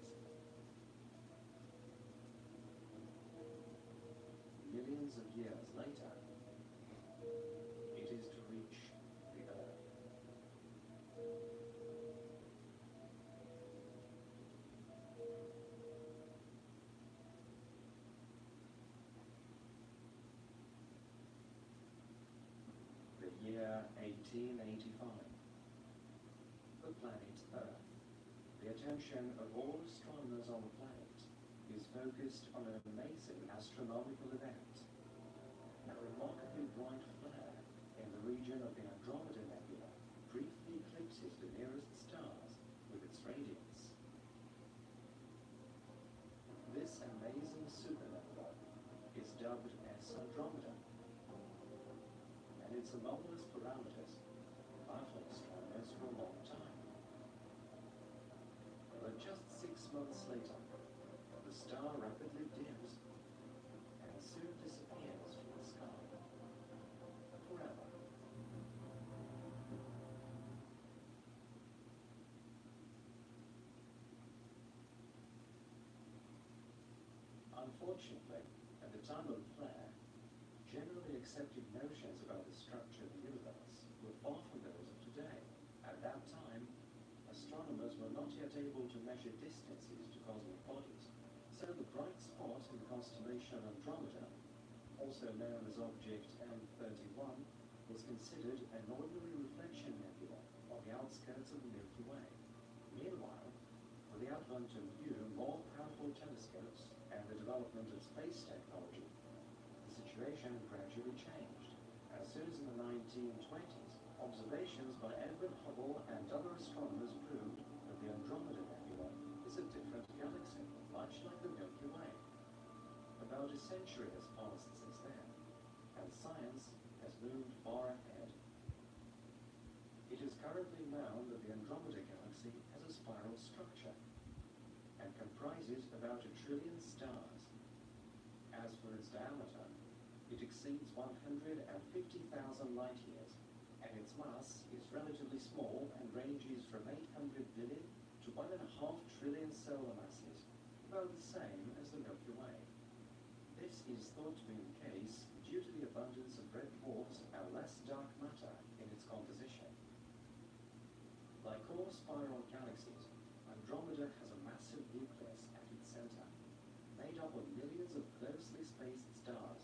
Millions of years later, it is to reach the Earth. The year 1885. The planet Earth. The attention of all astronomers on the planet is focused on an amazing astronomical event. A remarkably bright flare in the region of the Andromeda Nebula briefly eclipses the nearest stars with its radiance. This amazing supernova is dubbed S Andromeda, and its anomalous parameters baffled astronomers for a long time. But just 6 months later, the star rapidly dims and soon disappears from the sky forever. Unfortunately, at the time of the flare, generally accepted notions about the structure of the universe were far from those of today. At that time, astronomers were not yet able to measure distances to cosmic bodies, so the bright spot in the constellation Andromeda, also known as object M31, was considered an ordinary reflection nebula on the outskirts of the Milky Way. Meanwhile, with the advent of new, more powerful telescopes and the development of space technology, the situation gradually changed. As soon as in the 1920s, observations by Edwin Hubble and other astronomers proved that the Andromeda Nebula is a different galaxy, much like the Milky Way. About a century has passed since then, and science has moved far ahead. It is currently known that the Andromeda Galaxy has a spiral structure and comprises about 1 trillion stars. As for its diameter, it exceeds 150,000 light years, and its mass is relatively small and ranges from 800 billion to 1.5 trillion solar masses, about the same as the Milky Way. This is thought to be the case due to the abundance of red dwarfs and less dark matter in its composition. Like all spiral galaxies, Andromeda has a massive nucleus at its center, made up of millions of closely spaced stars.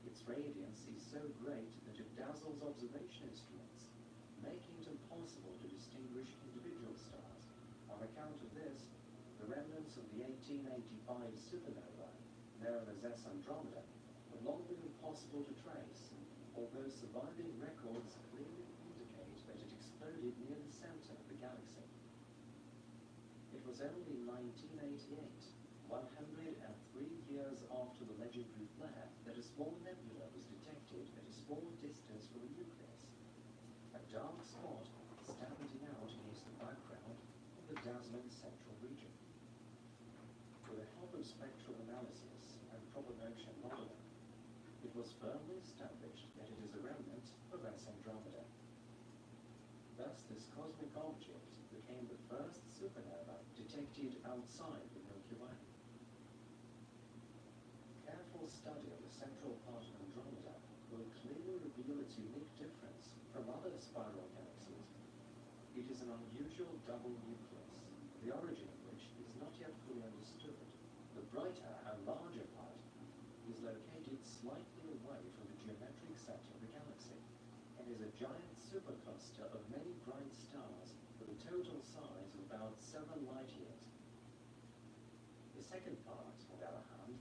Its radiance is so great that it dazzles observation instruments, making it impossible to distinguish individual stars. On account of this, the remnants of the 1885 supernova, known as S Andromeda, have long been impossible to trace, although surviving records clearly indicate that it exploded near the center of the galaxy. It was only in 1988, 103 years after the legendary flare, that a small nebula was detected at a small distance from the nucleus, a dark spot standing out against the background of the dazzling central region. With the help of spectral analysis and proper motion modeling, it was firmly established that it is a remnant of S Andromeda. Thus, this cosmic object became the first supernova detected outside the Milky Way. Careful study of the central part of Andromeda will clearly reveal its unique difference from other spiral galaxies. It is an unusual double nucleus, the origin of which is not yet fully understood. The brighter and larger part is located slightly away from the geometric center of the galaxy and is a giant supercluster of many bright stars with a total size of about 7 light-years. The second part, on the other hand,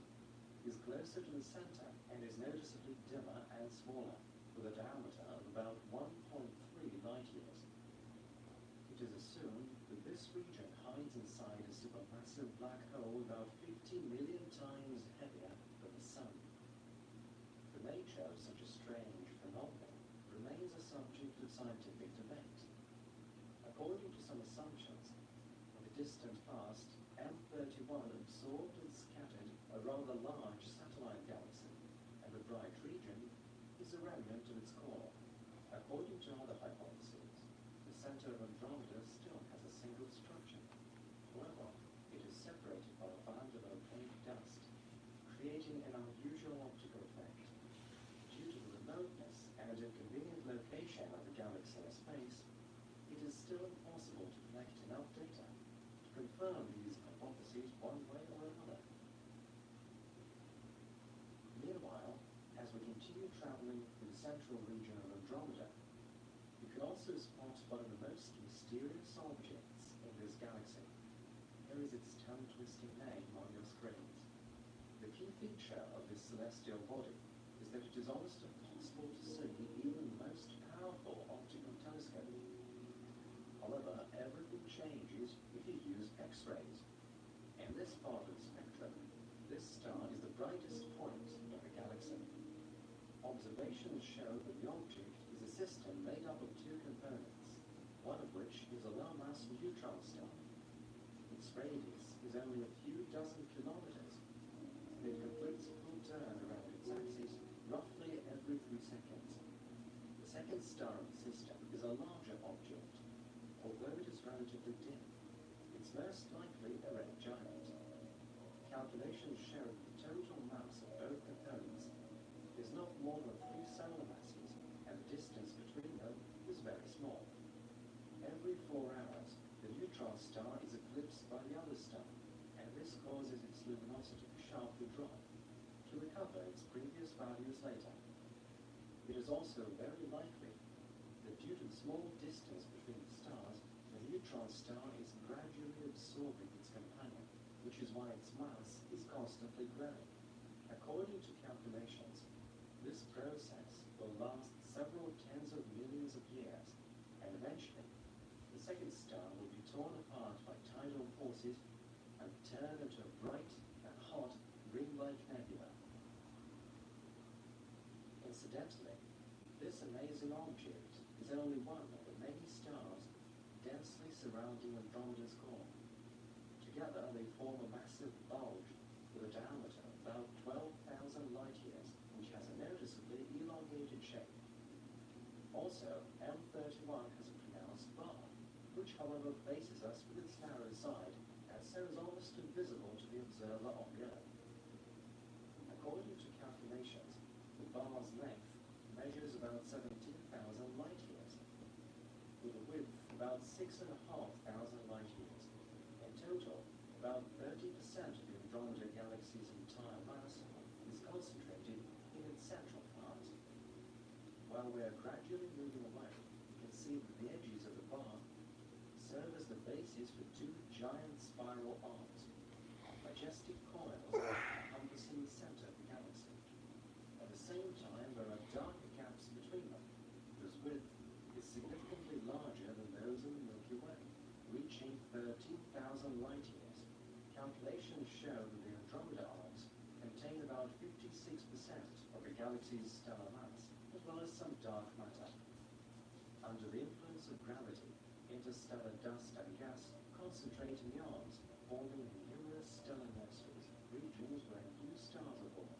is closer to the center and is noticeably dimmer and smaller, with a diameter of about 1.3 light-years. It is assumed that this region hides inside a supermassive black hole about 50 million times heavier than the Sun. The nature of such a strange phenomenon remains a subject of scientific debate. According to some assumptions, in the distant past, M31 absorbed and scattered a rather large satellite galaxy, and the bright region is a remnant of its core. According to other hypotheses, the center of Andromeda still has a single structure. However, it is separated by a band of opaque dust, creating an unusual optical effect. Due to the remoteness and inconvenient location of the galaxy in space, it is still impossible to collect enough data to confirm these hypotheses one way or another. Meanwhile, as we continue traveling through the central region of Andromeda, you can also spot one of the most mysterious objects in this galaxy. Here is its tongue-twisting name on your screens. The key feature of this celestial body is that it is almost impossible to see even the most powerful optical telescope. However, everything changes if you use X-rays. In this part of the spectrum, this star is the brightest point in the galaxy. Observations show that the object is a system made up of two components, one of which is a low-mass neutron star. Its radius is only a few dozen kilometers, and it completes a full turn around its axis roughly every 3 seconds. The second star of the system is a larger object, although it is relatively dim. It's most likely a red giant. Calculations show that the total mass of both components is not more than 3 solar masses, and the distance between them is very small. Every 4 hours, the neutron star is eclipsed by the other star, and this causes its luminosity to sharply drop, to recover its previous values later. It is also very likely that due to the small distance between the stars, the neutron star is gradually absorbing its companion, which is why its mass is constantly growing. According to calculations, this process will last several tens of millions of years, and eventually, the second star will be torn apart by tidal forces and turn into a bright and hot ring-like nebula. Incidentally, this amazing object is only one of the many stars densely surrounding Andromeda's core. Together, they form a massive bulge with a diameter of about 12,000 light-years, which has a noticeably elongated shape. Also, M31 has a pronounced bar, which however faces us with its narrow side, and so is almost invisible to the observer on the Earth. According to calculations, the bar's length measures about 17,000 light-years, with a width about 6,500 light-years. In total, about 30% of the Andromeda galaxy's entire mass is concentrated in its central part. While we are gradually moving away, you can see that the edges of the bar serve as the basis for 2 giant spiral arms, majestic coils encompassing the center of the galaxy. At the same time, there are darker gaps between them, whose width is significantly larger than those in the Milky Way, reaching 13,000 light-years. Calculations show that the Andromeda arms contain about 56% of the galaxy's stellar mass, as well as some dark matter. Under the influence of gravity, interstellar dust and gas concentrate in the arms, forming numerous stellar nurseries, regions where new stars are born.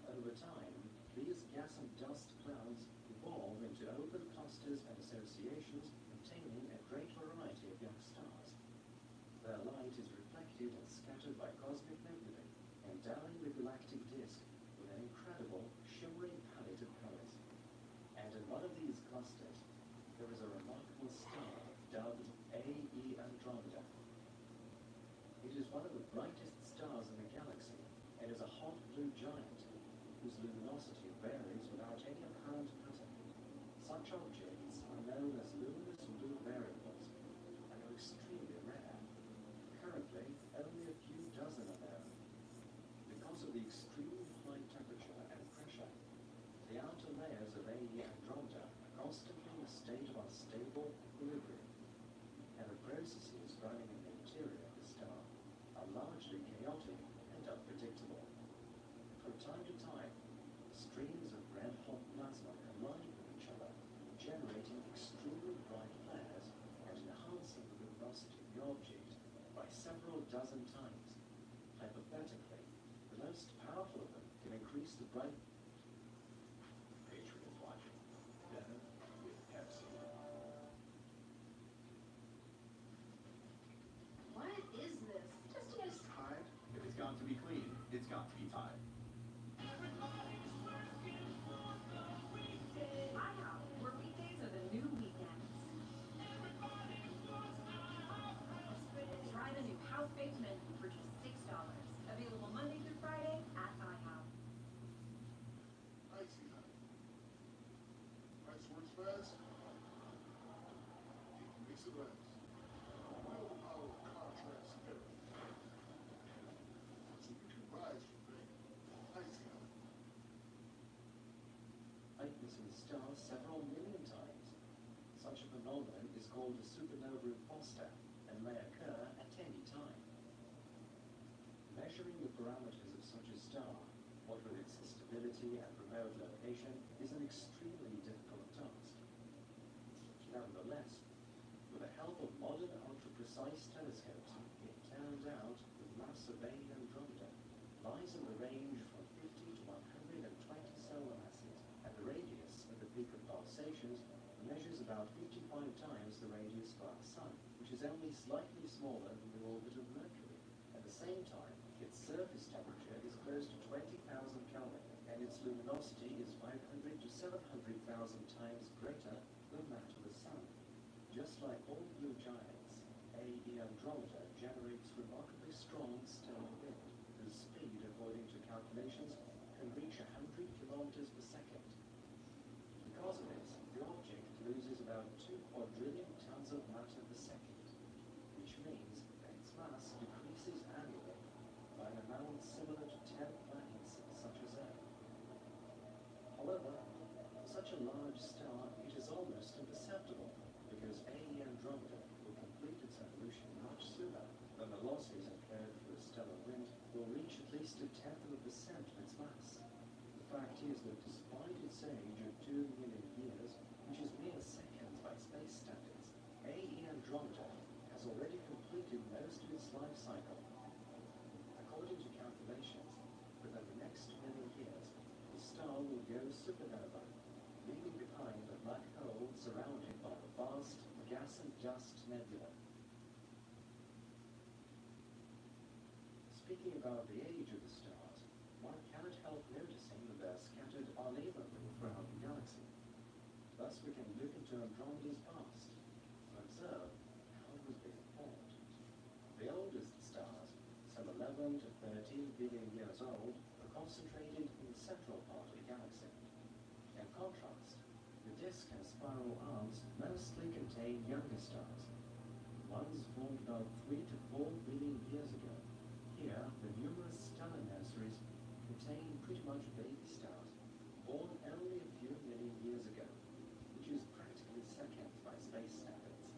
Over time, These gas and dust clouds evolve into open clusters and associations containing a great variety of young stars. Their light is reflected and scattered by cosmic nebulae, endowing the galactic disk with an incredible, shimmering palette of colors. And in one of these clusters, there is a remarkable star dubbed A.E. Andromeda. It is one of the brightest stars in the galaxy and is a hot blue giant whose luminosity varies without any apparent pattern. Such objects are known as luminous blue variables and are extremely rare. Currently, only a few dozen are known. Because of the extremely high temperature and pressure, the outer layers of A.E. Andromeda are constantly in a state of unstable equilibrium, and the processes running in the interior of the star are largely chaotic and unpredictable. From time to time, streams of red-hot plasma collide with each other, generating extremely bright flares and enhancing the luminosity of the object by several dozen times. Hypothetically, the most powerful of them can increase the bright. Patriot watching. Better with Pepsi. What is this? Just yes. Tide? If it's got to be clean, it's got to be Tide. IHOP, where weekdays are the new weekends. Try the new house-baked menu for just $6. Available Monday through Friday at IHOP. Icy honey. Ice works fast. You can mix it less. No power contrast therapy. So you can rise from there. Icy honey. Witnessing stars several million times. Such a phenomenon is called a supernova imposter and may occur at any time. Measuring the parameters of such a star, what with its stability and remote location, is an extremely difficult task. Nevertheless, with the help of modern ultra-precise telescopes, it turned out the mass of A.E. Andromeda lies in the range from 50 to 120 solar masses, and the radius of the peak of pulsations measures about 55 times the radius of our Sun, which is only slightly smaller than the orbit of Mercury. At the same time, its surface temperature is close to 20,000 Kelvin, and its luminosity is 500 to 700,000 times greater than that of the Sun. Just like all blue giants, A.E. Andromeda generates remarkably strong stellar wind, whose speed, according to calculations, can reach 100 kilometers per second. Because of this, the object loses about 2 quadrillion tons of matter per second, which means that its mass decreases annually by an amount similar to 10 planets such as Earth. However, for such a large star, it is almost imperceptible, because A.E. Andromeda will complete its evolution much sooner than the losses incurred through the stellar wind will reach at least 0.1% of its mass. The fact is that despite its age of 2 million years, which is mere seconds by space standards, A.E. Andromeda has already completed most of its life cycle. According to calculations, within the next million years, the star will go supernova, leaving behind a black hole surrounded by a vast gas and dust nebula. Speaking about the age of the stars, one cannot help noticing that they are scattered unevenly throughout the galaxy. Thus we can look into Andromeda's past and observe how it was being formed. The oldest stars, some 11 to 13 billion years old, are concentrated in the central part of the galaxy. In contrast, the disk and spiral arms mostly contain younger stars, ones formed about 3 to 4 billion years ago. Here, the numerous stellar nurseries contain pretty much baby stars, born only a few million years ago, which is practically seconds by space standards.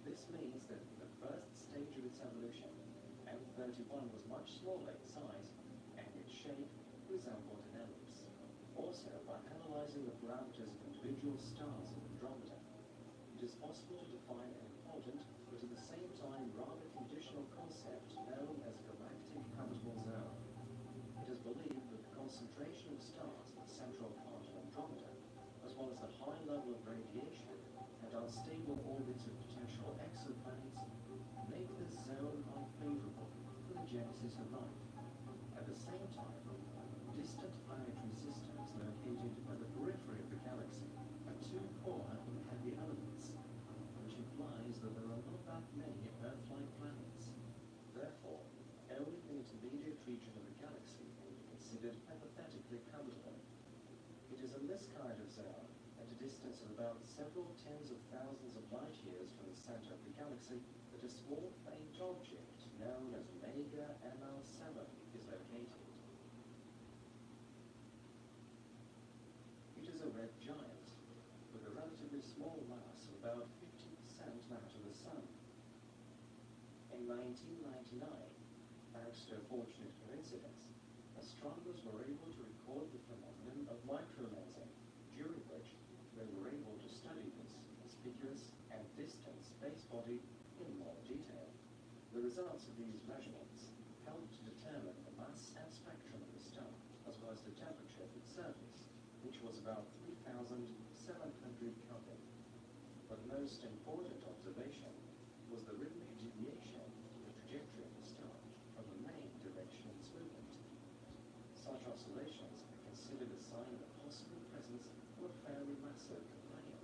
This means that in the first stage of its evolution, M31 was much smaller in size, and its shape resembled an ellipse. Also, by analyzing the parameters of individual stars in Andromeda, it is possible to define an important, but at the same time rather conditional concept known as galactic habitable zone. It is believed that the concentration of stars in the central estimates of potential exoplanets make this zone unfavorable for the genesis of life. At the same time, distant planetary systems located at the periphery of the galaxy are too poor in heavy elements, which implies that there are not that many Earth-like planets. Therefore, only the intermediate region of the galaxy may be considered hypothetically habitable. It is in this kind of zone, at a distance of about several tens of thousands of light years from the center of the galaxy, that a small faint object known as Omega ML7 is located. It is a red giant, with a relatively small mass of about 50% that of the Sun. In 1999, thanks to a fortunate coincidence, astronomers were able to record the phenomenon of microlensing, during which they were able to study this conspicuous and distant space body in more detail. The results of these measurements helped to determine the mass and spectrum of the star, as well as the temperature of its surface, which was about 3,700 Kelvin. But the most important observation was the rhythmic deviation in the trajectory of the star from the main direction of its movement. Such oscillations are considered a sign of the possible presence of a fairly massive companion.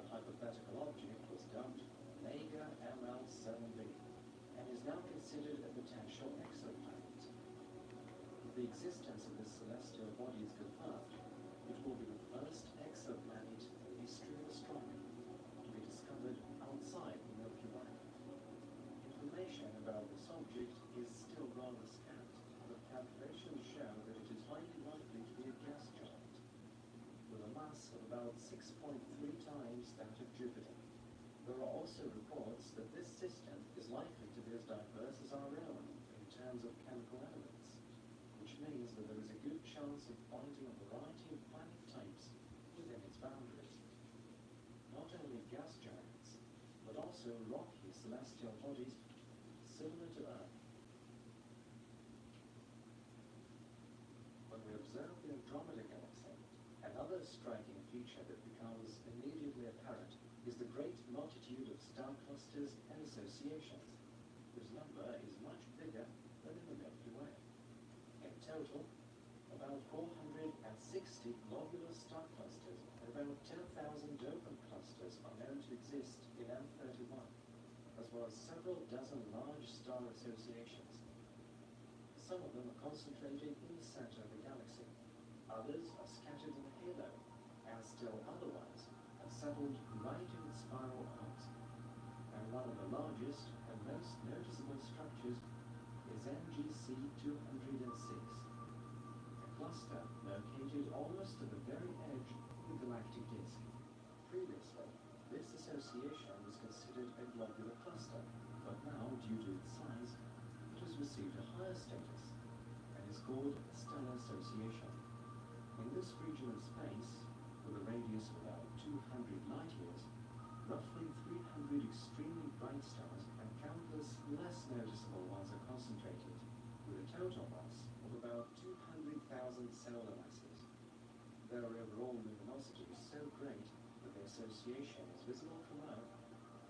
The hypothetical object was dubbed Omega ML7b and is now considered a potential exoplanet. If the existence of this celestial body is confirmed, it will be the first exoplanet in the history of astronomy to be discovered outside the Milky Way. Information about this object is still rather scant, but calculations show that it is highly likely to be a gas giant, with a mass of about 6.3 times that of Jupiter. There are also reports that this system is likely to be as diverse as our own in terms of chemical elements, which means that there is a good chance of finding a variety of planet types within its boundaries. Not only gas giants, but also rocky celestial bodies similar to Earth. When we observe the Andromeda Galaxy, another striking feature that becomes immediately apparent is the great multitude of star clusters and associations, whose number is much bigger than in the Milky Way. In total, about 460 globular star clusters and about 10,000 open clusters are known to exist in M31, as well as several dozen large star associations. Some of them are concentrated in the center of the galaxy, others are scattered in a halo, and still otherwise have settled right in its spiral arcs. And one of the largest and most noticeable structures is NGC 206, a cluster located almost to the very edge of the galactic disk. Previously, this association was considered a globular cluster, but now, due to its size, it has received a higher status and is called a stellar association. In this region of space, with a radius of about 200 light years, roughly 300 extremely bright stars and countless less noticeable ones are concentrated, with a total mass of about 200,000 solar masses. Their overall luminosity is so great that the association is visible from Earth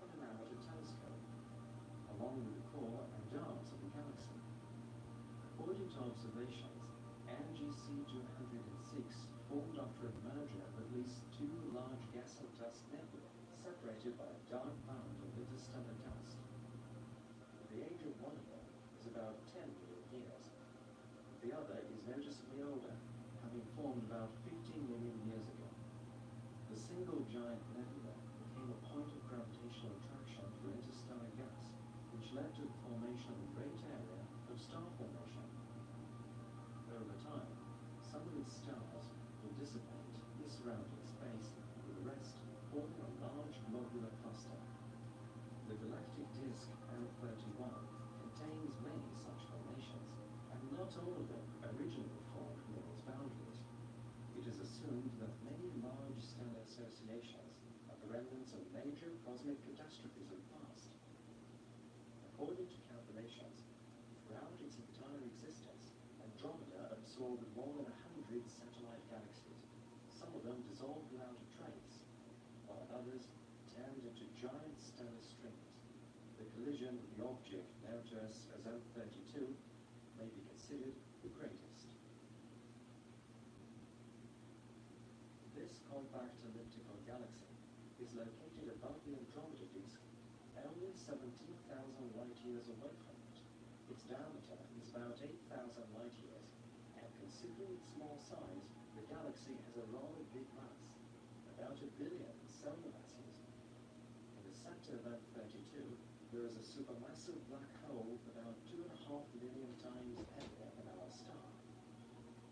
on an amateur telescope, along with the core and arms of the galaxy. According to observations, NGC 206 formed after a merger of at least two large gas and dust nebulae, separated by a dark band of interstellar dust. The age of one of them is about 10 million years. The other is noticeably older, having formed about 15 million years ago. The single giant nebula became a point of gravitational attraction for interstellar gas, which led to the formation of a great area of star formation. Over time, some of its stars will dissipate in the surrounding space, with the rest forming a large globular cluster. The galactic disk M31 contains many such formations, and not all of them originally formed within its boundaries. It is assumed that many large stellar associations are the remnants of major cosmic catastrophes of the past. According to calculations, throughout its entire existence, Andromeda absorbed more than 100 satellite galaxies. Some of them dissolved without a trace, while others turned into collision with the object known to us as M32 may be considered the greatest. This compact elliptical galaxy is located above the Andromeda disk, only 17,000 light-years away from it. Its diameter is about 8,000 light-years, and considering its small size, the galaxy has a rather big mass, about 1 billion solar masses. In the center of M32, there is a supermassive black hole about 2.5 million times heavier than our star,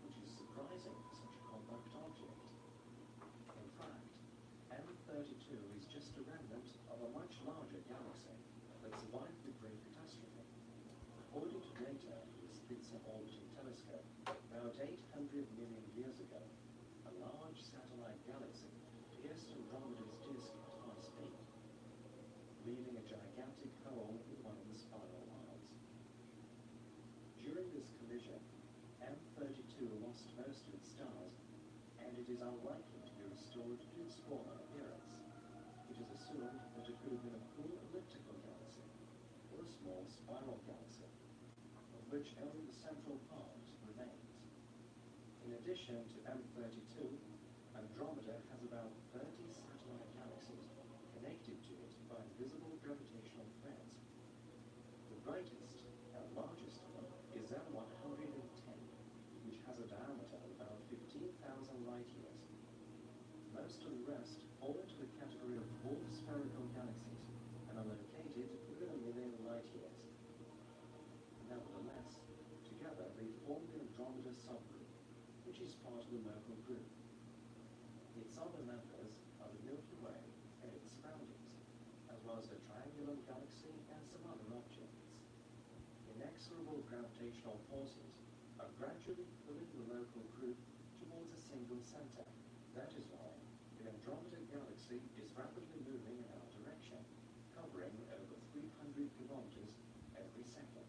which is surprising for such a compact object. In fact, M32 is just a remnant of a much larger galaxy that survived the Great Catastrophe. According to data from the Spitzer Orbiting Telescope, about 800 million years ago, a large satellite galaxy pierced Andromeda's disk at high speed, leaving a gigantic hole in one of the spiral arms. During this collision, M32 lost most of its stars, and it is unlikely to be restored to its former appearance. It is assumed that it could have been a full elliptical galaxy, or a small spiral galaxy, of which only the central part remains. In addition to M32, Andromeda has about 30 satellite galaxies connected to it by invisible gravitational threads. The brightest and largest of them is M110, which has a diameter of about 15,000 light-years. Most of the rest fall into the category of dwarf spherical galaxies and are located within 1 million light-years. Nevertheless, together they form the Andromeda subgroup, which is part of the local group. Its other members are the Milky Way and its surroundings, as well as the Triangulum Galaxy and some other objects. Inexorable gravitational forces are gradually pulling the local group towards a single center. That is why the Andromeda Galaxy is rapidly moving in our direction, covering over 300 kilometers every second.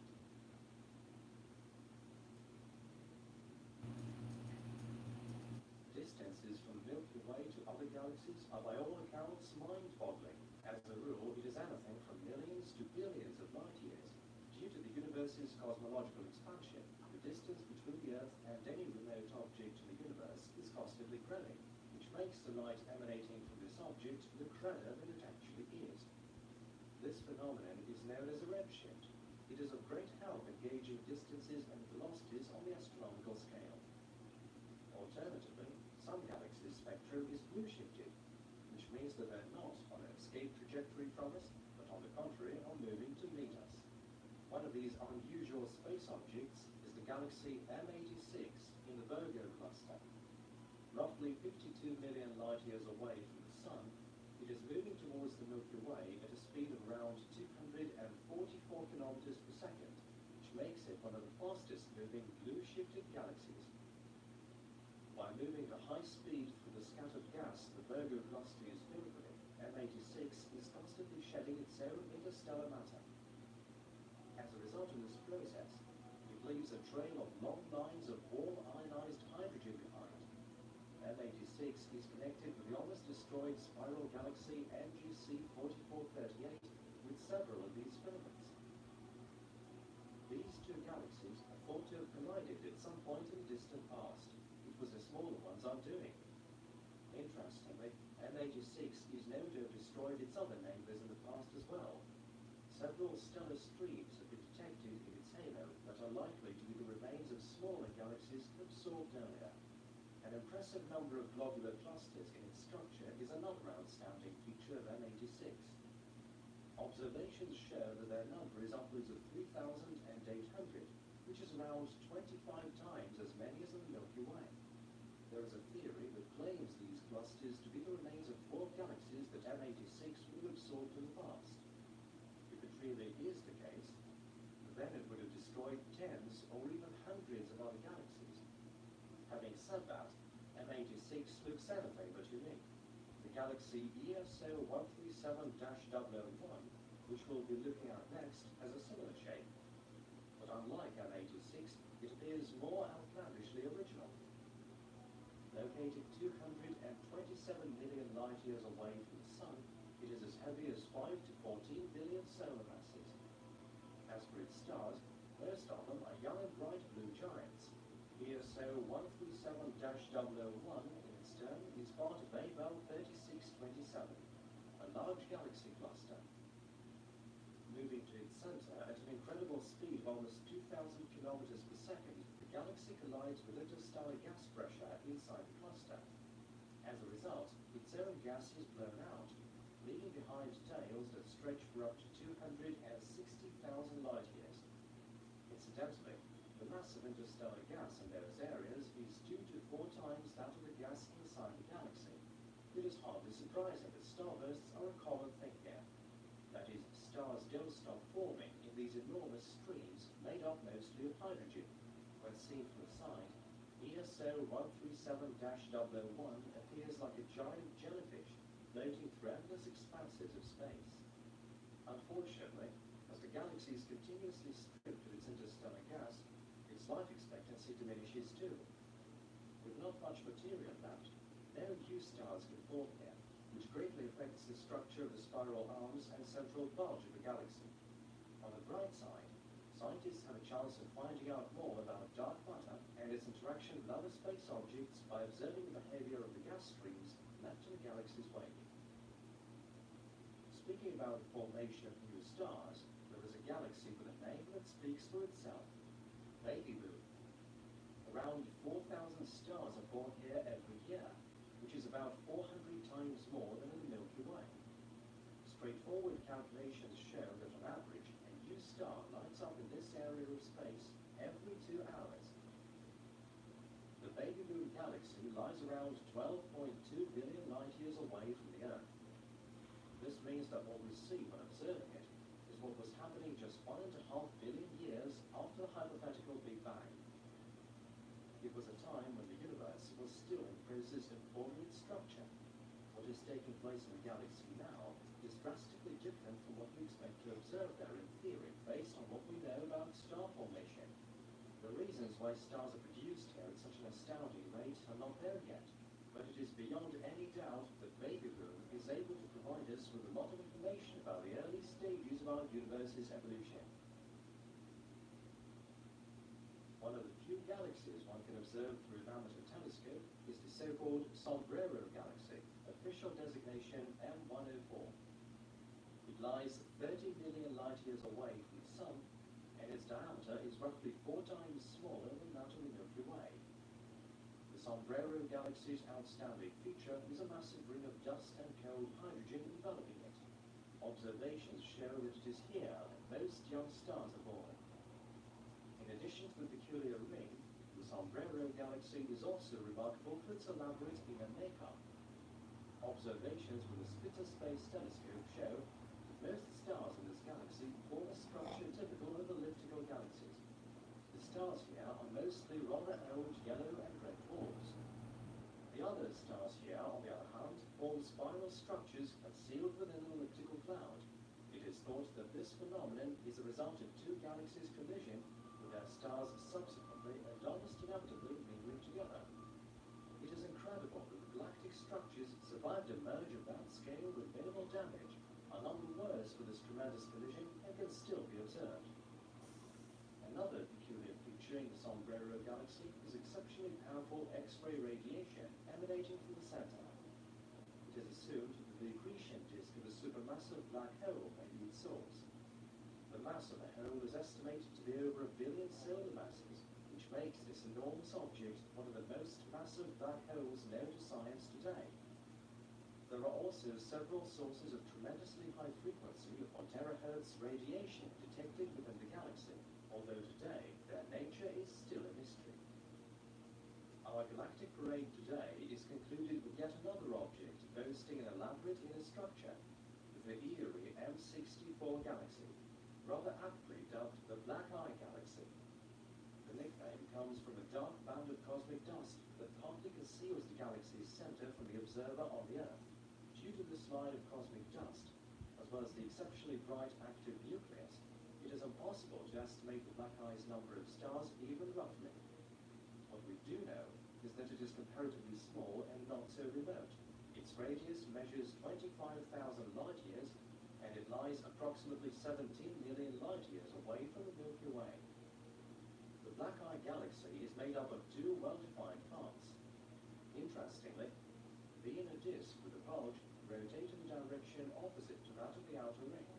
Distances from the Milky Way to other galaxies are by all accounts mind-boggling. As a rule, it is anything from millions to billions of light-years. Due to the universe's cosmological expansion, the distance between the Earth and any remote object in the universe is constantly growing, which makes the light emanating from this object look redder than it actually is. This phenomenon is known as a redshift. It is of great help in gauging distances and velocities on the astronomical scale. Alternatively, some galaxies' spectrum is blue-shifted, which means that they're not on an escape trajectory from us, but on the contrary are moving to meet us. One of these unusual space objects is the galaxy M86 in the Virgo cluster. Roughly 52 million light-years away from the Sun, it is moving towards the Milky Way at a speed of around 244 kilometers per second, which makes it one of the fastest-moving blue-shifted galaxies. By moving at high speed through the scattered gas the Virgo cluster is filled with, M86 is constantly shedding its own interstellar matter. As a result of this process, it leaves a trail of long lines of warm ionized hydrogen behind. M86 is connected with the almost destroyed spiral galaxy NGC 4438 with several of these filaments. These two galaxies are thought to have collided at some point in the distant past. It was the smaller one's undoing. Interestingly, M86 is known to have destroyed its other neighbors in the past as well. Several stellar streams have been detected in its halo that are likely to be the remains of smaller galaxies absorbed earlier. An impressive number of globular clusters in its structure is another outstanding feature of M86. Observations show that their number is upwards of 3,800, which is around 25 times as many as in the Milky Way. There is a theory that claims these clusters to be the remains of 4 galaxies that M86 would have absorbed in the past. If it really is the case, then it would have destroyed tens or even hundreds of other galaxies. Having said that, M86 looks anything but unique. The galaxy ESO 137-001, which we'll be looking at next, has a similar shape. But unlike M86, it appears more outlandishly original. Located 227 million light-years away from the Sun, it is as heavy as 5 to 14 billion solar masses. stars, most of them are young and bright blue giants. ESO 137-001 in its turn is part of Babel 3627, a large galaxy cluster. Moving to its center at an incredible speed of almost 2,000 kilometers per second, the galaxy collides with interstellar gas pressure inside the cluster. As a result, its own gas is blown out, leaving behind tails that stretch for up to 260,000 light years. Incidentally, the mass of interstellar gas in those areas is 2 to 4 times that of the gas inside the galaxy. It is hardly surprising that starbursts are a common thing here. That is, stars don't stop forming in these enormous streams made up mostly of hydrogen. When seen from the side, ESO 137-001 appears like a giant jellyfish floating through endless expanses of space. Unfortunately, as the galaxy is continuously stripped of its interstellar gas, its life expectancy diminishes too. With not much material left, no new stars can form here, which greatly affects the structure of the spiral arms and central bulge of the galaxy. On the bright side, scientists have a chance of finding out more about dark matter and its interaction with other space objects by observing the behavior of the gas streams left in the galaxy's wake. Speaking about the formation of new stars, there is a galaxy with a name that speaks for itself: Baby Moon. Around 4,000 stars are born here every year, which is about 400 times more than in the Milky Way. Straightforward calculations show that on average, a new star lights up in this area of space every 2 hours. The Baby Moon galaxy lies around 12.2 billion light years away from the Earth. This means that what we see when observing it is what was happening just 1.5 billion years after the hypothetical Big Bang. It was a time when the universe was still in the process of forming its structure. What is taking place in the galaxy now is drastically different from what we expect to observe there in theory, based on what we know about star formation. The reasons why stars are produced here at such an astounding rate are not there yet, but it is beyond any doubt that Baby Moon is able to provide us with a lot of information about the early stages of our universe's evolution. One of the few galaxies one can observe through an amateur telescope is the so-called Sombrero Galaxy, official designation M104. It lies 30 million light years away from the Sun, and its diameter is roughly 4 times smaller than that of the Milky Way. The Sombrero Galaxy's outstanding feature is a massive ring of dust and cold hydrogen enveloping it. Observations show that it is here that most young stars are born. In addition to the peculiar ring, the Sombrero Galaxy is also remarkable for its elaborate inner makeup. Observations with the Spitzer Space Telescope show that most stars in this galaxy form a structure typical of elliptical galaxies. The stars here are mostly rather old yellow and red dwarfs. The other stars here, on the other hand, form spiral structures concealed within an elliptical cloud. It is thought that this phenomenon is a result of 2 galaxies' collision, with their stars subsequently and almost inevitably mingling together. It is incredible that the galactic structures survived a merge of that scale with minimal damage, are none the worse for this tremendous collision, and can still be observed. Another peculiar feature in the Sombrero Galaxy is exceptionally powerful X-ray radiation emanating from the center. It is assumed that the accretion disk of a supermassive black hole may be its source. The mass of the hole is estimated to be over 1 billion solar masses, which makes this enormous object one of the most massive black holes known to science today. There are also several sources of tremendously high frequency or terahertz radiation detected within the galaxy, although today their nature is still a mystery. Our galactic parade today is concluded with yet another object boasting an elaborate inner structure, the eerie M64 galaxy, rather aptly dubbed the Black Eye Galaxy. The nickname comes from a dark band of cosmic dust that partly conceals the galaxy's center from the observer on the Earth. Due to this line of cosmic dust, as well as the exceptionally bright active nucleus, it is impossible to estimate the Black Eye's number of stars even roughly. What we do know is that it is comparatively small and not so remote. Its radius measures 25,000 light years, and it lies approximately 17 million light years away from the Milky Black Eye Galaxy is made up of two well-defined parts. Interestingly, the inner disk with the bulge rotate in the direction opposite to that of the outer ring.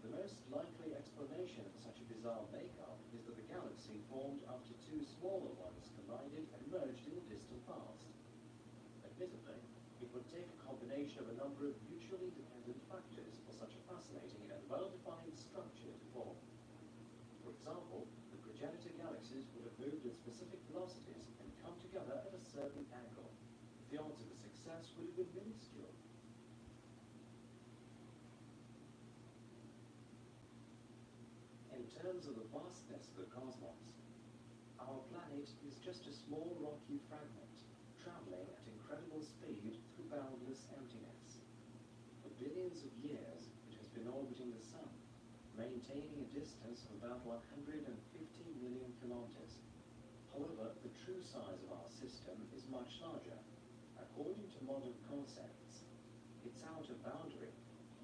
The most likely explanation for such a bizarre makeup is that the galaxy formed after two smaller ones collided and merged in the distant past. Admittedly, it would take a combination of a number of mutually dependent factors for such a fascinating and well-defined structure to form. For example, the progenitor galaxies would have moved at specific velocities and come together at a certain angle. The odds of a success would have been minuscule. In terms of the vastness of the cosmos, our planet is just a small rocky fragment, traveling at incredible speed through boundless emptiness. For billions of years, it has been orbiting the Sun, maintaining a distance of about 150 million kilometers. However, the true size of our system is much larger. According to modern concepts, its outer boundary,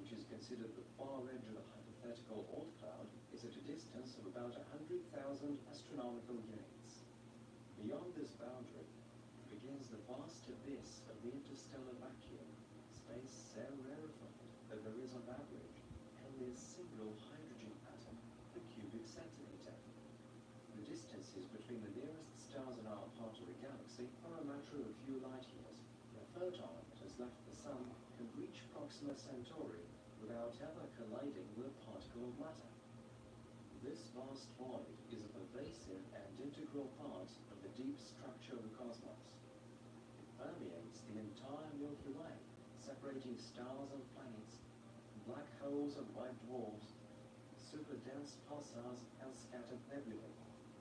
which is considered the far edge of the hypothetical Oort cloud, is at a distance of about 100,000 astronomical units. Beyond this boundary begins the vast abyss of the interstellar vacuum, space so rarefied that there is on average only a single hydrogen atom per cubic centimeter. The distances between the nearest stars in our part of the galaxy are a matter of a few light years. A photon that has left the Sun can reach Proxima Centauri without ever colliding with a particle of matter. This vast void is a pervasive and integral part of the deep structure of the cosmos. It permeates the entire Milky Way, separating stars and planets, black holes and white dwarfs, super-dense pulsars and scattered nebulae.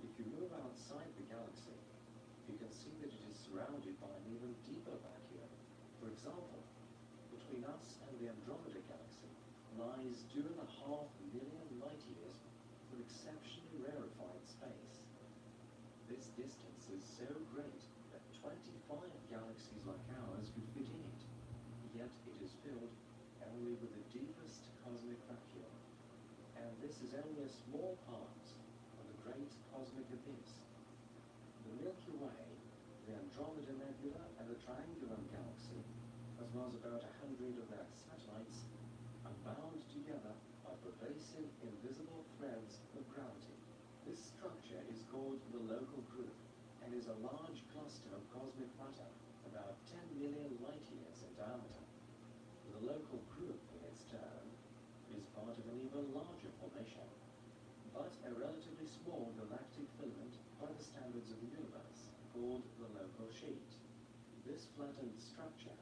If you move outside the galaxy, you can see that it is surrounded by an even deeper vacuum. For example, between us and the Andromeda Galaxy lies 2.5 million light-years of exceptionally rarefied space. This distance is so great that 25 galaxies like ours could fit in it, yet it is filled only with the deepest cosmic vacuum. And this is only a small part of the great cosmic abyss. The Milky Way, the Andromeda Nebula, and the Triangulum Galaxy, as well as about 100 of their satellites, are bound together by pervasive invisible threads of gravity. This structure is called the local group and is a large cluster of cosmic matter, about 10 million light-years in diameter. The local group, in its turn, is part of an even larger formation, but a relatively small galactic filament by the standards of the universe, called the local sheet. This flattened structure,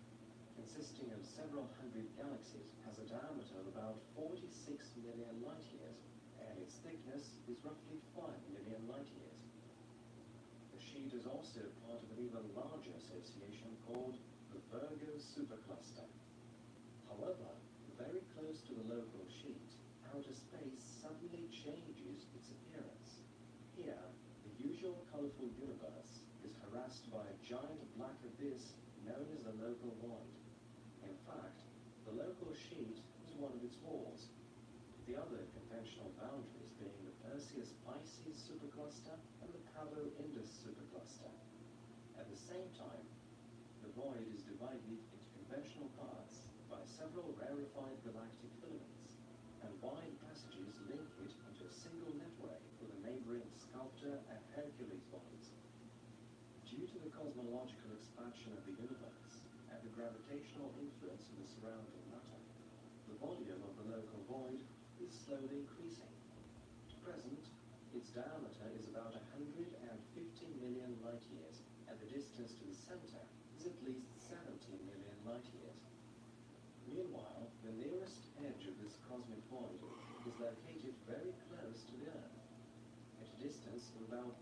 consisting of several hundred galaxies, has a diameter of about 46 million light-years, and its thickness is roughly 5 million light-years. The sheet is also part of an even larger association called the Virgo supercluster. However, very close to the local sheet, outer space suddenly changes its appearance. Here, the usual colorful universe is harassed by a giant black abyss known as the local void. In fact, the local sheet is one of its walls, the other conventional boundaries being the Perseus-Pisces supercluster and the Pavo-Indus supercluster. At the same time, the void is divided into conventional parts by several rarefied galactic filaments, and wide passages link it into a single network with the neighboring Sculptor and Hercules voids. Due to the cosmological expansion of the universe and the gravitational influence of the surrounding matter, the volume of the local void is slowly increasing. At present, its diameter is about 150 million light-years, and the distance to the center is at least 70 million light-years. Meanwhile, the nearest edge of this cosmic void is located very close to the Earth, at a distance of about